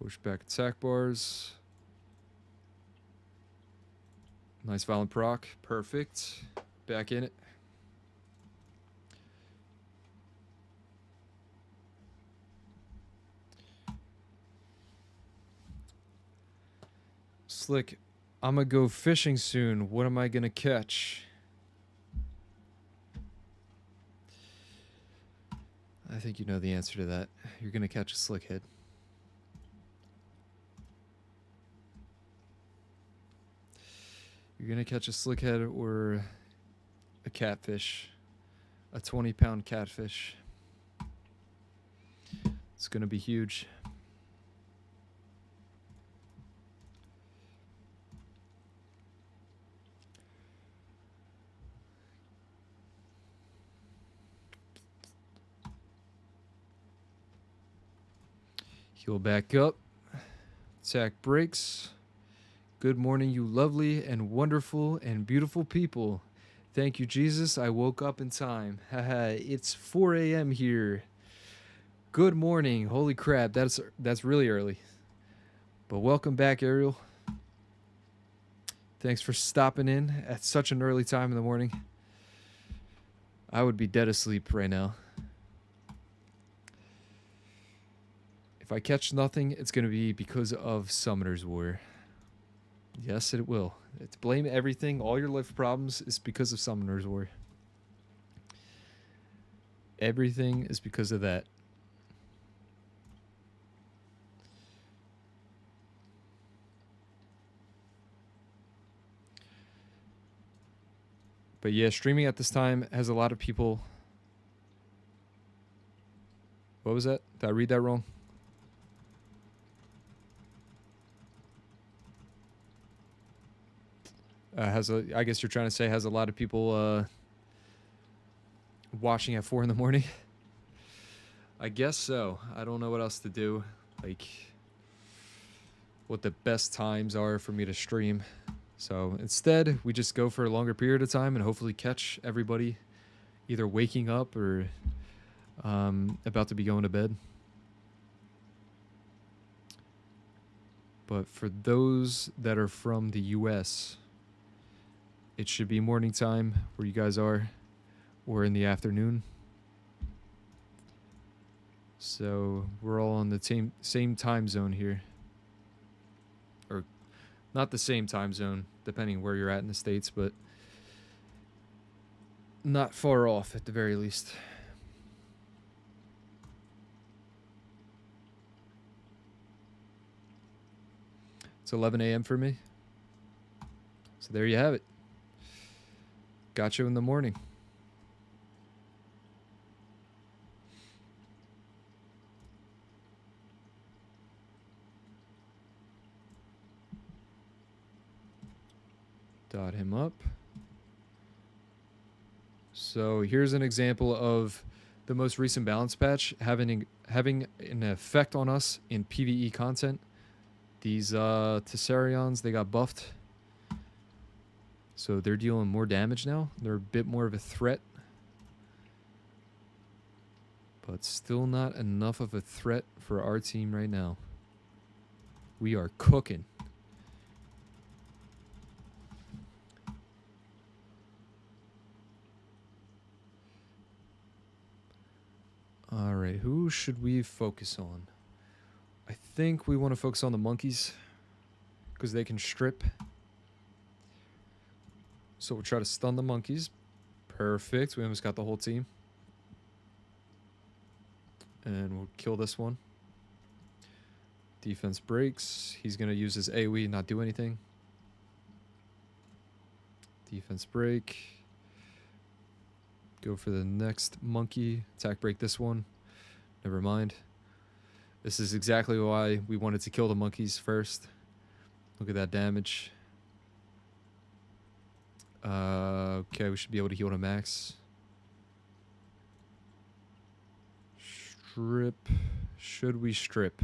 Push back attack bars. Nice violent proc. Perfect. Back in it. Slick, I'm gonna go fishing soon. What am I gonna catch? I think you know the answer to that. You're gonna catch a slickhead. You're gonna catch a slickhead or a catfish. A 20-pound catfish. It's gonna be huge. Heal back up. Attack breaks. Good morning, you lovely and wonderful and beautiful people. Thank you, Jesus. I woke up in time. Haha, it's 4 a.m. here. Good morning. Holy crap, that's really early. But welcome back, Ariel. Thanks for stopping in at such an early time in the morning. I would be dead asleep right now. If I catch nothing, it's going to be because of Summoner's War. Yes, it will. It's blame everything. All your life problems is because of Summoner's War. Everything is because of that. But yeah, streaming at this time has a lot of people. What was that? Did I read that wrong? I guess you're trying to say has a lot of people watching at 4 in the morning. I guess so. I don't know what else to do. Like, what the best times are for me to stream. So instead, we just go for a longer period of time and hopefully catch everybody either waking up or about to be going to bed. But for those that are from the US, it should be morning time where you guys are, or in the afternoon. So we're all on the same time zone here. Or not the same time zone, depending where you're at in the States, but not far off at the very least. It's 11 a.m. for me. So there you have it. Got you in the morning. Dot him up. So here's an example of the most recent balance patch having an effect on us in PvE content. These Tessarions, they got buffed. So they're dealing more damage now. They're a bit more of a threat. But still not enough of a threat for our team right now. We are cooking. Alright, who should we focus on? I think we want to focus on the monkeys, because they can strip. So we'll try to stun the monkeys. Perfect, we almost got the whole team. And we'll kill this one. Defense breaks. He's going to use his AoE, not do anything. Defense break. Go for the next monkey. Attack break this one. Never mind. This is exactly why we wanted to kill the monkeys first. Look at that damage. Okay, we should be able to heal to max. Strip. Should we strip?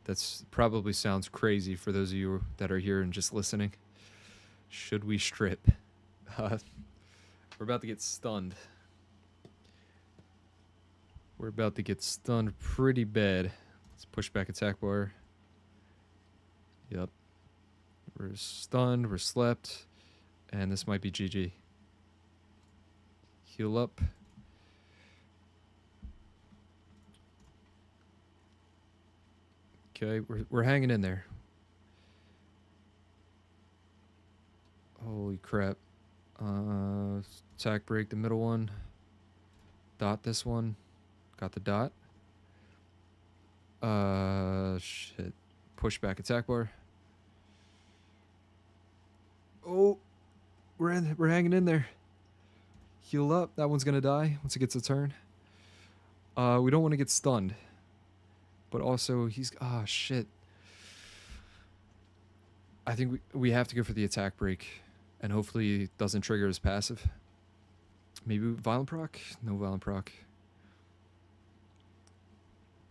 That's probably sounds crazy for those of you that are here and just listening. Should we strip? We're about to get stunned. We're about to get stunned pretty bad. Let's push back attack bar. Yep. We're stunned, we're slept, and this might be GG. Heal up. Okay, we're hanging in there. Holy crap. Attack break the middle one. Dot this one. Got the dot. Shit. Push back attack bar. Oh, we're hanging in there. Heal up. That one's gonna die once it gets a turn. We don't want to get stunned. But also, he's... Ah, shit. I think we have to go for the attack break. And hopefully it doesn't trigger his passive. Maybe violent proc? No violent proc.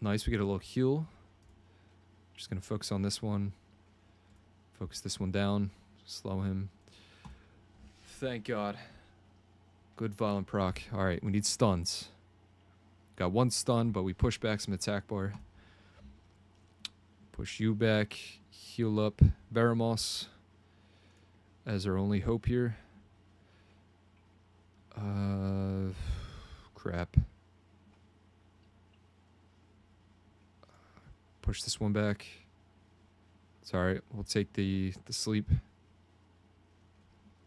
Nice, we get a little heal. Just going to focus on this one. Focus this one down. Slow him. Thank God. Good violent proc. Alright, we need stuns. Got one stun, but we push back some attack bar. Push you back. Heal up Veramos as our only hope here. Crap. Push this one back. It's alright. We'll take the sleep.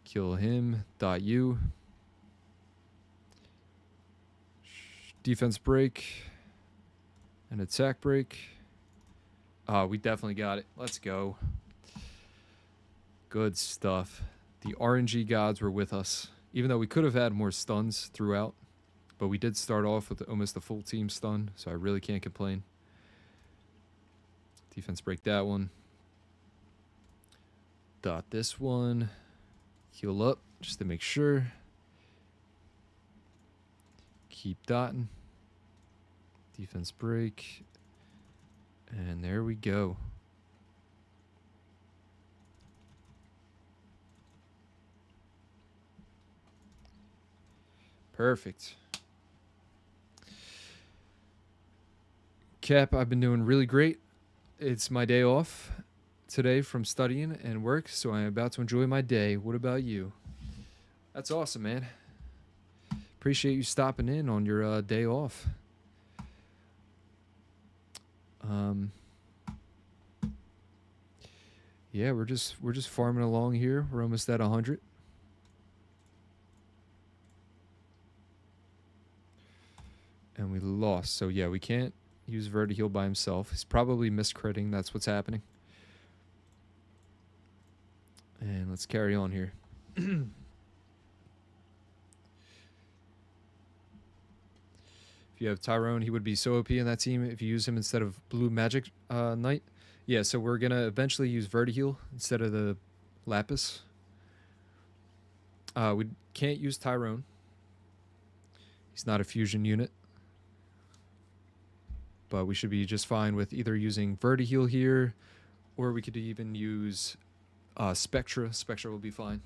Kill him. Dot you. Defense break. An attack break. We definitely got it. Let's go. Good stuff. The RNG gods were with us. Even though we could have had more stuns throughout. But we did start off with almost a full team stun. So I really can't complain. Defense break that one. Dot this one. Heal up just to make sure. Keep dotting. Defense break. And there we go. Perfect. Cap, I've been doing really great. It's my day off today from studying and work, so I'm about to enjoy my day. What about you? That's awesome, man. Appreciate you stopping in on your day off. Yeah, we're just farming along here. We're almost at 100. And we lost. So yeah, we can't use Vertiheal by himself. He's probably miscritting. That's what's happening. And let's carry on here. If you have Tyrone, he would be so OP in that team if you use him instead of Blue Magic Knight. Yeah, so we're going to eventually use Vertiheal instead of the Lapis. We can't use Tyrone. He's not a fusion unit. But we should be just fine with either using Vertiheal here, or we could even use Spectra. Spectra will be fine.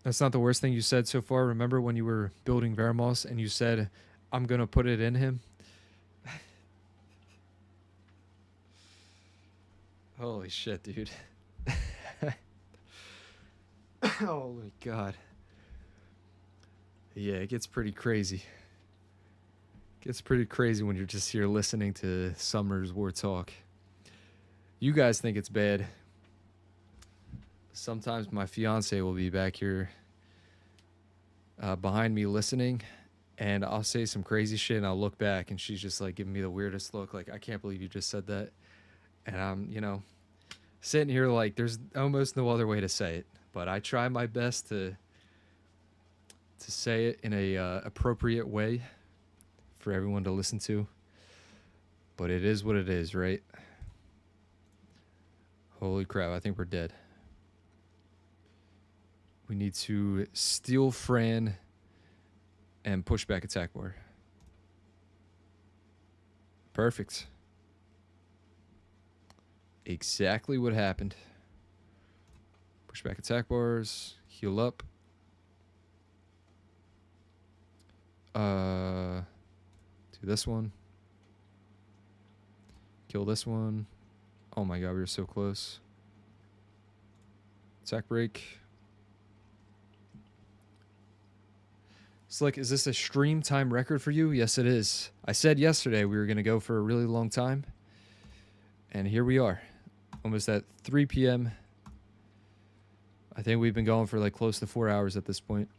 That's not the worst thing you said so far. Remember when you were building Veramos and you said, I'm going to put it in him? Holy shit, dude. Oh my God. Yeah, it gets pretty crazy. It gets pretty crazy when you're just here listening to Summer's War talk. You guys think it's bad. Sometimes my fiance will be back here behind me listening, and I'll say some crazy shit, and I'll look back, and she's just like giving me the weirdest look, like, I can't believe you just said that. And I'm, you know, sitting here like there's almost no other way to say it, but I try my best to say it in a appropriate way for everyone to listen to. But it is what it is, right? Holy crap, I think we're dead. We need to steal Fran and push back attack bar. Perfect. Exactly what happened. Push back attack bars. Heal up. Do this one. Kill this one. Oh my God, we were so close. Attack break. Slick, is this a stream time record for you? Yes, it is. I said yesterday we were going to go for a really long time. And here we are. Almost at 3 p.m. I think we've been going for like close to 4 hours at this point.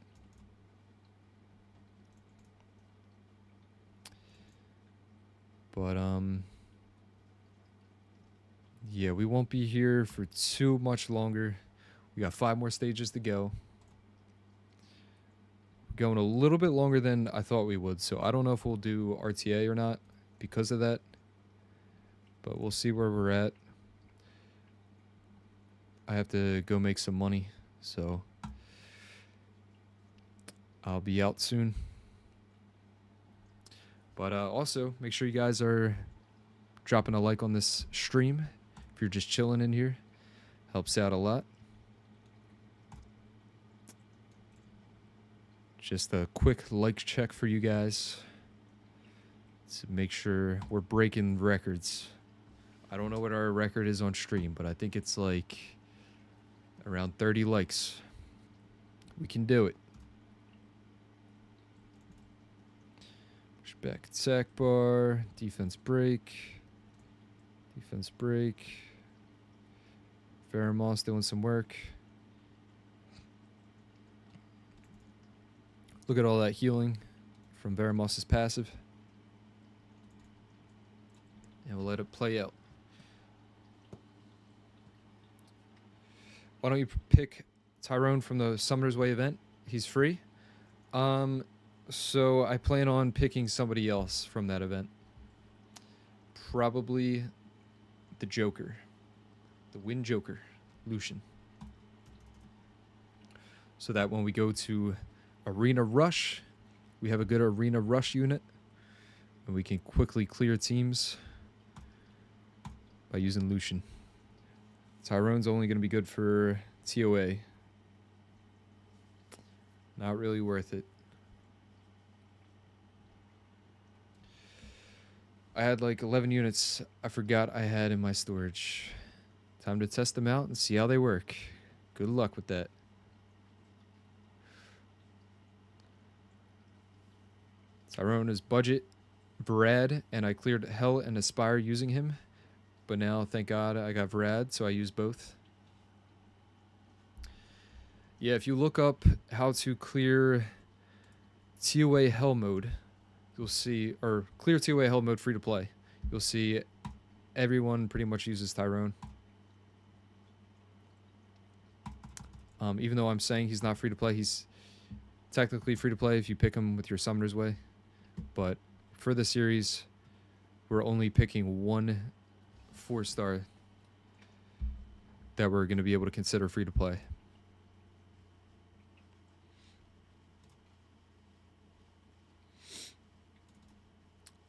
But, yeah, we won't be here for too much longer. We got 5 more stages to go. Going a little bit longer than I thought we would, so I don't know if we'll do RTA or not because of that. But we'll see where we're at. I have to go make some money, so I'll be out soon. But also, make sure you guys are dropping a like on this stream if you're just chilling in here. Helps out a lot. Just a quick like check for you guys to make sure we're breaking records. I don't know what our record is on stream, but I think it's like around 30 likes. We can do it. Push back attack bar, defense break, defense break. Moss doing some work. Look at all that healing from Moss's passive. And we'll let it play out. Why don't you pick Tyrone from the Summoner's Way event? He's free. So I plan on picking somebody else from that event. Probably the Joker. The Wind Joker, Lucian. So that when we go to Arena Rush, we have a good Arena Rush unit. And we can quickly clear teams by using Lucian. Tyrone's only going to be good for TOA. Not really worth it. I had like 11 units I forgot I had in my storage. Time to test them out and see how they work. Good luck with that. Tyrone is budget, Brad, and I cleared Hell and Aspire using him. But now, thank God, I got Vrad, so I use both. Yeah, if you look up how to clear TOA Hell mode, you'll see, or clear TOA Hell mode free to play, you'll see everyone pretty much uses Tyrone. Even though I'm saying he's not free to play, he's technically free to play if you pick him with your Summoner's Way. But for the series, we're only picking one 4-star that we're going to be able to consider free to play.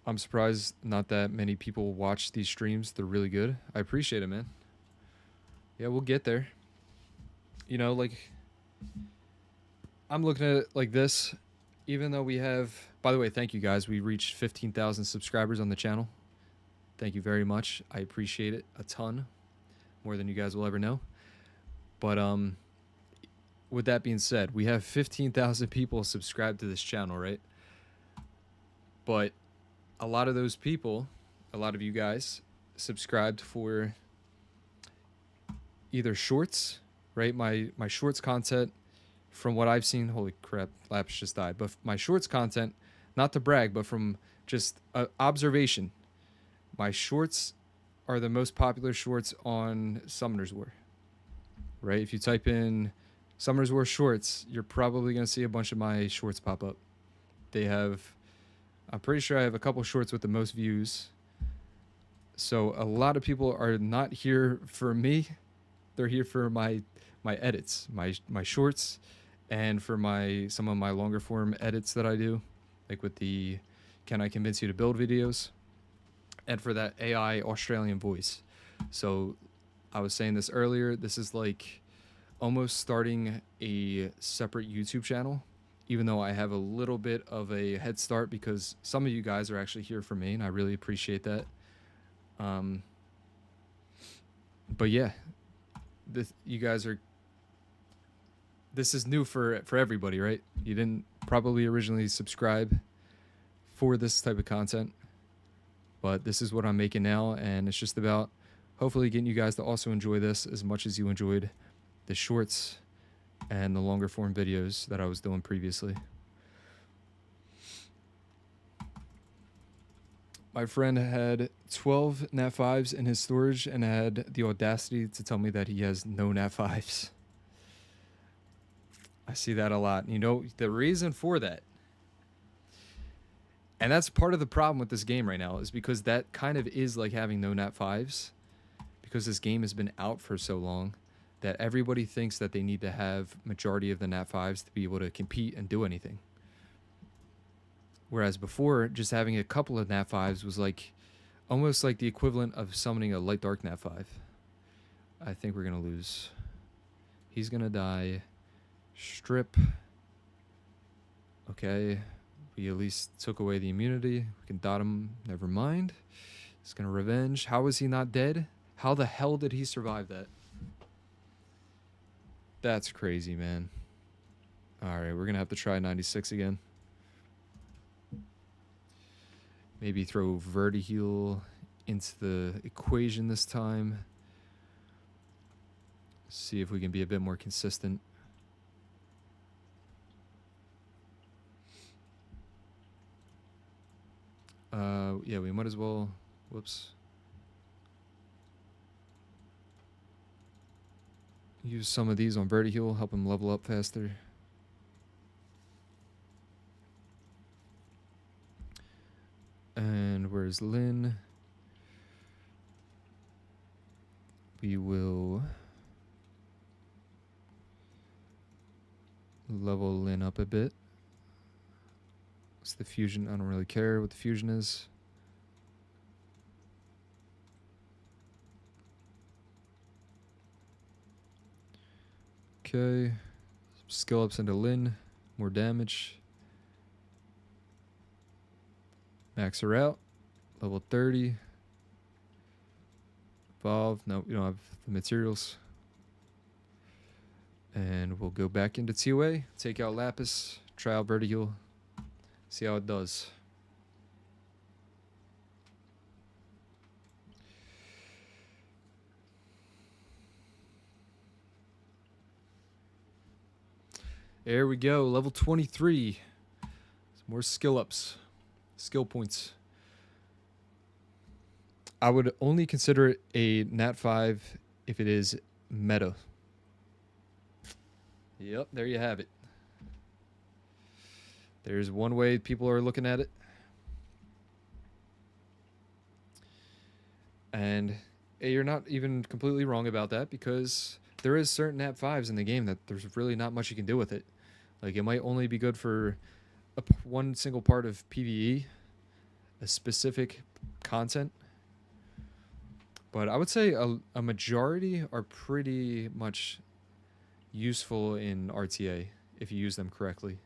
I'm surprised not that many people watch these streams. They're really good. I appreciate it, man. Yeah, we'll get there. You know, like, I'm looking at it like this. Even though we have, by the way, thank you guys. We reached 15,000 subscribers on the channel. Thank you very much. I appreciate it a ton, more than you guys will ever know. But with that being said, we have 15,000 people subscribed to this channel, right? But a lot of those people, a lot of you guys, subscribed for either shorts, right? My shorts content, from what I've seen, holy crap, Laps just died. But my shorts content, not to brag, but from just observation, my shorts are the most popular shorts on Summoner's War, right? If you type in Summoner's War shorts, you're probably going to see a bunch of my shorts pop up. They have, I'm pretty sure I have a couple shorts with the most views. So a lot of people are not here for me. They're here for my edits, my shorts, and for some of my longer form edits that I do, like with the Can I Convince You to Build videos, and for that AI Australian voice. So I was saying this earlier, this is like almost starting a separate YouTube channel, even though I have a little bit of a head start because some of you guys are actually here for me, and I really appreciate that. But yeah, you guys are, this is new for everybody, right? You didn't probably originally subscribe for this type of content, but this is what I'm making now, and it's just about hopefully getting you guys to also enjoy this as much as you enjoyed the shorts and the longer form videos that I was doing previously. My friend had 12 Nat 5s in his storage and had the audacity to tell me that he has no Nat 5s. I see that a lot. You know, the reason for that, and that's part of the problem with this game right now, is because that kind of is like having no Nat 5s, because this game has been out for so long that everybody thinks that they need to have majority of the Nat 5s to be able to compete and do anything. Whereas before, just having a couple of Nat 5s was like almost like the equivalent of summoning a light dark Nat 5. I think we're going to lose. He's going to die. Strip. Okay. We at least took away the immunity. We can dot him. Never mind. He's going to revenge. How is he not dead? How the hell did he survive that? That's crazy, man. Alright, we're going to have to try 96 again. Maybe throw Verti-heal into the equation this time. See if we can be a bit more consistent. Yeah, we might as well... Whoops. Use some of these on Verti-heal, help him level up faster. And where's Lynn? We will level Lynn up a bit. What's the fusion? I don't really care what the fusion is. Okay. Skill ups into Lynn. More damage. Max her out. Level 30. Evolve. No, we don't have the materials. And we'll go back into TOA. Take out Lapis. Try out Verti-heal. See how it does. There we go. Level 23. Some more skill ups. Skill points. I would only consider it a Nat 5 if it is meta. Yep, there you have it. There's one way people are looking at it. And you're not even completely wrong about that, because there is certain Nat 5s in the game that there's really not much you can do with it. Like, it might only be good for one single part of PvE, a specific content. But I would say a majority are pretty much useful in RTA if you use them correctly.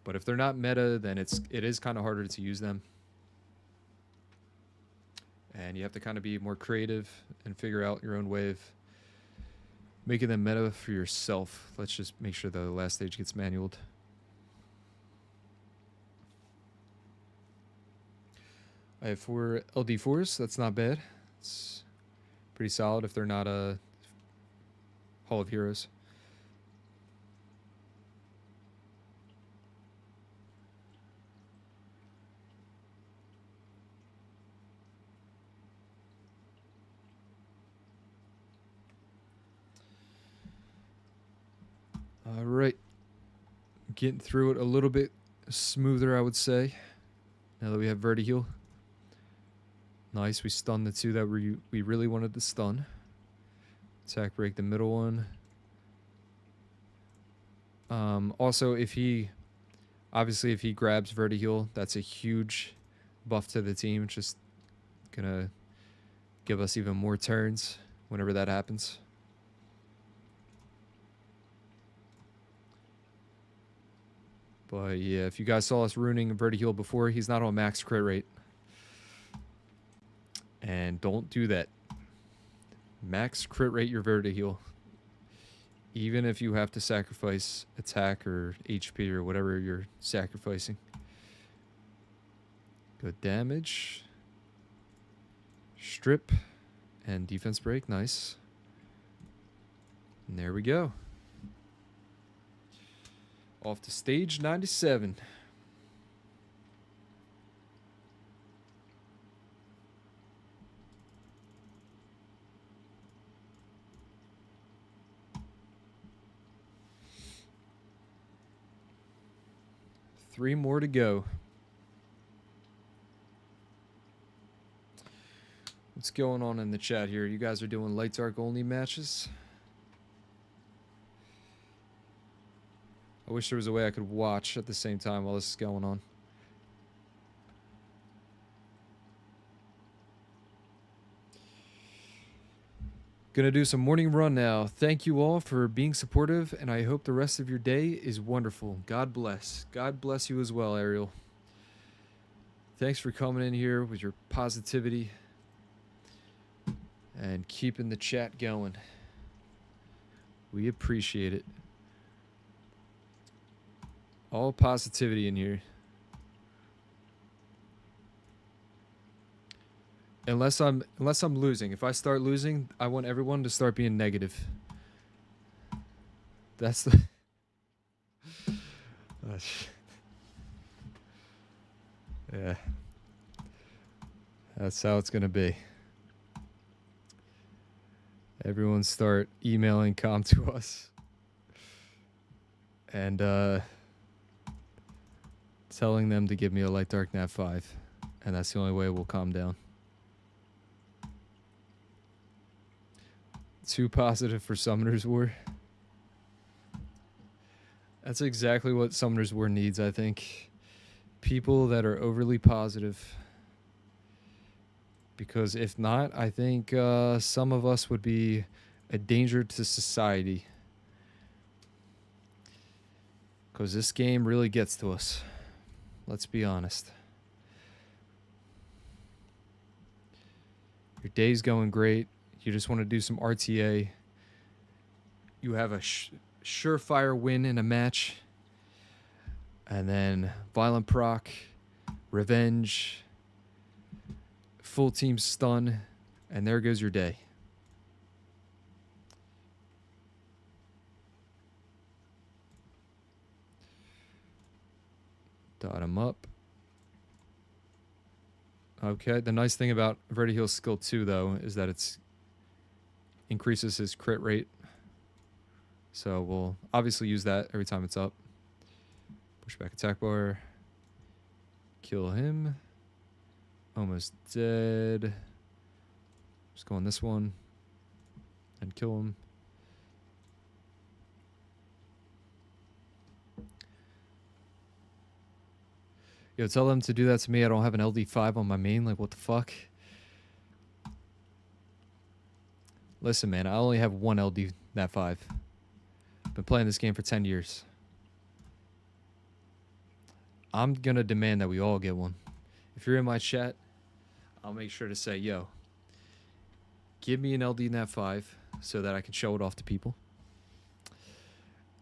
But if they're not meta, then it is kind of harder to use them. And you have to kind of be more creative and figure out your own way of making them meta for yourself. Let's just make sure the last stage gets manualed. I have 4 LD4s. That's not bad. It's pretty solid if they're not a Hall of Heroes. All right. Getting through it a little bit smoother, I would say. Now that we have Verti-heal. Nice, we stunned the 2 that we really wanted to stun. Attack break the middle one. Also, if he grabs Verti-heal, that's a huge buff to the team. It's just gonna give us even more turns whenever that happens. But yeah, if you guys saw us ruining Verti-heal before, he's not on max crit rate. And don't do that. Max crit rate your Verti-heal. Even if you have to sacrifice attack or HP or whatever you're sacrificing. Good damage. Strip. And defense break. Nice. And there we go. Off to stage 97. Three more to go. What's going on in the chat here? You guys are doing light dark only matches? I wish there was a way I could watch at the same time while this is going on. Gonna do some morning run now. Thank you all for being supportive, and I hope the rest of your day is wonderful. God bless. God bless you as well, Ariel. Thanks for coming in here with your positivity and keeping the chat going. We appreciate it. All positivity in here. Unless I'm losing. If I start losing, I want everyone to start being negative. That's the yeah. That's how it's gonna be. Everyone start emailing com to us and telling them to give me a light dark nat 5, and that's the only way we'll calm down. Too positive for Summoner's War. That's exactly what Summoner's War needs, I think. People that are overly positive. Because if not, I think some of us would be a danger to society. Because this game really gets to us. Let's be honest. Your day's going great. You just want to do some RTA. You have a surefire win in a match. And then violent proc, revenge, full team stun, and there goes your day. Dot him up. Okay, the nice thing about Vertiheal's skill 2, though, is that it's increases his crit rate. So we'll obviously use that every time it's up. Push back attack bar. Kill him. Almost dead. Just go on this one. And kill him. Yo, tell them to do that to me. I don't have an LD5 on my main. Like, what the fuck? Listen, man, I only have one LD nat 5. Been playing this game for 10 years. I'm going to demand that we all get one. If you're in my chat, I'll make sure to say, yo, give me an LD nat 5 so that I can show it off to people.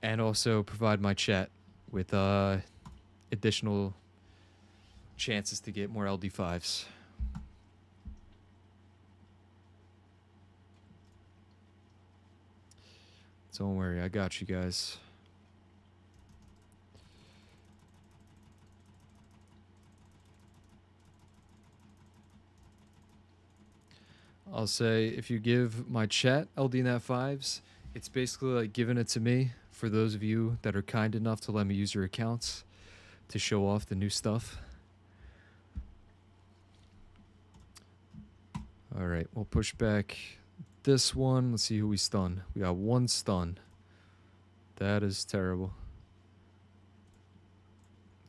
And also provide my chat with additional chances to get more LD5s. Don't worry, I got you guys. I'll say if you give my chat LD nat 5s, it's basically like giving it to me for those of you that are kind enough to let me use your accounts to show off the new stuff. All right, we'll push back this one. Let's see who we stun. We got one stun. That is terrible.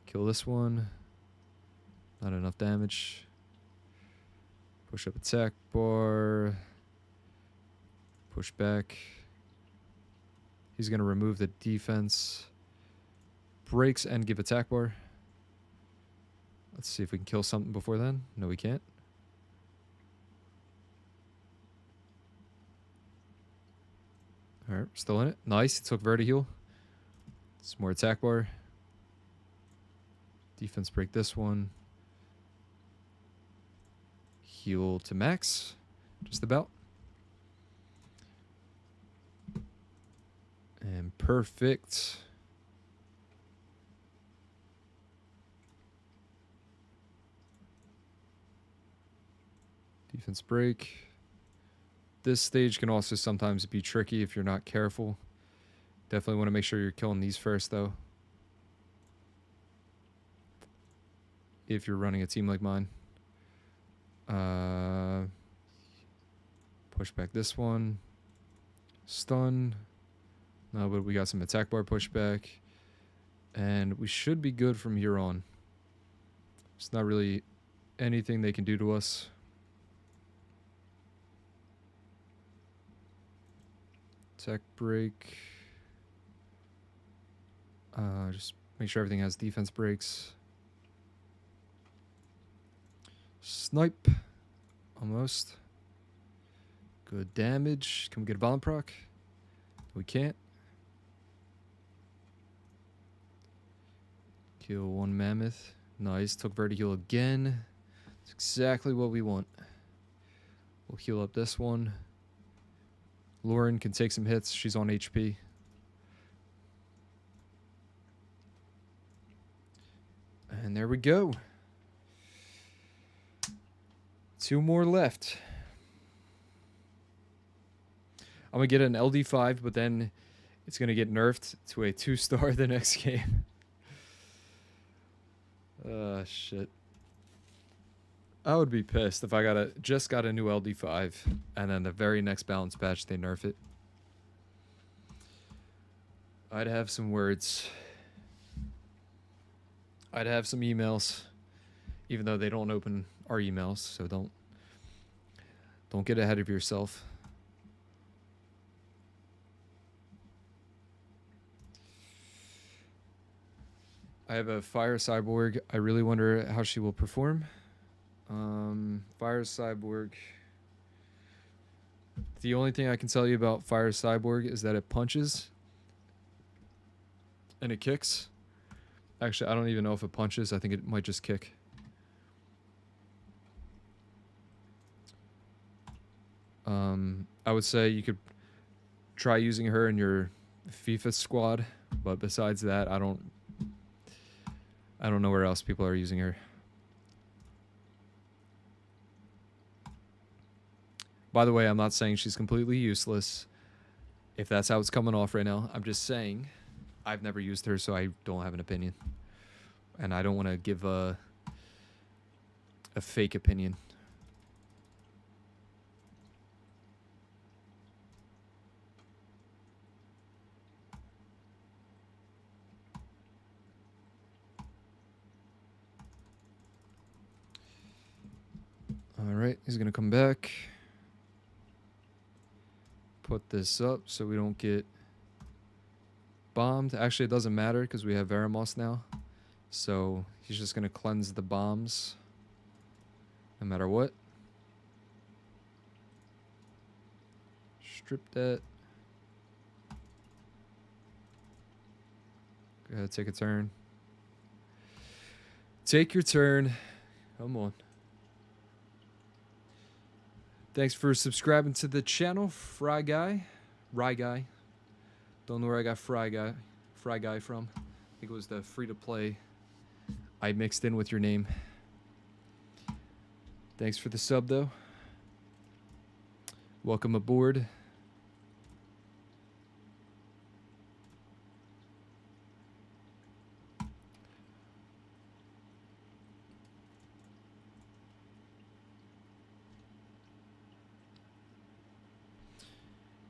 Kill this one. Not enough damage. Push up attack bar. Push back. He's going to remove the defense. Breaks and give attack bar. Let's see if we can kill something before then. No, we can't. Alright, still in it. Nice. He took Vertiheal. Some more attack bar. Defense break this one. Heal to max. Just about. And perfect. Defense break. This stage can also sometimes be tricky if you're not careful. Definitely want to make sure you're killing these first, though. If you're running a team like mine. Push back this one. Stun. No, but we got some attack bar pushback. And we should be good from here on. It's not really anything they can do to us. Tech break. Just make sure everything has defense breaks. Snipe. Almost. Good damage. Can we get a violent proc? We can't. Kill one mammoth. Nice. Took verti-heal again. It's exactly what we want. We'll heal up this one. Lauren can take some hits. She's on HP. And there we go. 2 more left. I'm going to get an LD5, but then it's going to get nerfed to a 2-star the next game. Shit. I would be pissed if I just got a new LD5 and then the very next balance patch they nerf it. I'd have some words. I'd have some emails, even though they don't open our emails, so don't get ahead of yourself. I have a Fire Cyborg. I really wonder how she will perform. Fire Cyborg. The only thing I can tell you about Fire Cyborg is that it punches and it kicks. Actually, I don't even know if it punches. I think it might just kick. I would say you could try using her in your FIFA squad, but besides that, I don't know where else people are using her. By the way, I'm not saying she's completely useless, if that's how it's coming off right now. I'm just saying I've never used her, so I don't have an opinion. And I don't want to give a fake opinion. All right, he's going to come back. Put this up so we don't get bombed. Actually, it doesn't matter because we have Veramos now. So he's just going to cleanse the bombs no matter what. Strip that. Go ahead, take a turn. Take your turn. Come on. Thanks for subscribing to the channel, Fry Guy. Rye Guy. Don't know where I got Fry Guy from. I think it was the free-to-play I mixed in with your name. Thanks for the sub, though. Welcome aboard.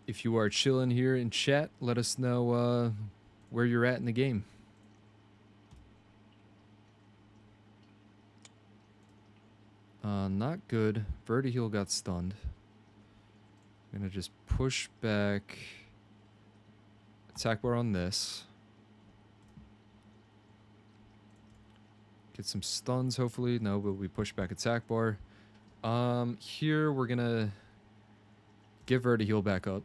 If you are chilling here in chat, let us know where you're at in the game. Not good. Verti-heal got stunned. I'm going to just push back. Attack bar on this. Get some stuns, hopefully. No, but we push back attack bar. Here, we're going to give Verti-heal back up.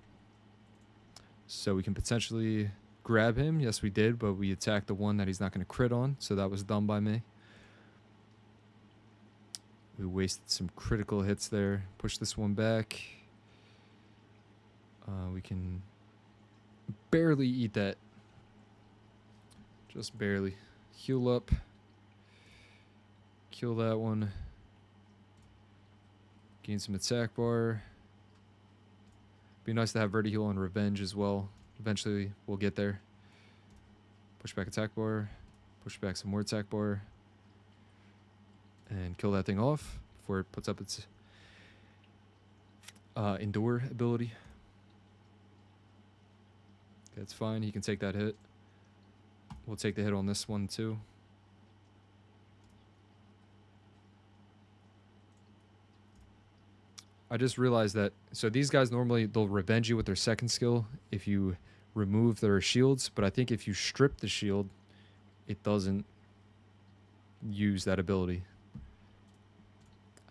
So we can potentially grab him. Yes, we did, but we attacked the one that he's not going to crit on. So that was dumb by me. We wasted some critical hits there. Push this one back. We can barely eat that. Just barely. Heal up. Kill that one. Gain some attack bar. Be nice to have Verti-heal and Revenge as well. Eventually, we'll get there. Push back attack bar. Push back some more attack bar. And kill that thing off before it puts up its Endure ability. That's fine. He can take that hit. We'll take the hit on this one too. I just realized that, so these guys normally, they'll revenge you with their second skill if you remove their shields, but I think if you strip the shield, it doesn't use that ability.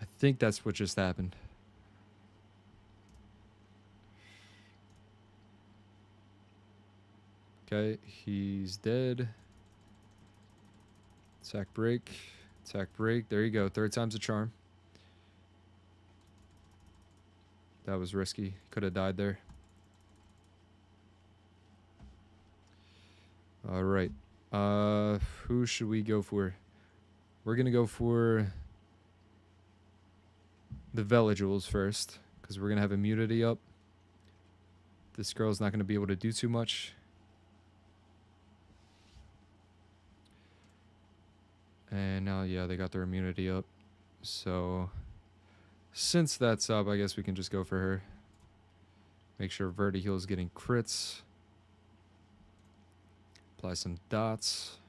I think that's what just happened. Okay, he's dead. Attack break. Attack break. There you go. Third time's a charm. That was risky. Could have died there. All right. Who should we go for? We're going to go for the Velajules first, because we're going to have immunity up. This girl's not going to be able to do too much. And now, yeah, they got their immunity up. So, since that's up, I guess we can just go for her. Make sure Verti Heal's getting crits. Apply some dots.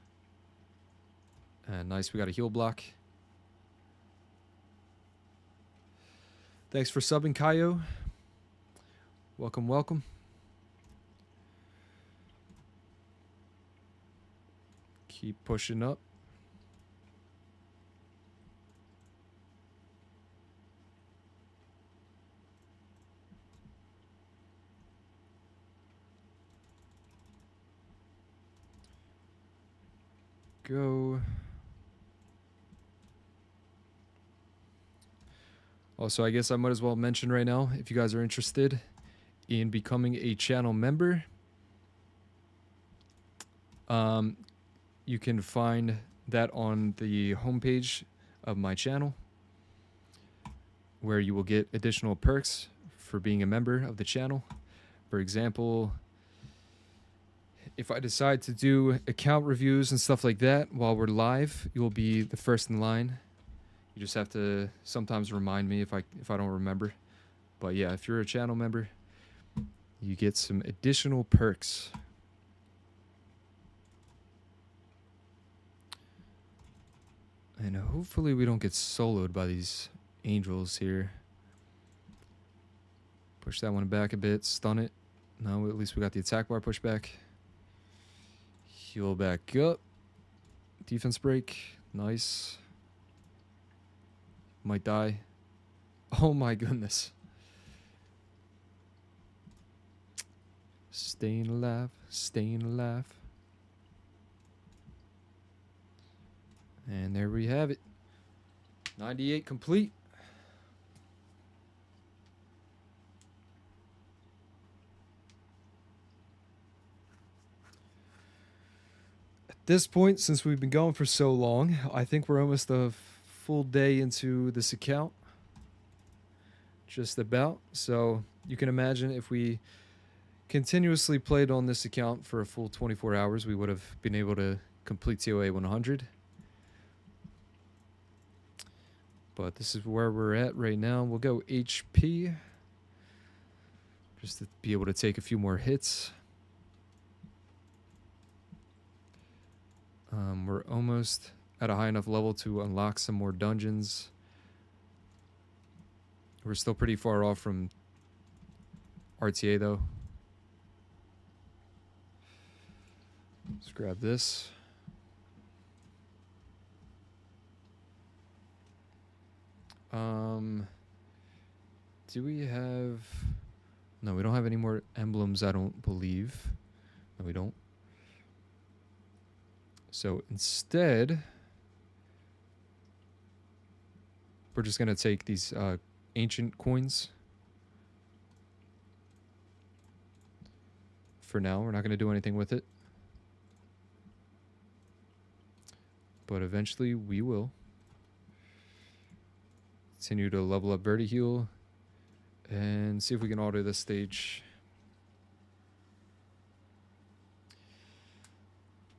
And nice, we got a heal block. Thanks for subbing, Kaio. Welcome, welcome. Keep pushing up. Go. Also, I guess I might as well mention right now, if you guys are interested in becoming a channel member, you can find that on the homepage of my channel, where you will get additional perks for being a member of the channel. For example, if I decide to do account reviews and stuff like that while we're live, you'll be the first in line. You just have to sometimes remind me if I don't remember. But yeah, if you're a channel member, you get some additional perks. And hopefully we don't get soloed by these angels here. Push that one back a bit, stun it. No, at least we got the attack bar pushed back. Heal back up. Defense break. Nice. Might die. Oh my goodness. Staying alive. Staying alive. And there we have it. 98 complete. This point, since we've been going for so long, I think we're almost a full day into this account. Just about. So you can imagine if we continuously played on this account for a full 24 hours, we would have been able to complete TOA 100. But this is where we're at right now. We'll go HP, just to be able to take a few more hits. We're almost at a high enough level to unlock some more dungeons. We're still pretty far off from RTA though. Let's grab this. Do we have... No, we don't have any more emblems, I don't believe. No, we don't. So instead, we're just going to take these ancient coins. For now, we're not going to do anything with it. But eventually we will. Continue to level up Verti Heal and see if we can auto this stage.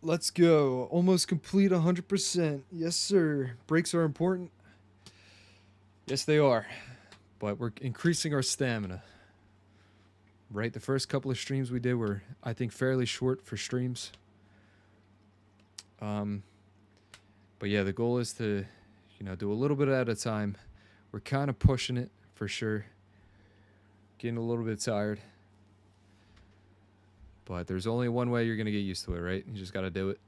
Let's go. Almost complete 100%. Yes, sir. Breaks are important. Yes, they are. But we're increasing our stamina. Right? The first couple of streams we did were, I think, fairly short for streams. But yeah, the goal is to, do a little bit at a time. We're kind of pushing it for sure. Getting a little bit tired. But there's only one way you're going to get used to it, right? You just got to do it.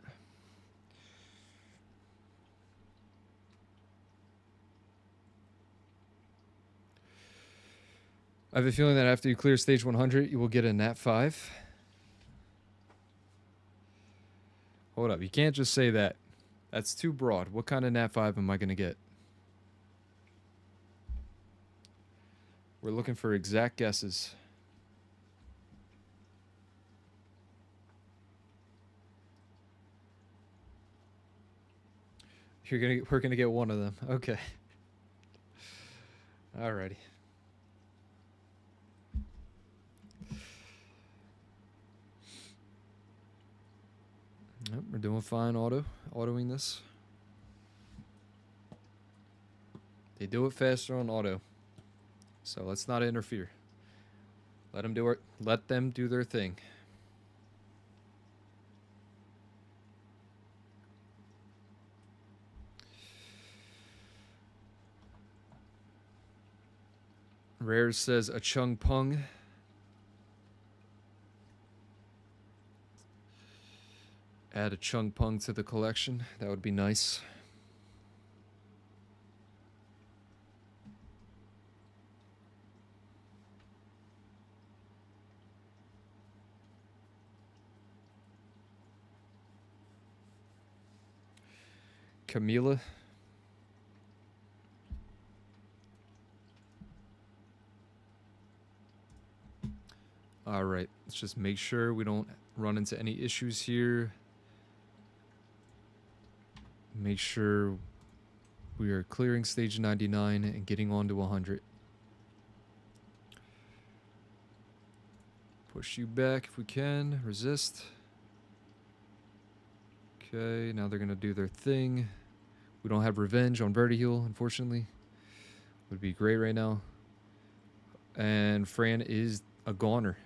I have a feeling that after you clear stage 100, you will get a Nat 5. Hold up. You can't just say that. That's too broad. What kind of Nat 5 am I going to get? We're looking for exact guesses. We're gonna get one of them. Okay. Alrighty. Yep, we're doing fine autoing this. They do it faster on auto. So let's not interfere. Let them do their thing. Rare says a Chung Pung. Add a Chung Pung to the collection. That would be nice. Camila. All right, let's just make sure we don't run into any issues here. Make sure we are clearing stage 99 and getting on to 100. Push you back if we can. Resist. Okay, now they're going to do their thing. We don't have revenge on Vertiheel, unfortunately. Would be great right now. And Fran is a goner.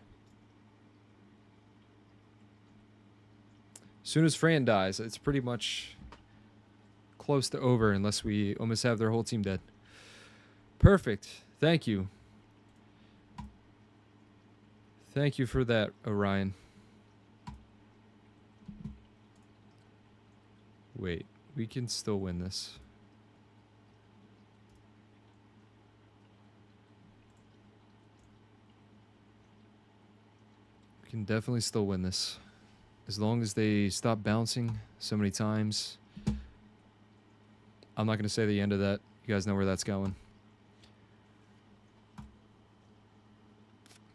As soon as Fran dies, it's pretty much close to over unless we almost have their whole team dead. Perfect. Thank you. Thank you for that, Orion. Wait, we can still win this. We can definitely still win this. As long as they stop bouncing so many times. I'm not going to say the end of that. You guys know where that's going.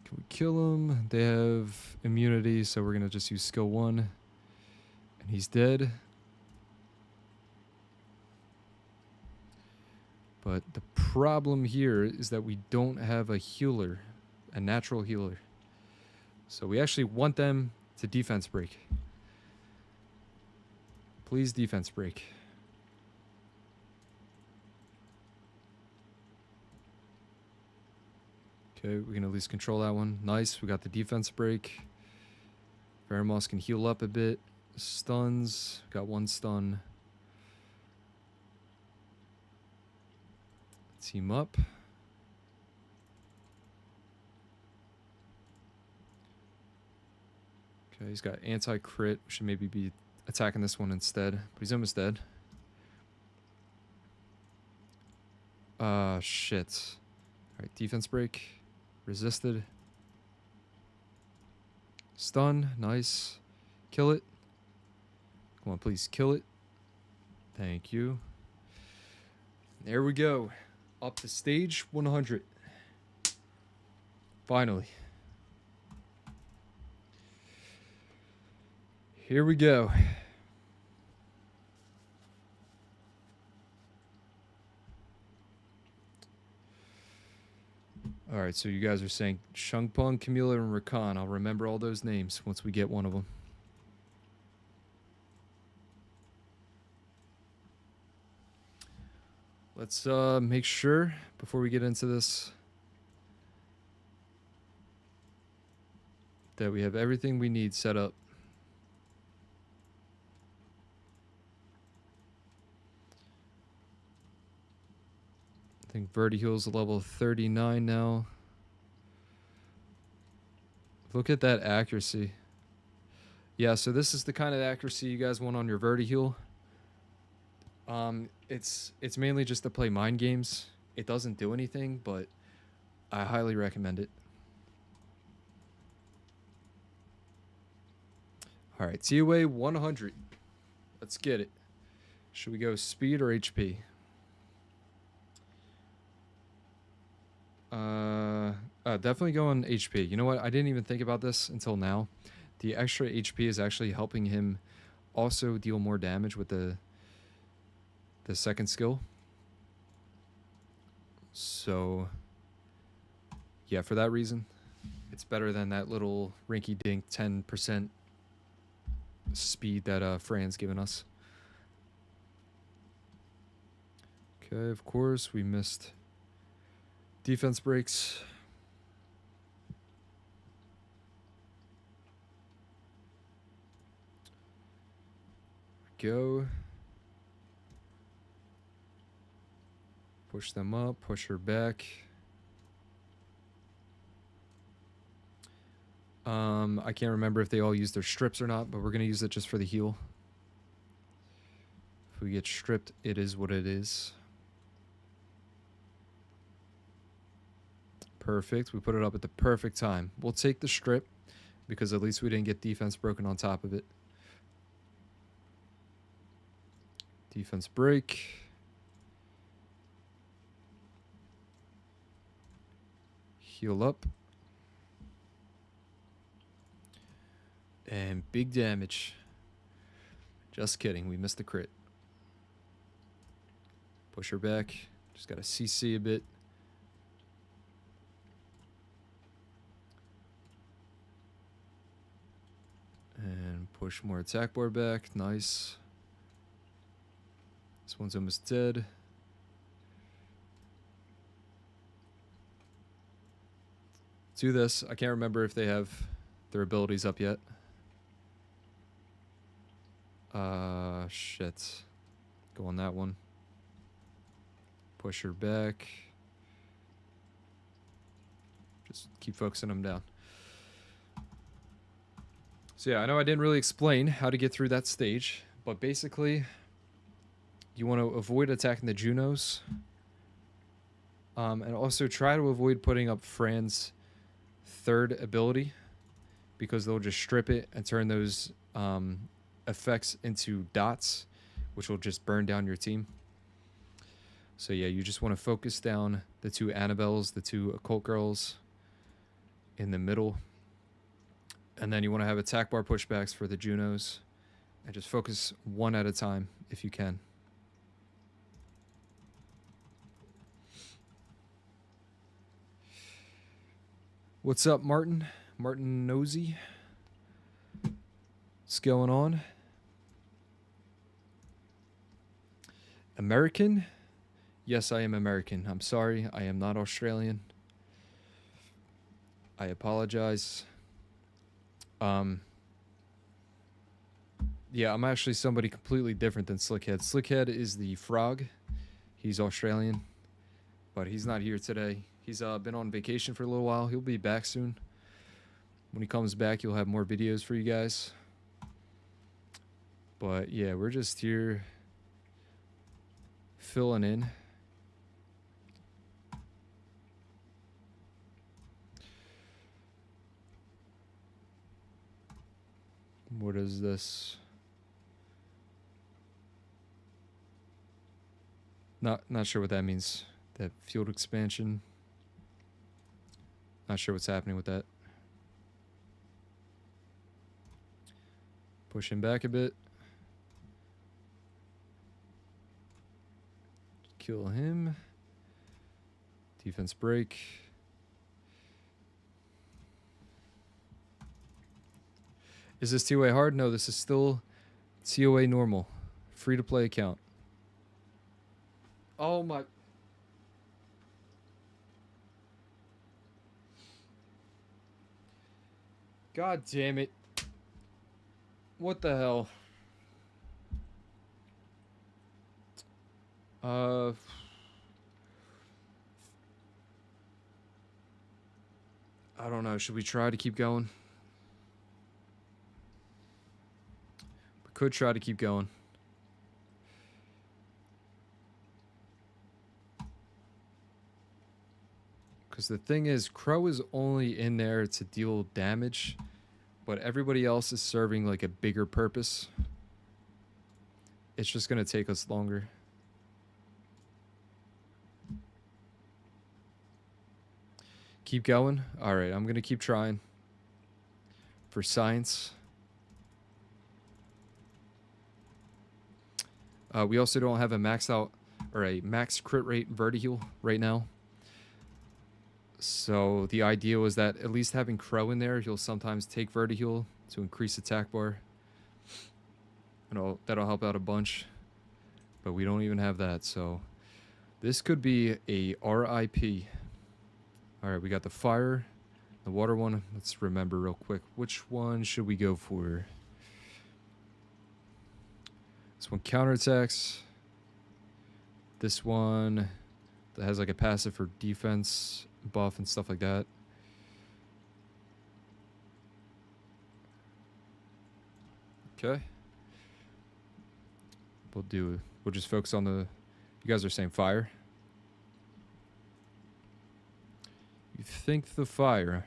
Can we kill him? They have immunity, so we're going to just use skill 1. And he's dead. But the problem here is that we don't have a healer, a natural healer. So we actually want them to defense break. Please defense break. Okay, we can at least control that one. Nice, we got the defense break. Veramos can heal up a bit. Stuns, got 1 stun. Team up. Okay, he's got anti-crit. We should maybe be attacking this one instead. But he's almost dead. Shit. Alright, defense break. Resisted. Stun. Nice. Kill it. Come on, please kill it. Thank you. There we go. Up to stage 100. Finally. Here we go. Alright, so you guys are saying Shungpung, Camila, and Rakan. I'll remember all those names once we get one of them. Let's make sure, before we get into this, that we have everything we need set up. I think Vertiheal's level 39 now. Look at that accuracy. Yeah, so this is the kind of accuracy you guys want on your Vertiheal. It's mainly just to play mind games. It doesn't do anything, but I highly recommend it. All right, TOA 100. Let's get it. Should we go speed or HP? Definitely go on HP. You know what? I didn't even think about this until now. The extra HP is actually helping him also deal more damage with the second skill. So, yeah, for that reason, it's better than that little rinky-dink 10% speed that Fran's given us. Okay, of course, we missed defense breaks. Go. Push them up, push her back. I can't remember if they all use their strips or not, but we're going to use it just for the heal. If we get stripped, it is what it is. Perfect. We put it up at the perfect time. We'll take the strip because at least we didn't get defense broken on top of it. Defense break. Heal up. And big damage. Just kidding. We missed the crit. Push her back. Just got to CC a bit. And push more attack bar back. Nice. This one's almost dead. Do this. I can't remember if they have their abilities up yet. Shit. Go on that one. Push her back. Just keep focusing them down. So yeah, I know I didn't really explain how to get through that stage, but basically, you want to avoid attacking the Junos. And also try to avoid putting up Fran's third ability, because they'll just strip it and turn those effects into dots, which will just burn down your team. So yeah, you just want to focus down the two Annabelles, the two occult girls in the middle. And then you want to have attack bar pushbacks for the Junos. And just focus one at a time if you can. What's up, Martin? Martin Nosey. What's going on? American? Yes, I am American. I'm sorry, I am not Australian. I apologize. Yeah, I'm actually somebody completely different than Slickhead. Slickhead is the frog. He's Australian, but he's not here today. He's been on vacation for a little while. He'll be back soon. When he comes back, you'll have more videos for you guys. But yeah, we're just here filling in. What is this? Not sure what that means. That field expansion. Not sure what's happening with that. Push him back a bit. Kill him. Defense break. Is this TOA hard? No, this is still TOA normal. Free to play account. Oh my. God damn it. What the hell? I don't know. Should we try to keep going? We could try to keep going. Because the thing is, Crow is only in there to deal damage, but everybody else is serving like a bigger purpose. It's just going to take us longer. Keep going? Alright, I'm going to keep trying. For science. We also don't have a max out or a max crit rate vertiheal right now. So the idea was that at least having Crow in there, he'll sometimes take vertiheal to increase attack bar. And that'll help out a bunch. But we don't even have that, so this could be a RIP. Alright, we got the fire, the water one. Let's remember real quick. Which one should we go for? This one counterattacks. This one that has like a passive for defense buff and stuff like that. Okay. We'll just focus on the... You guys are saying fire? You think the fire.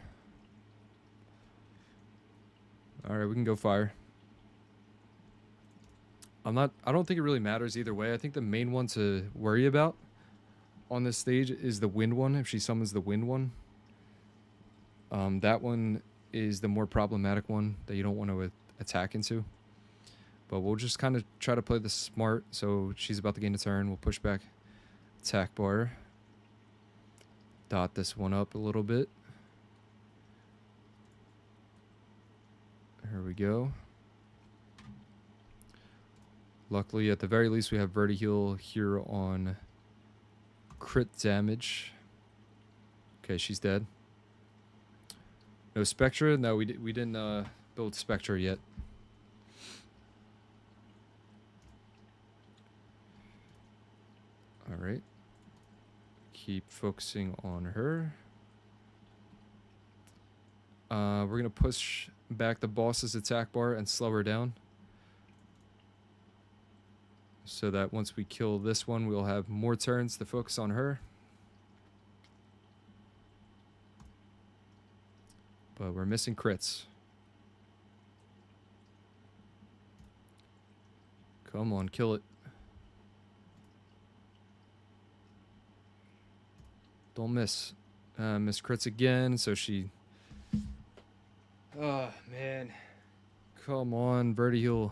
Alright, we can go fire. I don't think it really matters either way. I think the main one to worry about on this stage is the wind one, if she summons the wind one. That one is the more problematic one that you don't want to attack into. But we'll just kind of try to play this smart. So she's about to gain a turn. We'll push back attack bar. Dot this one up a little bit. Here we go. Luckily, at the very least, we have vertiheal here on crit damage. Okay, she's dead. No Spectra? No, we didn't build Spectra yet. Alright. Keep focusing on her. We're going to push back the boss's attack bar and slow her down. So that once we kill this one, we'll have more turns to focus on her. But we're missing crits. Come on, kill it. Don't miss. Miss crits again, so she... Oh, man. Come on, vertiheal.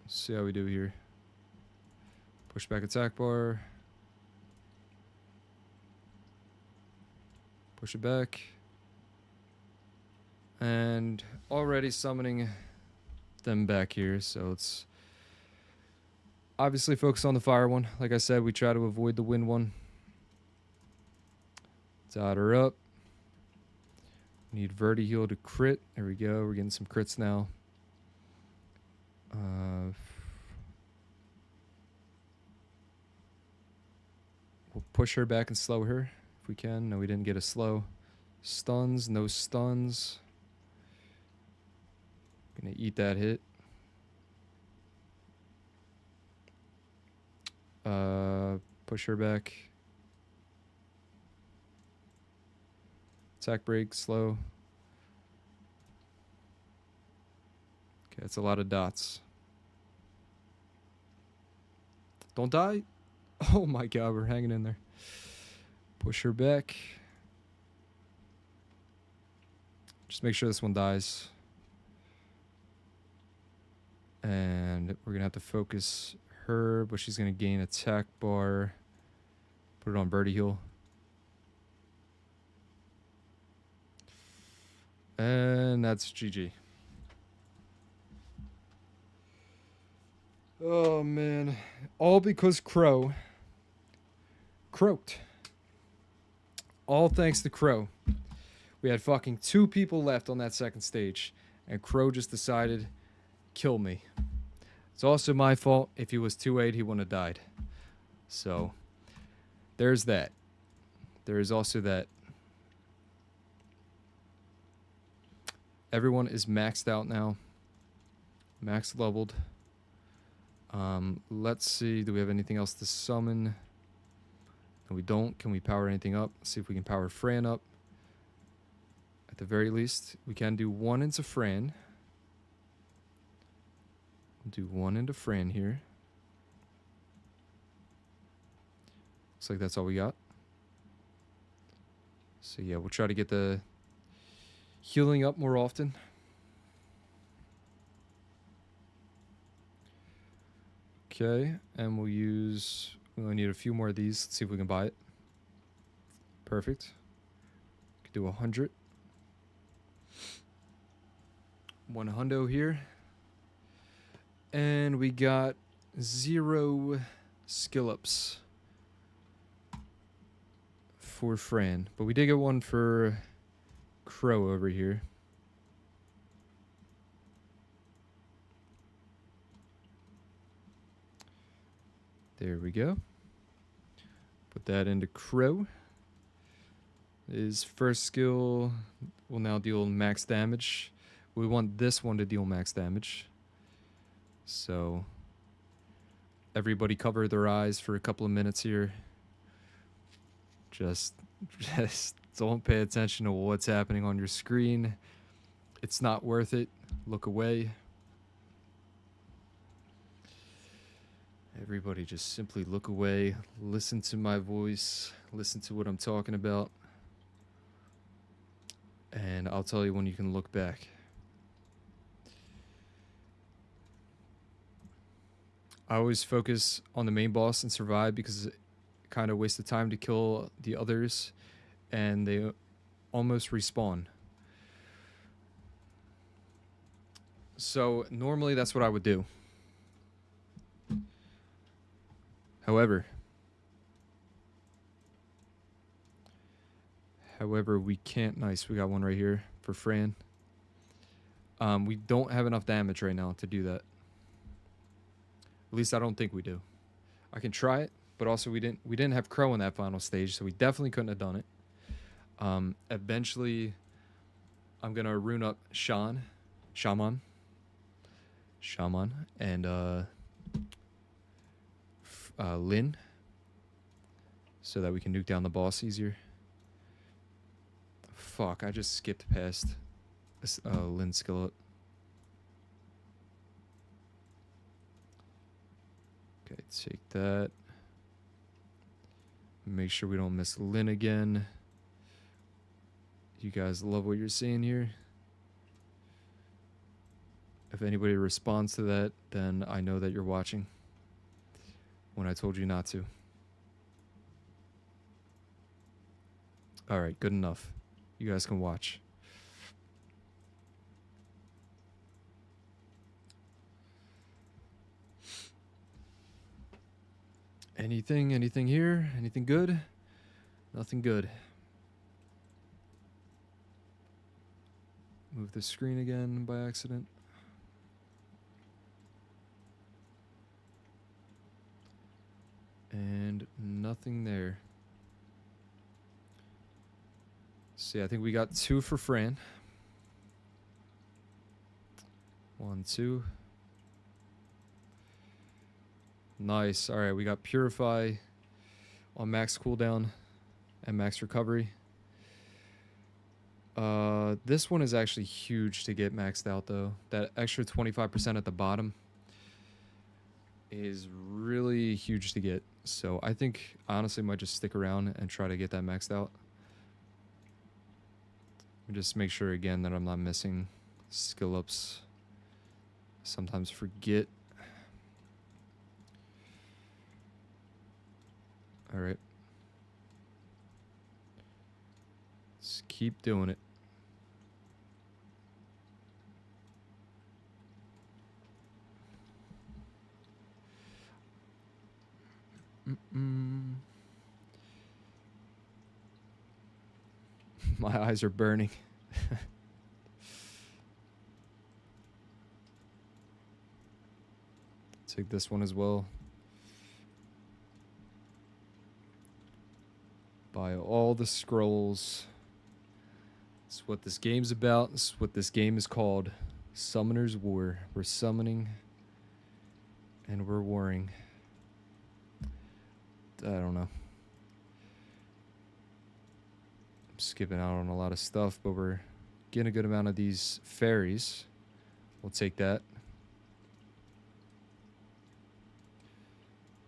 See how we do here. Push back attack bar. Push it back. And already summoning them back here, so it's obviously focus on the fire one. Like I said, we try to avoid the wind one. Dot her up. Need vertiheal to crit. There we go. We're getting some crits now. We'll push her back and slow her if we can. No, we didn't get a slow. Stuns, no stuns. Gonna eat that hit. Push her back. Attack break, slow. Okay, that's a lot of dots. Don't die. Oh my god, we're hanging in there. Push her back. Just make sure this one dies. And we're going to have to focus her, but she's going to gain attack bar. Put it on vertiheal. And that's GG. Oh, man. All because Crow croaked. All thanks to Crow. We had fucking 2 people left on that second stage. and Crow just decided, kill me. It's also my fault. If he was 2-8, he wouldn't have died. So, there's that. There is also that. Everyone is maxed out now. Max leveled. Let's see. Do we have anything else to summon? No, we don't. Can we power anything up? Let's see if we can power Fran up. At the very least, we can do one into Fran. We'll do one into Fran here. Looks like that's all we got. So yeah, we'll try to get the healing up more often. Okay, and we only need a few more of these. Let's see if we can buy it. Perfect. Could do 100. 1 hundo here. And we got 0 skill ups for Fran. But we did get one for Crow over here. There we go. Put that into Crow. His first skill will now deal max damage. We want this one to deal max damage. So everybody cover their eyes for a couple of minutes here. Just don't pay attention to what's happening on your screen. It's not worth it. Look away. Everybody just simply look away. Listen to my voice. Listen to what I'm talking about. And I'll tell you when you can look back. I always focus on the main boss and survive because it kind of wastes the time to kill the others and they almost respawn. So normally that's what I would do. However, we can't. Nice, we got one right here for Fran. We don't have enough damage right now to do that. At least I don't think we do. I can try it, but also we didn't have Crow in that final stage, so we definitely couldn't have done it. Eventually, I'm gonna rune up Shaman, and Lin, so that we can nuke down the boss easier. Fuck, I just skipped past this Lin skillet. Okay, take that. Make sure we don't miss Lin again. You guys love what you're seeing here. If anybody responds to that, then I know that you're watching when I told you not to. Alright, good enough. You guys can watch. Anything here? Anything good? Nothing good. Move the screen again by accident. And nothing there. See, I think we got 2 for Fran. 1, 2. Nice. Alright, we got Purify on max cooldown and max recovery. This one is actually huge to get maxed out though. That extra 25% at the bottom is really huge to get. So I think honestly might just stick around and try to get that maxed out. Just make sure again that I'm not missing skill ups. Sometimes forget. Alright. Let's keep doing it. My eyes are burning. Take this one as well. Buy all the scrolls. That's what this game's about. This is what this game is called. Summoner's War. We're summoning and we're warring. I don't know. I'm skipping out on a lot of stuff, but we're getting a good amount of these fairies. We'll take that.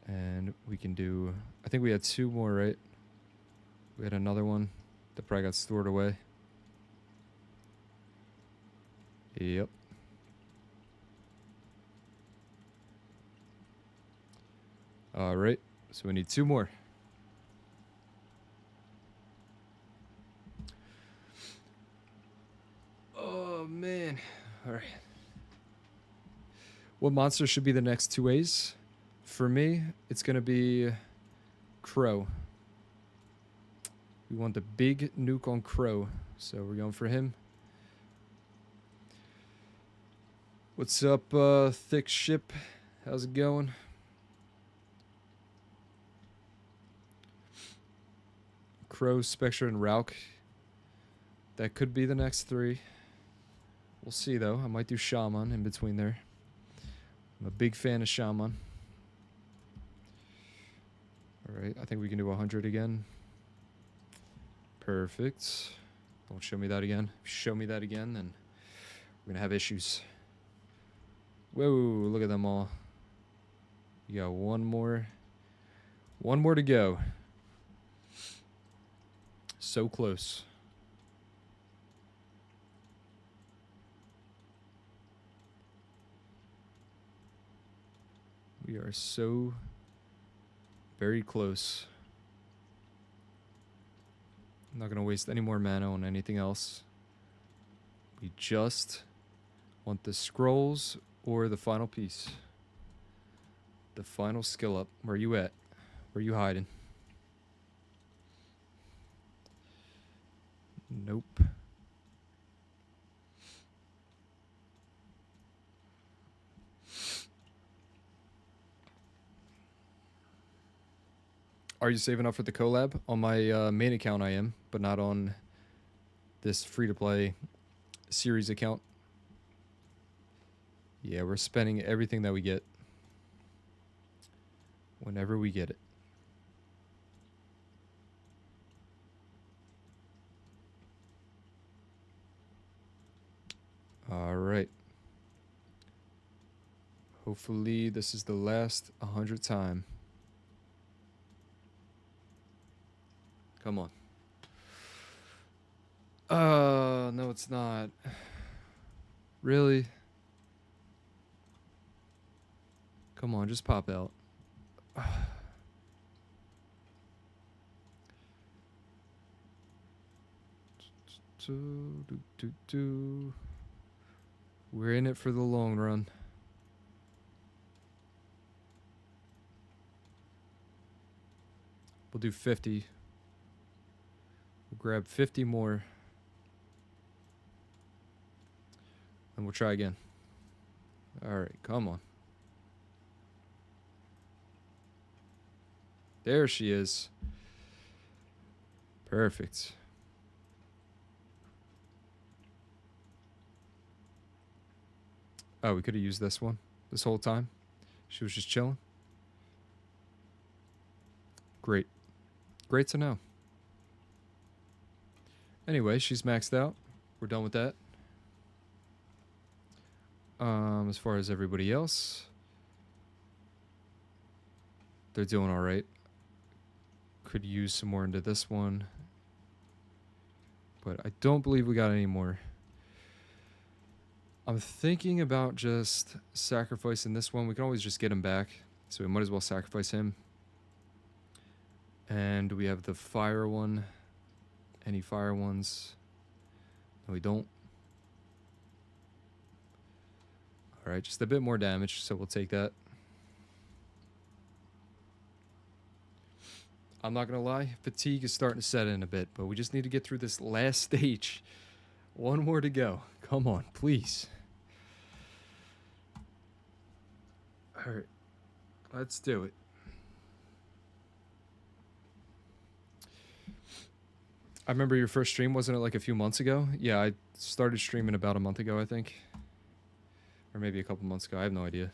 And we can do, I think we had 2 more, right? We had another one that probably got stored away. Yep. All right, so we need 2 more. Oh, man. All right. What monster should be the next 2As? For me, it's going to be Crow. We want the big nuke on Crow, so we're going for him. What's up, Thick Ship? How's it going? Crow, Spectre, and Rauk. That could be the next 3. We'll see, though. I might do Shaman in between there. I'm a big fan of Shaman. Alright, I think we can do 100 again. Perfect. Don't show me that again. If you show me that again, then we're going to have issues. Whoa, look at them all. You got 1 more. 1 more to go. So close. We are so very close. I'm not going to waste any more mana on anything else. We just want the scrolls or the final piece. The final skill up. Where are you at? Where are you hiding? Nope. Are you saving up for the collab? On my main account I am, but not on this free-to-play series account. Yeah, we're spending everything that we get. Whenever we get it. Alright. Hopefully this is the last 100 time. Come on. No, it's not. Really? Come on, just pop out. We're in it for the long run. We'll do 50. We'll grab 50 more. And we'll try again. Alright, come on. There she is. Perfect. Oh, we could have used this one this whole time. She was just chilling. Great. Great to know. Anyway, she's maxed out. We're done with that. As far as everybody else, they're doing all right. Could use some more into this one. But I don't believe we got any more. I'm thinking about just sacrificing this one. We can always just get him back. So we might as well sacrifice him. And we have the fire one. Any fire ones? No, we don't. Alright, just a bit more damage, so we'll take that. I'm not gonna lie, fatigue is starting to set in a bit, but we just need to get through this last stage. 1 more to go. Come on, please. All right, let's do it. I remember your first stream, wasn't it like a few months ago? Yeah, I started streaming about a month ago, I think. Or maybe a couple months ago, I have no idea.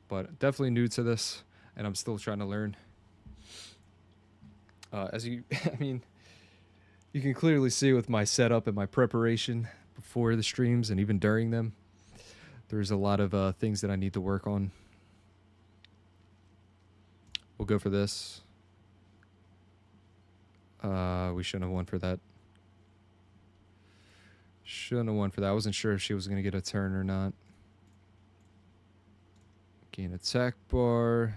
But definitely new to this, and I'm still trying to learn. As you, I mean, you can clearly see with my setup and my preparation before the streams and even during them, there's a lot of things that I need to work on. We'll go for this. We shouldn't have won for that. Shouldn't have won for that. I wasn't sure if she was going to get a turn or not. Gain attack bar.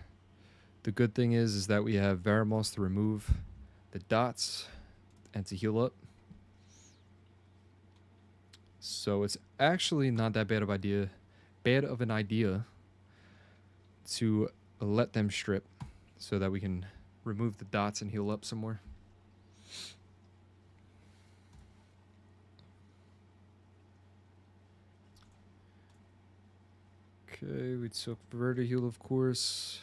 The good thing is that we have Varamos to remove the dots and to heal up. So it's actually not that bad of an idea to let them strip so that we can remove the dots and heal up some more. Okay, we took Verta heal, of course.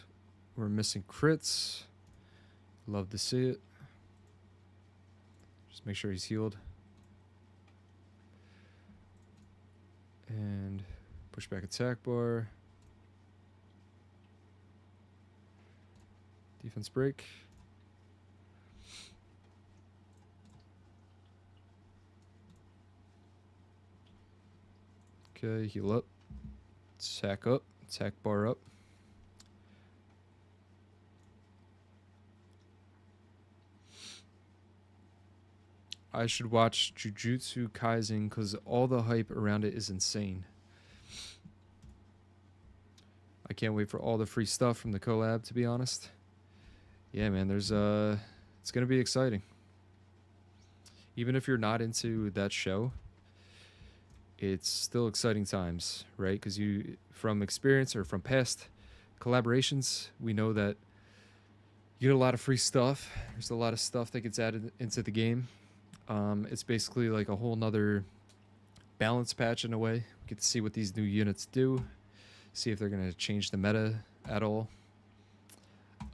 We're missing crits. Love to see it. Just make sure he's healed. And push back attack bar. Defense break. Okay, heal up. Attack up. Attack bar up. I should watch Jujutsu Kaisen because all the hype around it is insane. I can't wait for all the free stuff from the collab, to be honest. Yeah, man, there's it's gonna be exciting. Even if you're not into that show, it's still exciting times, right? Because you, from experience or from past collaborations, we know that you get a lot of free stuff. There's a lot of stuff that gets added into the game. It's basically like a whole nother balance patch in a way. We get to see what these new units do, see if they're going to change the meta at all.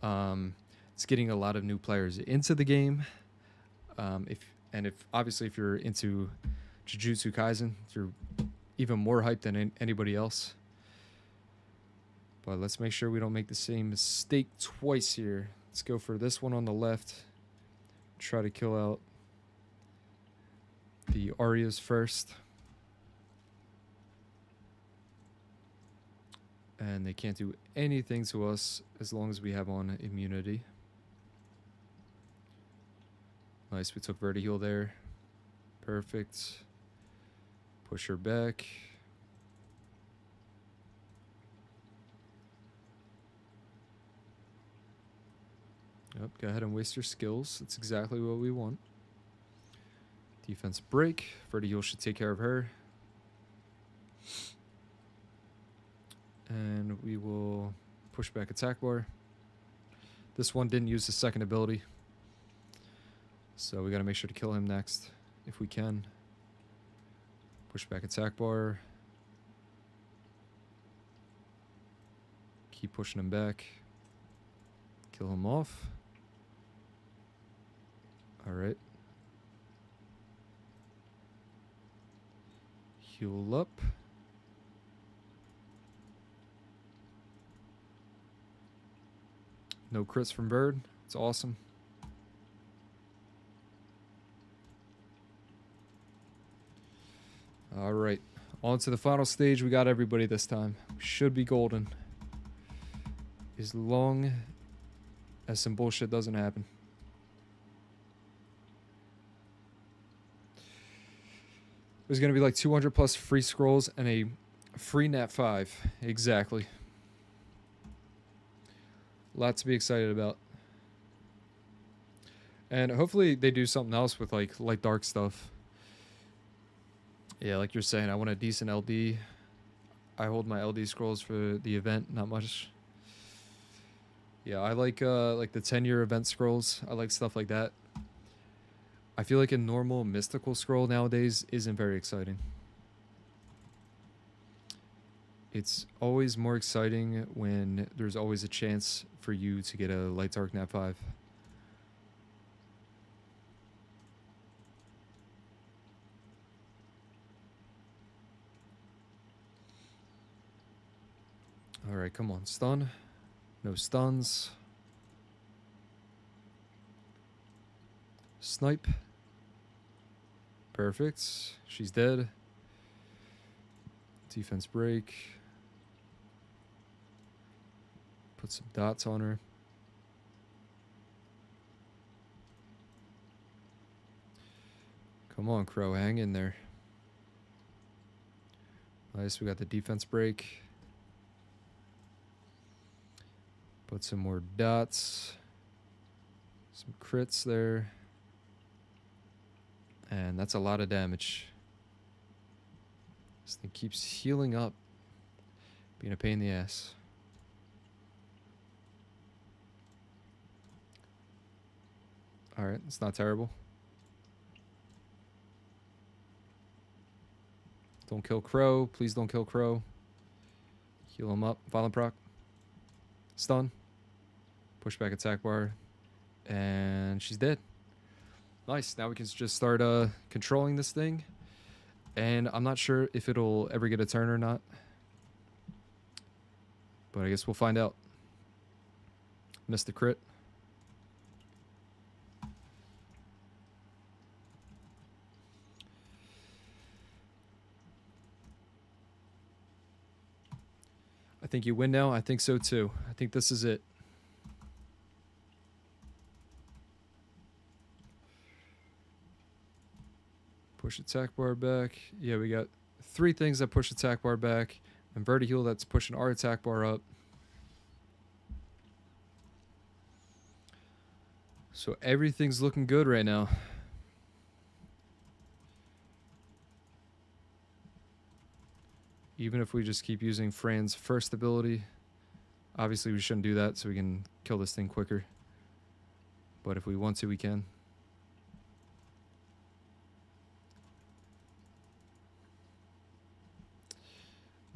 It's getting a lot of new players into the game. If obviously if you're into Jujutsu Kaisen, you're even more hyped than anybody else. But let's make sure we don't make the same mistake twice here. Let's go for this one on the left. Try to kill out the Arias first. And they can't do anything to us as long as we have on immunity. Nice, we took Verti heal there. Perfect. Push her back. Yep, go ahead and waste your skills. That's exactly what we want. Defense break. Verti heal should take care of her. And we will push back attack bar. This one didn't use the second ability, so we got to make sure to kill him next if we can. Push back attack bar. Keep pushing him back. Kill him off. All right. Heal up. No crits from Bird. It's awesome. All right. On to the final stage. We got everybody this time. We should be golden. As long as some bullshit doesn't happen. There's going to be like 200 plus free scrolls and a free nat 5. Exactly. Lot to be excited about. And hopefully they do something else with like dark stuff. Yeah, like you're saying, I want a decent LD. I hold my LD scrolls for the event, not much. Yeah, I like the 10-year event scrolls. I like stuff like that. I feel like a normal mystical scroll nowadays isn't very exciting. It's always more exciting when there's always a chance for you to get a light dark nat 5. Alright, come on. Stun. No stuns. Snipe. Perfect. She's dead. Defense break. Put some dots on her. Come on, Crow. Hang in there. Nice. We got the defense break. Put some more dots. Some crits there. And that's a lot of damage. This thing keeps healing up. Being a pain in the ass. Alright, it's not terrible. Don't kill Crow. Please don't kill Crow. Heal him up. Violent proc. Stun. Push back attack bar. And she's dead. Nice. Now we can just start controlling this thing. And I'm not sure if it'll ever get a turn or not. But I guess we'll find out. Missed the crit. I think you win now. I think so too. I think this is it. Push attack bar back. Yeah, we got 3 things that push attack bar back. And Verti-heal that's pushing our attack bar up. So everything's looking good right now. Even if we just keep using Fran's first ability. Obviously we shouldn't do that so we can kill this thing quicker. But if we want to, we can.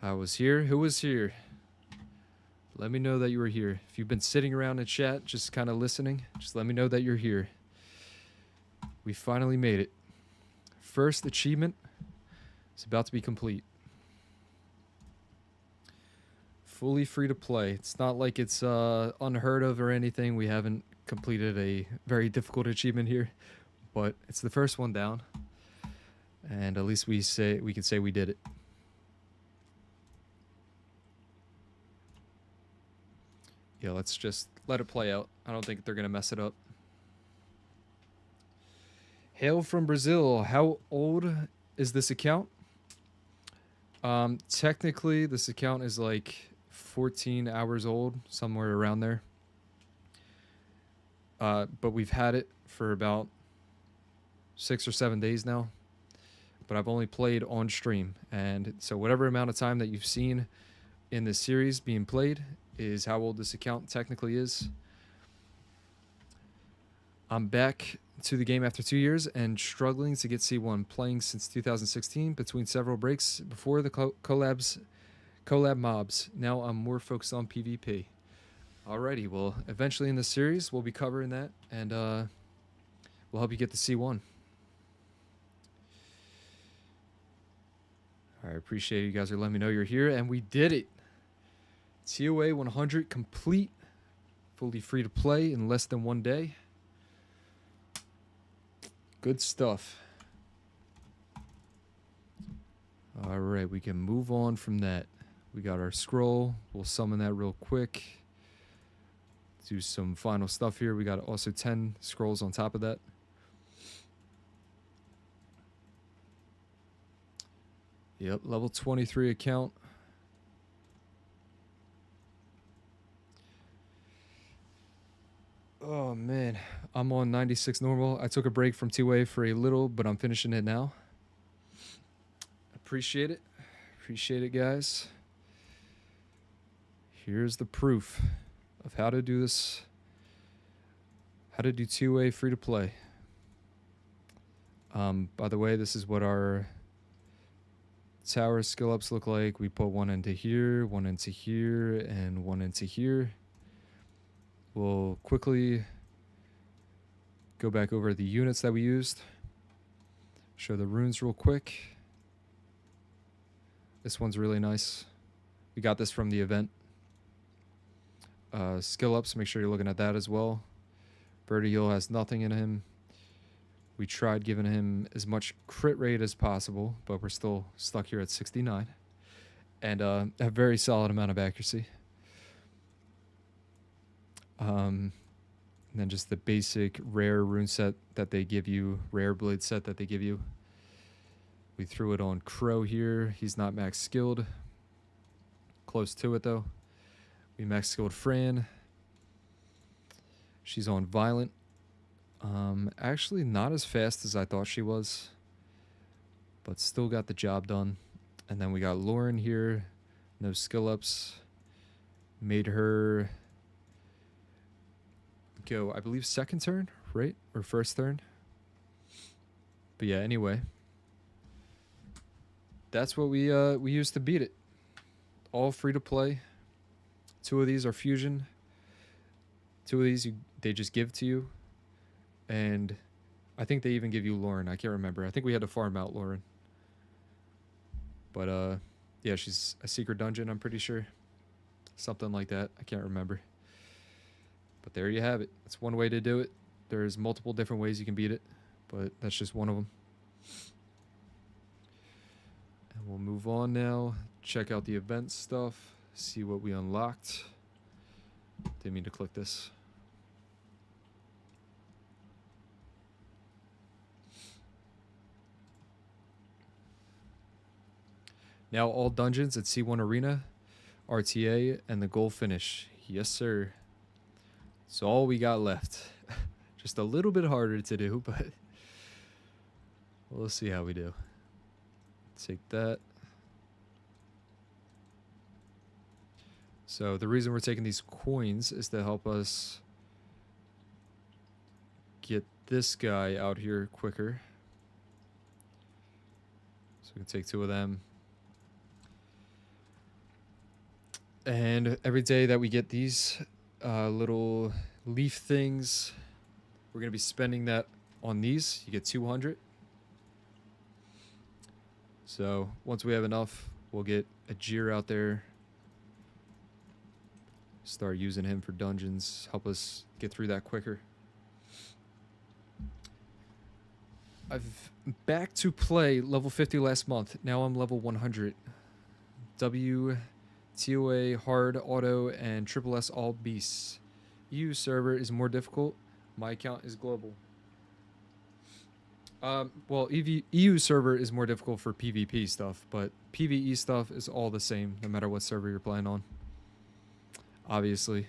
I was here. Who was here? Let me know that you were here. If you've been sitting around in chat, just kind of listening, just let me know that you're here. We finally made it. First achievement is about to be complete. Fully free to play. It's not like it's unheard of or anything. We haven't completed a very difficult achievement here, but it's the first one down. And at least we can say we did it. Yeah, let's just let it play out. I don't think they're going to mess it up. Hail from Brazil. How old is this account? Technically, this account is like 14 hours old, somewhere around there. But we've had it for about 6 or 7 days now. But I've only played on stream. And so whatever amount of time that you've seen in this series being played is how old this account technically is. I'm back to the game after 2 years and struggling to get C1, playing since 2016 between several breaks before the collab mobs. Now I'm more focused on PvP. Alrighty, well, eventually in this series we'll be covering that and we'll help you get the C1. I appreciate you guys are letting me know you're here, and we did it. TOA 100 complete, fully free to play in less than 1 day. Good stuff. All right, we can move on from that. We got our scroll. We'll summon that real quick. Do some final stuff here. We got also 10 scrolls on top of that. Yep, level 23 account. Oh man, I'm on 96 normal. I took a break from 2A for a little, but I'm finishing it now. Appreciate it. Appreciate it, guys. Here's the proof of how to do this. How to do 2A free to play. By the way, this is what our tower skill ups look like. We put one into here, one into here, and one into here. We'll quickly go back over the units that we used. Show the runes real quick. This one's really nice. We got this from the event. Skill ups, make sure you're looking at that as well. Birdie Hill has nothing in him. We tried giving him as much crit rate as possible, but we're still stuck here at 69. And a very solid amount of accuracy. And then just the basic rare rune set that they give you, rare blade set that they give you. We threw it on Crow here. He's not max skilled. Close to it though. We max skilled Fran. She's on Violent. Actually not as fast as I thought she was, but still got the job done. And then we got Lauren here. No skill ups. Made her go, I believe, second turn, right? Or first turn. But yeah, anyway. That's what we used to beat it. All free to play. 2 of these are fusion. 2 of these they just give to you. And I think they even give you Lauren. I can't remember. I think we had to farm out Lauren. But yeah, she's a secret dungeon, I'm pretty sure. Something like that. I can't remember. But there you have it. That's one way to do it. There's multiple different ways you can beat it, but that's just one of them. And we'll move on now. Check out the event stuff. See what we unlocked. Didn't mean to click this. Now all dungeons at C1 Arena, RTA, and the goal finish. Yes, sir. So all we got left. Just a little bit harder to do, but we'll see how we do. Take that. So the reason we're taking these coins is to help us get this guy out here quicker. So we can take 2 of them. And every day that we get these little leaf things, we're going to be spending that on these. You get 200. So once we have enough, we'll get a Jir out there. Start using him for dungeons. Help us get through that quicker. I've back to play level 50 last month. Now I'm level 100. TOA, hard, auto, and triple S all beasts. EU server is more difficult. My account is global. Well, EU server is more difficult for PvP stuff, but PvE stuff is all the same, no matter what server you're playing on. Obviously.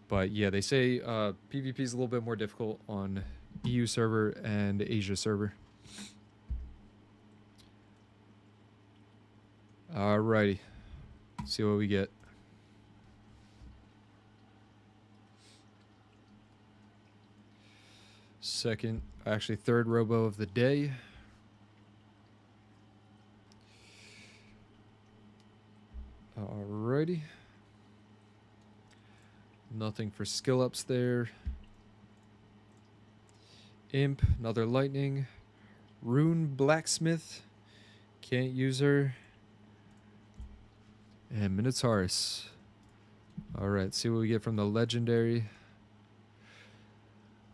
But yeah, they say PvP is a little bit more difficult on EU server and Asia server. Alrighty. See what we get. Third robo of the day. Alrighty. Nothing for skill ups there. Imp, another lightning. Rune Blacksmith. Can't use her. And Minotaurus. Alright, see what we get from the legendary.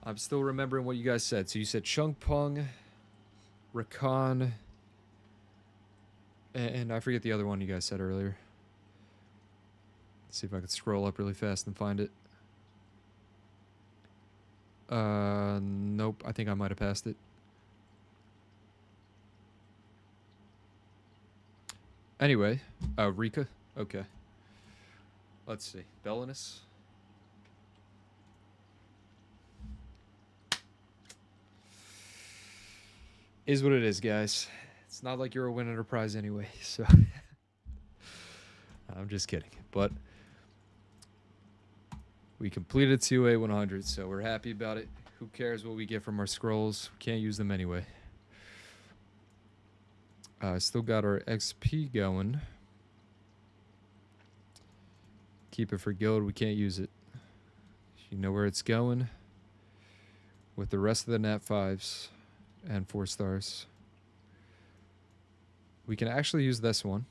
I'm still remembering what you guys said. So you said Chung Pung, Rakan, and I forget the other one you guys said earlier. Let's see if I can scroll up really fast and find it. Nope, I think I might have passed it. Anyway, Rika. Okay. Let's see. Belinus. Is what it is, guys. It's not like you're winning a prize anyway, so I'm just kidding. But we completed 2A 100, so we're happy about it. Who cares what we get from our scrolls? We can't use them anyway. Still got our XP going. Keep it for guild. We can't use it. You know where it's going. With the rest of the nat 5s and 4 stars. We can actually use this one.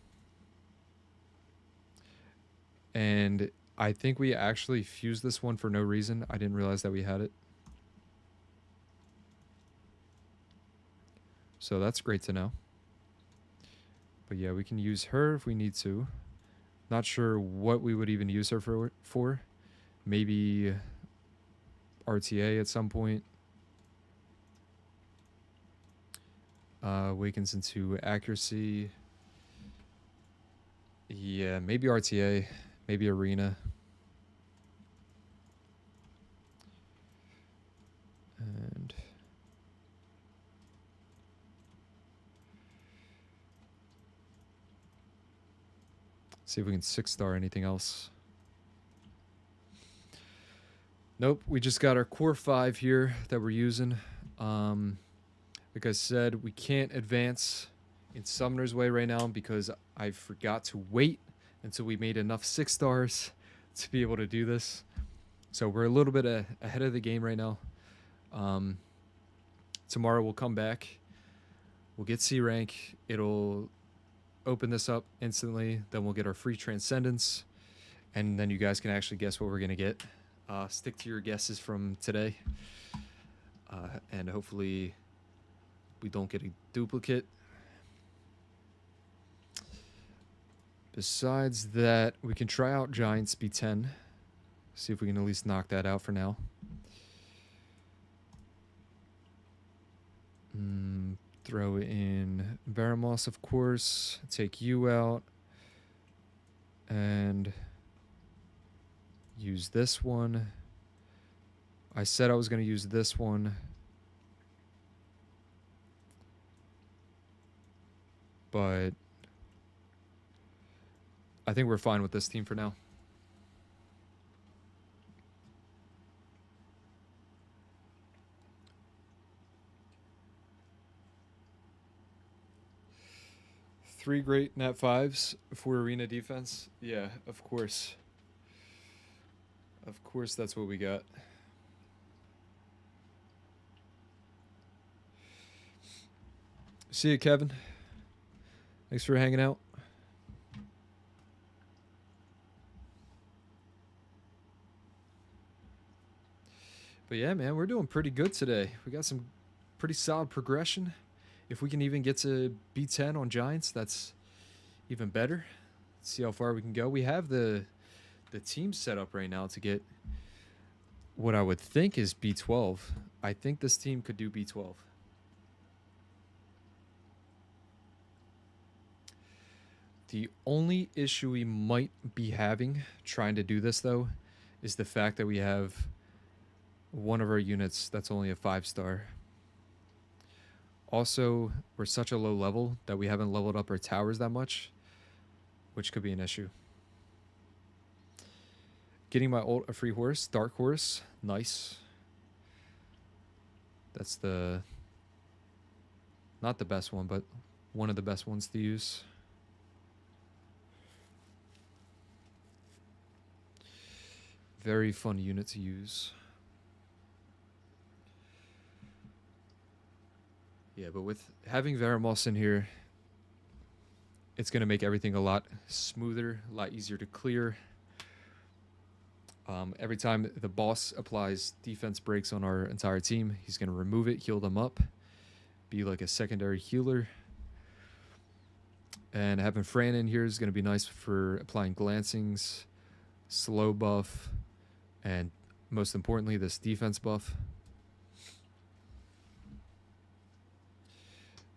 And I think we actually fused this one for no reason. I didn't realize that we had it. So that's great to know. But yeah, we can use her if we need to. Not sure what we would even use her for. Maybe RTA at some point. Awakens into accuracy. Yeah, maybe RTA. Maybe Arena. And see if we can 6-star anything else. Nope, we just got our core 5 here that we're using. Like I said, we can't advance in Summoner's Way right now because I forgot to wait until we made enough 6 stars to be able to do this. So we're a little bit ahead of the game right now. Tomorrow we'll come back. We'll get C rank. It'll open this up instantly. Then we'll get our free Transcendence. And then you guys can actually guess what we're going to get. Stick to your guesses from today. And hopefully we don't get a duplicate. Besides that, we can try out Giants B10. See if we can at least knock that out for now. Throw in Varamos, of course. Take you out. And use this one. I said I was going to use this one. But I think we're fine with this team for now. Three great nat 5s for arena defense. Yeah, of course. Of course, that's what we got. See you, Kevin. Thanks for hanging out. But yeah, man, we're doing pretty good today. We got some pretty solid progression. If we can even get to B10 on Giants, that's even better. Let's see how far we can go. We have the team set up right now to get what I would think is B12. I think this team could do B12. The only issue we might be having trying to do this, though, is the fact that we have one of our units that's only a 5-star. Also, we're such a low level that we haven't leveled up our towers that much, which could be an issue. Getting my ult a free horse, Dark Horse, nice. That's not the best one, but one of the best ones to use. Very fun unit to use. Yeah, but with having Varamos in here, it's going to make everything a lot smoother, a lot easier to clear. Every time the boss applies defense breaks on our entire team, he's going to remove it, heal them up, be like a secondary healer. And having Fran in here is going to be nice for applying glancings, slow buff, and most importantly, this defense buff.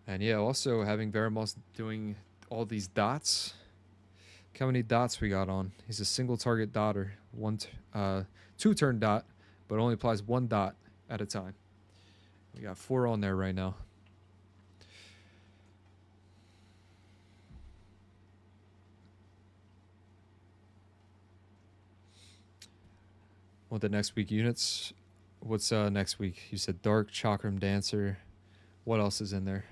And yeah, also having Varamos doing all these dots. Look how many dots we got on. He's a single target dotter. 2-turn dot, but only applies 1 dot at a time. We got 4 on there right now. What the next week units? What's next week? You said Dark, Chakram, Dancer. What else is in there?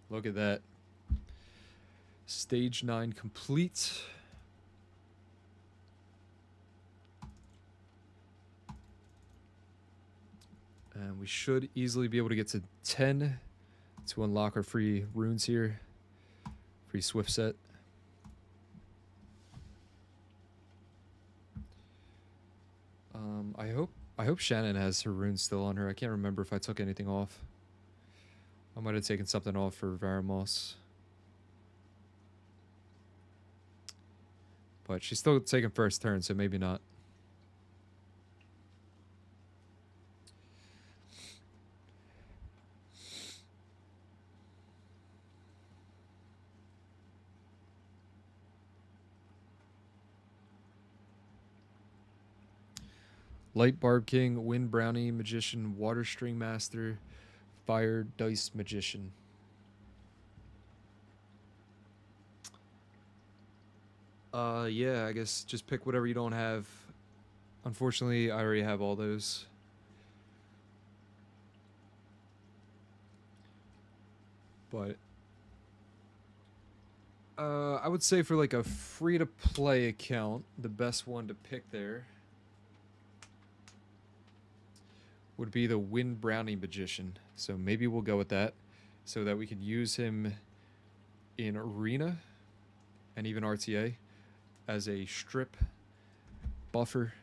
Look at that. Stage 9 complete. And we should easily be able to get to 10 to unlock our free runes here. Free Swift set. I hope Shannon has her runes still on her. I can't remember if I took anything off. I might have taken something off for Varamos. But she's still taking first turn, so maybe not. Light Barb King, Wind Brownie Magician, Water String Master, Fire Dice Magician. Yeah, I guess just pick whatever you don't have. Unfortunately, I already have all those. But I would say for like a free-to-play account, the best one to pick there would be the Wind Brownie Magician. So maybe we'll go with that so that we can use him in Arena and even RTA as a strip buffer.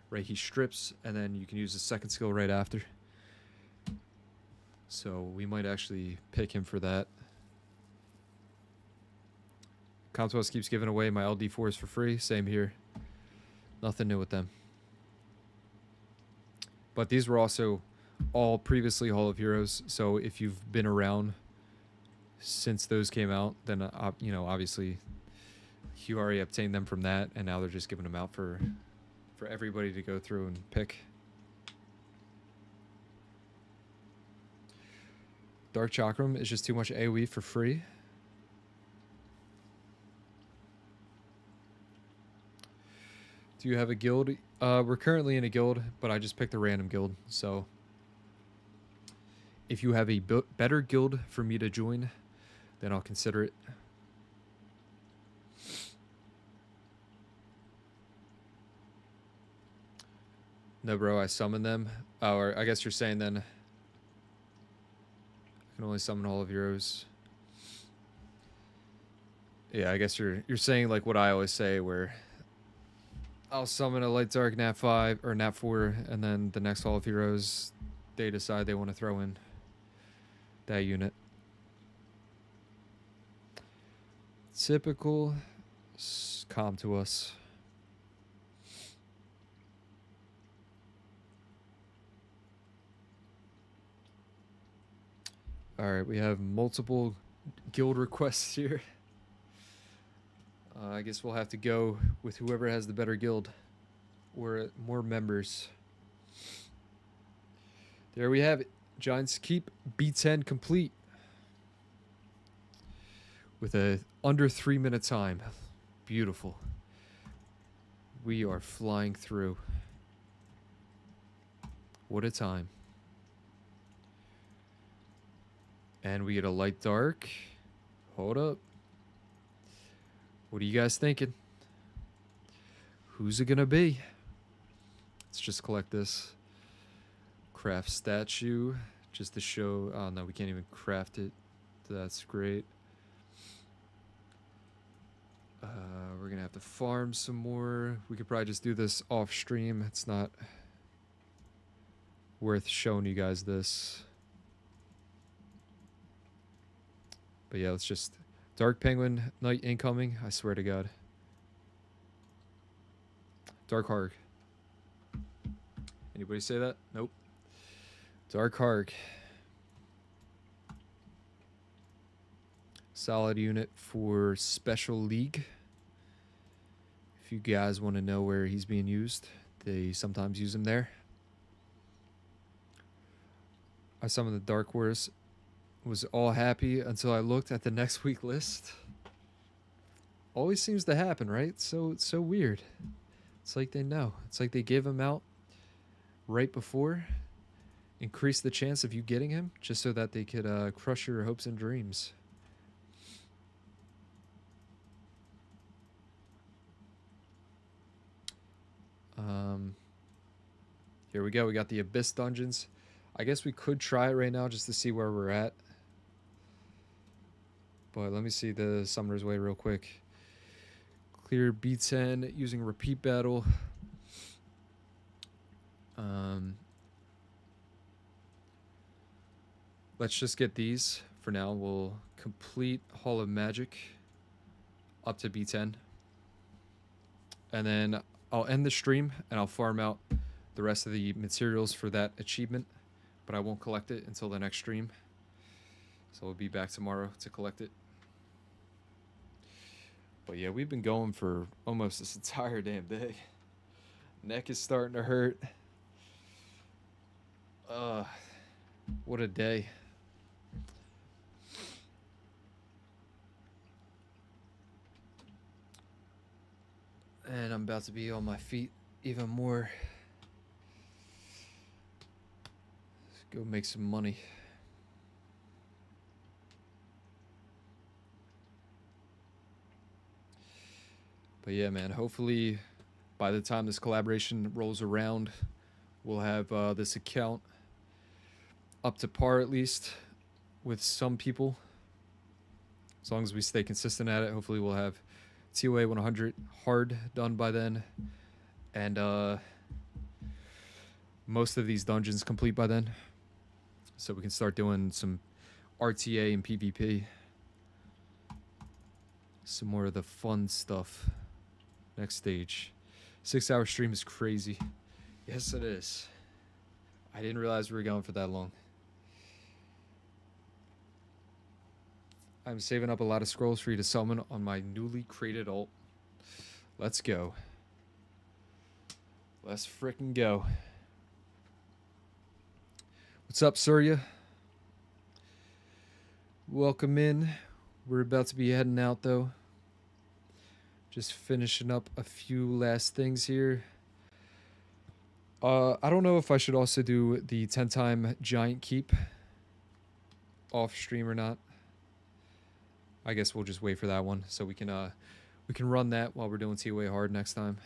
Right, he strips and then you can use the second skill right after. So we might actually pick him for that. Comtos keeps giving away my LD4s for free. Same here. Nothing new with them. But these were also all previously Hall of Heroes. So if you've been around since those came out, then you know, obviously you already obtained them from that, and now they're just giving them out for everybody to go through and pick. Dark Chakram is just too much AoE for free. Do you have a guild? We're currently in a guild, but I just picked a random guild. So if you have a better guild for me to join, then I'll consider it. No, bro, I summoned them. Oh, or I guess you're saying then I can only summon Hall of Heroes. Yeah, I guess you're saying like what I always say, where I'll summon a Light Dark Nat 5 or Nat 4, and then the next Hall of Heroes, they decide they want to throw in that unit. Typical. Calm to us. Alright, we have multiple guild requests here. I guess we'll have to go with whoever has the better guild or more members. There we have it. Giants Keep B10 complete with a under 3-minute time. Beautiful. We are flying through. What a time. And we get a Light Dark. Hold up. What are you guys thinking? Who's it gonna be? Let's just collect this. Craft statue. Just to show... Oh no, we can't even craft it. That's great. We're gonna have to farm some more. We could probably just do this off stream. It's not worth showing you guys this. But yeah, let's just... Dark Penguin Knight incoming. I swear to God. Dark Harg. Anybody say that? Nope. Dark Harg. Solid unit for Special League. If you guys want to know where he's being used, they sometimes use him there. I summoned the Dark Horse. Was all happy until I looked at the next week list. Always seems to happen, right? So it's so weird. It's like they know. It's like they give them out right before, increase the chance of you getting him, just so that they could crush your hopes and dreams. Here we go. We got the Abyss Dungeons. I guess we could try it right now just to see where we're at. But let me see the Summoner's Way real quick. Clear B10 using repeat battle. Let's just get these for now. We'll complete Hall of Magic up to B10. And then I'll end the stream and I'll farm out the rest of the materials for that achievement. But I won't collect it until the next stream. So we'll be back tomorrow to collect it. But yeah, we've been going for almost this entire damn day. Neck is starting to hurt. What a day. And I'm about to be on my feet even more. Let's go make some money. But yeah, man, hopefully by the time this collaboration rolls around, we'll have this account up to par at least with some people. As long as we stay consistent at it, hopefully we'll have TOA 100 hard done by then. And most of these dungeons complete by then. So we can start doing some RTA and PvP. Some more of the fun stuff. Next stage. 6-hour stream is crazy. Yes, it is. I didn't realize we were going for that long. I'm saving up a lot of scrolls for you to summon on my newly created ult. Let's go. Let's frickin' go. What's up, Surya? Welcome in. We're about to be heading out, though. Just finishing up a few last things here. I don't know if I should also do the 10-time giant keep off stream or not. I guess we'll just wait for that one so we can run that while we're doing TOA hard next time.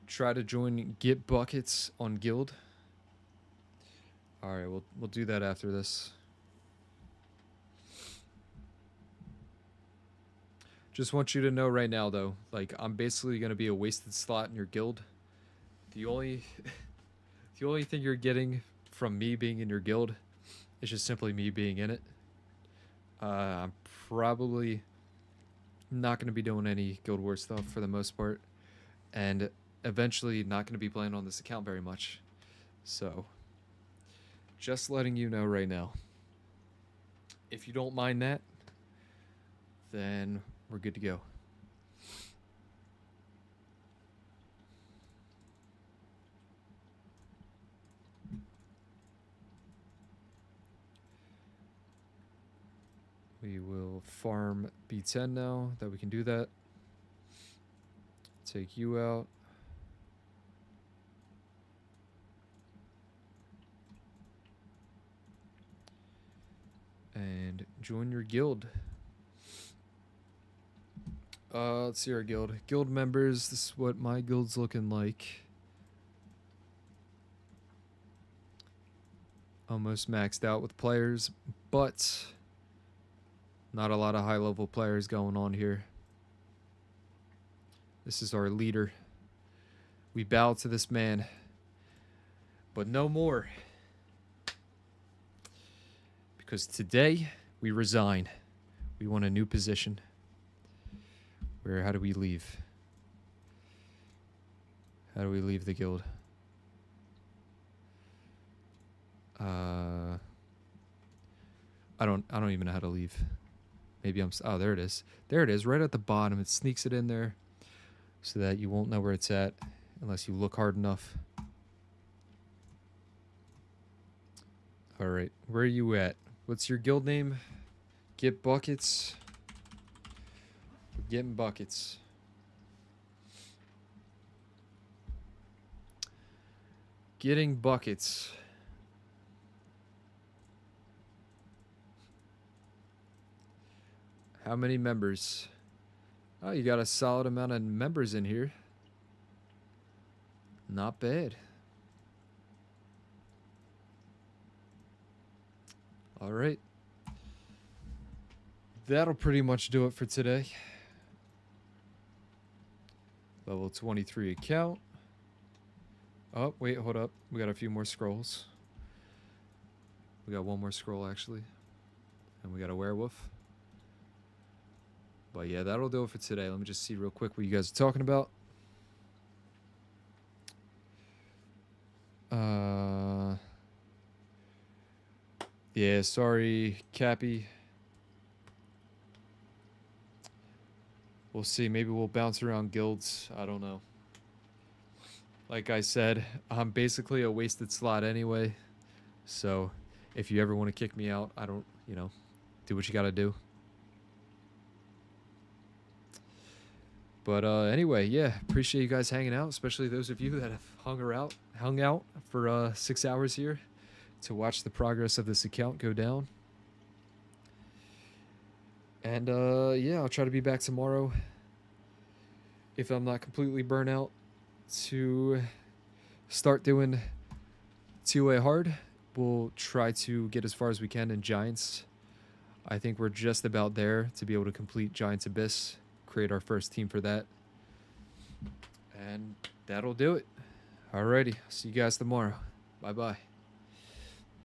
Try to join Get Buckets on Guild. All right, we'll do that after this. Just want you to know right now, though, like, I'm basically going to be a wasted slot in your guild. The only thing you're getting from me being in your guild is just simply me being in it. I'm probably not going to be doing any Guild Wars stuff for the most part. And eventually not going to be playing on this account very much. So, just letting you know right now. If you don't mind that, then we're good to go. We will farm B10 now that we can do that. Take you out. And join your guild. Let's see our guild. Guild members, this is what my guild's looking like. Almost maxed out with players, but not a lot of high-level players going on here. This is our leader. We bow to this man, but no more. Because today, we resign. We want a new position. How do we leave? How do we leave the guild? I don't even know how to leave. Maybe oh, there it is. There it is, right at the bottom. It sneaks it in there so that you won't know where it's at unless you look hard enough. All right, where are you at? What's your guild name? Get Buckets. We're getting buckets. Getting buckets. How many members? Oh, you got a solid amount of members in here. Not bad. All right. That'll pretty much do it for today. Level 23 account. Oh, wait, hold up. We got a few more scrolls. We got one more scroll, actually. And we got a werewolf. But yeah, that'll do it for today. Let me just see real quick what you guys are talking about. Yeah, sorry, Cappy. We'll see. Maybe we'll bounce around guilds. I don't know. Like I said, I'm basically a wasted slot anyway. So if you ever want to kick me out, I don't, you know, do what you got to do. But anyway, yeah, appreciate you guys hanging out, especially those of you that have hung out for 6 hours here to watch the progress of this account go down. And yeah, I'll try to be back tomorrow if I'm not completely burnt out to start doing 2A hard. We'll try to get as far as we can in Giants. I think we're just about there to be able to complete Giants Abyss, create our first team for that. And that'll do it. Alrighty, see you guys tomorrow. Bye-bye.